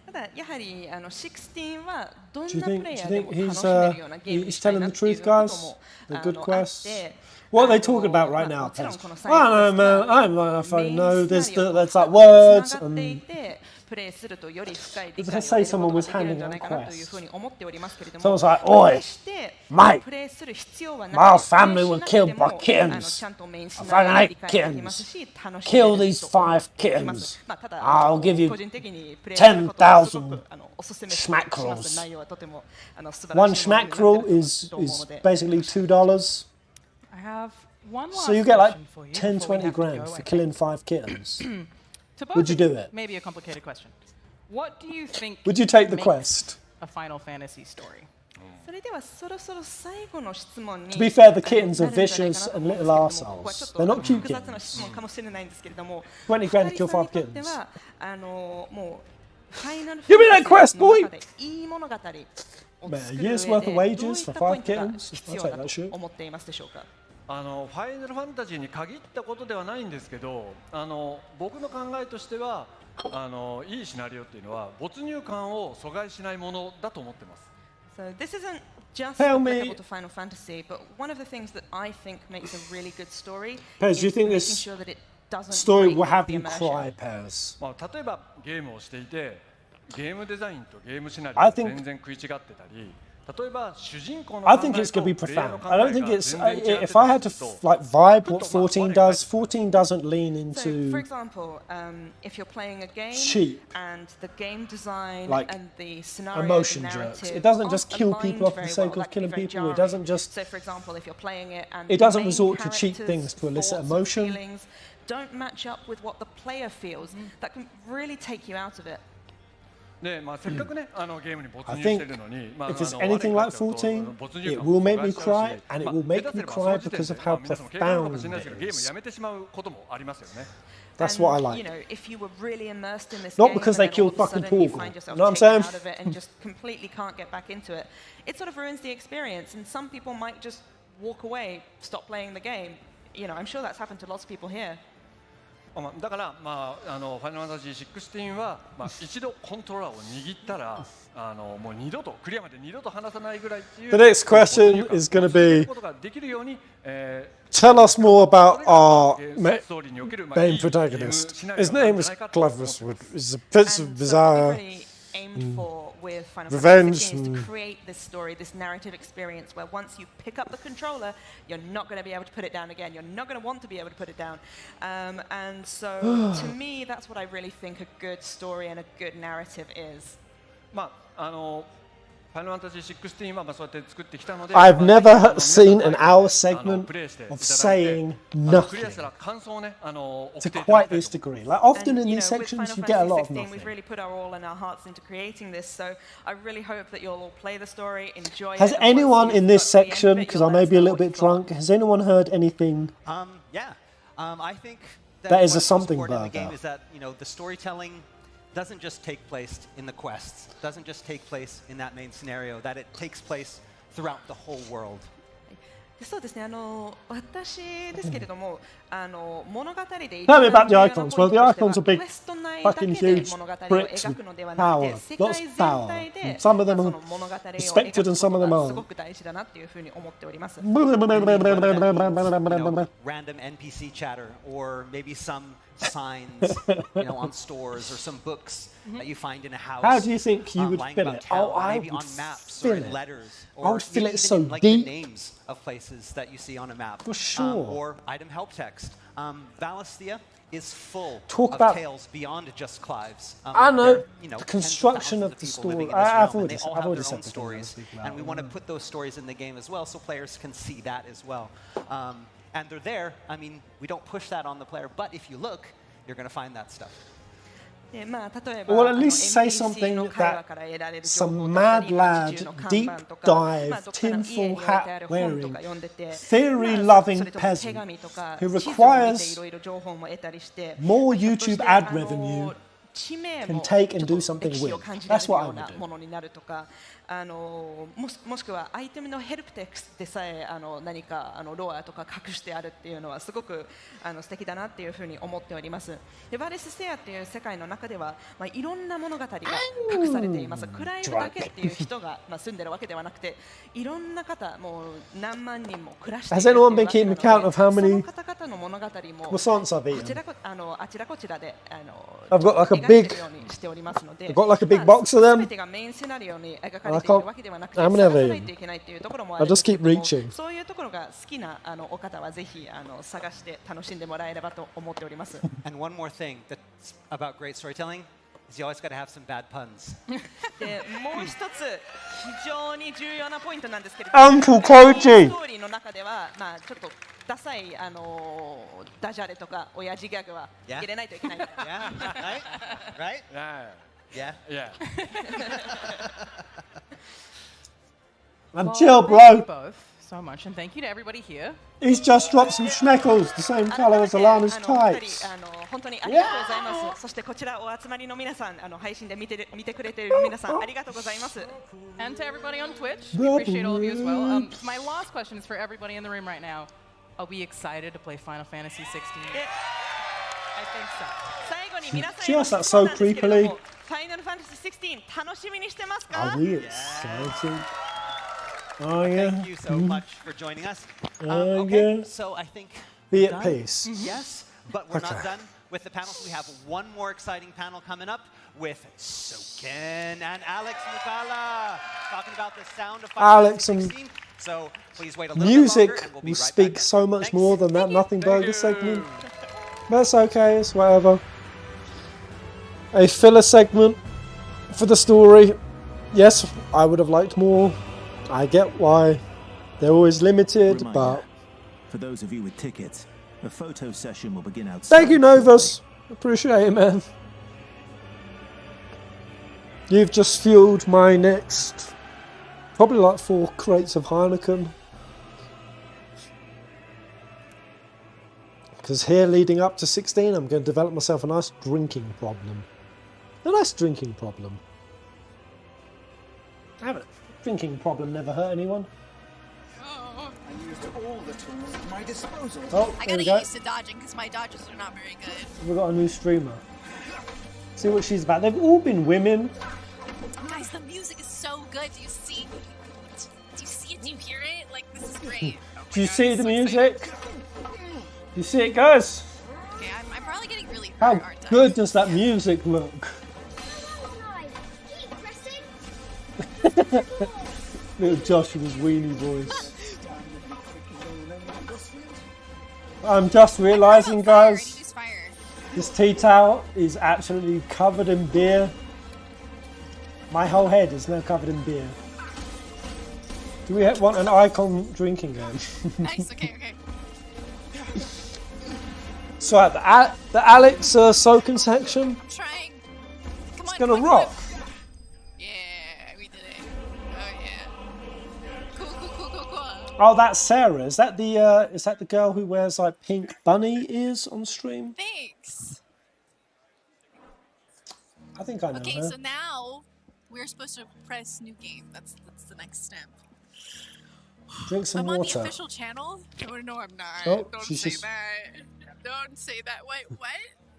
S6: ただやはり16はどん
S1: Do you
S6: な
S1: think,
S6: プレイ
S1: do
S6: ヤ
S1: you
S6: ーで
S1: think
S6: も楽
S1: he's,
S6: しめるようなゲームに
S1: he's
S6: したい
S1: telling
S6: な
S1: the
S6: っていう
S1: truth,
S6: こと
S1: guys?
S6: も
S1: The good
S6: あ
S1: quests?
S6: って
S1: What are they talking about right
S6: まあ
S1: now,
S6: もちろん
S1: Pez?
S6: この
S1: I
S6: サイドクエ
S1: don't
S6: ス
S1: know,
S6: ト
S1: man.
S6: は
S1: I don't know if
S6: メ
S1: I
S6: イン
S1: know.
S6: シ
S1: There's
S6: ナリオ
S1: there's
S6: と
S1: like
S6: つ
S1: words
S6: ながってい
S1: and
S6: てプレイするとより深い理
S1: Let's
S6: 解を
S1: say
S6: 得る
S1: someone
S6: こと
S1: was
S6: ができるん
S1: handing
S6: じゃない
S1: out
S6: かなというふう
S1: quests.
S6: に思っておりますけれども
S1: Someone's like, "Oi,
S6: 決して
S1: mate,
S6: プレイする必要はなく
S1: my
S6: てプレイ
S1: family
S6: し
S1: were
S6: なく
S1: killed
S6: て
S1: by
S6: も
S1: kittens.
S6: ちゃんとメインシ
S1: I
S6: ナリオ
S1: fucking
S6: が
S1: hate
S6: 理解できますし
S1: kittens.
S6: 楽しめ
S1: Kill
S6: る
S1: these
S6: と思
S1: 5
S6: います
S1: kittens.
S6: まあただ
S1: I'll give you
S6: 個人的にプレイすることはすごくおすすめします
S1: schmackrels.
S6: 内容はとても素晴
S1: One
S6: らしいものになっている
S1: schmackrel is
S6: と思うので
S1: basically $2.
S12: I have one last
S1: So you get like
S12: question for you
S1: 10,
S12: before we
S1: 20
S12: have to
S1: grand
S12: go,
S1: for
S12: I
S1: killing
S12: think.
S1: 5 kittens.
S12: To both
S1: Would you
S12: of
S1: do it?
S12: Maybe a complicated question. What do you think
S1: Would you take the
S12: makes
S1: quest?
S12: a Final Fantasy story?
S6: それではそろそろ最後の質問に
S1: To be fair, the kittens
S6: な
S1: are
S6: るんじゃないか
S1: vicious
S6: なと
S1: and
S6: 思うん
S1: little
S6: ですけどもここはちょっ
S1: arseholes.
S6: と
S1: They're not cute
S6: 複雑な
S1: kittens.
S6: 質問かもしれないんですけれども
S1: 20 grand to kill 5
S6: 二人さんにとって
S1: kittens.
S6: はもうファイナル
S1: Give me that quest, boy!
S6: の中でいい物語を作る
S1: Man, a
S6: 上
S1: year's
S6: で
S1: worth of
S6: どうい
S1: wages
S6: っ
S1: for
S6: たポイ
S1: 5
S6: ントが
S1: kittens?
S6: 必
S1: I'll
S6: 要
S1: take
S6: だ
S1: that
S6: と
S1: shit.
S6: 思っていますでしょうか。
S13: ファイナルファンタジーに限ったことではないんですけど、僕の考えとしては、いいシナリオっていうのは没入感を阻害しないものだと思ってます。
S6: So this isn't just
S1: Tell me-
S6: applicable to Final Fantasy, but one of the things that I think makes a really good story
S1: Pez,
S6: is
S1: do you think
S6: making
S1: this
S6: sure that it doesn't
S1: story
S6: break
S1: will have
S6: the
S1: you
S6: immersion.
S1: cry, Pez?
S13: 例えばゲームをしていて、ゲームデザインとゲームシナリオ
S1: I
S13: が
S1: think-
S13: 全然食い違ってたり、例えば主人公の
S1: I
S13: 考え
S1: think
S13: と
S1: it's going to be
S13: プレイヤーの
S1: profound.
S13: 考
S1: I
S13: え
S1: don't think
S13: が
S1: it's.
S13: 全然違って
S1: If I had
S13: た
S1: to
S13: りすると
S1: like vibe what 14 does, 14 doesn't lean
S6: So, for
S1: into
S6: example, if you're playing a game
S1: cheap.
S6: and the game design
S1: Like
S6: and the scenario,
S1: emotion
S6: the
S1: jerks.
S6: narrative
S1: It doesn't
S6: aren't
S1: just kill
S6: aligned
S1: people off for the
S6: very
S1: sake
S6: well,
S1: of
S6: that can be
S1: killing
S6: very
S1: people. It
S6: jarring.
S1: doesn't just.
S6: So, for example, if you're playing it and
S1: It
S6: the
S1: doesn't
S6: main
S1: resort to cheap
S6: character's
S1: things to elicit
S6: thoughts and
S1: emotion.
S6: feelings don't match up with what the player feels, that can really take you out of it.
S13: で、せっかくね、ゲームに没
S1: I
S13: 入して
S1: think
S13: るのに、
S1: if it's anything like 14, it will make me cry, and it will make me cry because of how
S13: 皆さんも経験あるかも
S1: profound
S13: しれないですけ
S1: it
S13: ど、ゲーム
S1: is.
S13: やめてしまうこともありますよね。
S1: That's what I
S6: And,
S1: like.
S6: You know, if you were really immersed in this
S1: Not
S6: game
S1: because
S6: and
S1: they
S6: then all
S1: killed
S6: of a
S1: fucking
S6: sudden you
S1: Porgal.
S6: find yourself
S1: Know what I'm
S6: taken
S1: saying?
S6: out of it and just completely can't get back into it, it sort of ruins the experience. And some people might just walk away, stop playing the game. You know, I'm sure that's happened to lots of people here.
S13: だから、ファイナルファンタジー16は、一度コントローラーを握ったら、もう二度とクリアまで二度と離さないぐらいっていう。
S1: The next question is going to be.
S13: ことができるように、
S1: Tell us more about our main
S13: ストーリーにおける、いいゲーム
S1: protagonist.
S13: シナリオ
S1: His
S13: なん
S1: name
S13: じゃ
S1: is
S13: ないかと思ってます
S1: Clovis. He's a prince of
S6: And so what we
S1: Bizarre.
S6: really aimed for with Final
S1: Revenge
S6: Fantasy 16 is to
S1: and-
S6: create this story, this narrative experience where once you pick up the controller, you're not going to be able to put it down again. You're not going to want to be able to put it down. And so to me, that's what I really think a good story and a good narrative is.
S13: Final Fantasy 16はそうやって作ってきたので、
S1: I've never
S13: 皆さん
S1: seen an hour
S13: プ
S1: segment
S13: レイしていただ
S1: of
S13: いて
S1: saying
S13: クリ
S1: nothing
S13: アしたら感想をね、送
S1: to
S13: っていただ
S1: quite
S13: きたい
S1: this
S13: と思い
S1: degree.
S13: ます。
S1: Like often in
S6: And,
S1: these
S6: with
S1: sections,
S6: Final
S1: you get a lot of
S6: Fantasy 16, we've
S1: nothing.
S6: really put our all and our hearts into creating this, so I really hope that you'll all play the story, enjoy
S1: Has
S6: it. and once
S1: anyone
S6: you've
S1: in this
S6: got to the end of
S1: section,
S6: it,
S1: because
S6: you'll
S1: I
S6: let
S1: may
S6: us
S1: be a
S6: know
S1: little
S6: what you
S1: bit
S6: thought.
S1: drunk, has anyone heard anything?
S7: Yeah. I think
S1: That is a
S7: what's
S1: something
S7: important in the game
S1: burger.
S7: is that the storytelling doesn't just take place in the quests, doesn't just take place in that main scenario, that it takes place throughout the whole world.
S6: そうですね。私ですけれども、物語で
S1: Tell me about the
S6: 一番
S1: icons.
S6: 重
S1: Well,
S6: 要
S1: the
S6: なポイン
S1: icons
S6: ト
S1: are
S6: として
S1: big
S6: はクエスト内だけ
S1: fucking
S6: で
S1: huge
S6: 物語を
S1: bricks
S6: 描
S1: with
S6: くのではなく
S1: power.
S6: て、世
S1: Lots
S6: 界
S1: of
S6: 全
S1: power.
S6: 体で
S1: Some of them
S6: そ
S1: are
S6: の物語を描
S1: respected
S6: く
S1: and
S6: こ
S1: some
S6: と
S1: of them
S6: がす
S1: aren't.
S6: ごく大事だなっていうふうに思っております。
S7: Random NPC chatter, or maybe some signs, on stores, or some books that you find in a house.
S1: How do you think you would
S7: lying
S1: fill
S7: about
S1: it?
S7: town,
S1: Oh, I
S7: maybe
S1: would
S7: on maps
S1: fill
S7: or in
S1: it.
S7: letters,
S1: I
S7: or
S1: would fill
S7: maybe
S1: it
S7: even
S1: so
S7: in, like,
S1: deep.
S7: the names of places that you see on a map.
S1: For sure.
S7: Or item help text. Valisthea is full
S1: Talk
S7: of
S1: about-
S7: tales beyond just Clive's.
S1: I know,
S7: There are,
S1: the
S7: tens
S1: construction
S7: thousands
S1: of the
S7: people
S1: story.
S7: living in this
S1: I've
S7: realm, and
S1: already
S7: they all
S1: I've
S7: have
S1: already
S7: their own
S1: said the thing I was
S7: stories,
S1: speaking
S7: and we
S1: about.
S7: want to put those stories in the game as well, so players can see that as well. And they're there. I mean, we don't push that on the player, but if you look, you're going to find that stuff.
S6: で例えば
S1: Or at least say
S6: NPC の
S1: something
S6: 会話
S1: that
S6: から得られる情報
S1: some
S6: だったり
S1: mad
S6: 街
S1: lad,
S6: 中の看
S1: deep
S6: 板とか
S1: dive,
S6: どっかの家に
S1: tinfoil
S6: 置いてあ
S1: hat
S6: る本と
S1: wearing,
S6: か読んでて
S1: theory
S6: まあ
S1: loving
S6: それとも手
S1: peasant
S6: 紙とか
S1: who
S6: 地図を見てい
S1: requires
S6: ろいろ情報も得たりして
S1: more
S6: ひょっとし
S1: YouTube
S6: て
S1: ad revenue
S6: 地名
S1: can
S6: も
S1: take
S6: ちょ
S1: and
S6: っと
S1: do something
S6: 歴史
S1: with.
S6: を感じられ
S1: That's
S6: る
S1: what
S6: よ
S1: I
S6: うな
S1: would
S6: も
S1: do.
S6: のになるとかもしくはアイテムのヘルプテクストでさえ何かロアとか隠してあるっていうのはすごく素敵だなっていうふうに思っております。でバレスセアっていう世界の中では、いろんな物語が隠されています。クライブだけっていう人が、住んでるわけではなくて、いろんな方もう何万人も暮らしている
S1: Has anyone
S6: って
S1: been
S6: いうわけ
S1: keeping
S6: なので
S1: count of how
S6: そ
S1: many
S6: の方々の物語も
S1: croissants I've
S6: あち
S1: eaten?
S6: らこあちらこちらで
S1: I've got like a
S6: 描い
S1: big,
S6: てるようにしておりますので
S1: I've got like a big box of them.
S6: 全てがメインシナリオに描か
S1: I
S6: れている
S1: can't,
S6: わけではなくて
S1: I'm
S6: 探
S1: never
S6: さない
S1: eaten.
S6: といけないっていうところもあ
S1: I
S6: るんで
S1: just
S6: すけ
S1: keep
S6: ども
S1: reaching.
S6: そういうところが好きなお方はぜひ探して楽しんでもらえればと思っております。
S7: And one more thing that's about great storytelling is you always got to have some bad puns.
S6: でもう一つ非常に重要なポイントなんですけれども
S1: Uncle Koji
S6: ストーリーの中では、ちょっとダサいダジャレとか親父ギャグは入れないといけない。
S7: Yeah, right?
S13: Yeah.
S7: Yeah.
S1: I'm
S12: Well,
S1: chill,
S12: thank you
S1: bro.
S12: both so much, and thank you to everybody here.
S1: He's just dropped some schmeckles, the same colour as Alana's tights.
S6: 本当にありがとうございます。そしてこちらお集まりの皆さん、配信で見てくれている皆さんありがとうございます。
S12: And to everybody on Twitch, we appreciate all of you as well. My last question is for everybody in the room right now. Are we excited to play Final Fantasy 16? I think so.
S6: 最後に皆さん
S1: She
S6: への
S1: asked that
S6: 質問
S1: so
S6: なんですけれど
S1: creepily.
S6: も、ファイナルファンタジー16楽しみにしてますか？
S1: Are we excited? Oh yeah.
S7: Thank you so much for joining us.
S1: Oh
S7: Okay,
S1: yeah.
S7: so I think
S1: Be
S7: we're
S1: at
S7: done.
S1: peace.
S7: Yes, but we're not
S1: Okay.
S7: done with the panels. We have one more exciting panel coming up with Soken and Alex Mukala talking about the sound of Final
S1: Alex
S7: Fantasy
S1: and
S7: 16. So please wait a little bit
S1: music
S7: longer and we'll be
S1: will
S7: right
S1: speak
S7: back.
S1: so much more than that Nothing Burger segment. That's okay, it's whatever. A filler segment for the story. Yes, I would have liked more. I get why. They're always limited,
S4: Reminder,
S1: but...
S4: for those of you with tickets, a photo session will begin outside.
S1: Thank you, Novus. Appreciate it, man. You've just fueled my next... probably like 4 crates of Heineken. Because here, leading up to 16, I'm going to develop myself a nice drinking problem. A nice drinking problem. I have a drinking problem, never hurt anyone.
S19: I used all the tools at my disposal.
S1: Oh,
S21: I
S1: there we
S21: gotta
S1: go.
S21: get used to dodging because my dodges are not very good.
S1: We've got a new streamer. See what she's about. They've all been women.
S21: Guys, the music is so good. Do you see? Do you see it? Do you hear it? Like, this is great.
S1: Do you see the music? Do you see it, guys?
S21: Okay, I'm probably getting really hurt,
S1: How
S21: aren't I?
S1: good does that music look? Little Joshua's weenie voice. I'm just realising, guys, this tea towel is absolutely covered in beer. My whole head is now covered in beer. Do we want an icon drinking game?
S21: Nice. Okay.
S1: So the Alex soaking section.
S21: I'm trying. Come
S1: It's
S21: on.
S1: gonna rock.
S21: Yeah, we did it. Oh yeah. Cool.
S1: Oh, that's Sarah. Is that the girl who wears like pink bunny ears on stream?
S21: Thanks.
S1: I think I know
S21: Okay,
S1: her.
S21: so now we're supposed to press new game. That's the next step.
S1: Drink some
S21: I'm on the
S1: water.
S21: official channel. No, I'm not.
S1: Oh,
S21: Don't
S1: she's
S21: say
S1: just-
S21: that. Don't say that. Wait, what?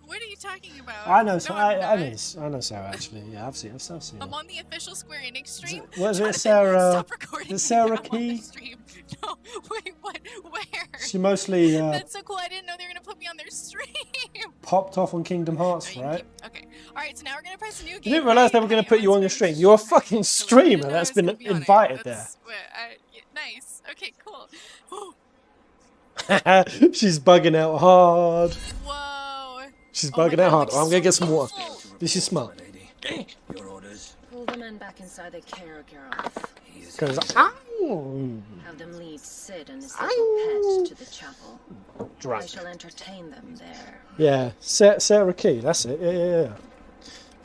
S21: What are you talking about?
S1: I know.
S21: No,
S1: I know Sarah actually. Yeah, I've seen her.
S21: I'm on the official Square Enix stream.
S1: Was it Sarah?
S21: Stop recording.
S1: Is Sarah
S21: me. I'm on the
S1: Key?
S21: stream. No, wait, what? Where?
S1: She mostly
S21: That's so cool. I didn't know they were gonna put me on their stream.
S1: popped off on Kingdom Hearts, right?
S21: Okay. All right. So now we're gonna press a new game.
S1: You didn't realize they were going to put you on your stream. You're a fucking streamer that's been invited there.
S21: Nice. Okay. Cool.
S1: She's bugging out hard.
S21: Whoa.
S1: She's bugging out hard. Oh, I'm going to get some water. This is smart.
S8: Pull the men back inside the care girl.
S1: Because
S8: Have them lead Sid and his little pet to the chapel.
S1: Drunk.
S8: I shall entertain them there.
S1: yeah, Sarah Key. That's it. Yeah.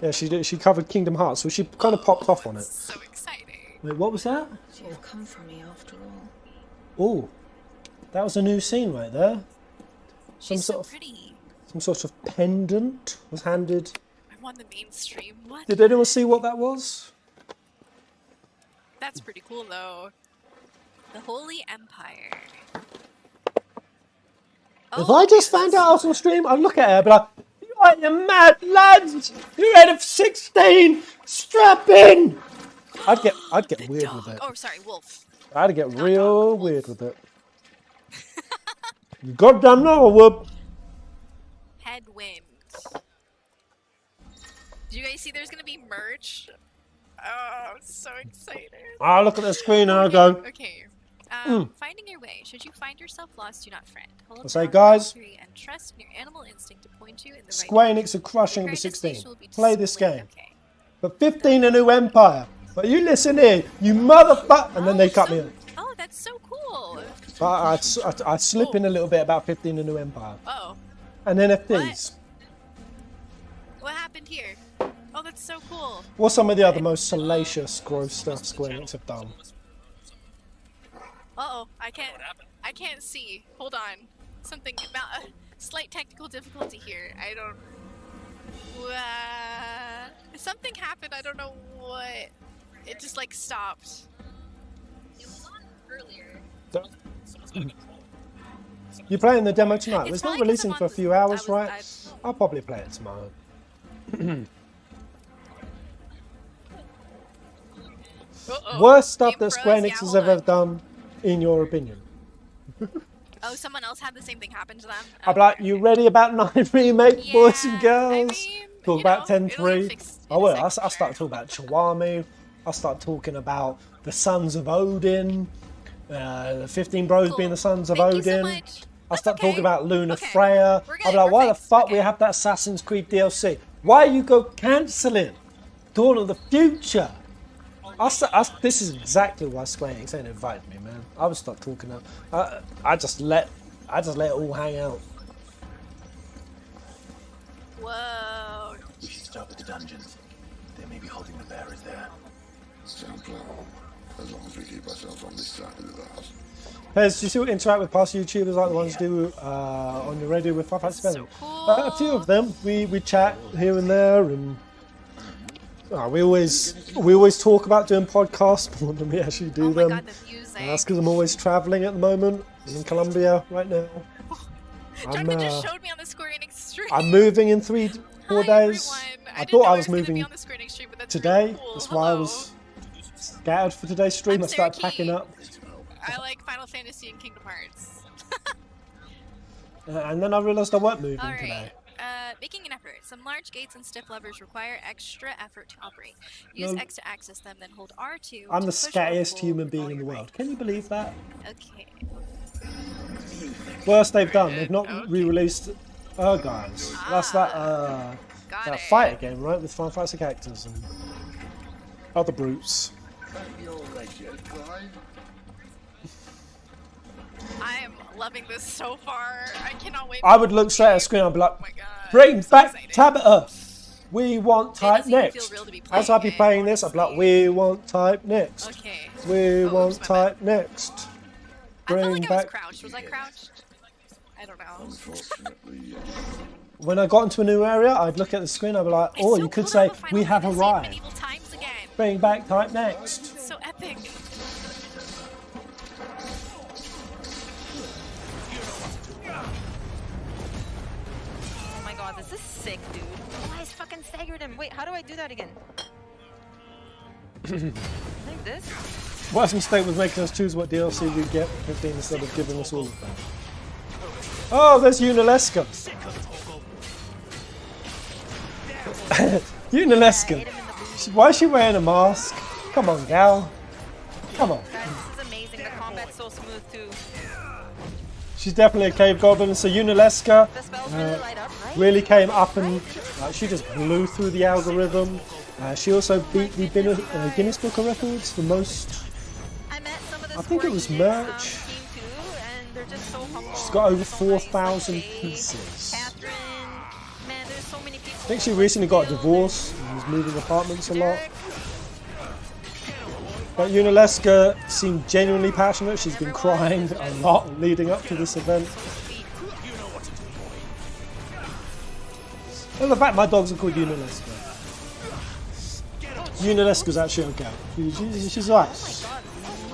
S1: Yeah, she covered Kingdom Hearts, so she kind of popped off on it.
S21: So exciting.
S1: Wait, what was that?
S8: You've come for me after all.
S1: Oh, that was a new scene right there. Some
S21: She's
S1: sort
S21: so
S1: of
S21: pretty.
S1: some sort of pendant was handed.
S21: I'm on the mainstream. What?
S1: Did anyone see what that was?
S21: That's pretty cool, though. The Holy Empire.
S1: If I just found out I was on stream, I'd look at her and be like, "You are you mad lads? You're out of 16. Strap in." I'd get weird with it.
S21: Oh, sorry, wolf.
S1: I'd get real weird with it. You goddamn know I would.
S21: Headwind. Do you guys see there's gonna be merch? Oh, I'm so excited.
S1: I look at the screen and I go,
S21: Okay. Finding your way. Should you find yourself lost, do not fret. Hold
S1: I say,
S21: down
S1: guys,
S21: L3 and trust in your animal instinct to point you in the right
S1: Square
S21: direction.
S1: Enix are crushing
S21: Your
S1: the
S21: current
S1: 16.
S21: destination will be
S1: Play this
S21: displayed.
S1: game. But 15 a new empire. But you listen here, you motherfucker. And then they cut me off.
S21: Oh, that's so cool.
S1: But I slip in a little bit about 15 a new empire.
S21: Oh,
S1: And NFTs.
S21: what happened here? Oh, that's so cool.
S1: What's some of the other most salacious gross stuff Square Enix have done?
S21: Uh-oh, I can't see. Hold on. Something about a slight technical difficulty here. I don't... something happened, I don't know what. It just like stopped. It was on earlier.
S1: You're playing the demo tonight. It's not
S21: probably 'cause
S1: releasing
S21: I'm
S1: for a
S21: on
S1: few hours, right? I'll probably play it tomorrow. Worst stuff that Square Enix has ever done, in your opinion?
S21: Oh, someone else had the same thing happen to them?
S1: I'm like, you ready about 9 Remake, boys and girls? Talk about 10-3. I will. I start talking about Chiwami. I start talking about the Sons of Odin. The 15 Bros being the Sons of Odin. I start talking about Luna Freya. I'm like, why the fuck we have that Assassin's Creed DLC? Why you go cancelling Dawn of the Future? This is exactly why Square Enix ain't invited me, man. I would start talking up. I just let it all hang out.
S21: Whoa.
S16: We should stop at the dungeons. They may be holding the bearers there.
S2: Sound plan. As long as we keep ourselves on this side of the house.
S1: Pez, do you still interact with past YouTubers like the ones you do on your radio with 557? A few of them. We chat here and there, and we always talk about doing podcasts more than we actually do them.
S21: God, the music.
S1: That's because I'm always traveling at the moment. I'm in Colombia right now.
S21: Jonathan just showed me on the Square Enix stream.
S1: I'm moving in 3-4 days. I thought I was moving
S21: on the Square Enix stream, but that's
S1: today.
S21: really cool.
S1: That's why I was scattered for today's stream. I started packing up.
S21: I like Final Fantasy and Kingdom Hearts.
S1: And then I realised I weren't moving
S21: Alright.
S1: today.
S21: Making an effort. Some large gates and stiff levers require extra effort to operate. Use
S1: No.
S21: X to access them, then hold R2
S1: I'm
S21: to
S1: the
S21: push
S1: scattiest
S21: or
S1: human
S21: hold
S1: being
S21: while
S1: in the
S21: you're
S1: world. Can you believe that?
S21: Okay.
S1: Worst they've done. They've not re-released guys. That's that fighter game, right? With Final Fantasy characters and other brutes.
S21: I am loving this so far. I cannot wait.
S1: I would look straight at the screen and be like, bring back Tabitha. We want type next. As I'd be playing this, I'd be like, we want type next.
S21: Okay.
S1: We want type next. Bring back.
S21: Crouched. Was I crouched? I don't know.
S1: When I got into a new area, I'd look at the screen, I'd be like, oh, you could say, we have arrived. Bring back type next.
S21: It's so epic.
S6: Oh my god, this is sick, dude. Oh, I fucking staggered him. Wait, how do I do that again? Like this?
S1: Worst mistake was making us choose what DLC we get 15 instead of giving us all of them. Oh, there's Unileska. Unileska. Why is she wearing a mask? Come on, gal. Come on.
S6: Guys, this is amazing. The combat's so smooth too.
S1: She's definitely a cave goblin. So Unileska really came up and she just blew through the algorithm. She also beat the Guinness Book of Records for most. I think it was merch. She's got over 4,000 pieces. I think she recently got a divorce and was moving apartments a lot. But Unileska seemed genuinely passionate. She's been crying a lot leading up to this event. And the fact my dogs are called Unileska. Unileska's actually okay. She's alright.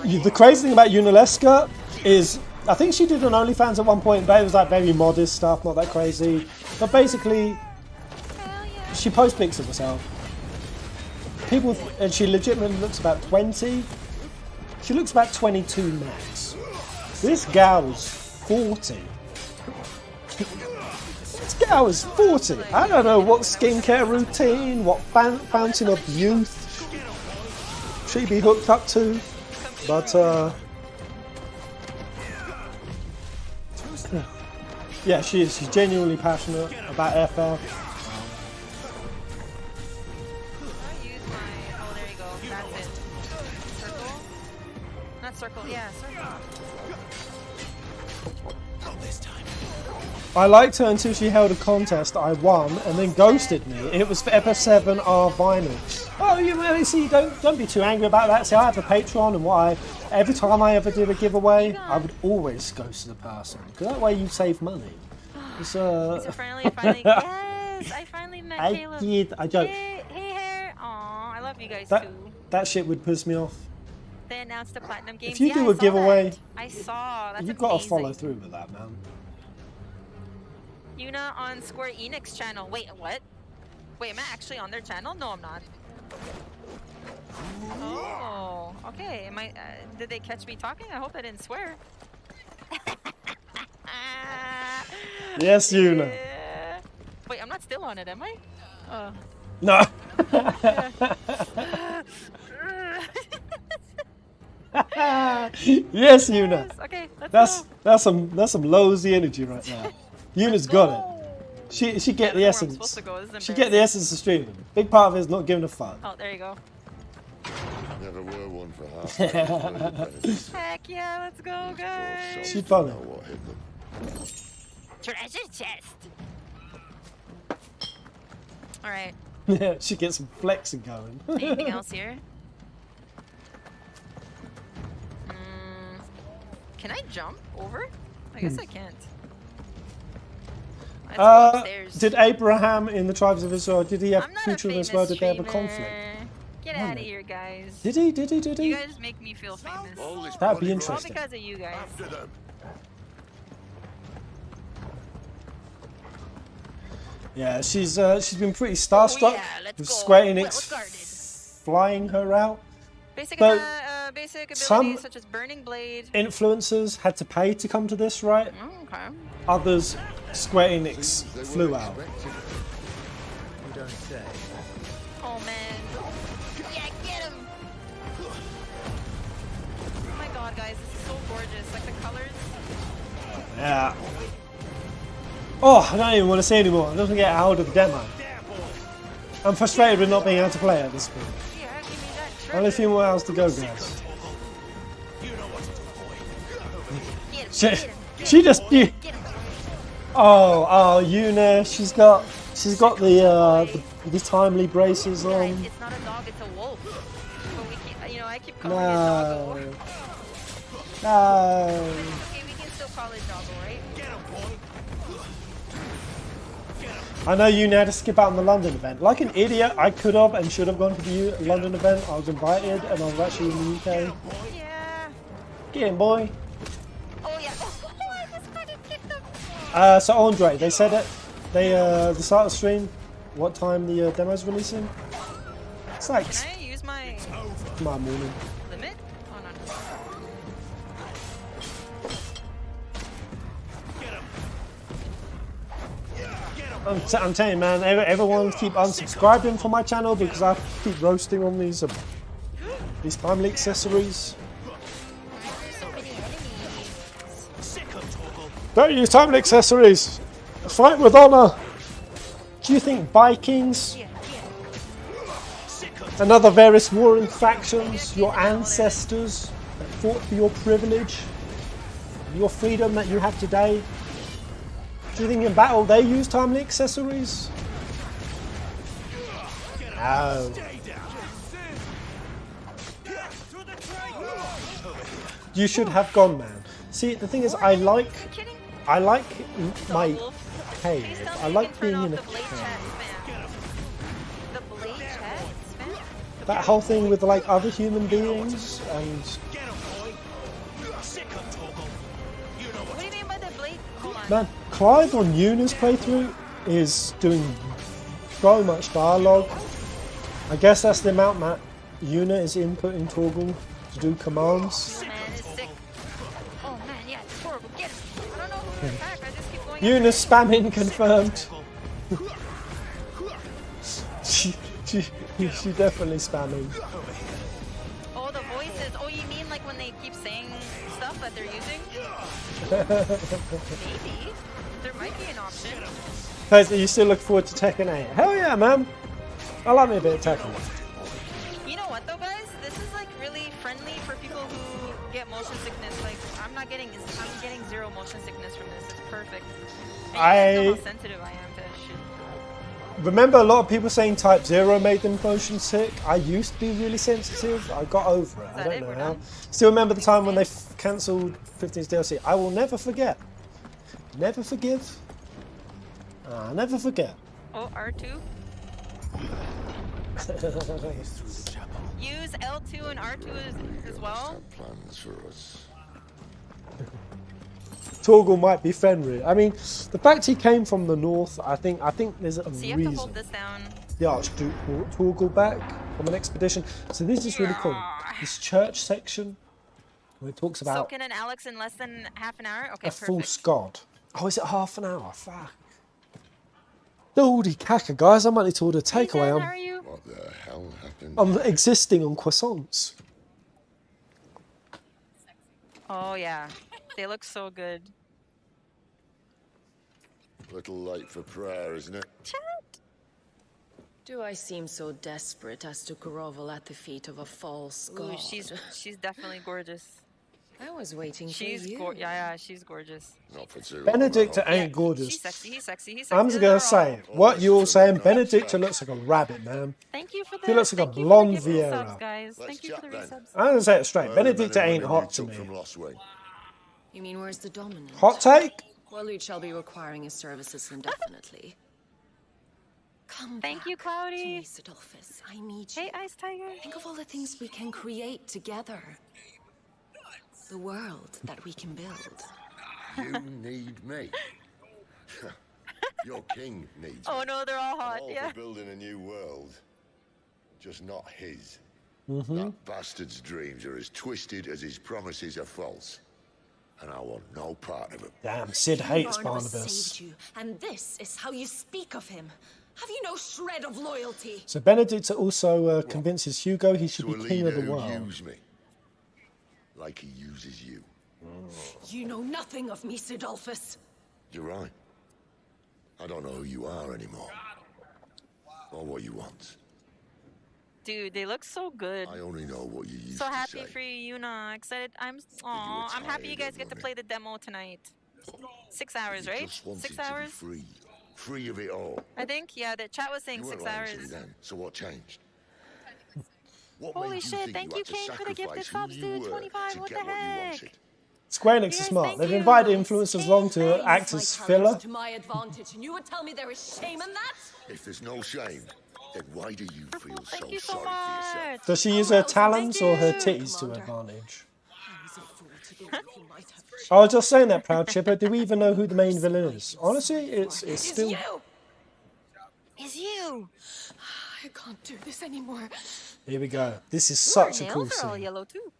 S1: The crazy thing about Unileska is, I think she did an OnlyFans at one point, but it was like very modest stuff, not that crazy. But basically, she posts pics of herself. People, and she legitimately looks about 20. She looks about 22 max. This gal is 40. This gal is 40. I don't know what skincare routine, what fountain of youth she'd be hooked up to, but yeah, she is. She's genuinely passionate about FL.
S6: Circle, yeah, circle.
S1: I liked her until she held a contest. I won and then ghosted me. It was for FF7R vinyl. Oh, you see, don't be too angry about that. See, I have a Patreon, and every time I ever did a giveaway, I would always ghost the person because that way you save money.
S6: It's finally, yes, I finally met Caleb.
S1: I joke.
S6: Hey, hair. Aw, I love you guys too.
S1: That shit would piss me off.
S6: They announced the Platinum Games.
S1: If you do a giveaway,
S6: I saw. That's
S1: you've got to follow through with that, man.
S6: Yuna on Square Enix channel. Wait, what? Wait, am I actually on their channel? No, I'm not. Oh, okay. Am I? Did they catch me talking? I hope I didn't swear.
S1: Yes, Yuna.
S6: Yeah. Wait, I'm not still on it, am I? Oh.
S1: No. Yes, Yuna.
S6: Yes. Okay,
S1: that's some lowsy energy right now. Yuna's got it. She get the essence. She get the essence of streaming. Big part of it is not giving a fuck.
S6: Oh, there you go.
S2: Never were one for half.
S6: Heck yeah, let's go, guys.
S1: She's funny.
S6: Treasure chest. All right.
S1: Yeah, she gets some flexing going.
S6: Anything else here? Can I jump over? I guess I can't. Let's go upstairs.
S1: Did Abraham in the Tribes of Israel, did he have future in this world? Did they have a conflict?
S6: Get out of here, guys.
S1: Did he?
S6: You guys make me feel famous.
S1: That'd be interesting.
S6: All because of you guys.
S1: Yeah, she's been pretty starstruck with Square Enix flying her out.
S6: Basic abilities such as Burning Blade.
S1: Influencers had to pay to come to this, right?
S6: Okay.
S1: Others, Square Enix flew out.
S19: You don't say.
S6: Oh man. Yeah, get him! Oh my god, guys, this is so gorgeous. Like the colors.
S1: Yeah. Oh, I don't even want to see anymore. I'm just gonna get out of the demo. I'm frustrated with not being able to play it at this point. Only a few more hours to go, guys. She just Una, she's got the timely braces on.
S3: It's not a dog, it's a wolf. But we keep, I keep calling it
S1: No.
S3: doggo.
S1: No.
S3: Okay, we can still call it doggo, right?
S1: I know you had to skip out on the London event. Like an idiot, I could have and should have gone to the London event. I was invited and I was actually in the UK.
S3: Yeah.
S1: Get in, boy.
S3: Oh yeah. Oh, I just fucking kicked them.
S1: So Andre, they said it. The start of the stream, what time the demo's releasing? It's like
S3: Can I use my
S1: tomorrow morning.
S3: limit? Oh no.
S1: I'm telling you, man, everyone keep unsubscribing from my channel because I keep roasting on these timely accessories. Don't use timely accessories. Fight with honor. Do you think Vikings and other various warring factions, your ancestors that fought for your privilege, your freedom that you have today, do you think in battle they use timely accessories? No. You should have gone, man. See, the thing is, I like my cave. I like being in a cave. That whole thing with like other human beings and.
S3: What do you mean by the blade? Hold on.
S1: Man, Clive on Una's playthrough is doing so much dialogue. I guess that's the amount that Una is inputting Torgal to do commands.
S3: Oh man, yeah, it's horrible. Get him. I don't know who to attack. I just keep going.
S1: Una spamming confirmed. she definitely spamming.
S3: Oh, the voices. Oh, you mean like when they keep saying stuff that they're using? Maybe. There might be an option.
S1: Guys, you still look forward to Tekken 8? Hell yeah, man! I like me a bit of Tekken.
S3: You know what though, guys? This is like really friendly for people who get motion sickness. Like, I'm getting zero motion sickness from this. It's perfect. And you guys know how sensitive I am to shit.
S1: Remember a lot of people saying Type 0 made them motion sick? I used to be really sensitive. I got over it. I don't know how. Still remember the time when they cancelled 15's DLC. I will never forget. Never forgive. Never forget.
S3: Oh, R2? Use L2 and R2 as well?
S2: Plans for us.
S1: Torgal might be Fenrir. I mean, the fact he came from the north, I think there's a
S3: So you
S1: reason.
S3: have to hold this down.
S1: The Archduke brought Torgal back from an expedition. So this is really cool. This church section where it talks about
S3: Soken and Alex in less than half an hour? Okay,
S1: a
S3: perfect.
S1: false god. Oh, is it half an hour? Fuck. Holy caca, guys! I might need to order takeaway.
S3: How are you?
S2: What the hell happened?
S1: I'm existing on croissants.
S3: Oh yeah, they look so good.
S2: Little late for prayer, isn't it?
S8: Do I seem so desperate as to grovel at the feet of a false god?
S3: Ooh, she's definitely gorgeous.
S8: I was waiting
S3: She's
S8: for you.
S3: yeah, she's gorgeous.
S2: Not for too
S1: Benedicta ain't gorgeous.
S3: She's sexy. He's sexy. He's sexy.
S1: I'm just gonna say what you all saying. Benedicta looks like a rabbit, man.
S3: Thank you for the.
S1: She looks like a
S3: thank you for
S1: blonde
S3: the gift
S1: Vieira.
S3: subs, guys. Thank you for the resubs.
S1: I'm gonna say it straight. Benedicta ain't hot to me.
S8: You mean where's the dominant?
S1: Hot take?
S8: Well, you shall be requiring his services indefinitely. Come
S3: Thank you, Cloudy.
S8: Adolphus. I need you.
S3: Hey, Ice Tiger.
S8: Think of all the things we can create together. The world that we can build.
S2: You need me. Your king needs
S3: Oh
S2: me.
S3: no, they're all hot.
S2: I'm all
S3: Yeah.
S2: for building a new world. Just not his.
S1: Mm-hmm.
S2: That bastard's dreams are as twisted as his promises are false. And I want no part of it.
S1: Damn, Sid hates
S8: Barnabas
S1: Barnabas.
S8: saved you, and this is how you speak of him. Have you no shred of loyalty?
S1: So Benedicta also convinces Hugo he should
S2: To
S1: be
S2: a
S1: king of
S2: leader
S1: the
S2: who
S1: world.
S2: use me. Like he uses you.
S8: You know nothing of me, Sidolphus.
S2: You're right. I don't know who you are anymore. Or what you want.
S3: Dude, they look so good.
S2: I only know what you used
S3: So
S2: to
S3: happy
S2: say.
S3: for you, Yuna. Excited. I'm happy you guys get to play the demo tonight. 6 hours, right?
S2: Just wanted
S3: 6
S2: to be
S3: hours?
S2: free. Free of it all.
S3: I think, yeah, the chat was saying
S2: You
S3: 6
S2: weren't lying to me
S3: hours.
S2: then, so what changed? What
S3: Holy
S2: made you
S3: shit,
S2: think
S3: thank
S2: you
S3: you,
S2: had to
S3: Kane, for the gifted
S2: sacrifice
S3: subs,
S2: who you
S3: dude.
S2: were
S3: 25,
S2: to
S3: what the
S2: get what you
S3: heck?
S2: wanted?
S1: Square Enix is smart. They've invited influencers along to act as filler.
S8: To my advantage, and you would tell me there is shame in that?
S2: If there's no shame, then why do you feel so
S3: Thank you so
S2: sorry for yourself?
S1: Does she use her talons or her titties to advantage? I was just saying that, Proud Chipper. Do we even know who the main villain is? Honestly, it's still.
S8: It's you. I can't do this anymore.
S1: Here we go. This is
S3: Ooh,
S1: such a
S3: our
S1: cool
S3: nails are all
S1: scene.
S3: yellow too.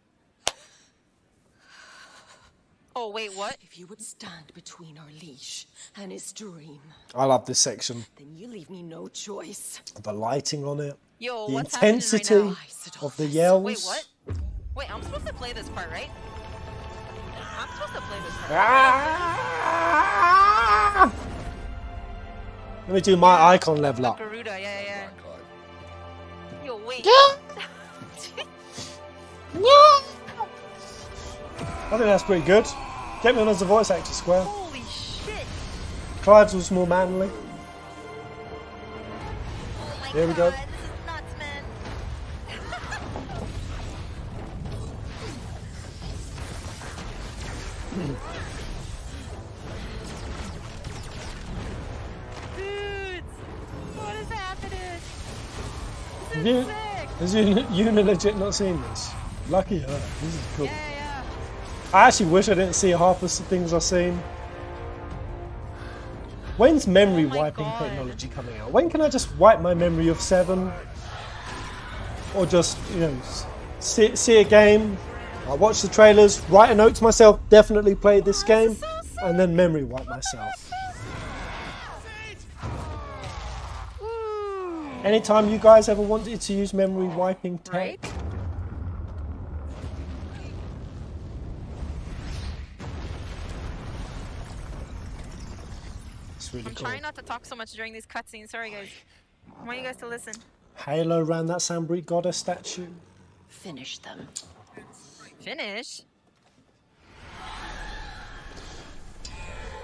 S3: Oh wait, what?
S8: If you would stand between our leash and his dream,
S1: I love this section.
S8: then you leave me no choice.
S1: The lighting on it.
S3: Yo,
S1: The
S3: what's happening
S1: intensity
S3: right now?
S1: of the yells.
S3: Wait, what? Wait, I'm supposed to play this part, right? I'm supposed to play this part.
S1: Ah! Let me do my icon level up.
S3: Garuda, yeah. Yo, wait.
S1: I think that's pretty good. Get me on as a voice actor, Square.
S3: Holy shit.
S1: Clive's was more manly. Here we go.
S3: This is nuts, man. Dudes, what is happening?
S1: You, has Yuna legit not seen this? Lucky her. This is cool.
S3: Yeah.
S1: I actually wish I didn't see half of the things I've seen. When's memory wiping technology coming out? When can I just wipe my memory of 7? Or just, you know, see a game, I watch the trailers, write a note to myself, definitely play this game, and then memory wipe myself. Anytime you guys ever wanted to use memory wiping tech? It's really
S3: I'm
S1: cool.
S3: trying not to talk so much during these cutscenes. Sorry, guys. I want you guys to listen.
S1: Halo around that Sambreek goddess statue.
S8: Finish them.
S3: Finish?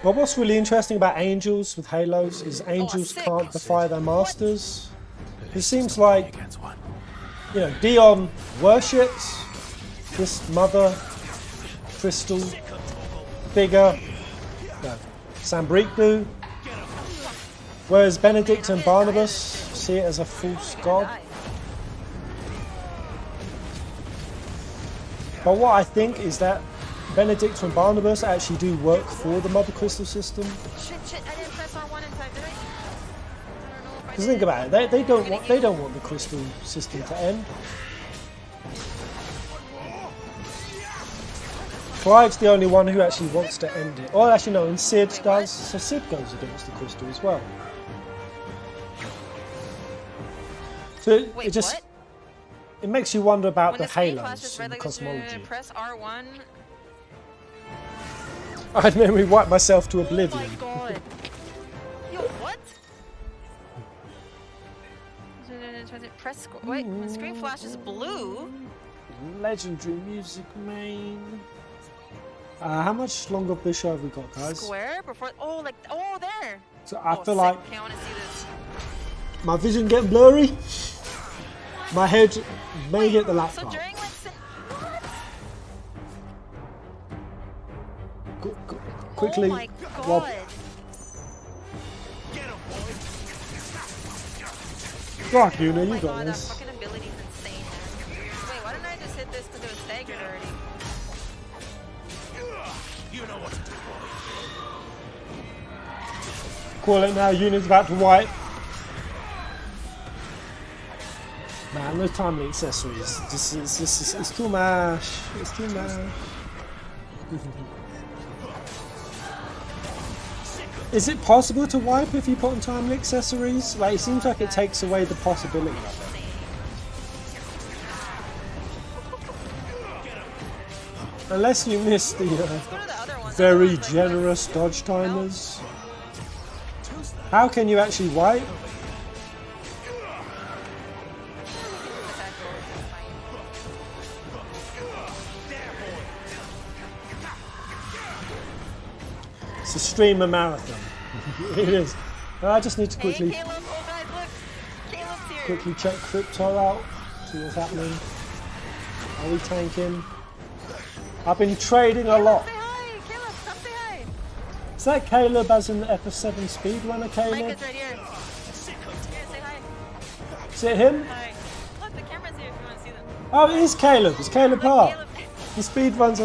S1: But what's really interesting about angels with halos is angels can't defy their masters. It seems like, you know, Dion worships this mother crystal figure, Sambreek do, whereas Benedict and Barnabas see it as a false god. But what I think is that Benedict and Barnabas actually do work for the Mother Crystal system.
S3: Shit, I didn't press R1 in time, did I?
S1: Because think about it, they don't want the Crystal system to end. Clive's the only one who actually wants to end it. Oh, actually no, and Sid does. So Sid goes against the Crystal as well. So it just it makes you wonder about
S3: When
S1: the
S3: screen
S1: halos
S3: flashes
S1: and
S3: red,
S1: the cosmology.
S3: press R1.
S1: I'd memory wipe myself to oblivion.
S3: Oh my god. Yo, what? Press wait, when screen flashes blue.
S1: Legendary music main. How much longer of this show have we got, guys?
S3: Square before there.
S1: So I feel
S3: sick.
S1: like
S3: Okay, I want to see this.
S1: my vision getting blurry. My head may hit the laptop.
S3: So during like
S1: Quickly,
S3: oh my
S1: Rob.
S3: god.
S1: Fuck, Yuna,
S3: Oh
S1: you
S3: my
S1: got
S3: god, that
S1: this.
S3: fucking ability's insane, man. Wait, why didn't I just hit this because it was staggered already?
S16: You know what to do.
S1: Call it now, Yuna's about to wipe. Man, no timely accessories. It's too much. It's too much. Is it possible to wipe if you put on timely accessories? Like, it seems like it takes away the possibility of it. Unless you miss the very generous dodge timers. How can you actually wipe? It's a streamer marathon. It is. I just need to quickly
S3: Hey, Caleb. Oh, guys, look. Caleb's here.
S1: quickly check Crypto out. See what's happening. Are we tanking? I've been trading a lot.
S3: Say hi. Caleb, come say hi.
S1: Is that Caleb as in the FF7 speedrunner Caleb?
S3: Micah's right here. Here, say hi.
S1: Is it him?
S3: Hi. Look, the camera's here if you want to see them.
S1: Oh, it is Caleb. It's Caleb Hart.
S3: Caleb.
S1: He speedruns.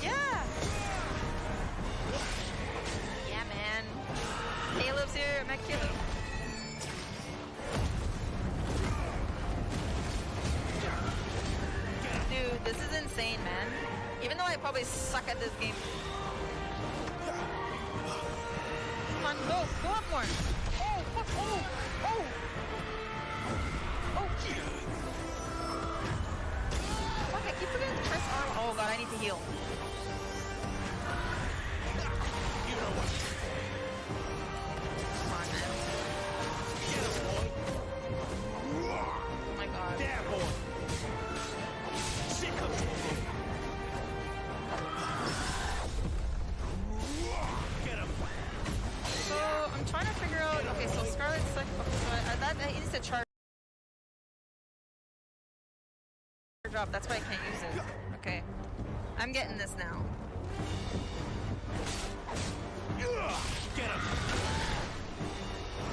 S3: Yeah. Yeah, man. Caleb's here. I met Caleb. Dude, this is insane, man. Even though I probably suck at this game. Come on, go. Go up more. Oh, fuck. Oh. Oh. Oh. Fuck, I keep forgetting to press arm. Oh, God, I need to heal. Come on, man. Oh, my God. So I'm trying to figure out. Okay, so Scarlet's like. Okay, so that needs to charge up. That's why I can't use it. Okay, I'm getting this now.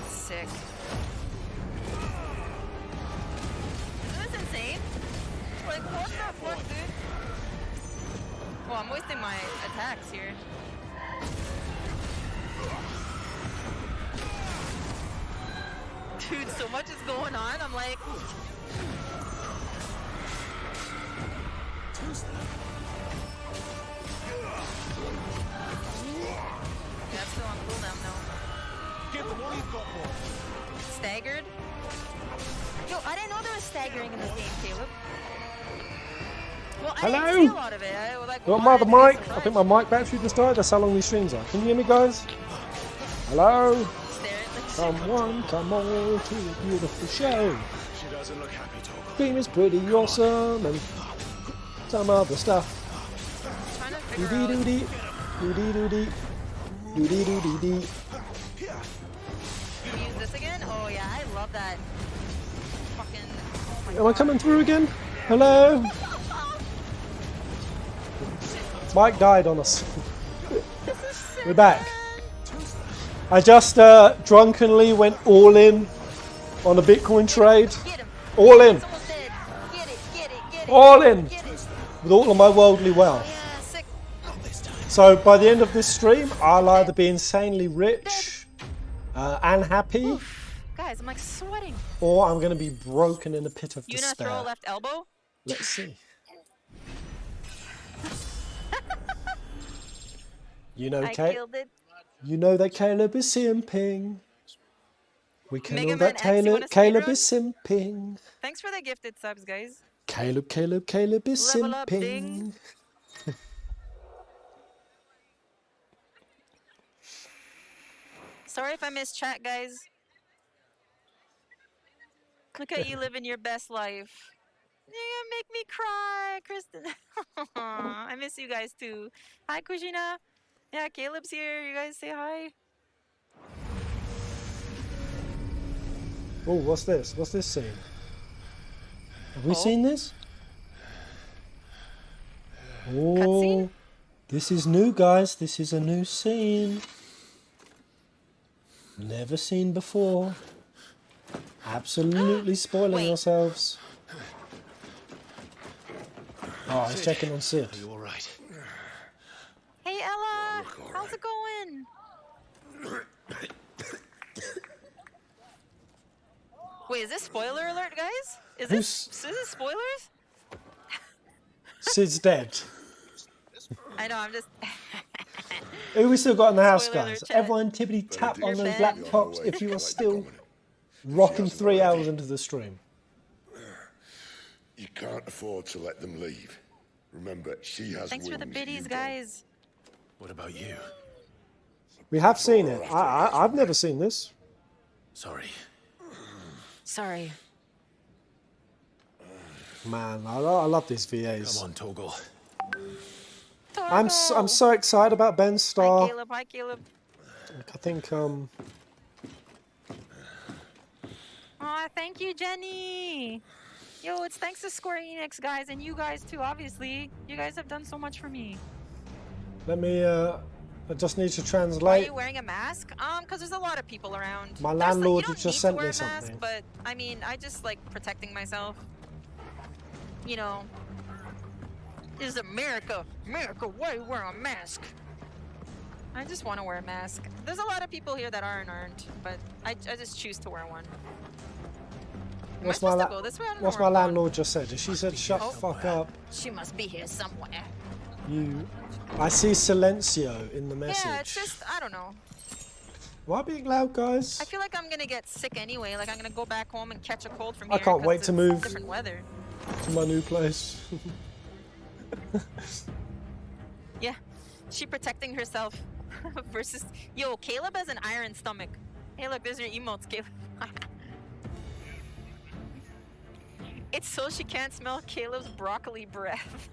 S3: Sick. Isn't this insane? Like what the fuck, dude? Well, I'm wasting my attacks here. Dude, so much is going on. I'm like. That's still on cooldown though.
S16: Give them all you've got more.
S3: Staggered? Yo, I didn't know there was staggering in this game, Caleb. Well, I didn't see a lot of it. I was like,
S1: Got my other mic. I think my mic battery just died. That's how long these streams are. Can you hear me, guys? Hello? Someone come on to a beautiful show.
S16: She doesn't look happy, Toggle.
S1: Beam is pretty awesome and some other stuff. Doody doody doody doody doody dee.
S3: Use this again? Oh yeah, I love that. Fucking. Oh my
S1: Am I coming through again? Hello? Mike died on us. We're back. I just drunkenly went all in on a Bitcoin trade. All in. All in. With all of my worldly wealth. So by the end of this stream, I'll either be insanely rich and happy,
S3: Guys, I'm like sweating.
S1: or I'm going to be broken in a pit of
S3: You gonna
S1: despair.
S3: throw a left elbow?
S1: Let's see. You know,
S3: I killed it.
S1: You know that Caleb is simping. We can
S3: Mega
S1: know
S3: Man
S1: that
S3: X, you wanna
S1: Caleb
S3: speedrun?
S1: is simping.
S3: Thanks for the gifted subs, guys.
S1: Caleb is
S3: Level up,
S1: simping.
S3: ding. Sorry if I missed chat, guys. Look at you living your best life. You're gonna make me cry, Kristen. I miss you guys too. Hi, Kushina. Yeah, Caleb's here. You guys say hi.
S1: Oh, what's this? What's this scene? Have we seen this? Oh, this is new, guys. This is a new scene. Never seen before. Absolutely spoiling ourselves. Oh, he's checking on Sid.
S16: Are you all right?
S3: Hey, Ella. How's it going? Wait, is this spoiler alert, guys? Is this spoilers?
S1: Sid's dead.
S3: I know, I'm just...
S1: Who we still got in the house,
S3: Spoiler
S1: guys?
S3: chat.
S1: Everyone tippity tap on those
S3: Ben.
S1: laptops if you are still rocking 3 hours into the stream.
S2: You can't afford to let them leave. Remember, she has
S3: Thanks for the
S2: wings,
S3: biddies,
S2: you
S3: guys.
S16: What about you?
S1: We have seen it. I've never seen this.
S16: Sorry.
S3: Sorry.
S1: Man, I love these VAs.
S16: Come on, Toggle.
S1: I'm so excited about Ben's star.
S3: Hi, Caleb.
S1: I think
S3: Aw, thank you, Jenny. Yo, it's thanks to Square Enix, guys, and you guys too, obviously. You guys have done so much for me.
S1: let me. I just need to
S3: Why are
S1: translate.
S3: you wearing a mask? Because there's a lot of people around.
S1: My
S3: There's, like,
S1: landlord
S3: you don't
S1: just
S3: need
S1: sent
S3: to wear
S1: me
S3: a mask,
S1: something.
S3: but I mean, I just like protecting myself. You know, this is America. America, why are you wearing a mask? I just want to wear a mask. There's a lot of people here that aren't, but I just choose to wear one. Am I supposed to go this way? I don't know
S1: What's
S3: where
S1: my
S3: I'm going.
S1: landlord just said? She said, "Shut the fuck up."
S3: She must be here somewhere.
S1: You. I see silencio in the message.
S3: Yeah, it's just, I don't know.
S1: Am I being loud, guys?
S3: I feel like I'm gonna get sick anyway. Like I'm gonna go back home and catch a cold from here.
S1: I can't
S3: 'cause
S1: wait to
S3: it's
S1: move
S3: different weather.
S1: to my new place.
S3: Yeah, she protecting herself versus yo. Caleb has an iron stomach. Hey, look, there's your emotes, Caleb. It's so she can't smell Caleb's broccoli breath.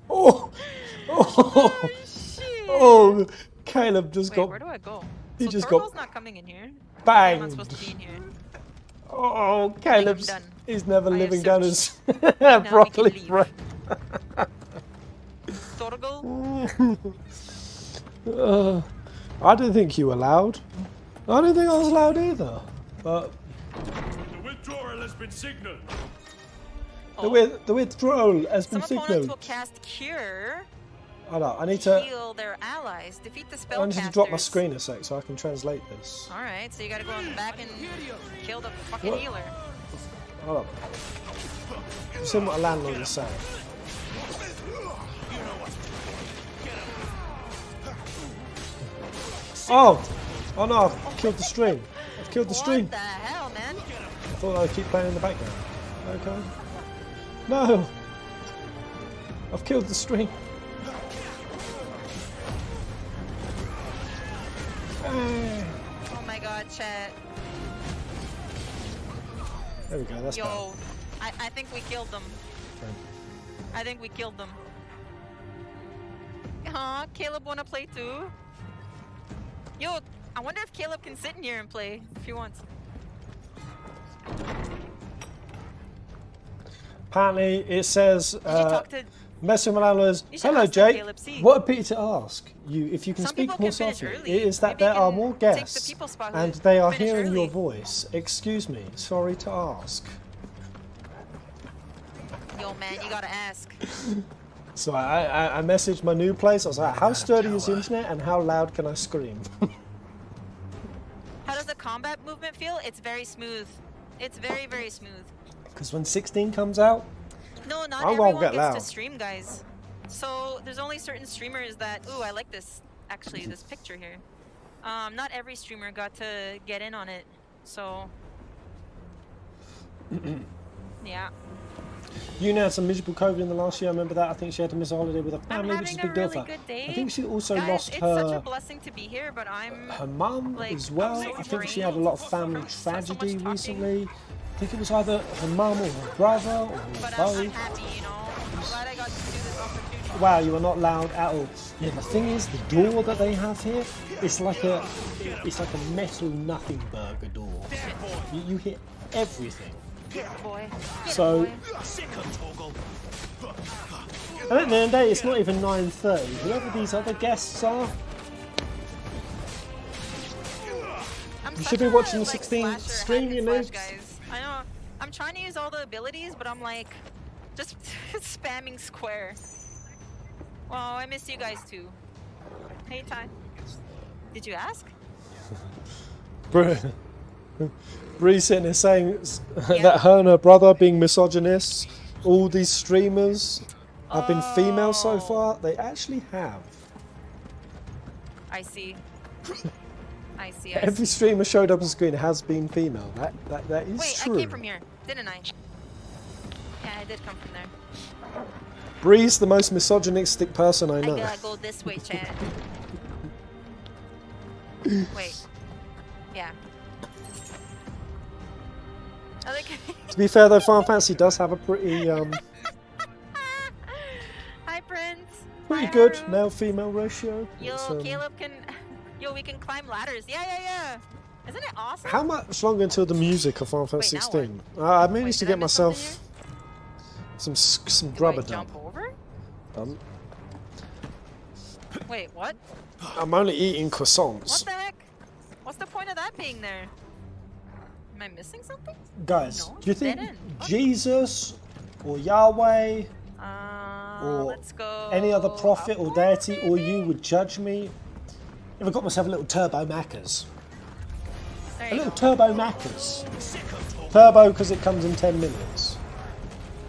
S1: Oh, oh, Caleb just
S3: Wait,
S1: got.
S3: where do I go?
S1: He
S3: So
S1: just
S3: Torgo's
S1: got
S3: not coming in here. I'm
S1: banged.
S3: not supposed to be in here.
S1: Oh, Caleb's.
S3: done.
S1: He's never
S3: I have
S1: living down his
S3: searched. Now we can
S1: broccoli
S3: leave.
S1: bread.
S3: Torgo?
S1: I didn't think you were loud. I didn't think I was loud either. But
S16: The withdrawal has been signaled.
S1: the withdrawal has been
S3: Some opponents will
S1: signaled.
S3: cast Cure.
S1: Hold on, I need to.
S3: Heal their allies. Defeat the
S1: I need to drop my
S3: spellcasters.
S1: screen a sec so I can translate this.
S3: Alright, so you gotta go in the back and kill the fucking
S1: What?
S3: healer.
S1: Hold on. Listen what a landlord is saying. Oh! Oh no, I've killed the stream. I've killed the stream.
S3: What the hell, man?
S1: I thought I would keep playing in the background. Okay. No! I've killed the stream.
S3: Oh my god, chat.
S1: There we go, that's better.
S3: Yo, I think we killed them.
S1: Okay.
S3: I think we killed them. Huh? Caleb wanna play too? Yo, I wonder if Caleb can sit in here and play if he wants.
S1: Apparently it says messing with landlords.
S3: You should
S1: Hello
S3: ask them,
S1: Jake.
S3: Caleb, see.
S1: What a pity to ask you if you can
S3: Some
S1: speak
S3: people
S1: more
S3: can finish
S1: softly.
S3: early.
S1: It is that
S3: Maybe
S1: there
S3: you
S1: are
S3: can
S1: more
S3: take the
S1: guests
S3: people spot
S1: and
S3: who
S1: they are
S3: finish
S1: hearing your
S3: early.
S1: voice. Excuse me, sorry to ask.
S3: Yo, man, you gotta ask.
S1: So I messaged my new place. I was like, how sturdy is the internet and how loud can I scream?
S3: How does the combat movement feel? It's very smooth. It's very, very smooth.
S1: Because when 16 comes out,
S3: No, not
S1: I won't
S3: everyone
S1: get
S3: gets
S1: loud.
S3: to stream, guys. So there's only certain streamers that. Ooh, I like this. Actually, this picture here. Not every streamer got to get in on it. So. Yeah.
S1: you had some miserable COVID in the last year. I remember that. I think she had to miss a holiday with her family, which is a big deal for her.
S3: Good day.
S1: I think she also
S3: Guys,
S1: lost
S3: it's such a
S1: her
S3: blessing to be here, but I'm
S1: her mum
S3: like,
S1: as well.
S3: I'm so
S1: I think she
S3: drained.
S1: had a lot of family tragedy recently. I think it was either her mum or her brother or
S3: But
S1: both.
S3: I'm happy, you know. I'm glad I got to do this opportunity.
S1: Wow, you are not loud at all. Yeah, the thing is, the door that they have here, it's like a metal nothing burger door. You hit everything.
S3: Boy.
S1: So, and at the end of the day, it's not even 9:30. Whoever these other guests are, you should be watching the 16 stream, you know.
S3: Guys. I know. I'm trying to use all the abilities, but I'm like, just spamming square. Well, I miss you guys too. Hey, Ty. Did you ask?
S1: Bree's sitting there saying that her and her brother being misogynists, all these streamers have been female so far. They actually have.
S3: I see. I see.
S1: Every streamer showed up on screen has been female. That is
S3: Wait,
S1: true.
S3: I came from here, didn't I? Yeah, I did come from there.
S1: Bree's the most misogynistic person I know.
S3: I gotta go this way, Chad. Wait. Yeah. I like.
S1: To be fair though, Final Fantasy does have a pretty pretty good male-female ratio.
S3: Yo,
S1: It's,
S3: Caleb can. Yo, we can climb ladders. Yeah. Isn't it awesome?
S1: how much longer until the music of Final Fantasy 16? I managed to get myself some grubber dub.
S3: Wait, what?
S1: I'm only eating croissants.
S3: What the heck? What's the point of that being there? Am I missing something?
S1: Guys,
S3: No,
S1: do you
S3: it's dead
S1: think
S3: end.
S1: Jesus or Yahweh or
S3: let's go
S1: any other prophet or deity or you would judge me if I got myself a little Turbo Macca's? A little Turbo Macca's. Turbo because it comes in 10 minutes.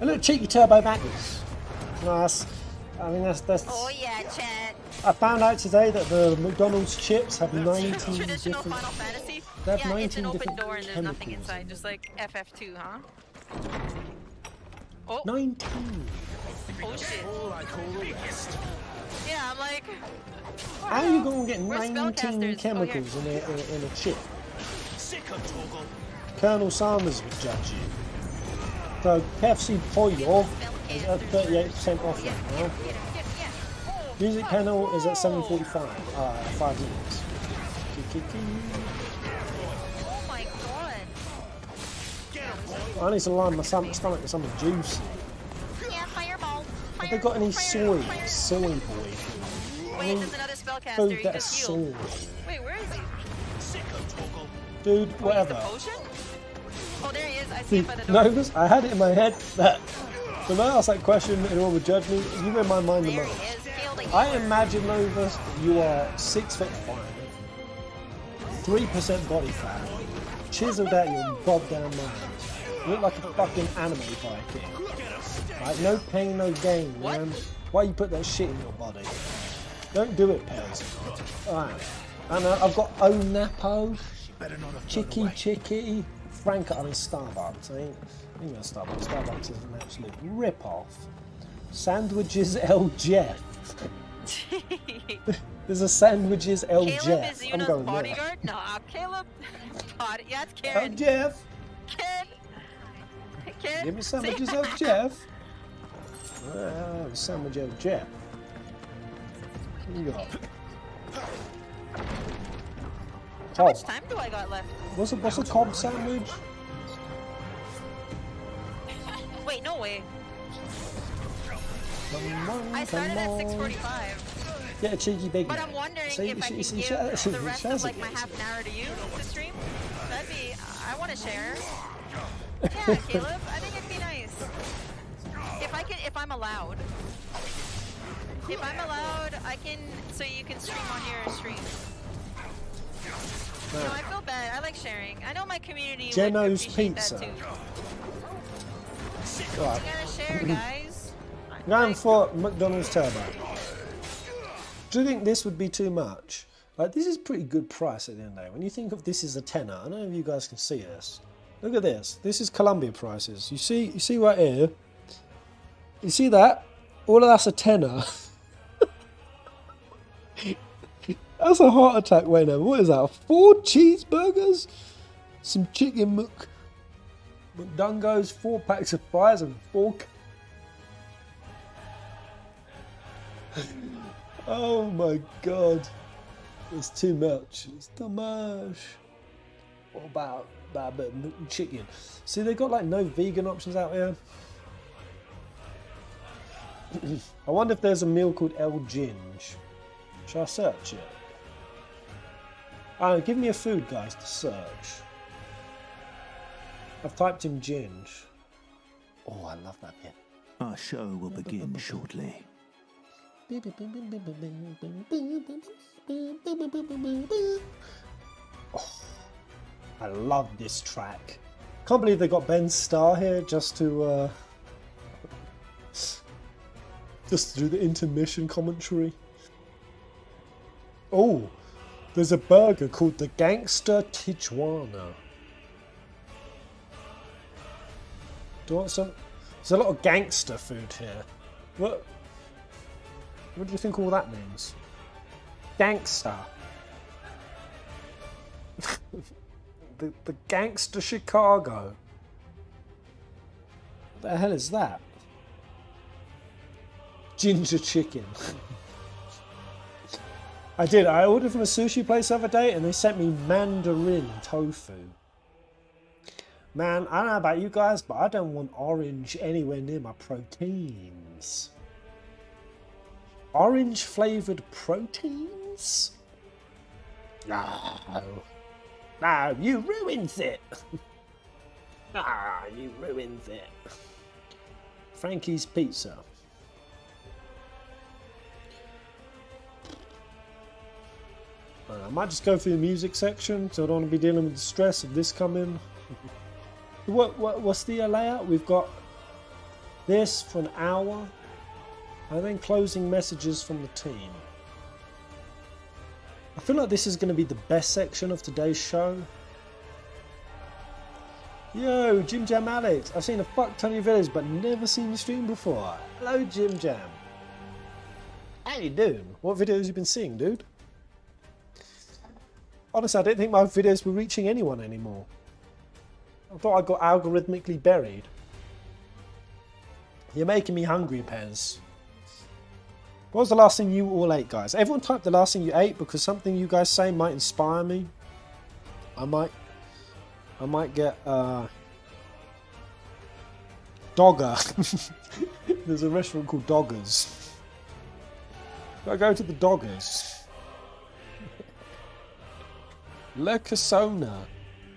S1: A little cheeky Turbo Macca's. Nice. I mean, that's.
S3: Oh yeah, chat.
S1: I found out today that the McDonald's chips have 19
S3: Traditional
S1: different.
S3: Final Fantasy.
S1: They have
S3: Yeah,
S1: 19
S3: it's an open
S1: different
S3: door and there's nothing
S1: chemicals.
S3: inside, just like FF2, huh? Oh.
S1: 19.
S3: Oh shit. Yeah, I'm like.
S1: How are you going to get
S3: Where's
S1: 19
S3: spellcasters?
S1: chemicals in a chip? Colonel Sanders would judge you. So KFC Pollo is at 38% off right now. Music panel is at 7:45. 5 minutes.
S3: Oh my god.
S1: I need to line my stomach with something juicy.
S3: Yeah, fireball.
S1: Have they got any soy boy?
S3: Wait, there's another spellcaster.
S1: Food
S3: He
S1: that's
S3: just
S1: soy.
S3: healed. Wait, where is he?
S1: Dude, whatever.
S3: Potion? Oh, there he is. I see him by the door.
S1: No, because I had it in my head that when I asked that question, anyone would judge me. You read my mind the most. I imagine, Novus, you are 6'5", 3% body fat, chiseled out your goddamn mind. You look like a fucking anime Viking. Right, no pain, no gain, man. Why you put that shit in your body? Don't do it, Pez. Alright. And I've got Onapo, Chicky, Frank, I mean Starbucks. I ain't going to Starbucks. Starbucks is an absolute rip-off. Sandwiches L. Jeff. There's a Sandwiches L.
S3: Caleb
S1: Jeff.
S3: is
S1: I'm
S3: Yuna's
S1: going there.
S3: bodyguard? Nah, Caleb. Yeah, it's Karen.
S1: L. Jeff.
S3: Karen.
S1: Give me Sandwiches L. Jeff. Sandwich L. Jeff. What you got?
S3: How much time do I got left?
S1: What's a Cobb sandwich?
S3: Wait, no way. I started at 6:45.
S1: Get a cheeky big
S3: But
S1: Mac.
S3: I'm wondering
S1: See,
S3: if I can
S1: she
S3: give
S1: shares
S3: the
S1: it,
S3: rest
S1: shares
S3: of like
S1: it,
S3: my
S1: yes.
S3: half an hour to you to stream. That'd be. I want to share. Yeah, Caleb. I think it'd be nice. If I'm allowed. If I'm allowed, I can. So you can stream on your stream. No, I feel bad. I like sharing. I know my community would
S1: Geno's
S3: appreciate
S1: Pizza.
S3: that too.
S1: Right.
S3: You gotta share, guys.
S1: Going for McDonald's Turbo. Do you think this would be too much? Like, this is pretty good price at the end of the day. When you think of this as a tenner, I don't know if you guys can see this. Look at this. This is Colombia prices. You see right here. You see that? All of that's a tenner. That's a heart attack, Wayne. What is that? 4 cheeseburgers? Some chicken McDungos, 4 packs of fries and 4... Oh my god. It's too much. It's too much. What about a bit of chicken? See, they got like no vegan options out here. I wonder if there's a meal called El Ginge. Shall I search it? Give me a food, guys, to search. I've typed in ginge. Oh, I love that bit.
S4: Our show will begin shortly.
S1: Oh, I love this track. Can't believe they got Ben Starr here just to do the intermission commentary. Oh, there's a burger called the Gangster Tijuana. Do you want some? There's a lot of gangster food here. What do you think all that means? Gangster. the Gangster Chicago. What the hell is that? Ginger chicken. I did. I ordered from a sushi place the other day and they sent me mandarin tofu. Man, I don't know about you guys, but I don't want orange anywhere near my proteins. Orange flavoured proteins? No. No, you ruins it. Ah, you ruins it. Frankie's Pizza. I might just go through the music section, so I don't want to be dealing with the stress of this coming. What's the layout? We've got this for an hour, and then closing messages from the team. I feel like this is going to be the best section of today's show. Yo, Jim Jam Alex. I've seen a fuck ton of your videos, but never seen you stream before. Hello, Jim Jam. How you doing? What videos have you been seeing, dude? Honestly, I didn't think my videos were reaching anyone anymore. I thought I got algorithmically buried. You're making me hungry, Pez. What was the last thing you all ate, guys? Everyone type the last thing you ate, because something you guys say might inspire me. I might get Dogger. There's a restaurant called Doggers. I go to the Doggers. Le Casona,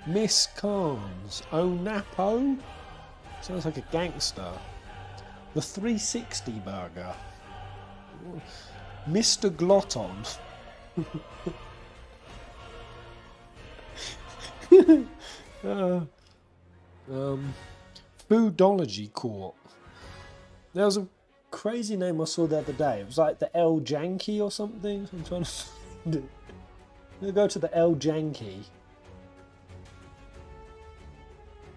S1: Miss Carnes, Onapo. Sounds like a gangster. The 360 burger. Mr. Glotton. Foodology Court. There was a crazy name I saw the other day. It was like the El Janky or something. I'm trying to find it. I'm gonna go to the El Janky.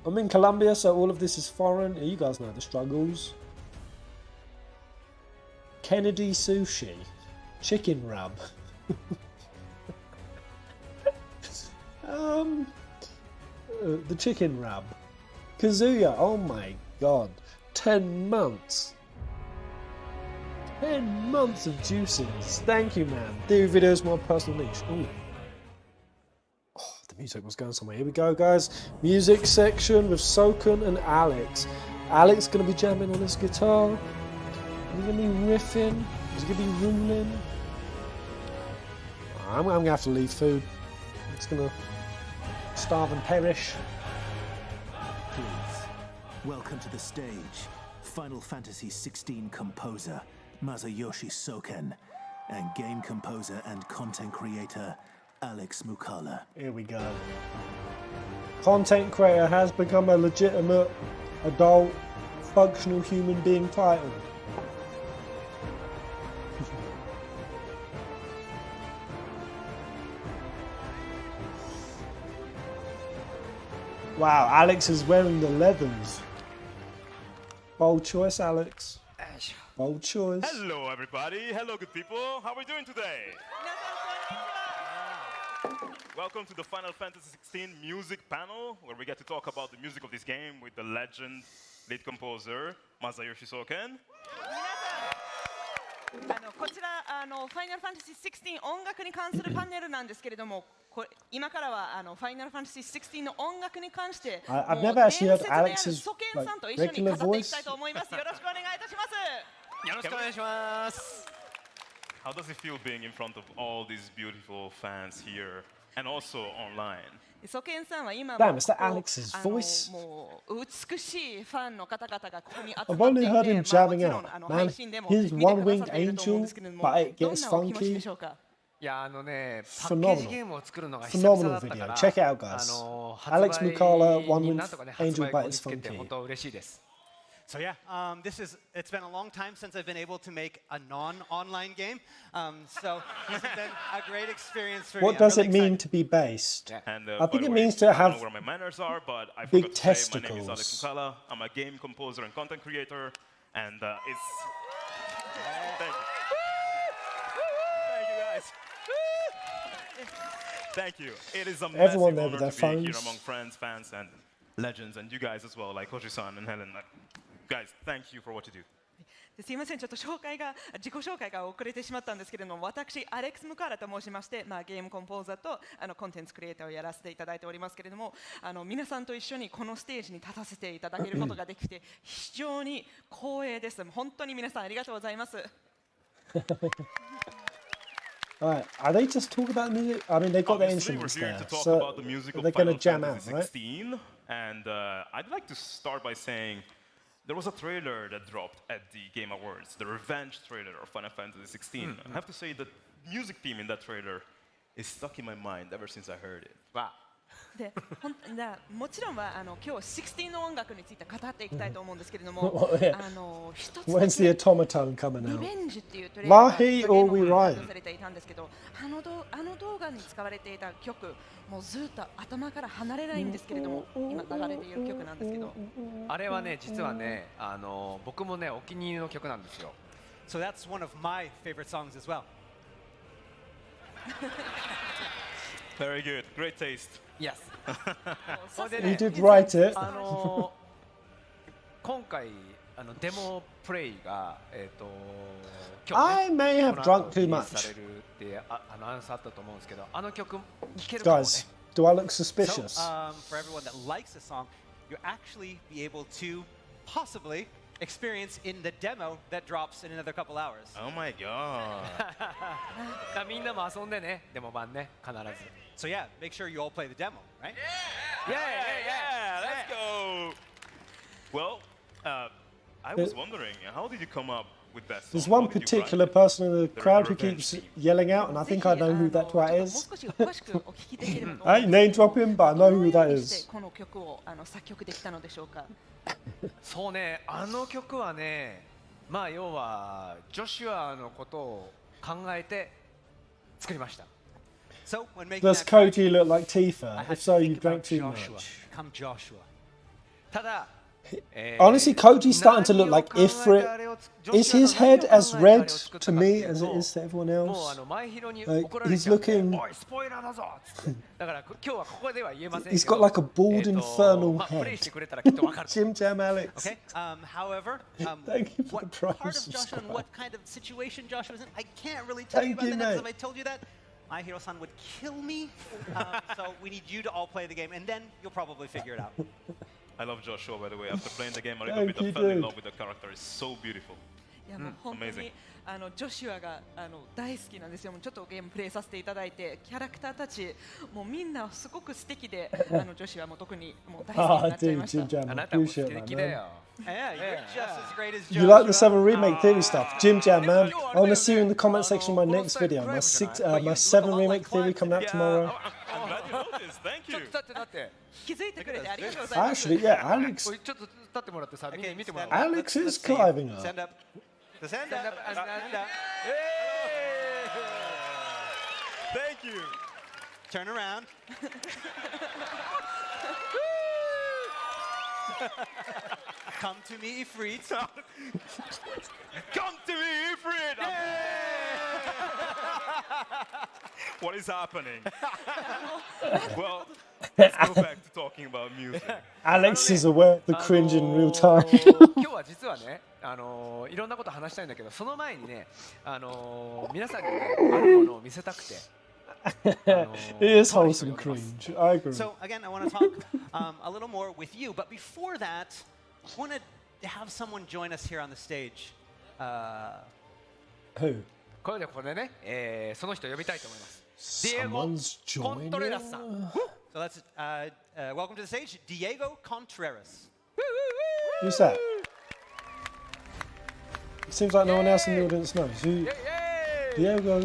S1: I'm in Colombia, so all of this is foreign. You guys know the struggles. Kennedy Sushi. Chicken rub. The chicken rub. Kazuya, oh my god. 10 months. 10 months of juices. Thank you, man. Do videos more personal niche. Ooh. Oh, the music was going somewhere. Here we go, guys. Music section with Soken and Alex. Alex going to be jamming on his guitar. He's going to be riffing. He's going to be ruling. I'm going to have to leave food. I'm just going to starve and perish.
S4: Please, welcome to the stage, Final Fantasy XVI composer, Masayoshi Soken, and game composer and content creator, Alex Mukala.
S1: Here we go. Content creator has become a legitimate, adult, functional human being title. Wow, Alex is wearing the leathers. Bold choice, Alex. Bold choice.
S22: Hello, everybody. Hello, good people. How are we doing today? Welcome to the Final Fantasy XVI music panel, where we get to talk about the music of this game with the legend lead composer, Masayoshi Soken.
S6: こちらファイナルファンタジー16音楽に関するパネルなんですけれども、今からはファイナルファンタジー16の音楽に関して、
S1: I've never actually heard Alex's
S6: ソケンさんと一
S1: like,
S6: 緒に
S1: regular
S6: 語っていき
S1: voice.
S6: たいと思います。よろしくお願いいたします。
S22: よろしくお願いします。How does it feel being in front of all these beautiful fans here and also online?
S6: ソケンさんは今も
S1: Damn, is that Alex's voice?
S6: もう美しいファンの方々がここに集
S1: I've
S6: まって
S1: only
S6: い
S1: heard
S6: て、
S1: him jamming
S6: もちろん
S1: out.
S6: 配
S1: Man,
S6: 信でも
S1: he's
S6: 見てくださ
S1: one-winged
S6: っていると思うん
S1: angel,
S6: ですけれども、
S1: but it
S6: どん
S1: gets
S6: なお気持ち
S1: funky.
S6: でしょうか。
S14: いやパッケージゲームを作るのが久々だったから
S1: Phenomenal video. Check it out, guys. Alex Mukala, one-winged angel, but it's funky.
S14: 本当嬉しいです。
S7: So yeah, it's been a long time since I've been able to make a non-online game. So this has been a great experience for me.
S1: What does it mean to be based?
S22: And,
S1: I think it means to
S22: I don't
S1: have
S22: know where my manners are, but I
S1: big
S22: forgot to say my name is
S1: testicles.
S22: Alex Mukala. I'm a game composer and content creator, and it's. Thank you. Thank you, guys. Thank you. It is a
S1: Everyone
S22: massive
S1: there
S22: honor
S1: with their
S22: to be here
S1: phones.
S22: among friends, fans, and legends, and you guys as well, like Hoshi-san and Helen. Guys, thank you for what you do.
S6: すいません、ちょっと自己紹介が遅れてしまったんですけれども、私、アレックス・ムカーラと申しまして、ゲームコンポーザーとコンテンツクリエイターをやらせていただいておりますけれども、皆さんと一緒にこのステージに立たせていただけることができて、非常に光栄です。本当に皆さんありがとうございます。
S1: Alright, are they just talking about music? I mean, they've got their instruments there, so they're going to jam out, right?
S22: And I'd like to start by saying there was a trailer that dropped at the Game Awards, the revenge trailer of Final Fantasy 16. I have to say the music theme in that trailer is stuck in my mind ever since I heard it.
S6: Wow. でもちろんは今日16の音楽について語っていきたいと思うんですけれども、一つ
S1: When's the automaton coming
S6: リ
S1: out?
S6: ベンジっていうトレーラーが
S1: Wahi or we
S6: 発
S1: Ryan?
S6: 表されていたんですけど、あの動画に使われていた曲、もうずっと頭から離れないんですけれども、今流れている曲なんですけど、
S14: あれはね、実はね、僕もね、お気に入りの曲なんですよ。
S7: So that's one of my favorite songs as well.
S22: Very good, great taste.
S14: Yes.
S1: You did write it.
S14: 今回デモプレイが
S1: I may have drunk too much.
S14: されるってアンサーあったと思うんですけど、あの曲聴けるかもね。
S1: Guys, do I look suspicious?
S7: So, for everyone that likes the song, you'll actually be able to possibly experience in the demo that drops in another couple hours.
S22: Oh my god.
S14: みんなも遊んでね、デモ版ね、必ず。
S7: So yeah, make sure you all play the demo, right?
S22: Yeah, let's go. Well, I was wondering, how did you come up with that song?
S1: There's one particular person in the crowd who keeps yelling out, and I think I know who that twat is. I ain't name drop him, but I know who that is.
S6: この曲を作曲できたのでしょうか。
S14: そうね、あの曲はね、要はジョシュアのことを考えて作りました。
S7: So when making
S1: Does
S7: that
S1: Koji look like Tifa? If so, you drank too much.
S7: Become Joshua.
S14: ただ、
S1: Honestly, Koji's starting to look like Ifrit. Is his head as red to me as it is to everyone else? Like, he's looking. He's got like a bald infernal head. Jim Jam Alex.
S7: Okay. However,
S1: Thank you for
S7: what
S1: the
S7: part
S1: prize
S7: of Joshua and
S1: subscribe.
S7: what kind of situation Joshua's in, I can't really tell you
S1: Thank
S7: about
S1: you,
S7: that because if
S1: mate.
S7: I told you that, my hero-san would kill me. So we need you to all play the game, and then you'll probably figure it out.
S22: I love Joshua, by the way. After playing the game a little
S1: Thank
S22: bit, I
S1: you,
S22: fell in
S1: dude.
S22: love with the character. It's so beautiful.
S6: いやもう本当にジョシュアが大好きなんですよ。もうちょっとゲームプレイさせていただいて、キャラクターたちもうみんなすごく素敵で、ジョシュアも特にもう大好きになっちゃいました。
S1: Jim Jam, I appreciate that, man.
S7: Yeah, you're just as great as
S1: You like the 7 Remake Theory stuff? Jim Jam, man. I want to see you in the comment section of my next video. My 7 Remake Theory coming out tomorrow.
S22: I'm glad you noticed. Thank you.
S14: だって。
S6: 気づいてくれてありがとうございます。
S1: Actually, yeah, Alex.
S14: ちょっと立ってもらってさ、みんな見てもらおう。
S1: Alex is climbing up.
S7: Stand up. Stand up. Stand up.
S22: Thank you.
S7: Turn around. Come to me, Ifrit.
S22: Come to me, Ifrit! What is happening? Well, let's go back to talking about music.
S1: Alex is aware of the cringe in real time.
S14: 今日は実はね、いろんなこと話したいんだけど、その前にね、皆さんにね、あるものを見せたくて。
S1: It is wholesome cringe. I agree.
S7: So again, I want to talk a little more with you, but before that, I want to have someone join us here on the stage.
S1: Who?
S14: これね、その人呼びたいと思います。ディエゴ・
S1: Someone's
S14: コントレラスさん。
S1: joining.
S7: So let's welcome to the stage, Diego Contreras.
S1: Who's that? It seems like no one else in the audience knows. Who? Diego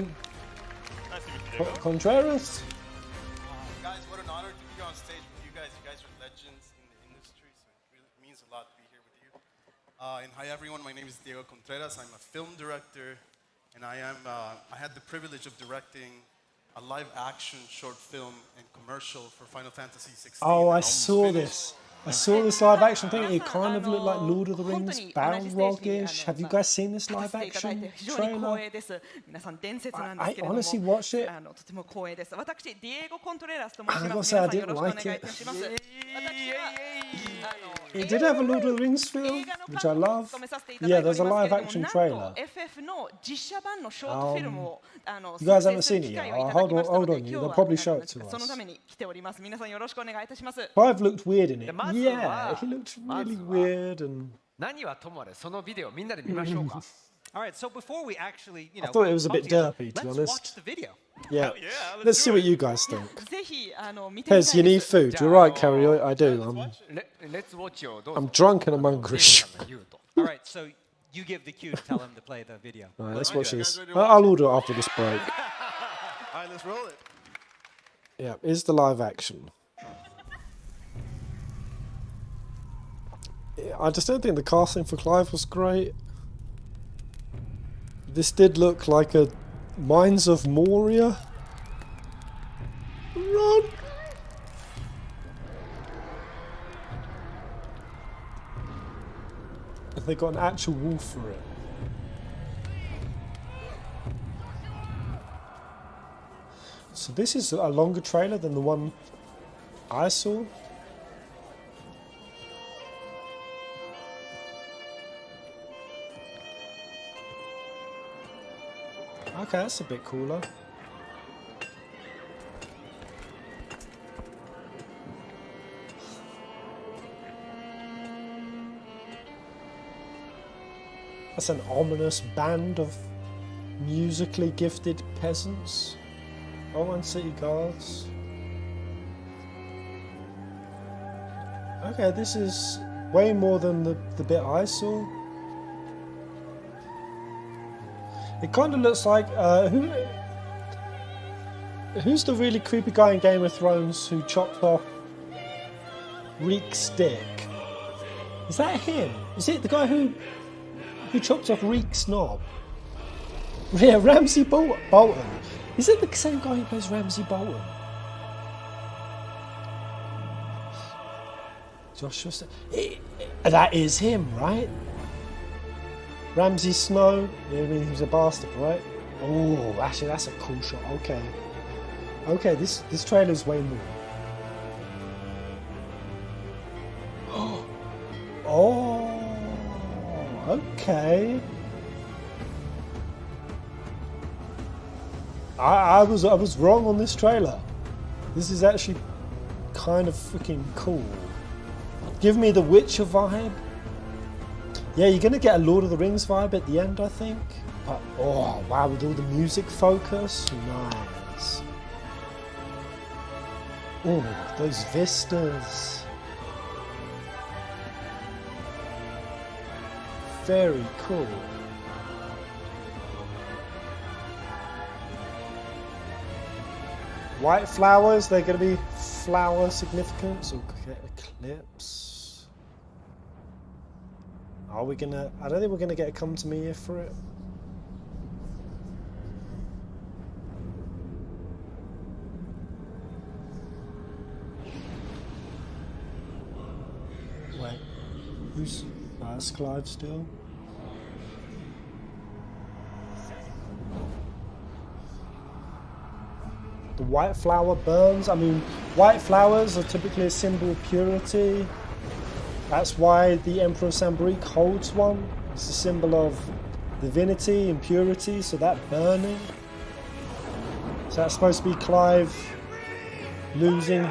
S1: Contreras?
S17: Guys, what an honor to be on stage with you guys. You guys are legends in the industry, so it really means a lot to be here with you. And hi everyone, my name is Diego Contreras. I'm a film director, and I had the privilege of directing a live-action short film and commercial for Final Fantasy 16.
S1: Oh, I saw this. I saw this live action thing. It kind of looked like Lord of the Rings, Balrog-ish. Have you guys seen this live action trailer? I honestly watched it. And I gotta say, I didn't like it. It did have a Lord of the Rings feel, which I love. Yeah, there's a live action trailer. Oh, you guys haven't seen it yet? Oh, hold on, they'll probably show it to us. Clive looked weird in it. Yeah, he looked really weird and.
S7: All right, so before we actually,
S1: I thought it was a bit derpy, to be honest.
S7: let's watch the video.
S1: Yeah, let's see what you guys think. Pez, you need food. You're right, Carrie. I do. I'm drunk and I'm hungry.
S7: All right, so you give the cue to tell him to play the video.
S1: All right, let's watch this. I'll order it after this break.
S17: All right, let's roll it.
S1: Yeah, here's the live action. I just don't think the casting for Clive was great. This did look like a Mines of Moria. Run! They got an actual wolf for it. So this is a longer trailer than the one I saw. Okay, that's a bit cooler. That's an ominous band of musically gifted peasants. Oh, and city guards. Okay, this is way more than the bit I saw. It kind of looks like who's the really creepy guy in Game of Thrones who chopped off Reek's dick? Is that him? Is it the guy who chopped off Reek's knob? Yeah, Ramsay Bolton. Is it the same guy who plays Ramsay Bolton? Joshua. That is him, right? Ramsay Snow, yeah, I mean, he was a bastard, right? Oh, actually, that's a cool shot. Okay. Okay, this trailer's way more. Oh, okay. I was wrong on this trailer. This is actually kind of freaking cool. Give me the Witcher vibe. Yeah, you're gonna get a Lord of the Rings vibe at the end, I think. But, oh wow, with all the music focus, nice. Oh, those vistas. Very cool. White flowers, they're gonna be flower significance or eclipse. Are we gonna? I don't think we're gonna get a come to me here for it. Wait, who's? That's Clive still. The white flower burns. I mean, white flowers are typically a symbol of purity. That's why the Emperor Sambrique holds one. It's a symbol of divinity and purity, so that burning. So that's supposed to be Clive losing.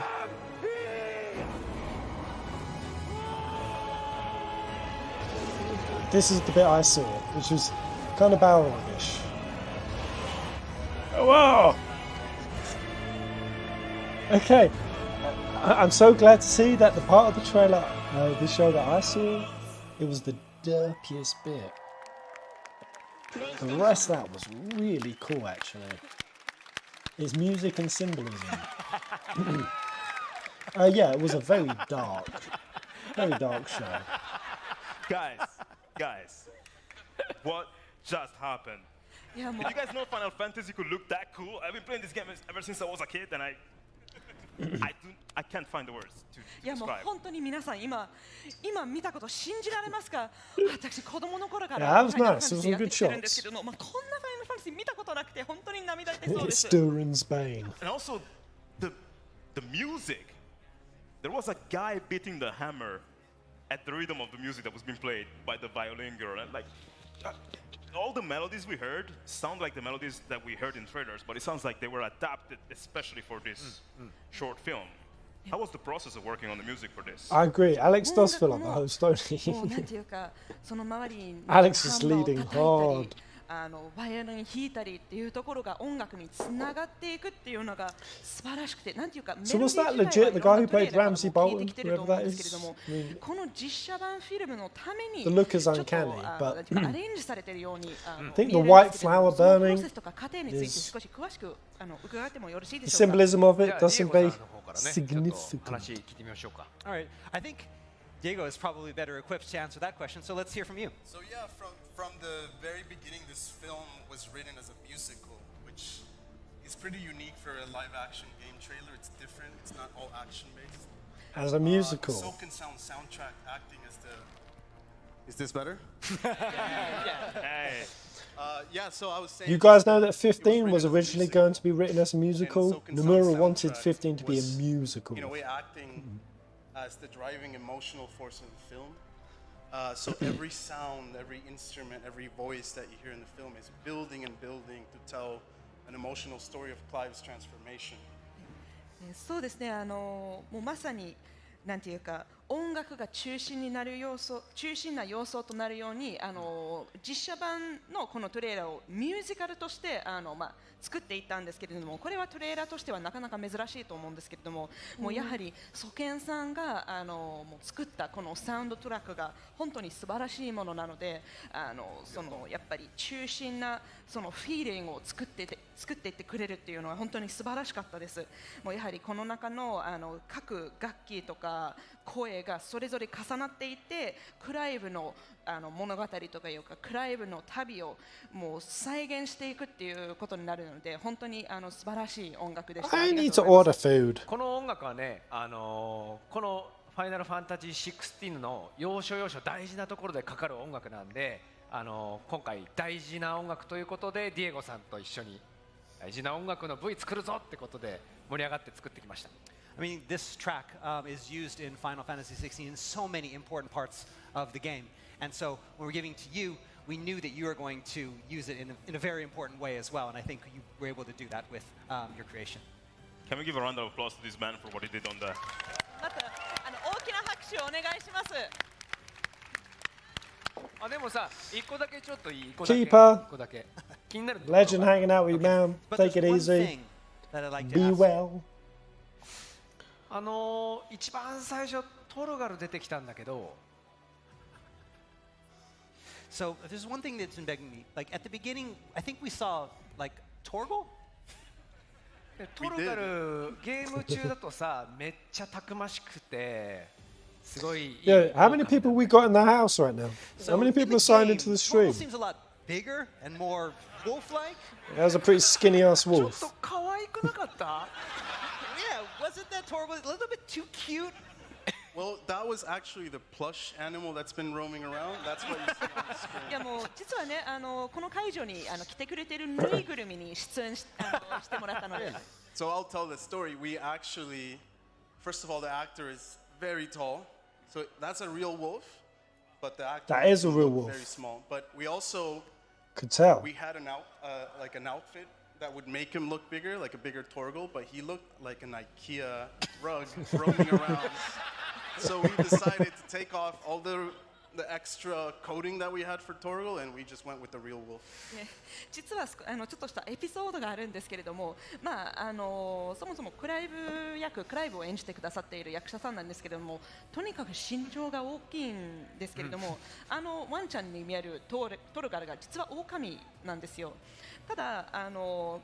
S1: This is the bit I saw, which is kind of Balrog-ish. Oh, wow! Okay, I'm so glad to see that the part of the trailer, the show that I saw, it was the derpiest bit. The rest of that was really cool, actually. It's music and symbolism. Yeah, it was a very dark show.
S22: Guys, what just happened?
S3: Yeah,
S22: Did you guys know Final Fantasy could look that cool? I've been playing this game ever since I was a kid, and I can't find the words to
S6: いやもう
S22: describe.
S6: 本当に皆さん今見たこと信じられますか？私子供の頃か
S1: Yeah,
S6: ら
S1: that was
S6: ファイナル
S1: nice.
S6: ファン
S1: It was
S6: タジー
S1: some
S6: やって
S1: good
S6: きてるんですけ
S1: shots.
S6: ども、こんなファイナルファンタジー見たことなくて本当に涙出そうで
S1: It's
S6: す。
S1: Durin's Bane.
S22: And also, the music. There was a guy beating the hammer, at the rhythm of the music that was being played by the violin girl. And like, all the melodies we heard sound like the melodies that we heard in trailers, but it sounds like they were adapted especially for this short film. How was the process of working on the music for this?
S1: I agree. Alex does feel like the host, don't he?
S6: もうなんていうか、その周りに
S1: Alex is
S6: ハンマーを
S1: leading
S6: 叩いたり
S1: hard.
S6: バイオリン弾いたりっていうところが音楽につながっていくっていうのが素晴らしくて、なんていうか、
S1: So was that
S6: メロディー自体
S1: legit? The
S6: は
S1: guy
S6: い
S1: who
S6: ろんなプレイ
S1: played
S6: だからもう
S1: Ramsay
S6: 聞い
S1: Bolton,
S6: てきてると
S1: whoever
S6: 思うん
S1: that
S6: ですけれど
S1: is?
S6: も、
S1: I mean,
S6: この実写版フィルムのために
S1: The look is
S6: ちょっと
S1: uncanny,
S6: なんていうかアレンジされてるように
S1: I
S6: 見
S1: think
S6: え
S1: the
S6: るん
S1: white
S6: ですけれども、
S1: flower
S6: そのプロ
S1: burning
S6: セスとか過程について
S1: is
S6: 少し詳しく伺ってもよろしいで
S1: the
S6: しょうか。
S1: symbolism of it
S14: じゃあ
S1: does
S14: ディエ
S1: seem
S14: ゴさん
S1: very
S14: の方からね、ちょっと
S1: significant.
S14: 話聞いてみましょうか。
S7: All right, I think Diego is probably better equipped to answer that question, so let's hear from you.
S17: So yeah, from the very beginning, this film was written as a musical, which is pretty unique for a live-action game trailer. It's different. It's not all action-based.
S1: As a musical.
S17: Soken Sound soundtrack acting as the. Is this better?
S22: Hey.
S17: Yeah, so I was saying.
S1: You guys know that 15 was originally going to be written as a musical? Nomura wanted 15 to be a musical.
S17: In a way, acting as the driving emotional force in the film. So every sound, every instrument, every voice that you hear in the film is building and building to tell an emotional story of Clive's transformation.
S6: そうですね、もうまさになんていうか音楽が中心な要素となるように実写版のこのトレーラーをミュージカルとして作っていったんですけれども、これはトレーラーとしてはなかなか珍しいと思うんですけれども、もうやはりソケンさんがもう作ったこのサウンドトラックが本当に素晴らしいものなので、そのやっぱり中心なそのフィーリングを作っていってくれるっていうのは本当に素晴らしかったです。もうやはりこの中の各楽器とか声がそれぞれ重なっていて、クライブの物語とかいうかクライブの旅をもう再現していくっていうことになるので、本当に素晴らしい音楽でした。
S1: I need to order food.
S14: この音楽はね、このファイナルファンタジー16の要所要所大事なところでかかる音楽なんで、今回大事な音楽ということでディエゴさんと一緒に大事な音楽の V 作るぞってことで盛り上がって作ってきました。
S7: I mean, this track is used in Final Fantasy 16 in so many important parts of the game. And so when we're giving to you, we knew that you were going to use it in a very important way as well. And I think you were able to do that with your creation.
S22: Can we give a round of applause to this man for what he did on the...
S6: また大きな拍手をお願いします。
S14: でもさ、一個だけちょっといい。
S1: Keeper.
S14: 一個だけ気になる。
S1: Legend hanging out with you, man. Take it easy. Be well.
S14: 一番最初トルガル出てきたんだけど。
S7: So there's one thing that's been begging me. Like at the beginning, I think we saw like Torgal.
S14: トルガルゲーム中だとさ、めっちゃたくましくてすごい。
S1: Yeah, how many people we got in the house right now? How many people are signed into the stream?
S7: Torgal seems a lot bigger and more wolf-like.
S1: That was a pretty skinny ass
S14: ちょっ
S1: wolf.
S14: と可愛くなかった？
S7: Yeah, wasn't that Torgal a little bit too cute?
S17: Well, that was actually the plush animal that's been roaming around. That's what you see on the screen.
S6: いやもう実はね、この会場に来てくれてるぬいぐるみに出演してもらったので。
S17: So I'll tell the story. We actually, first of all, the actor is very tall. So that's a real wolf, but the actor
S1: That is a real
S17: looked
S1: wolf.
S17: very small. But we also
S1: Could tell.
S17: we had an outfit that would make him look bigger, like a bigger Torgal, but he looked like an IKEA rug roaming around. So we decided to take off all the extra coating that we had for Torgal, and we just went with the real wolf.
S6: 実はちょっとしたエピソードがあるんですけれども、そもそもクライブを演じてくださっている役者さんなんですけれども、とにかく身長が大きいんですけれども、ワンちゃんに見えるトルガルが実は狼なんですよ。ただも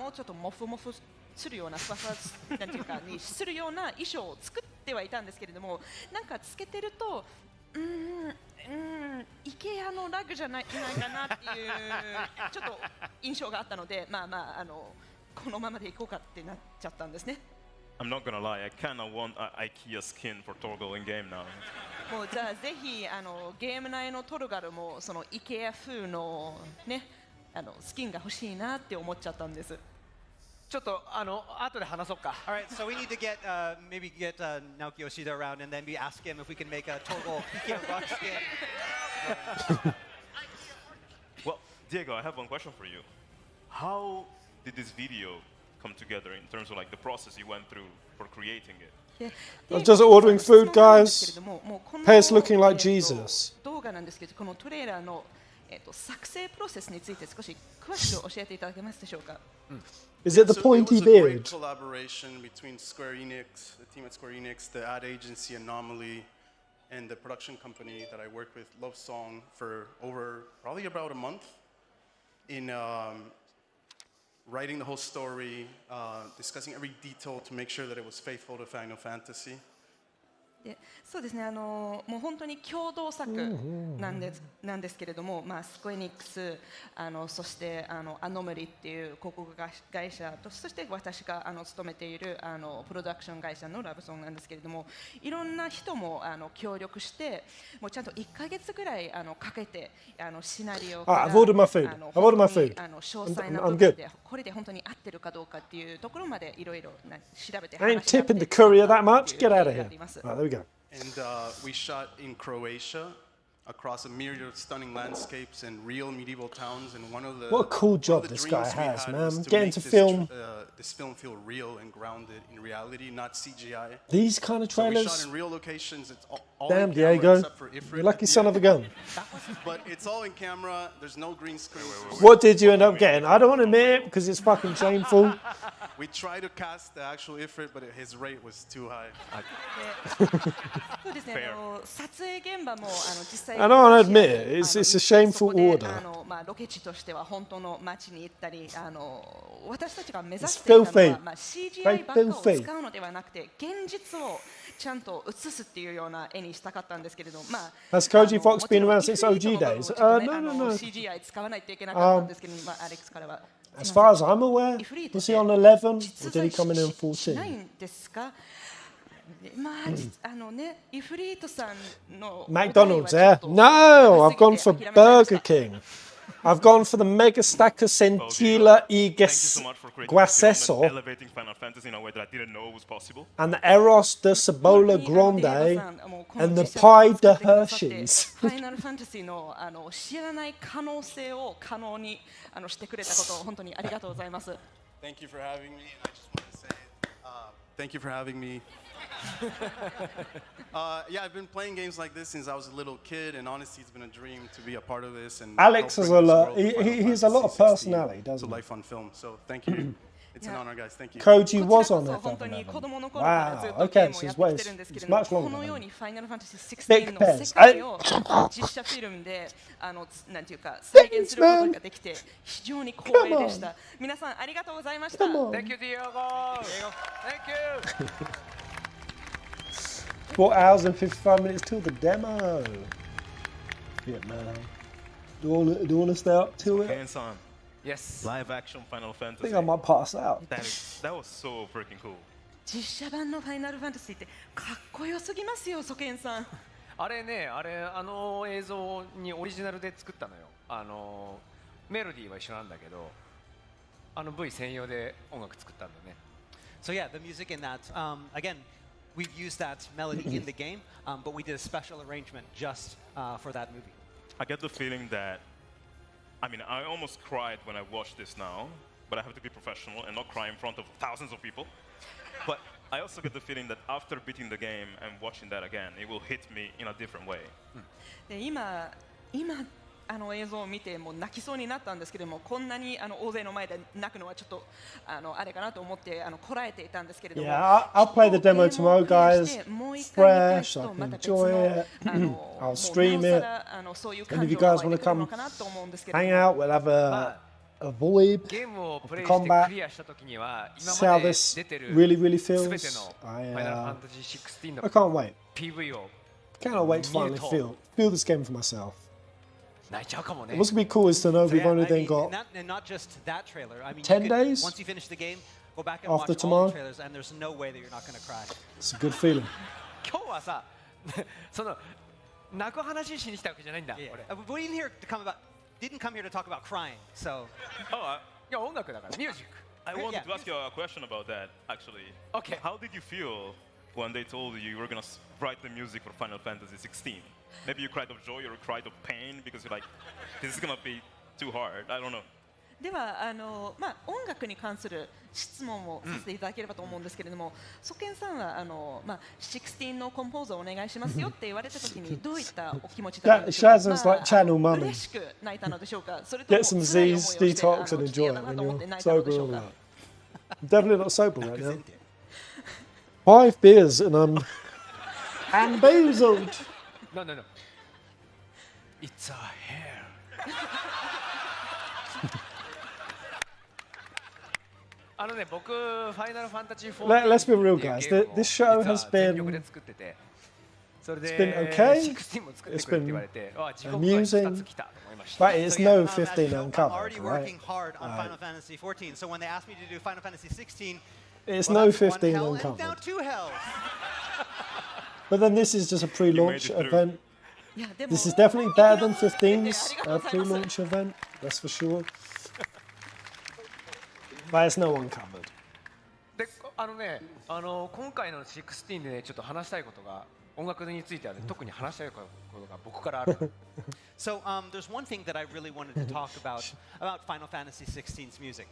S6: うちょっとモフモフするようなふわふわなんていうかにするような衣装を作ってはいたんですけれども、なんかつけてるとIKEA のラグじゃないかなっていうちょっと印象があったので、このままでいこうかってなっちゃったんですね。
S22: I'm not gonna lie, I kinda want an IKEA skin for Torgal in game now.
S6: もうじゃあぜひゲーム内のトルガルもその IKEA 風のねスキンが欲しいなって思っちゃったんです。
S14: ちょっと後で話そうか。
S7: All right, so we need to get maybe get Naoki Yoshida around, and then we ask him if we can make a total rock skin.
S22: Well, Diego, I have one question for you. How did this video come together in terms of like the process you went through for creating it?
S1: I'm just ordering food, guys. Pear's looking like Jesus.
S6: 動画なんですけど、このトレーラーの作成プロセスについて少し詳しく教えていただけますでしょうか。
S1: Is it the pointy
S17: It was a great
S1: beard?
S17: collaboration between Square Enix, the team at Square Enix, the ad agency Anomaly, and the production company that I worked with, Love Song, for over probably about a month in writing the whole story, discussing every detail to make sure that it was faithful to Final Fantasy.
S6: でそうですね、もう本当に共同作なんですけれども、スクエニックス、そしてアノマリっていう広告会社と、そして私が勤めているプロダクション会社のラブソンなんですけれども、いろんな人も協力して、もうちゃんと1ヶ月ぐらいかけてシナリオから
S1: I've ordered my food. I've ordered my food.
S6: 詳細な
S1: I'm
S6: 部分
S1: good.
S6: でこれで本当に合ってるかどうかっていうところまでいろいろ調べて
S1: I ain't
S6: 話し合って
S1: tipping the courier that much. Get out of
S6: や
S1: here.
S6: っています。
S1: Right, there we go.
S17: And we shot in Croatia across a myriad of stunning landscapes and real medieval towns. And one of the
S1: What a cool
S17: one of
S1: job
S17: the
S1: this
S17: dreams
S1: guy
S17: we
S1: has,
S17: had
S1: man.
S17: was to
S1: Getting
S17: make
S1: to
S17: this
S1: film
S17: this film feel real and grounded in reality, not CGI.
S1: these kind of
S17: So we
S1: trailers.
S17: shot in real locations. It's all
S1: Damn,
S17: in camera
S1: Diego.
S17: except for Ifrit
S1: You're
S17: at
S1: lucky
S17: the
S1: son
S17: end.
S1: of a gun.
S17: But it's all in camera. There's no green screen.
S1: What did you end up getting? I don't want to admit it because it's fucking shameful.
S17: We tried to cast the actual Ifrit, but his rate was too high.
S6: そうですね、撮影現場も実際
S1: I don't want to admit it. It's a shameful
S6: そこで
S1: order.
S6: ロケ地としては本当の街に行ったり、私たちが目指していたの
S1: It's filthy.
S6: は、CGI ばっかを
S1: Filthy.
S6: 使うのではなくて、現実をちゃんと映すっていうような絵にしたかったんですけれど、
S1: Has Koji Fox been around since OG days? No, no, no.
S6: CGI 使わないといけなかったんですけど、アレックスからは。
S1: As far as I'm aware, was he on 11 or did he come in
S6: ない
S1: 14?
S6: んですか？イフリートさんの
S1: McDonald's there? No, I've gone for Burger King. I've gone for the Mega Stacker Centilla y Guaceso
S22: Elevating Final Fantasy in a way that I didn't know was possible.
S1: and the Eros de Cebola Grande and the Pie de Hershey's.
S6: ファイナルファンタジーの知らない可能性を可能にしてくれたことを本当にありがとうございます。
S17: Thank you for having me. And I just want to say, thank you for having me. Yeah, I've been playing games like this since I was a little kid, and honestly, it's been a dream to be a part of this. And
S1: Alex
S17: help
S1: has
S17: bring
S1: a
S17: this
S1: lot.
S17: world of Final
S1: He has a lot of
S17: Fantasy 16
S1: personality, doesn't
S17: to
S1: he?
S17: life on film. So thank you. It's an honor, guys. Thank you.
S1: Koji was on that
S6: 本当に子供の頃
S1: Wow.
S6: からずっとゲー
S1: Okay,
S6: ムを
S1: so
S6: や
S1: it's
S6: ってきてるんですけれ
S1: it's
S6: ども、
S1: much
S6: こ
S1: longer
S6: の
S1: than
S6: よう
S1: that.
S6: にファイナルファンタジー
S1: Big
S6: 16の
S1: Pez.
S6: 世界を実写フィルムでなんていうか再現することができて非常に光栄でした。皆さんありがとうございました。
S14: Thank you, Diego. Thank you.
S1: 4 hours and 55 minutes till the demo. Yeah, man. Do you want to stay up till it?
S22: Hands-on.
S14: Yes.
S22: Live action Final
S1: I
S22: Fantasy.
S1: think I might pass out.
S22: That was so freaking cool.
S6: 実写版のファイナルファンタジーってかっこよすぎますよ、ソケンさん。
S14: あれね、映像にオリジナルで作ったのよ。メロディーは一緒なんだけど、V 専用で音楽作ったんだね。
S7: So yeah, the music in that, again, we've used that melody in the game, but we did a special arrangement just for that movie.
S22: I get the feeling that, I mean, I almost cried when I watched this now, but I have to be professional and not cry in front of thousands of people. But I also get the feeling that after beating the game and watching that again, it will hit me in a different way.
S6: で今映像を見てもう泣きそうになったんですけども、こんなに大勢の前で泣くのはちょっとあれかなと思ってこらえていたんですけれども。
S1: Yeah, I'll play the demo tomorrow, guys. Fresh, I can enjoy it. I'll stream it. And if you guys want to come hang out, we'll have a VoIP,
S14: ゲームをプレイして
S1: combat,
S14: クリアした時には
S1: see
S14: 今
S1: how
S14: まで
S1: this
S14: 出てる
S1: really, really
S14: 全
S1: feels.
S14: てのファイナルファンタジー16
S1: I
S14: の
S1: can't wait.
S14: PV を
S1: Cannot wait to finally
S14: 見ると
S1: feel this game for myself.
S14: 泣いちゃうかもね。
S1: What's gonna be cool is to know
S7: So
S1: we've
S7: yeah,
S1: only
S7: I
S1: then
S7: mean,
S1: got
S7: and not just that trailer. I mean,
S1: 10
S7: you could,
S1: days
S7: once you finish the game, go back and
S1: after
S7: watch all
S1: tomorrow.
S7: the trailers, and there's no way that you're not going to cry.
S1: It's a good feeling.
S14: 今日はさ、その泣く話しに来たわけじゃないんだ。
S7: Yeah.
S14: 俺。
S7: We didn't come here to talk about crying. So.
S14: いや音楽だからミュージック。
S22: I wanted to ask you a question about that, actually.
S14: Okay.
S22: How did you feel when they told you were going to write the music for Final Fantasy 16? Maybe you cried of joy or cried of pain because you're like, this is going to be too hard. I don't know.
S6: では音楽に関する質問をさせていただければと思うんですけれども、ソケンさんは16のコンポーザーをお願いしますよって言われたときにどういったお気持ちだったんでしょうか。
S1: Shazza's like channel mummy.
S6: 嬉しく泣いたのでしょうか。それとも
S1: Get some
S6: 辛い思いを
S1: Z's,
S6: して
S1: detox, and enjoy it when you're sober all that. I'm definitely not sober right now. 5 beers and I'm bamboozled.
S14: No. It's a hair. 僕ファイナルファンタジー4
S1: Let's be real, guys. This show has been. It's been okay. It's been amusing, but it's no 15
S7: I'm
S1: uncovered,
S7: already
S1: right?
S7: working hard on Final Fantasy 14, so when they asked me to do Final Fantasy 16,
S1: It's
S7: well,
S1: no
S7: that's one
S1: 15
S7: hell and
S1: uncovered.
S7: now 2 hells.
S1: But then this is just a pre-launch event.
S6: いやでも
S1: This is definitely better than 15's pre-launch event. That's for sure. But it's no one covered.
S14: で今回の16でねちょっと話したいことが音楽についてはね特に話したいことが僕からある。
S7: So there's one thing that I really wanted to talk about Final Fantasy 16's music.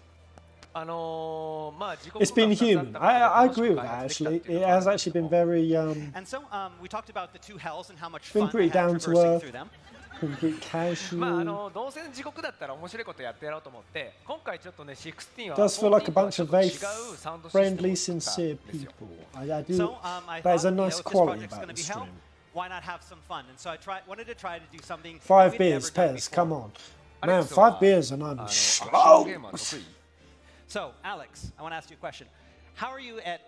S1: It's been human. I agree with that actually. It has actually been very
S7: And so we talked about the 2 hells and how much
S1: been
S7: fun we
S1: pretty
S7: had
S1: down to
S7: traversing
S1: earth,
S7: through them.
S1: pretty casual.
S14: どうせ地獄だったら面白いことやってやろうと思って今回ちょっとね16は
S1: Does feel like a bunch of very
S14: 違うサウンドシステムを
S1: friendly,
S14: 使ったん
S1: sincere
S14: ですよ。
S1: people. I do.
S7: So I
S1: There's
S7: thought,
S1: a nice
S7: if this
S1: quality
S7: project's
S1: about
S7: going to
S1: this
S7: be hell,
S1: stream.
S7: why not have some fun? And so I wanted to try to do something
S1: 5
S7: we'd
S1: beers,
S7: never done
S1: Pez.
S7: before.
S1: Come on, man. 5 beers and I'm slow.
S7: So Alex, I want to ask you a question. How are you at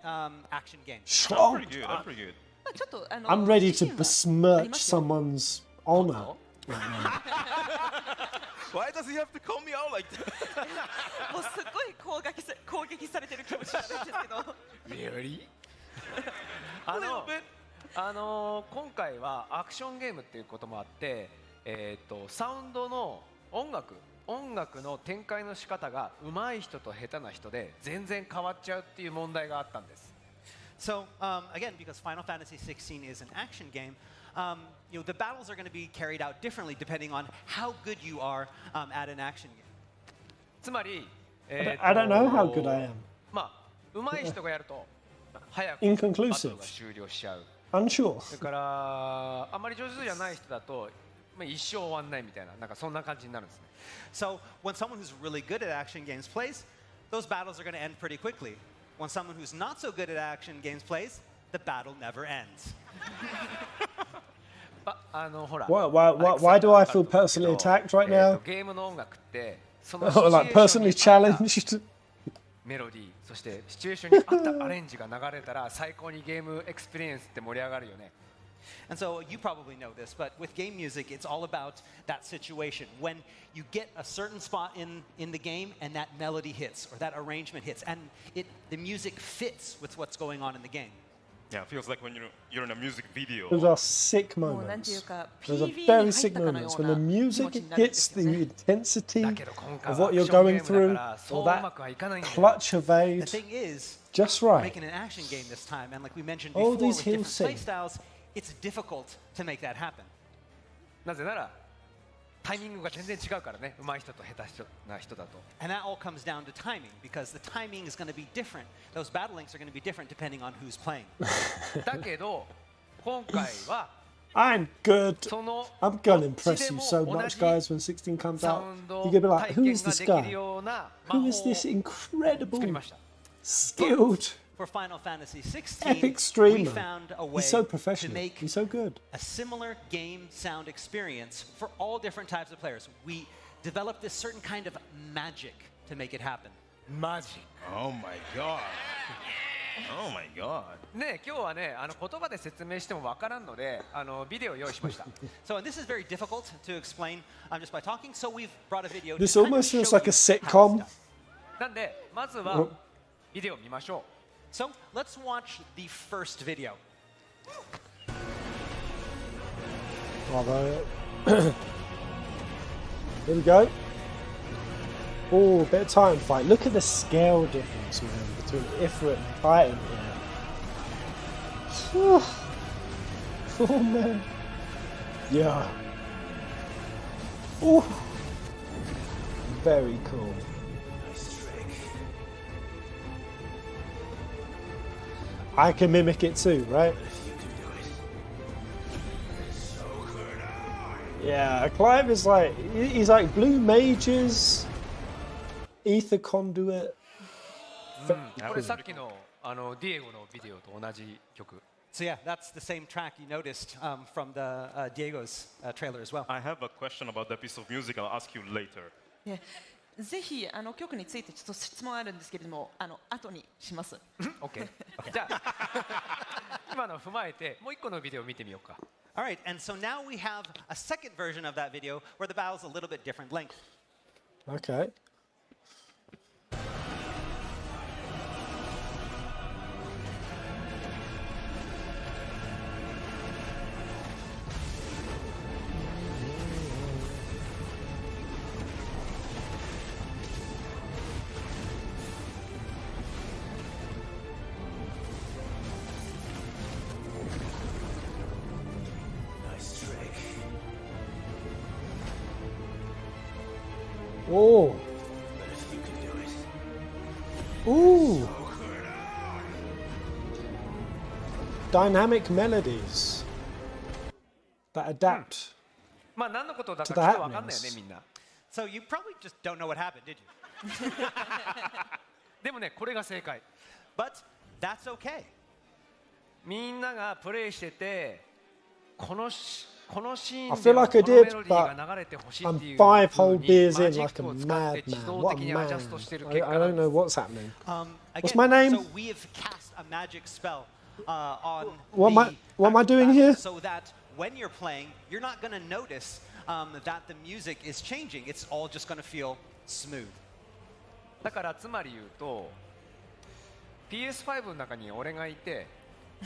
S7: action games?
S1: Slow.
S22: I'm pretty good. I'm pretty good.
S6: ちょっと
S1: I'm ready to
S6: 自信は
S1: besmirch someone's honor.
S22: Why does he have to call me out like that?
S6: もうすごい攻撃されてる気持ちがあるんですけど。
S14: Really? 今回はアクションゲームっていうこともあって、サウンドの音楽の展開の仕方が上手い人と下手な人で全然変わっちゃうっていう問題があったんです。
S7: So again, because Final Fantasy 16 is an action game, the battles are going to be carried out differently depending on how good you are at an action game.
S14: つまり、
S1: I don't know how good I am.
S14: 上手い人がやると早く
S1: Inconclusive.
S14: バトルが終了しちゃう。
S1: Unsure.
S14: それからあまり上手じゃない人だと、一生終わんないみたいな、なんかそんな感じになるんですね。
S7: So when someone who's really good at action games plays, those battles are going to end pretty quickly. When someone who's not so good at action games plays, the battle never ends.
S14: ほら
S1: Why do I feel personally attacked right now?
S14: ゲームの音楽ってその
S1: Oh, like personally challenged.
S14: メロディー、そしてシチュエーションに合ったアレンジが流れたら最高にゲームエクスペリエンスって盛り上がるよね。
S7: And so you probably know this, but with game music, it's all about that situation. When you get a certain spot in the game and that melody hits or that arrangement hits, and the music fits with what's going on in the game.
S22: Yeah, it feels like when you're in a music video.
S1: Those are sick moments. Those are very sick moments when the music hits the intensity of what you're going through, or that clutch evade.
S7: The thing is,
S1: just right.
S7: Making an action game this time, and like we mentioned
S1: All
S7: before,
S1: these
S7: with
S1: he'll
S7: different
S1: sing.
S7: playstyles, it's difficult to make that happen.
S14: なぜならタイミングが全然違うからね、上手い人と下手な人だと。
S7: And that all comes down to timing, because the timing is going to be different. Those battle links are going to be different depending on who's playing.
S14: だけど今回は
S1: I'm good. I'm gonna impress you so much, guys, when 16 comes out. You're gonna be like, who is this guy? Who is this incredible, skilled,
S7: For Final Fantasy 16,
S1: epic
S7: we
S1: streamer?
S7: found a way
S1: He's so
S7: to
S1: professional.
S7: make
S1: He's so good.
S7: a similar game sound experience for all different types of players. We developed this certain kind of magic to make it happen.
S14: Magic.
S22: Oh my god. Oh my god.
S14: ね、今日はね、言葉で説明してもわからんので、ビデオを用意しました。
S7: So this is very difficult to explain just by talking. So we've brought a video.
S1: This
S7: to kind of
S1: almost feels
S7: show
S1: like a
S7: you
S1: sitcom.
S14: なんでまずはビデオを見ましょう。
S7: So let's watch the first video.
S1: Bravo. Here we go. Oh, bit of time fight. Look at the scale difference, man, between Ifrit and Titan here. Oh man. Yeah. Oh. Very cool. I can mimic it too, right? Yeah, Clive is like, he's like Blue Mages, Ether Conduit.
S14: これさっきのディエゴのビデオと同じ曲。
S7: So yeah, that's the same track you noticed from the Diego's trailer as well.
S22: I have a question about that piece of music. I'll ask you later.
S6: ぜひ曲についてちょっと質問あるんですけれども、後にします。
S14: OK。じゃあ今の踏まえてもう一個のビデオを見てみようか。
S7: All right, and so now we have a second version of that video where the battle's a little bit different length.
S1: Okay. Oh. Ooh. Dynamic melodies that adapt
S14: まあ何のことだ
S7: to
S14: か
S7: the
S14: ちょっとわかんないよね
S7: happenings.
S14: みんな。
S7: So you probably just don't know what happened, did you?
S14: でもねこれが正解。
S7: But that's okay.
S14: みんながプレイしててこのシーン
S1: I
S14: で
S1: feel
S14: は
S1: like I
S14: このメ
S1: did,
S14: ロディ
S1: but
S14: ーが流れてほしいっていう
S1: I'm 5 whole
S14: 風に
S1: beers
S14: マ
S1: in
S14: ジッ
S1: like
S14: ク
S1: a
S14: を使って
S1: madman.
S14: 自動
S1: What
S14: 的
S1: a
S14: にアジャスト
S1: man.
S14: してる
S1: I
S14: 結果
S1: don't
S14: なんで
S1: know
S14: す。
S1: what's happening.
S7: Again,
S1: What's my name?
S7: So we have cast a magic spell on
S1: What am I doing here?
S7: so that when you're playing, you're not going to notice that the music is changing. It's all just going to feel smooth.
S14: だからつまり言うと PS5 の中に俺がいて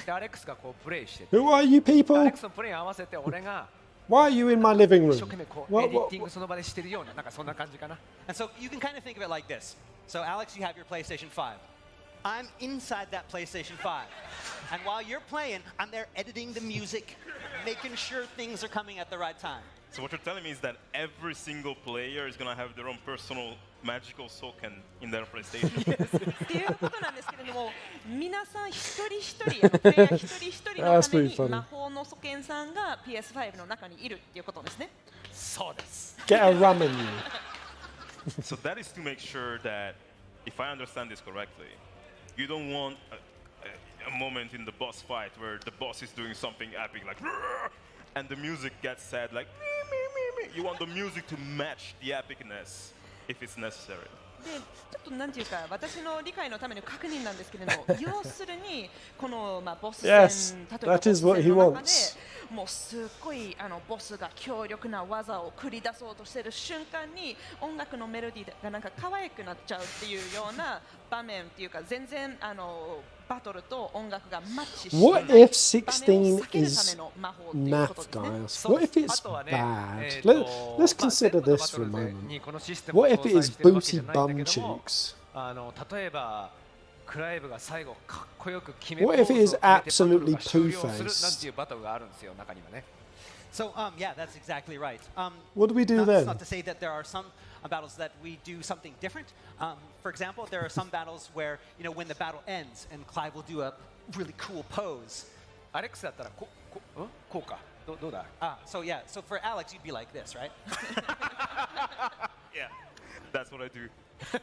S14: でアレックスがこうプレイしてて
S1: Who are you
S14: でアレ
S1: people?
S14: ックスのプレイに合わせて俺が
S1: Why are you in my living
S14: 一生
S1: room?
S14: 懸命こう
S1: What,
S14: エディッ
S1: what,
S14: ティングその場でしてるようななんかそんな感じかな。
S7: And so you can kind of think of it like this. So Alex, you have your PlayStation 5. I'm inside that PlayStation 5. And while you're playing, I'm there editing the music, making sure things are coming at the right time.
S22: So what you're telling me is that every single player is gonna have their own personal magical token in their PlayStation.
S6: っていうことなんですけれども、皆さん一人一人、プレイヤー一人一人のために
S1: That's pretty funny.
S6: 魔法の素剣さんが PS5 の中にいるっていうことですね。
S14: そうです。
S1: get a rum in you.
S22: So that is to make sure that, if I understand this correctly, you don't want a moment in the boss fight where the boss is doing something epic like "Rrrr," and the music gets sad like "Me, me, me, me." You want the music to match the epicness if it's necessary.
S6: で、ちょっとなんていうか、私の理解のための確認なんですけれども、要するにこのボス戦、
S1: Yes,
S6: 例えばボ
S1: that
S6: ス
S1: is what
S6: 戦
S1: he
S6: の中で
S1: wants.
S6: もうすっごいボスが強力な技を繰り出そうとしている瞬間に音楽のメロディーがなんか可愛くなっちゃうっていうような場面っていうか、全然バトルと音楽がマッチしない
S1: What
S6: 場面を
S1: if 16
S6: 避けるた
S1: is
S6: めの魔法っていうこと
S1: math,
S6: ですね。
S1: guys? What if it's bad? Let's consider this for a moment. What if it is booty bum cheeks?
S14: 例えばクライブが最後かっこよく決めポ
S1: What
S14: ー
S1: if
S14: ズ
S1: it
S14: を
S1: is
S14: 決めてバトル
S1: absolutely
S14: が終了するなん
S1: poo-faced?
S14: ていうバトルがあるんですよ中にはね。
S7: So yeah, that's exactly right.
S1: What do we do
S7: not,
S1: then?
S7: Not to say that there are some battles that we do something different. For example, there are some battles where when the battle ends and Clive will do a really cool pose.
S14: アレックスだったらこうかどうだ
S7: So yeah, so for Alex, you'd be like this, right?
S22: Yeah, that's what I do.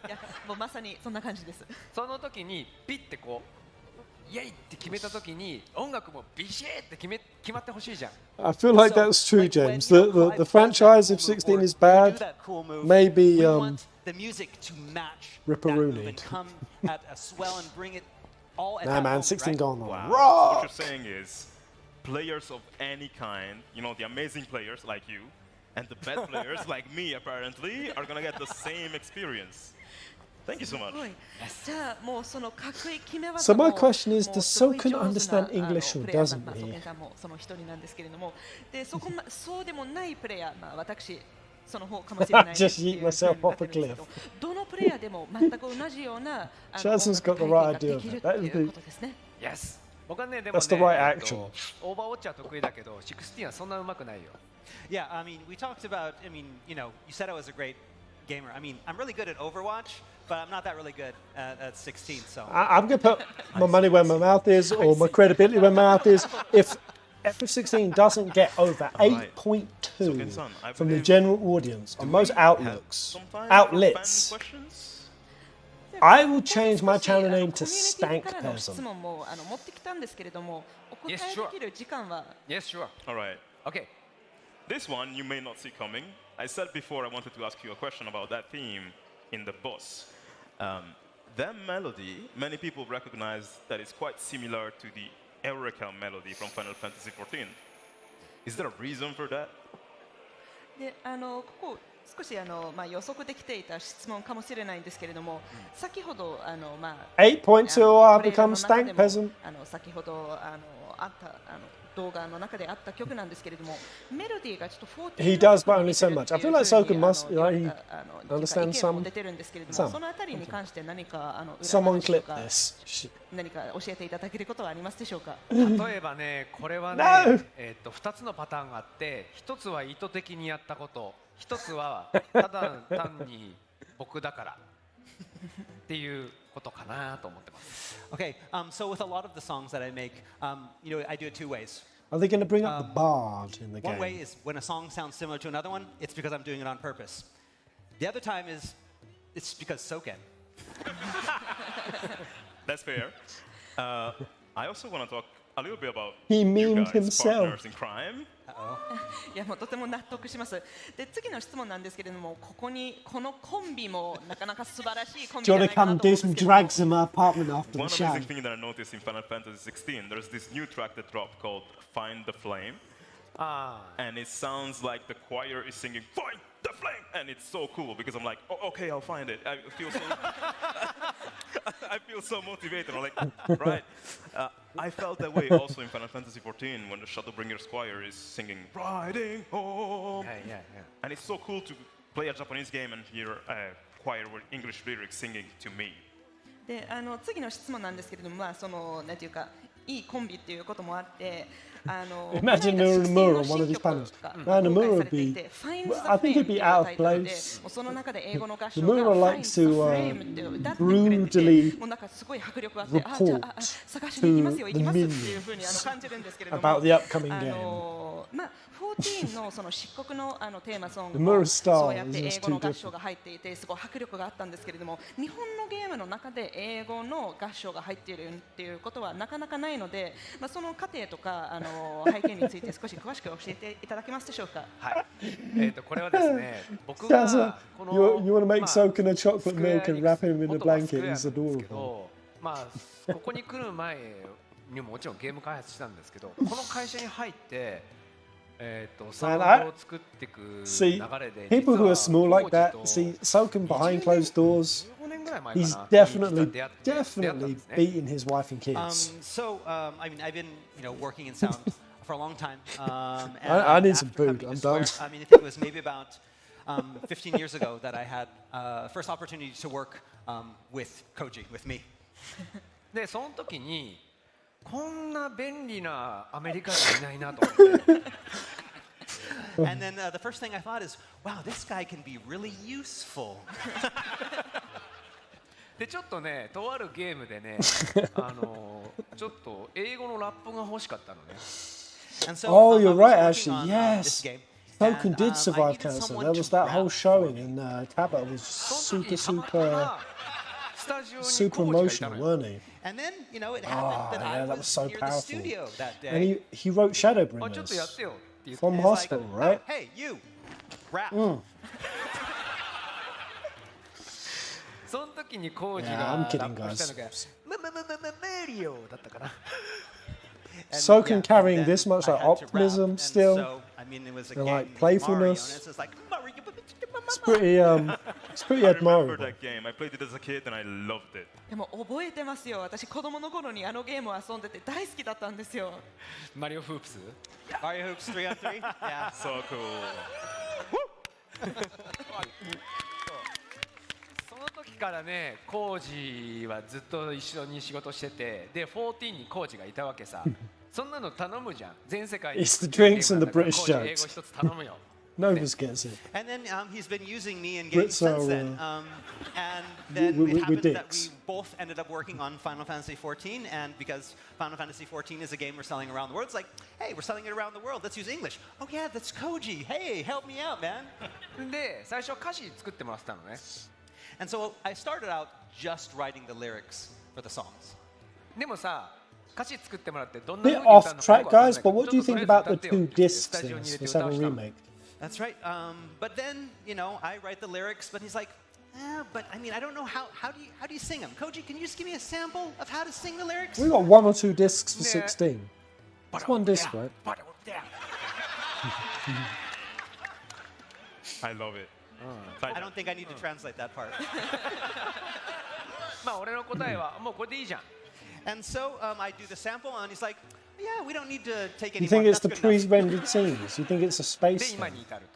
S6: いやもうまさにそんな感じです。
S14: その時にピッてこうイエイって決めた時に音楽もビシッって決まってほしいじゃん。
S1: I feel like that's true, James. The franchise, if 16 is bad, maybe
S7: the music to match
S1: Ripperoonie.
S7: and come at a swell and bring it all at
S1: Nah,
S7: that
S1: man,
S7: moment,
S1: 16
S7: right?
S1: gone on.
S22: Wow. So
S1: Rock!
S22: what you're saying is, players of any kind, the amazing players like you, and the bad players like me, apparently, are gonna get the same experience. Thank you so much.
S6: じゃあもうその隠れ決め
S1: So
S6: 技
S1: my
S6: も
S1: question is,
S6: も
S1: does
S6: うすごい
S1: Soken
S6: 上手な
S1: understand English or
S6: プレイヤー
S1: doesn't
S6: ソ
S1: he?
S6: ケンさんもその一人なんですけれども、でそうでもないプレイヤー、私その方かもしれないです
S1: Just yeet myself off a cliff.
S6: どのプレイヤーでも全く同じような
S1: Chanson's got the right idea of it. That is the,
S14: Yes. 僕はね、でもね、
S1: that's the right action.
S14: オーバーウォッチは得意だけど、16はそんな上手くないよ。
S7: Yeah, I mean, we talked about, I mean, you know, you said I was a great gamer. I mean, I'm really good at Overwatch, but I'm not that really good at 16, so.
S1: I'm going to put my money where my mouth is, or my credibility where my mouth is. If FF16 doesn't get over 8.2 from the general audience on most outlets, I will change my channel name to Stank Peasant.
S14: Yes, sure. Yes, sure.
S22: All right.
S14: Okay.
S22: This one you may not see coming. I said before I wanted to ask you a question about that theme in the boss. That melody, many people recognize that it's quite similar to the Eureka melody from Final Fantasy XIV. Is there a reason for that?
S6: でここ少し予測できていた質問かもしれないんですけれども、先ほど
S1: 8.2 I become Stank Peasant.
S6: 先ほどあった動画の中であった曲なんですけれども、メロディーがちょっと14
S1: He does, but only so much. I feel like Soken must, like, he understands
S6: 意見も
S1: some.
S6: 出てるんですけれども、
S1: Some.
S6: そのあたりに関して何か裏
S1: Someone
S6: 話と
S1: clip
S6: か
S1: this.
S6: 何か教えていただけることはありますでしょうか。
S14: 例えばね、これはね、2つのパターンがあって、1つは意図的にやったこと、1つはただ単に僕だからっていうことかなと思ってます。
S7: Okay, so with a lot of the songs that I make, you know, I do it two ways.
S1: Are they going to bring up the bard in the
S7: One
S1: game?
S7: way is when a song sounds similar to another one, it's because I'm doing it on purpose. The other time is it's because Soken.
S22: That's fair. I also want to talk a little bit about
S1: He
S22: you
S1: memed
S22: guys,
S1: himself.
S22: partners in crime.
S6: いやもうとても納得します。で次の質問なんですけれども、このコンビもなかなか素晴らしいコンビ
S1: Do
S6: じ
S1: you
S6: ゃな
S1: want
S6: い
S1: to
S6: か
S1: come
S6: なと思
S1: do
S6: うんです
S1: some
S6: けど。
S1: drags in my apartment after
S22: One
S1: the show?
S22: amazing thing that I noticed in Final Fantasy 16, there's this new track that dropped called Find the Flame. And it sounds like the choir is singing Find the Flame, and it's so cool because I'm like, oh, okay, I'll find it. I feel so I feel so motivated. I'm like, right. I felt that way also in Final Fantasy 14 when the Shadowbringers choir is singing Riding Home. And it's so cool to play a Japanese game and hear a choir with English lyrics singing to me.
S6: で次の質問なんですけれども、まあそのなんていうかいいコンビっていうこともあって。
S1: Imagine Nomura on one of these panels. Man, Nomura would be. I think he'd be out of place. Nomura likes to brutally report to the minions about the upcoming game.
S6: 14のその漆黒のテーマソング
S1: The
S6: も
S1: Mirror
S6: そう
S1: Star
S6: やって
S1: is
S6: 英語の
S1: too
S6: 合唱が入っていてすごい迫力があったんですけれども、日本のゲームの中で英語の合唱が入っているっていうことはなかなかないので、まあその過程とか背景について少し詳しく教えていただけますでしょうか。
S14: はい。これはですね、僕
S1: That's
S14: が
S1: a,
S14: この
S1: you want to make
S14: まあ
S1: Soken a chocolate milk and wrap him in a
S14: 元は
S1: blanket. He's
S14: スクエアなんですけ
S1: adorable.
S14: ど、まあここに来る前にももちろんゲーム開発したんですけど、この会社に入って。サウンドを作っていく流
S1: See,
S14: れで
S1: people who are small like that, see, Soken behind closed doors, he's definitely beating his wife and kids.
S7: So, I mean, I've been, you know, working in sound for a long time.
S1: I need some food. I'm done.
S7: I mean, I think it was maybe about 15 years ago that I had first opportunity to work with Koji, with me.
S14: で、その時にこんな便利なアメリカ人いないなと思って。
S7: And then the first thing I thought is, wow, this guy can be really useful.
S14: でちょっとね、とあるゲームでね、ちょっと英語のラップが欲しかったのね。
S1: Oh, you're right, actually. Yes. Soken did survive cancer. There was that whole showing, and Tabata was super emotional, weren't he?
S7: And then, you know, it happened that I
S1: that was
S7: was
S1: so
S7: near the
S1: powerful.
S7: studio that day.
S1: And he wrote Shadowbringers from hospital, right?
S7: Hey, you, rap.
S14: その時にコージ
S1: Yeah,
S14: が
S1: I'm kidding,
S14: ラップしたの
S1: guys.
S14: がメリオだったかな。
S1: Soken carrying this much like optimism still,
S7: I mean, it was a
S1: and
S7: game
S1: like
S7: with
S1: playfulness.
S7: Mario, and it's just like Mario.
S1: It's pretty
S22: I remember
S1: admirable.
S22: that game. I played it as a kid and I loved it.
S6: でも覚えてますよ。私子供の頃にあのゲームを遊んでて大好きだったんですよ。
S14: マリオフープス？
S7: Mario Hoops 3 on 3? Yeah.
S22: So cool.
S14: その時からね、コージはずっと一緒に仕事してて、で、14にコージがいたわけさ。そんなの頼むじゃん。全世界に。
S1: It's the drinks and the British
S14: コージ英
S1: jokes.
S14: 語一つ頼むよ。
S1: Novus gets it.
S7: And then he's been using me in games
S1: Brits are,
S7: since then. And then
S1: we-
S7: it happened that
S1: dicks.
S7: we both ended up working on Final Fantasy XIV. And because Final Fantasy XIV is a game we're selling around the world, it's like, hey, we're selling it around the world. Let's use English. Oh yeah, that's Koji. Hey, help me out, man.
S14: で、最初歌詞作ってもらってたのね。
S7: And so I started out just writing the lyrics for the songs.
S14: でもさ、歌詞作ってもらってどんな
S1: Bit
S14: 風に歌う
S1: off
S14: のかよ
S1: track,
S14: くわかんない
S1: guys,
S14: け
S1: but
S14: ど
S1: what do you
S14: ちょっ
S1: think
S14: と
S1: about
S14: とりあ
S1: the
S14: えず歌ってよ
S1: two
S14: って言って
S1: discs
S14: スタジオ
S1: in
S14: に入れ
S1: the
S14: て歌わ
S1: second
S14: したの。
S1: remake?
S7: That's right. But then, you know, I write the lyrics, but he's like, but I mean, I don't know how do you sing them? Koji, can you just give me a sample of how to sing the lyrics?
S1: We got 1 or 2 discs for
S7: Yeah.
S1: 16. It's 1 disc, right?
S22: I love it.
S7: I don't think I need to translate that part.
S14: まあ俺の答えはもうこれでいいじゃん。
S7: And so I do the sample, and he's like, yeah, we don't need to take any
S1: You think
S7: more.
S1: it's the
S7: That's good enough.
S1: pre-rendered scenes? You think it's a space thing?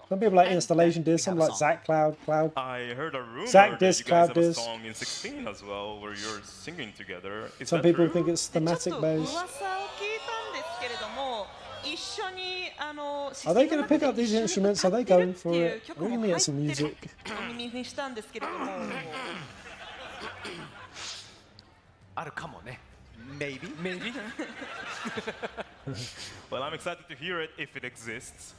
S1: Some people like installation discs, some like Zach Cloud.
S22: I heard a rumor
S1: Zach
S22: that
S1: disc,
S22: you guys
S1: Cloud
S22: have a
S1: disc.
S22: song in 16 as well where you're singing together. Is
S1: Some
S22: that
S1: people
S22: true?
S1: think it's thematic
S6: 噂を
S1: based.
S6: 聞いたんですけれども、一緒に
S1: Are they going to pick up these instruments? Are they going for it? We're going to get some music.
S6: お耳にしたんですけれども。
S14: あるかもね。
S7: Maybe.
S14: Maybe.
S22: Well, I'm excited to hear it if it exists.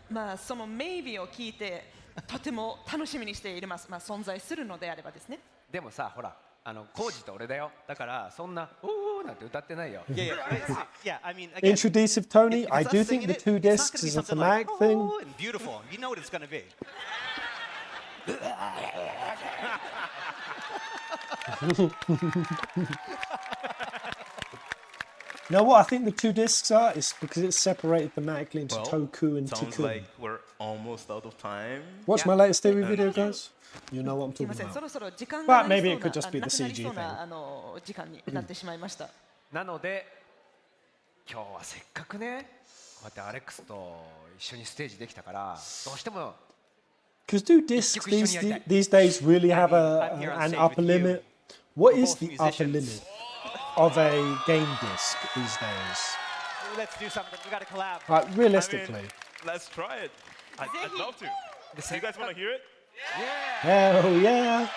S6: まあその maybe を聞いてとても楽しみにしています。まあ存在するのであればですね。
S14: でもさ、ほら、コージと俺だよ。だからそんなおーなんて歌ってないよ。
S7: Yeah, yeah. I mean, again,
S1: Introducive Tony,
S7: if
S1: I
S7: it's
S1: do
S7: us
S1: think
S7: singing
S1: the
S7: it,
S1: 2
S7: it's not gonna
S1: discs
S7: be
S1: is a
S7: something like,
S1: thematic thing.
S7: "Oh," and beautiful. You know what it's going to be.
S1: You know what I think the 2 discs are? It's because it's separated thematically into
S22: Well,
S1: Toku and
S22: sounds
S1: Tikkun.
S22: like we're almost out of time.
S1: Watch my latest theory video, guys. You know what I'm
S6: すみま
S1: talking
S6: せん、そ
S1: about.
S6: ろそろ時間が
S1: But
S6: なり
S1: maybe
S6: そう
S1: it could just be
S6: な、
S1: the
S6: なくなり
S1: CG
S6: そう
S1: thing.
S6: な時間になってしまいました。
S14: なので今日はせっかくね、こうやってアレックスと一緒にステージできたからどうしても
S1: Because do discs these days really have
S7: I'm here on
S1: an
S7: stage
S1: upper
S7: with you.
S1: limit? What
S7: We're
S1: is
S7: both
S1: the upper
S7: musicians.
S1: limit of a game disc these days?
S7: Let's do something. We got to collab.
S1: Like realistically.
S22: I mean, let's try it. I'd love to. You guys want to hear it?
S1: Hell yeah!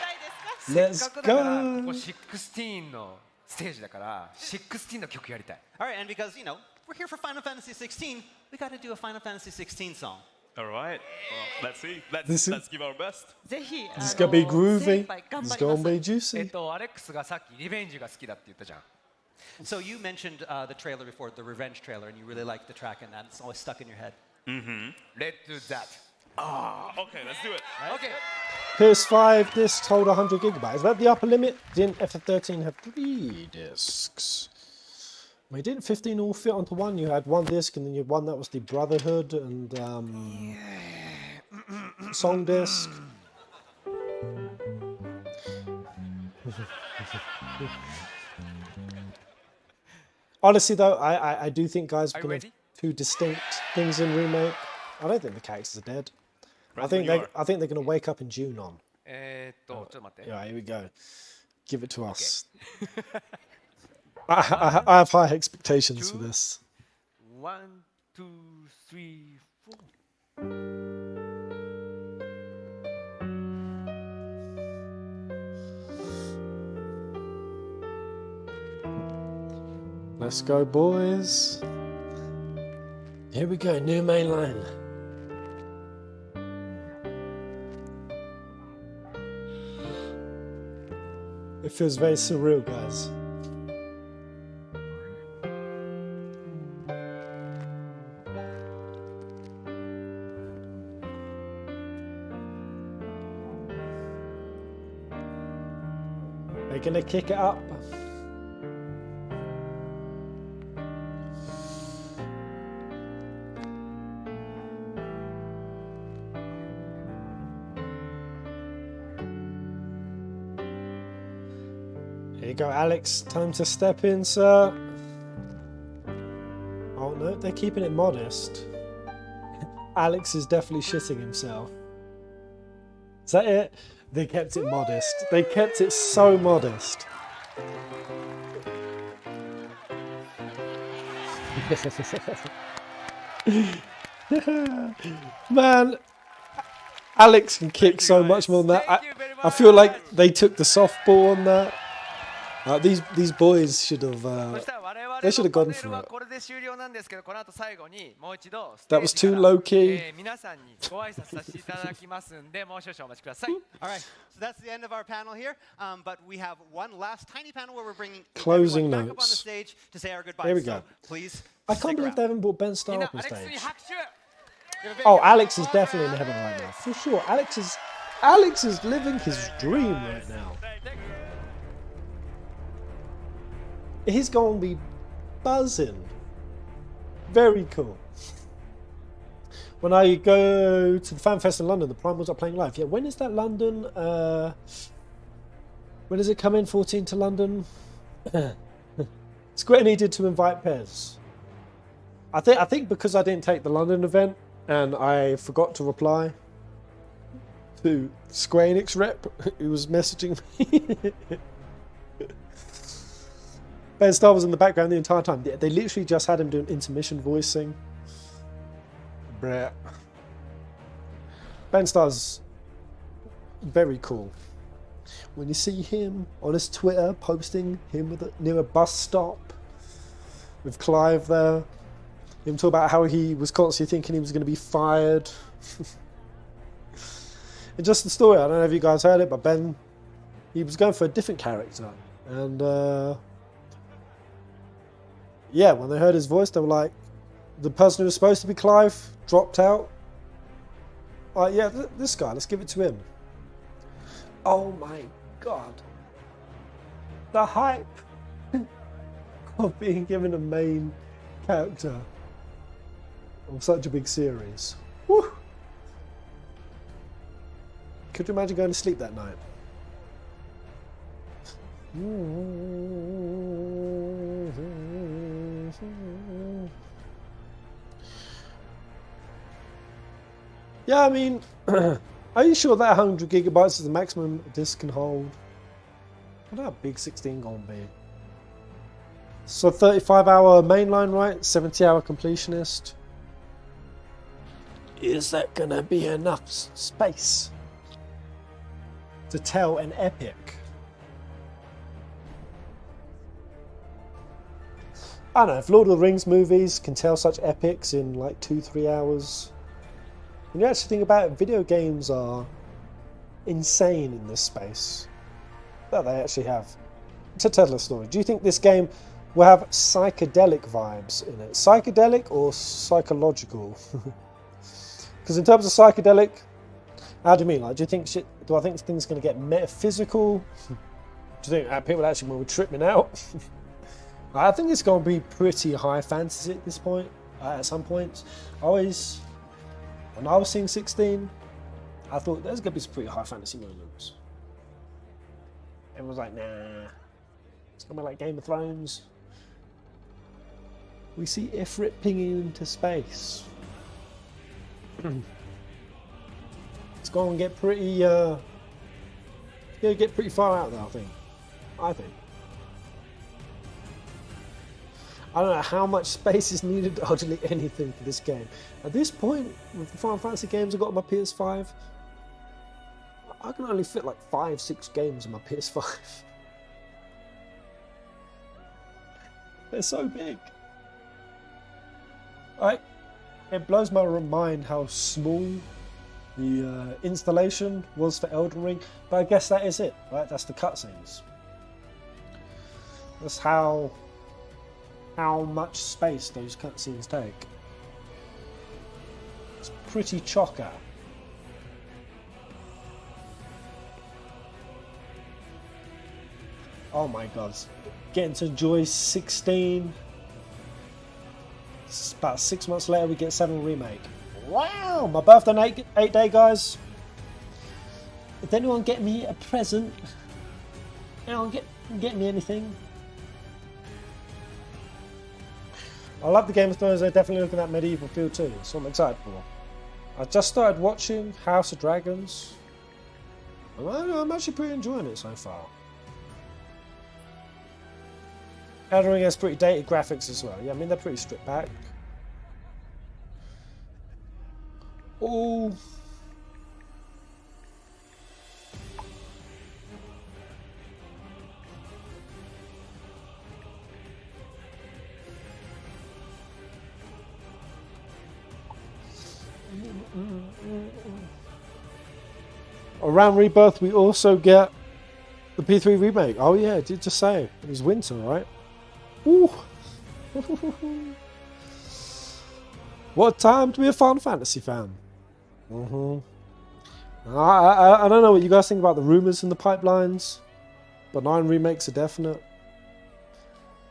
S14: せっ
S1: Let's
S14: かくだからこ
S1: go!
S14: こ16のステージだから16の曲やりたい。
S7: All right, and because, you know, we're here for Final Fantasy 16, we got to do a Final Fantasy 16 song.
S22: All right. Well, let's see.
S1: This is-
S22: Let's give our best.
S6: ぜひ
S1: This is gonna be
S6: 精一
S1: groovy.
S6: 杯頑
S1: This
S6: 張
S1: is
S6: りま
S1: gonna
S6: す。
S1: be juicy.
S14: アレックスがさっきリベンジが好きだって言ったじゃん。
S7: So you mentioned the trailer before, the revenge trailer, and you really liked the track and that. It's always stuck in your head.
S22: Mm-hmm.
S14: Let's do that.
S22: Okay, let's do it.
S14: Okay.
S1: PS5 discs hold 100 gigabytes. Is that the upper limit? Didn't FF13 have 3 discs? Well, didn't 15 all fit onto one? You had 1 disc and then you had one that was the Brotherhood and song disc. Honestly though, I do think guys are going to have 2 distinct things in remake. I don't think the characters are dead. I think they're going to wake up in June on.
S14: ちょっと待って。
S1: Yeah, here we go. Give it to us. I have high expectations for this.
S14: 1, 2, 3, 4.
S1: Let's go, boys. Here we go, new main line. It feels very surreal, guys. They're gonna kick it up. Here you go, Alex. Time to step in, sir. Oh no, they're keeping it modest. Alex is definitely shitting himself. Is that it? They kept it modest. They kept it so modest. Man, Alex can kick so much more than that. I feel like they took the softball on that. These boys should have. They should have gone for it. That was too low key.
S7: All right, so that's the end of our panel here. But we have one last tiny panel where we're bringing
S1: Closing
S7: everyone back up on the
S1: notes.
S7: stage to say our goodbyes.
S1: Here we
S7: So
S1: go.
S7: please.
S1: I can't believe
S7: around.
S1: they haven't brought Ben Starr up on stage. Oh, Alex is definitely in heaven right now, for sure. Alex is living his dream right now. He's going to be buzzing. Very cool. When I go to the Fan Fest in London, the Primals are playing live. Yeah, when is that London? When does it come in? 14 to London? Square needed to invite Pez. I think because I didn't take the London event and I forgot to reply to Square Enix rep who was messaging me. Ben Starr was in the background the entire time. They literally just had him doing intermission voicing. Bruh. Ben Starr's very cool. When you see him on his Twitter posting him near a bus stop with Clive there, him talk about how he was constantly thinking he was going to be fired. And just the story, I don't know if you guys heard it, but Ben, he was going for a different character. And yeah, when they heard his voice, they were like, the person who was supposed to be Clive dropped out. Like, yeah, this guy, let's give it to him. Oh my God. The hype of being given a main character of such a big series. Woo. Could you imagine going to sleep that night? Yeah, I mean, are you sure that 100 gigabytes is the maximum this can hold? I wonder how big 16 gonna be. So 35-hour mainline, right? 70-hour completionist. Is that gonna be enough space to tell an epic? I don't know, if Lord of the Rings movies can tell such epics in like 2-3 hours, when you actually think about it, video games are insane in this space. That they actually have. To tell a story, do you think this game will have psychedelic vibes in it? Psychedelic or psychological? Because in terms of psychedelic, how do you mean? Like, do I think things going to get metaphysical? Do you think people actually will be tripping out? I think it's going to be pretty high fantasy at this point. At some points, when I was seeing 16, I thought there's going to be some pretty high fantasy moments. Everyone's like, nah, it's going to be like Game of Thrones. We see Ifrit pinging into space. It's going to get pretty, it's going to get pretty far out there, I think. I don't know how much space is needed, hardly anything for this game. At this point, with the Final Fantasy games I've got on my PS5, I can only fit like 5-6 games on my PS5. They're so big. It blows my mind how small the installation was for Elden Ring, but I guess that is it, right? That's the cutscenes. That's how much space those cutscenes take. It's pretty chocker. Oh my god. Getting to enjoy 16. It's about 6 months later we get 7 Remake. Wow! My birthday 8 day, guys. Did anyone get me a present? Anyone get me anything? I love the Game of Thrones. They're definitely looking at medieval feel too, so I'm excited for. I just started watching House of Dragons. I'm actually pretty enjoying it so far. Elden Ring has pretty dated graphics as well. Yeah, I mean, they're pretty stripped back. Oh. Around Rebirth, we also get the P3 remake. Oh yeah, I did just say it was winter, right? Ooh. What a time to be a Final Fantasy fan. I don't know what you guys think about the rumors in the pipelines, but 9 remakes are definite.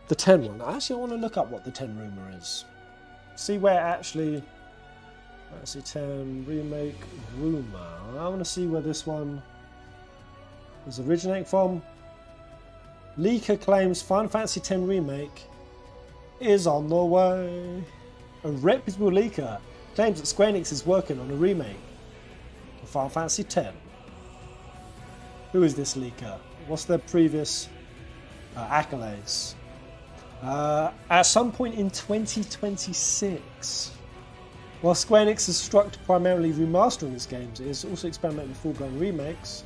S1: The 10 one. Actually, I want to look up what the 10 rumor is. See where actually. Fantasy 10 remake rumor. I want to see where this one is originating from. Leaker claims Final Fantasy 10 remake is on the way. A reputable leaker claims that Square Enix is working on a remake of Final Fantasy 10. Who is this leaker? What's their previous accolades? At some point in 2026. While Square Enix has struck to primarily remastering its games, it is also experimenting with full-blown remakes.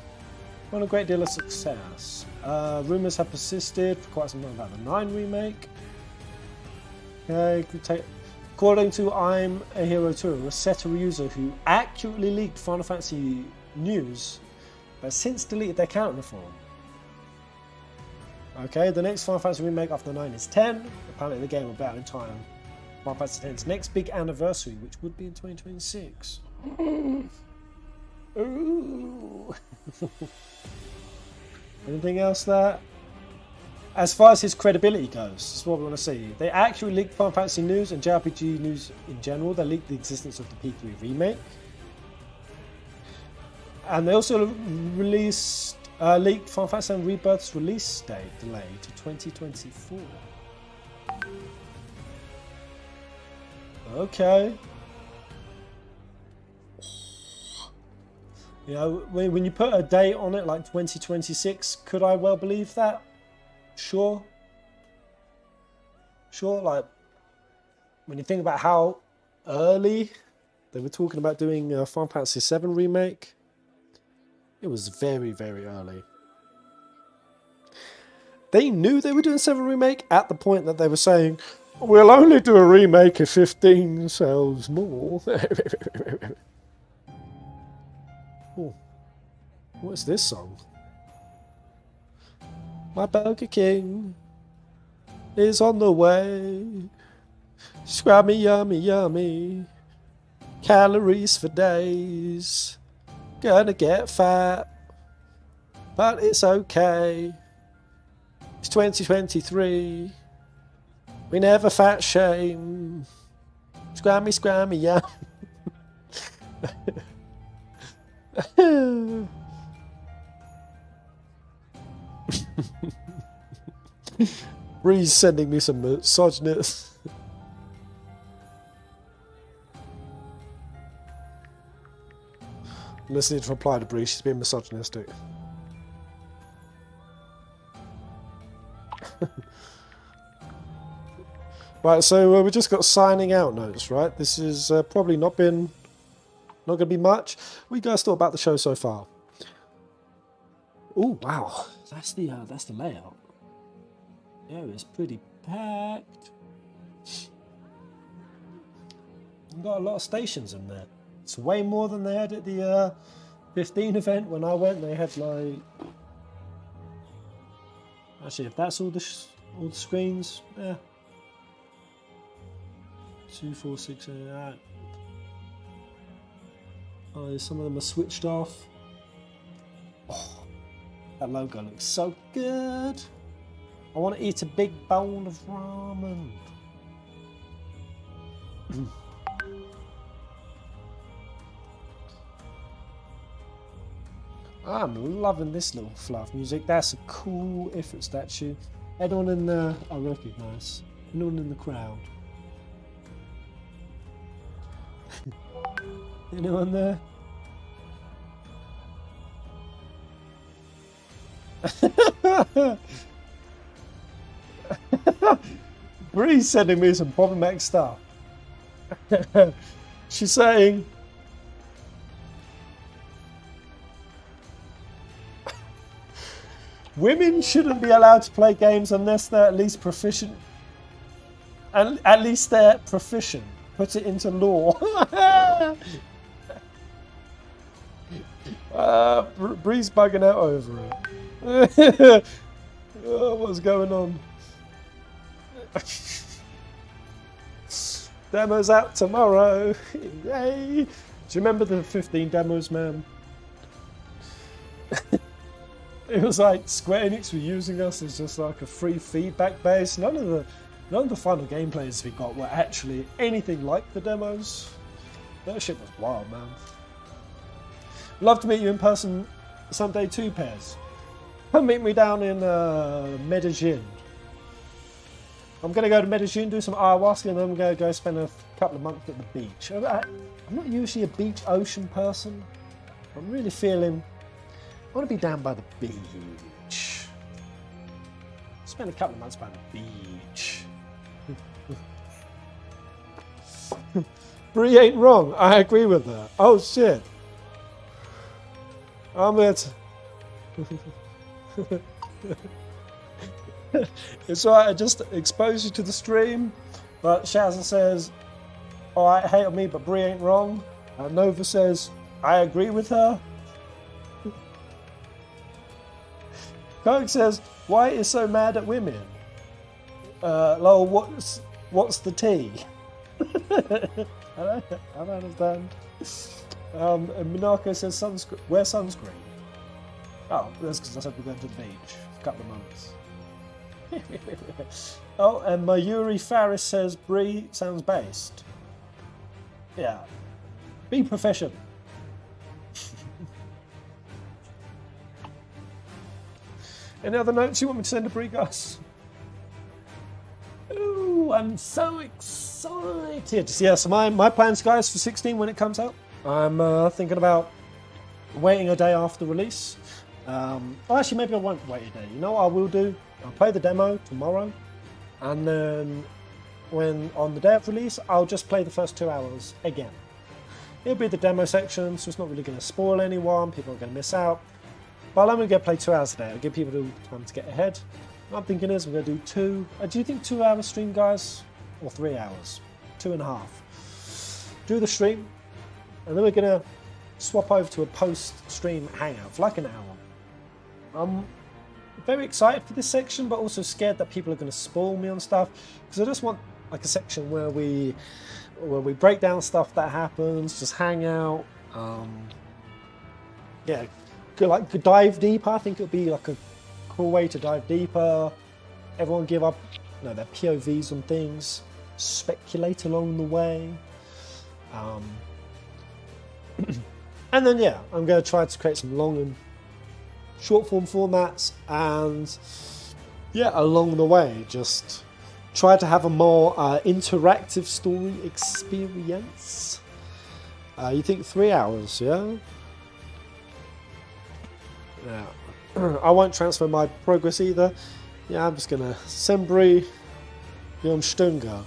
S1: Won a great deal of success. Rumours have persisted for quite some time about the 9 remake. Okay, according to I'm a Hero 2, a Setter user who accurately leaked Final Fantasy news, but since deleted their account in the forum. Okay, the next Final Fantasy remake after the 9 is 10. Apparently the game will be out in time. Final Fantasy X's next big anniversary, which would be in 2026. Ooh. Anything else there? As far as his credibility goes, this is what we want to see. They actually leaked Final Fantasy news and JRPG news in general. They leaked the existence of the P3 remake. And they also released leaked Final Fantasy VII Rebirth's release date delayed to 2024. Okay. You know, when you put a date on it like 2026, could I well believe that? Sure. Sure, like, when you think about how early they were talking about doing a Final Fantasy VII remake, it was very, very early. They knew they were doing 7 remake at the point that they were saying, we'll only do a remake if 15 sells more. Oh, what's this song? My Burger King is on the way. Scrummy, yummy, yummy. Calories for days. Gonna get fat, but it's okay. It's 2023. We never fat shame. Scrammy, scrammy, yeah. Bree's sending me some misogynist. I'm listening to reply to Bree, she's being misogynistic. Right, so we just got signing out notes, right? This is probably not going to be much. What you guys thought about the show so far? Oh wow, that's the layout. Yeah, it's pretty packed. We've got a lot of stations in there. It's way more than they had at the 15 event when I went. They had like, actually, if that's all the screens, yeah. 2, 4, 6, 8. Oh, some of them are switched off. Oh, that logo looks so good. I want to eat a big bowl of ramen. I'm loving this little fluff music. That's a cool Ifrit statue. Anyone in there I recognise. Anyone in the crowd? Anyone there? Bree's sending me some problematic stuff. She's saying, women shouldn't be allowed to play games unless they're at least proficient. And at least they're proficient. Put it into law. Bree's bugging out over it. Oh, what's going on? Demos out tomorrow. Yay! Do you remember the 15 demos, man? It was like Square Enix were using us as just like a free feedback base. None of the final gameplays we got were actually anything like the demos. That shit was wild, man. Love to meet you in person someday too, Pez. Come meet me down in Medellin. I'm going to go to Medellin, do some ayahuasca, and then I'm going to go spend a couple of months at the beach. I'm not usually a beach ocean person. I'm really feeling I want to be down by the beach. Spend a couple of months by the beach. Bree ain't wrong. I agree with that. Oh shit. I'm it. It's alright, I just exposed you to the stream. But Shazza says, alright, hate on me, but Bree ain't wrong. Nova says, I agree with her. Coke says, why is so mad at women? Lol, what's the tea? I don't understand. And Minako says, wear sunscreen. Oh, that's because I said we're going to the beach for a couple of months. Oh, and Mayuri Faris says, Bree sounds based. Yeah. Be proficient. Any other notes you want me to send to Bree, guys? Ooh, I'm so excited. Yeah, so my plans, guys, for 16 when it comes out, I'm thinking about waiting a day after release. Actually, maybe I won't wait a day. You know what I will do? I'll play the demo tomorrow, and then when on the day of release, I'll just play the first 2 hours again. It'll be the demo section, so it's not really going to spoil anyone. People are going to miss out. But I'm going to play 2 hours a day. I'll give people time to get ahead. What I'm thinking is we're going to do 2. Do you think 2 hour stream, guys? Or 3 hours? 2.5. Do the stream, and then we're going to swap over to a post-stream hangout for like an hour. I'm very excited for this section, but also scared that people are going to spoil me on stuff, because I just want like a section where we break down stuff that happens, just hang out. Yeah, like dive deeper. I think it would be like a cool way to dive deeper. Everyone give up, their POVs on things, speculate along the way. And then yeah, I'm going to try to create some long and short form formats, and yeah, along the way just try to have a more interactive story experience. You think 3 hours, yeah? Yeah. I won't transfer my progress either. Yeah, I'm just gonna send Bree Yom Stunga.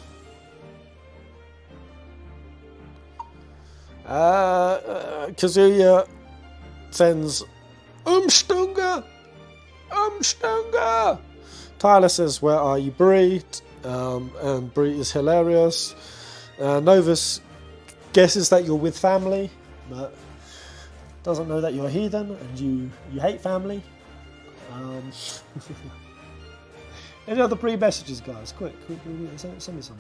S1: Kazuya sends Stunga! Stunga! Tyler says, where are you, Bree? And Bree is hilarious. Novus guesses that you're with family, but doesn't know that you're a heathen and you hate family. Any other Bree messages, guys? Quick, send me some.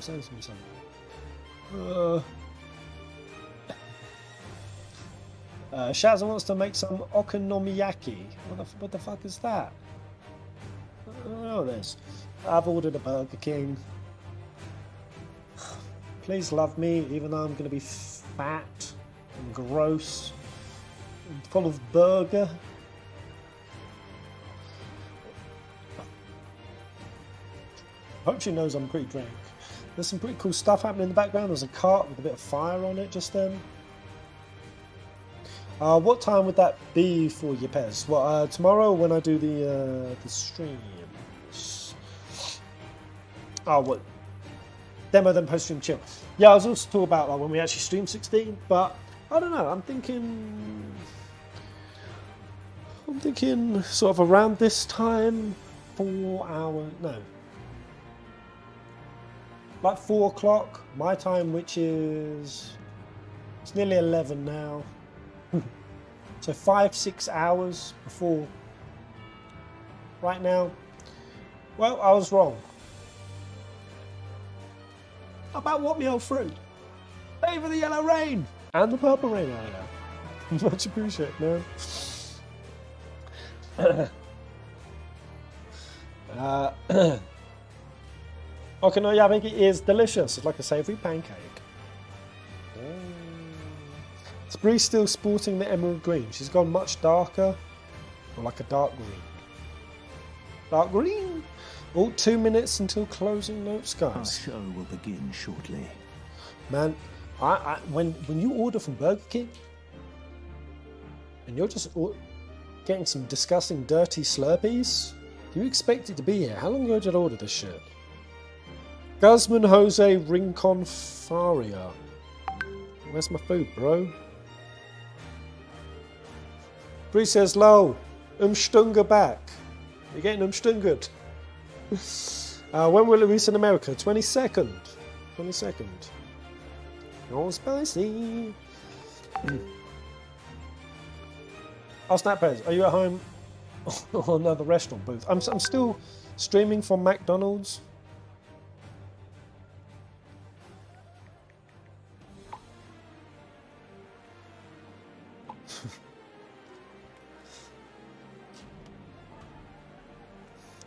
S1: Shazza wants to make some okonomiyaki. What the fuck is that? I don't know this. I've ordered a Burger King. Please love me, even though I'm going to be fat and gross and full of burger. Hope she knows I'm pretty drunk. There's some pretty cool stuff happening in the background. There's a cart with a bit of fire on it just then. What time would that be for you, Pez? Well, tomorrow when I do the streams. Oh, what? Demo then post stream chill. Yeah, I was also talking about like when we actually stream 16, but I don't know. I'm thinking sort of around this time, 4 hours. No, like 4 o'clock my time, which is it's nearly 11 now. So 5-6 hours before. Right now. Well, I was wrong. About what me old fruit? Pay for the yellow rain and the purple rain area. Much appreciated, man. Okonomiyaki is delicious. It's like a savoury pancake. Is Bree still sporting the emerald green? She's gone much darker, or like a dark green. Dark green. Oh, 2 minutes until closing notes, guys.
S4: Our show will begin shortly.
S1: Man, when you order from Burger King and you're just getting some disgusting, dirty Slurpees, you expect it to be here. How long ago did I order this shit? Guzman Jose Rincon Faria. Where's my food, bro? Bree says, low, Umstunga back. You're getting Umstungered. When will it release in America? 22nd. 22nd. All spicy. Oh, Snapheads, are you at home or another restaurant booth? I'm still streaming from McDonald's.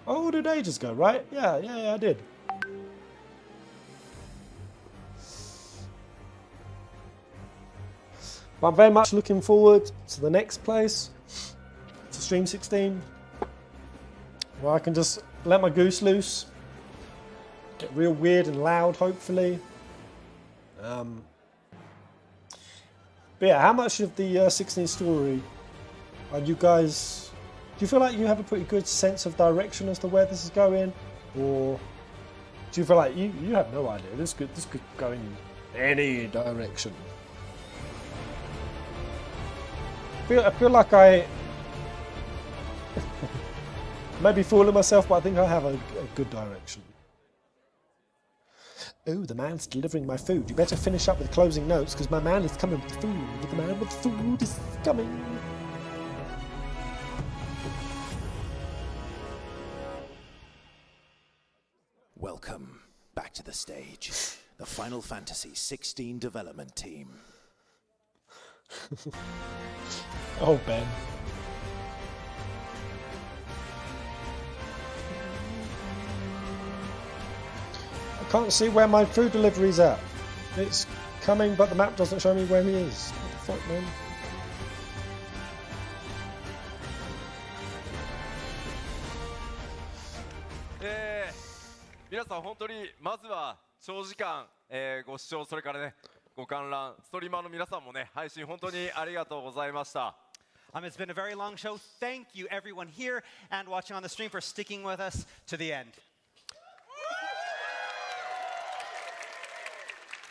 S1: Oh, did ages ago, right? Yeah, I did. But I'm very much looking forward to the next place, to Stream 16, where I can just let my goose loose, get real weird and loud, hopefully. But yeah, how much of the 16 story are you guys? Do you feel like you have a pretty good sense of direction as to where this is going, or do you feel like you have no idea? This could go in any direction. I feel like I may be fooling myself, but I think I have a good direction. Oh, the man's delivering my food. You better finish up with closing notes, because my man is coming with the food. The man with the food is coming.
S19: Welcome back to the stage, the Final Fantasy 16 development team.
S1: Oh, Ben. I can't see where my food delivery's at. It's coming, but the map doesn't show me where he is. What the fuck, man?
S18: Eh, 皆さん本当にまずは長時間、ご視聴それからねご観覧ストリーマーの皆さんもね配信本当にありがとうございました。
S7: It's been a very long show. Thank you, everyone here and watching on the stream, for sticking with us to the end.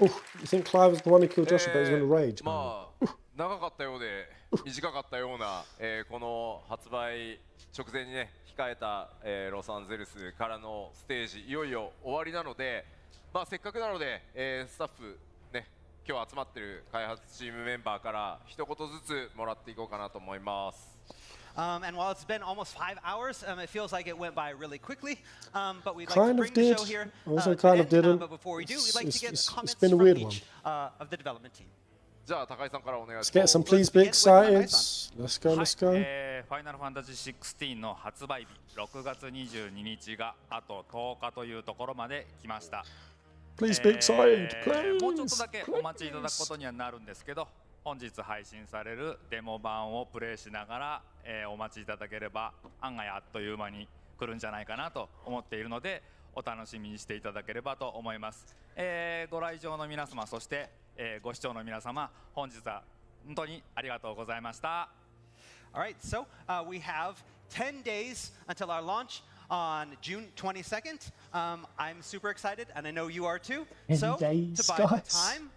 S1: Oh, you think Clive was the one who killed Joshua, but he's going to rage?
S18: まあ長かったようで短かったような、この発売直前にね控えた、ロサンゼルスからのステージいよいよ終わりなので、まあせっかくなので、スタッフね今日集まってる開発チームメンバーから一言ずつもらっていこうかなと思います。
S7: And while it's been almost 5 hours, it feels like it went by really quickly. But we'd like to bring the show here.
S1: Also kind of didn't.
S7: But before we do, we'd like to get comments
S1: been a
S7: from
S1: weird
S7: each of the development team.
S18: じゃあ高井さんからお願いします。
S1: Let's get some please be excited. Let's go, let's go.
S9: ファイナルファンタジー16の発売日6月22日があと10日というところまで来ました。
S1: Please be excited. Please.
S9: もうちょっとだけお待ちいただくことにはなるんですけど、本日配信されるデモ版をプレイしながら、お待ちいただければ案外あっという間に来るんじゃないかなと思っているので、お楽しみにしていただければと思います。ご来場の皆様、そして、ご視聴の皆様、本日は本当にありがとうございました。
S7: All right, so we have 10 days until our launch on June 22nd. I'm super excited, and I know you are too.
S1: 10
S7: So
S1: days,
S7: to buy
S1: guys.
S7: time,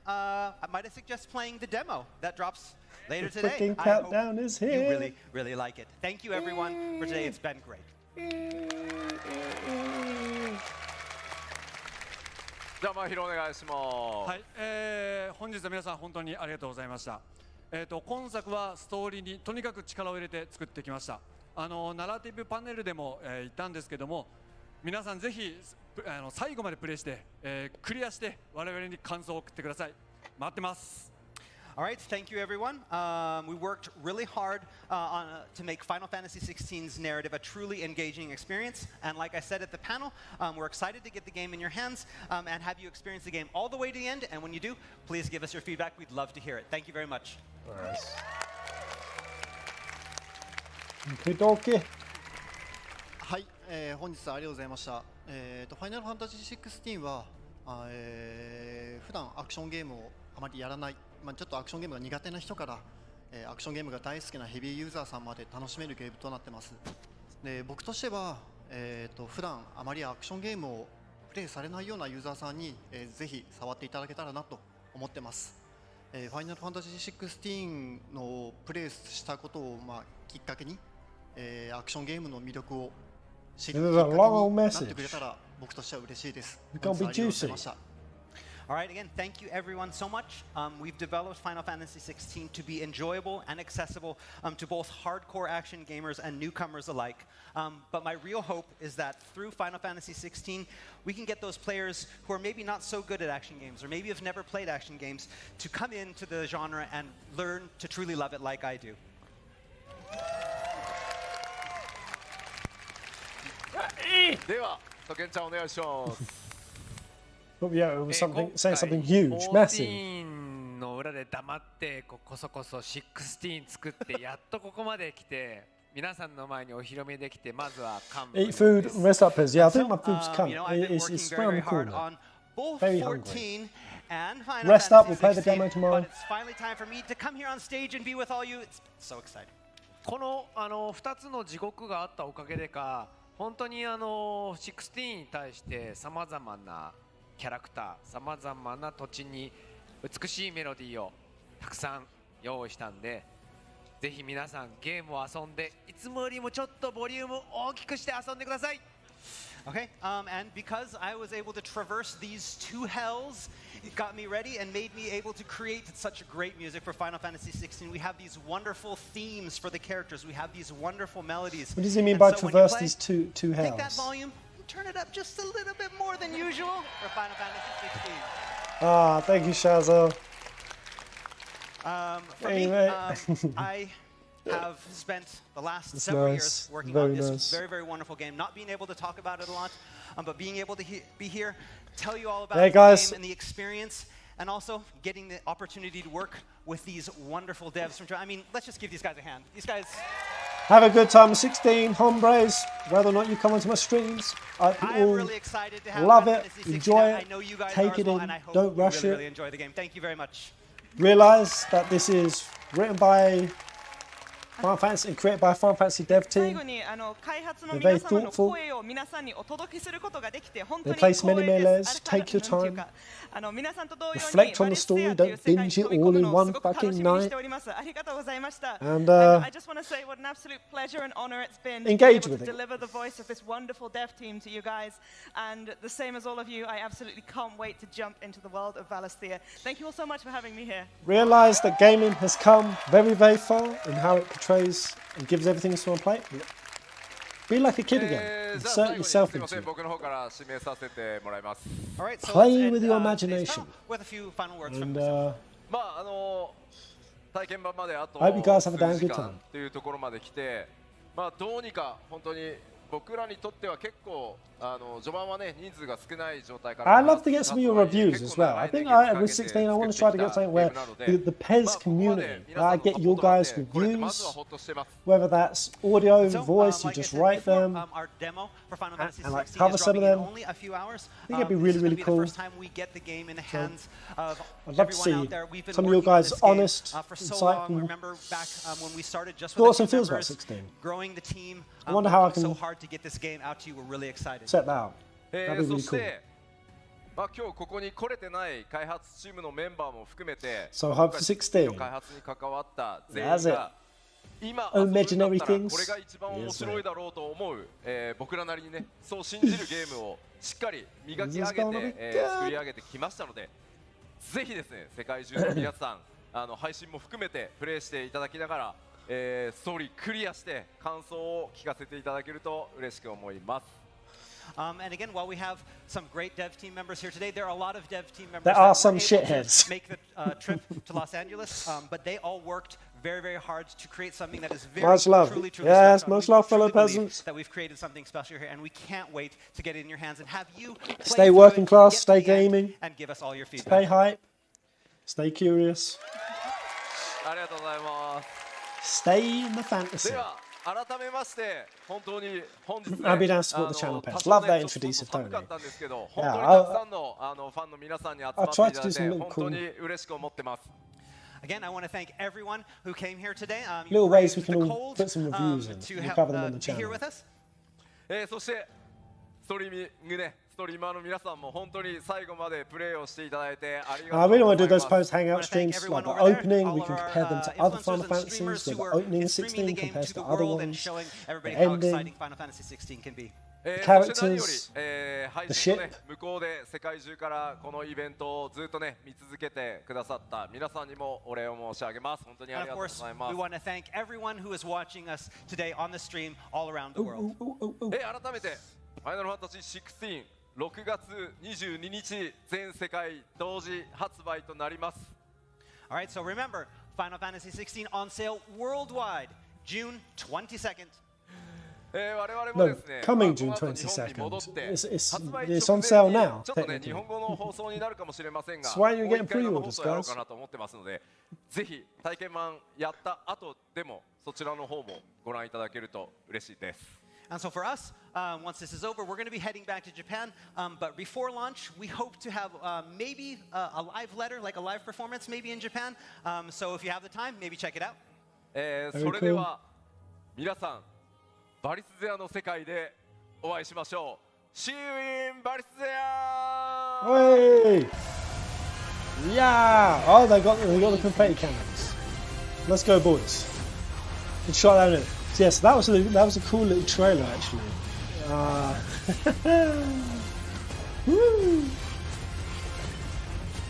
S7: might I suggest playing the demo that drops later
S1: The
S7: today?
S1: freaking
S7: I
S1: countdown
S7: hope
S1: is
S7: you
S1: here.
S7: really, really like it. Thank you, everyone, for today. It's been great.
S18: じゃあまひろお願いします。
S13: はい、本日は皆さん本当にありがとうございました。今作はストーリーにとにかく力を入れて作ってきました。ナラティブパネルでも、言ったんですけども、皆さんぜひ最後までプレイして、クリアして我々に感想を送ってください。待ってます。
S7: All right, thank you, everyone. We worked really hard to make Final Fantasy XVI's narrative a truly engaging experience. And like I said at the panel, we're excited to get the game in your hands and have you experience the game all the way to the end. And when you do, please give us your feedback. We'd love to hear it. Thank you very much.
S1: Nice. Okay.
S11: はい、本日はありがとうございました。ファイナルファンタジー16は、普段アクションゲームをあまりやらない、ちょっとアクションゲームが苦手な人から、アクションゲームが大好きなヘビーユーザーさんまで楽しめるゲームとなってます。で、僕としては、普段あまりアクションゲームをプレイされないようなユーザーさんに、ぜひ触っていただけたらなと思ってます。ファイナルファンタジー16のプレイしたことを、きっかけに、アクションゲームの魅力を知るきっかけになってくれたら僕としては嬉しいです。本日はありがとうございました。
S7: All right, again, thank you everyone so much. We've developed Final Fantasy XVI to be enjoyable and accessible to both hardcore action gamers and newcomers alike. But my real hope is that through Final Fantasy XVI, we can get those players who are maybe not so good at action games or maybe have never played action games to come into the genre and learn to truly love it like I do.
S18: では、とけんちゃんお願いします。
S1: But yeah, it was something, saying something huge, massive.
S14: 14の裏で黙ってこそこそ16作ってやっとここまで来て皆さんの前にお披露目できてまずは感無
S1: Eat food, rest up, yeah, I think my food's come. It's round the corner. Very hungry. Rest up, we'll play the demo tomorrow.
S7: But it's finally time for me to come here on stage and be with all you. It's so exciting.
S14: この2つの地獄があったおかげでか本当に16に対してさまざまなキャラクター、さまざまな土地に美しいメロディーをたくさん用意したんで、ぜひ皆さんゲームを遊んでいつもよりもちょっとボリューム大きくして遊んでください。
S7: Okay, and because I was able to traverse these two hells, it got me ready and made me able to create such great music for Final Fantasy XVI. We have these wonderful themes for the characters. We have these wonderful melodies.
S1: What does he mean by traverse these two hells?
S7: Take that volume, turn it up just a little bit more than usual for Final Fantasy XVI.
S1: Ah, thank you, Shazo.
S7: For me, I have spent the last several years working on this very, very wonderful game. Not being able to talk about it a lot, but being able to be here, tell you all about the game and the experience, and also getting the opportunity to work with these wonderful devs from. I mean, let's just give these guys a hand. These guys.
S1: Have a good time. 16 hombres. Whether or not you come onto my streams, I
S7: am really excited to have
S1: love it.
S7: 16.
S1: Enjoy it.
S7: I know you guys
S1: take it
S7: well,
S1: in.
S7: and I hope
S1: Don't rush
S7: really,
S1: it.
S7: really enjoy the game. Thank you very much.
S1: Realize that this is written by Final Fantasy and created by Final Fantasy dev
S6: 最
S1: team.
S6: 後に開発の
S1: They're
S6: 皆
S1: very
S6: 様の
S1: thoughtful.
S6: 声を皆さんにお届けすることができて本当
S1: They
S6: に
S1: place many
S6: 光栄です
S1: layers. Take your
S6: なんていう
S1: time.
S6: か皆さんと同様に
S1: Reflect on
S6: バリ
S1: the
S6: ステア
S1: story.
S6: という
S1: Don't
S6: 世界に
S1: binge it
S6: 飛び込
S1: all
S6: む
S1: in
S6: のを
S1: one
S6: すごく楽し
S1: fucking
S6: みに
S1: night.
S6: しておりますありがとうございました
S1: And,
S6: I just want to say what an absolute pleasure and honor it's been to be
S1: engage
S6: able
S1: with
S6: to
S1: it.
S6: deliver the voice of this wonderful dev team to you guys and the same as all of you I absolutely can't wait to jump into the world of Valisthea. Thank you all so much for having me here.
S1: Realize that gaming has come very, very far in how it portrays and gives everything to one play. Be like a kid again.
S18: じゃあ
S1: Insert
S18: 最後
S1: yourself
S18: にすみませ
S1: into
S18: ん
S1: it.
S18: 僕の方から指名させてもらいます。
S7: All right, so
S1: Play
S7: let's
S1: with
S7: end,
S1: your
S7: today's
S1: imagination.
S7: panel with a few final words
S1: And
S7: from yourself.
S18: まあ体験版まであと
S1: I hope you guys have a damn
S18: 数時
S1: good
S18: 間
S1: time.
S18: というところまで来て、まあどうにか本当に僕らにとっては結構序盤はね人数が少ない状態から
S1: I'd love to get some of your reviews as well. I think with 16, I want to try to get something where the PES community, I get your guys' reviews, whether that's audio, voice, you just write them, and like cover some of them. I think it'd be really, really cool. So, I'd love to see some of your guys' honest, insightful thoughts and feels about 16. I wonder how I can set that out.
S18: そして今日ここに来れてない開発チームのメンバーも含めて
S1: So Hub 16.
S18: 開発に関わった全
S1: That's
S18: 員
S1: it.
S18: が今
S1: Imaginary
S18: こ
S1: things.
S18: れが一番面白いだろうと思う僕らなりにねそう信じるゲームをしっかり磨き上げて作り上げてきましたのでぜひですね世界中の皆さん配信も含めてプレイしていただきながらストーリークリアして感想を聞かせていただけると嬉しく思います。
S7: And again, while we have some great dev team members here today, there are a lot of dev team members
S1: There are
S7: that
S1: some
S7: were able
S1: shitheads.
S7: to make the trip to Los Angeles, but they all worked very, very hard to create something that is very
S1: Much love.
S7: truly
S1: Yes,
S7: special.
S1: much
S7: We
S1: love, fellow
S7: truly believe
S1: peasants.
S7: that we've created something special here, and we can't wait to get it in your hands and have you play
S1: Stay
S7: through
S1: working
S7: it,
S1: class,
S7: get to
S1: stay
S7: the end,
S1: gaming,
S7: and give us all your
S1: stay
S7: feedback.
S1: hype, stay curious,
S18: ありがとうございます。
S1: stay in the fantasy.
S18: では改めまして本当に本日ね
S1: I've been asked to put the channel page.
S18: 多少
S1: Love
S18: ね
S1: that
S18: ちょっと
S1: introducer,
S18: 寒か
S1: Tony.
S18: ったんですけど本
S1: Yeah,
S18: 当に
S1: I'll-
S18: たくさんのファンの皆さんに集まって
S1: I'll
S18: い
S1: try
S18: た
S1: to
S18: だ
S1: do
S18: いて
S1: something
S18: 本当に嬉しく思ってます。
S7: Again, I want to thank everyone who came here today.
S1: Little
S7: You
S1: ways we
S7: braved
S1: can
S7: the
S1: all
S7: cold,
S1: put some reviews in.
S7: to
S1: We'll
S7: have,
S1: cover them on the
S7: be here
S1: channel.
S7: with us.
S18: そしてストリーマーの皆さんも本当に最後までプレイをしていただいてありが
S1: I
S18: とう
S1: really
S18: ご
S1: want
S18: ざ
S1: to
S18: い
S1: do
S18: ま
S1: those
S18: す。
S1: post hangout streams, like the opening. We can compare them to other Final Fantasies, where the opening is 16 compares to other ones, the ending,
S7: Final Fantasy 16 can be.
S1: the
S18: そして何より
S1: characters,
S18: 配
S1: the
S18: 信のね
S1: ship.
S18: 向こうで世界中からこのイベントをずっとね見続けてくださった皆さんにもお礼を申し上げます。本当にあ
S7: And
S18: り
S7: of
S18: がとうご
S7: course,
S18: ざいま
S7: we
S18: す。
S7: want to thank everyone who is watching us today on the stream all around the world.
S18: 改めてファイナルファンタジー16 6月22日全世界同時発売となります。
S7: All right, so remember, Final Fantasy 16 on sale worldwide, June 22nd.
S18: 我々も
S1: No,
S18: ですね、
S1: coming
S18: こ
S1: June
S18: の後日本に戻って
S1: 22nd. It's
S18: 発売
S1: on
S18: 直
S1: sale
S18: 前に
S1: now,
S18: ちょっとね
S1: technically.
S18: 日本語の放送になるかもしれませんが、
S1: So why are you
S18: もう
S1: getting
S18: 一回生
S1: pre-orders,
S18: 放送やろう
S1: guys?
S18: かなと思ってますので、ぜひ体験版やった後でもそちらの方もご覧いただけると嬉しいです。
S7: And so for us, once this is over, we're going to be heading back to Japan. But before launch, we hope to have maybe a live letter, like a live performance, maybe in Japan. So if you have the time, maybe check it out.
S18: それでは皆さんバリスゼアの世界でお会いしましょう。See you in バリスゼア。
S1: Hey! Yeah! Oh, they got the confetti cannons. Let's go, boys. Good shot at it. Yes, that was a cool little trailer actually. Woo.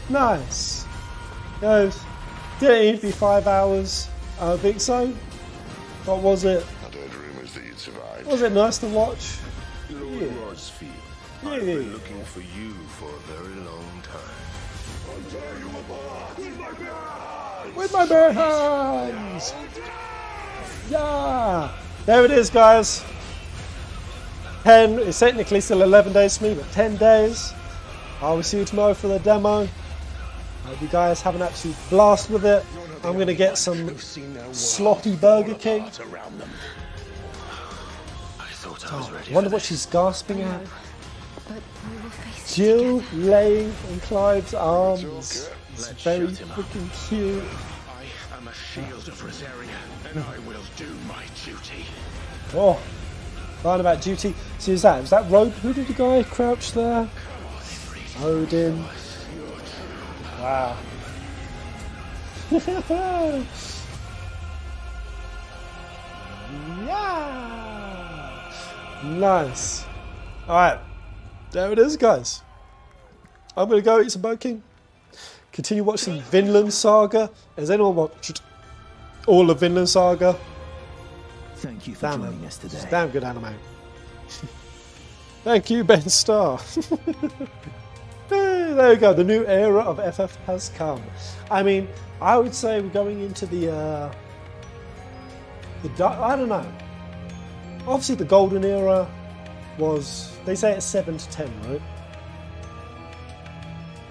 S1: Nice. Did it need to be 5 hours? I don't think so. What was it?
S2: I'd heard rumors that you'd survived.
S1: Was it nice to watch?
S2: Lord
S1: Yeah.
S2: Rosfield,
S1: Yeah.
S2: I've been looking for you for a very long time. I'll tear you apart with my bare hands!
S1: With my bare hands! Yeah! There it is, guys. 10, it's technically still 11 days for me, but 10 days. I will see you tomorrow for the demo. I hope you guys have an absolute blast with it. I'm going to get some sloppy Burger King. I wonder what she's gasping at. Jill laying in Clive's arms. It's very freaking cute.
S16: I am a shield of Rosaria, and I will do my duty.
S1: Oh, line about duty. See, was that Rogue? Who did the guy crouch there? Odin. Wow. Yeah. Nice. All right, there it is, guys. I'm gonna go eat some Burger King. Continue watching Vinland Saga. Has anyone watched all of Vinland Saga?
S4: Thank you for
S1: Damn
S4: joining
S1: it.
S4: us today.
S1: It's damn good anime. Thank you, Ben Starr. There we go. The new era of FF has come. I mean, I would say we're going into the I don't know. Obviously the golden era was, they say it's 7 to 10, right?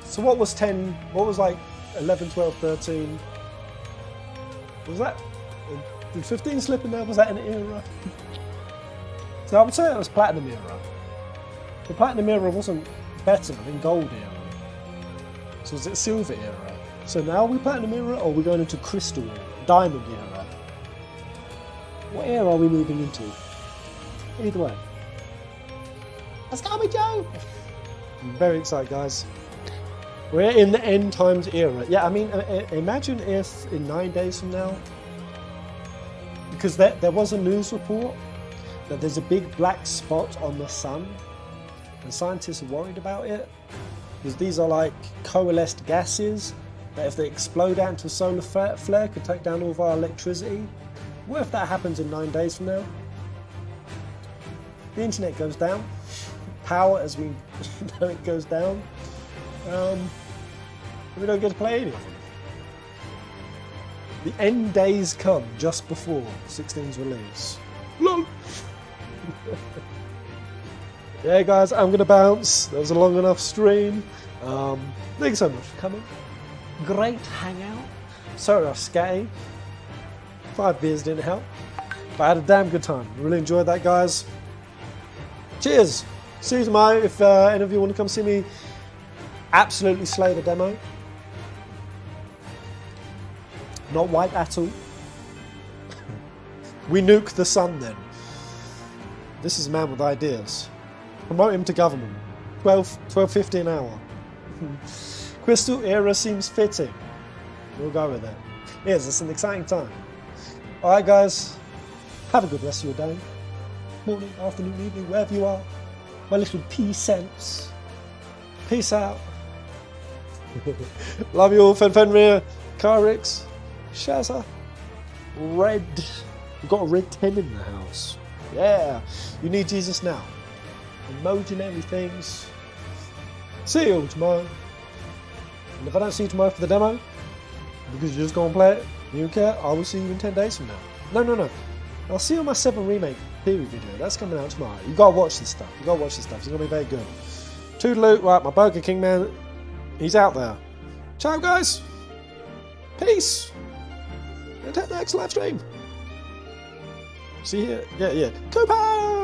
S1: So what was 10, what was like 11, 12, 13? Was that, did 15 slip in there? Was that an era? So I would say it was Platinum era. The Platinum era wasn't better than Gold era. So was it Silver era? So now are we Platinum era or are we going into Crystal era? Diamond era? What era are we moving into? Either way. Let's go, me Joe! I'm very excited, guys. We're in the end times era. Yeah, I mean, imagine if in 9 days from now, because there was a news report that there's a big black spot on the sun, and scientists are worried about it, because these are like coalesced gases that if they explode out into a solar flare could take down all of our electricity. What if that happens in 9 days from now? The internet goes down, power as we know it goes down, we don't get to play any of them. The end days come just before 16's release. LOL! Yeah guys, I'm gonna bounce. That was a long enough stream. Thank you so much for coming. Great hangout. Sorry I was scatty. 5 beers didn't help. But I had a damn good time. Really enjoyed that, guys. Cheers! See you tomorrow if any of you want to come see me absolutely slay the demo. Not white at all. We nuke the sun then. This is a man with ideas. Promote him to government. 12.50 an hour. Crystal era seems fitting. We'll go with it. Yes, it's an exciting time. Alright guys, have a good rest of your day. Morning, afternoon, evening, wherever you are. My little peasants. Peace out. Love you all, Fenrir, Kyrix, Shazza, Red. We've got a red 10 in the house. Yeah, you need Jesus now. Imaginary things. See you all tomorrow. And if I don't see you tomorrow for the demo, because you're just going to play it, you don't care, I will see you in 10 days from now. No. I'll see you on my 7 Remake theory video. That's coming out tomorrow. You gotta watch this stuff. It's gonna be very good. Toodaloo, right, my Burger King man, he's out there. Ciao guys! Peace! Until next live stream. See you here? Yeah. Coupon!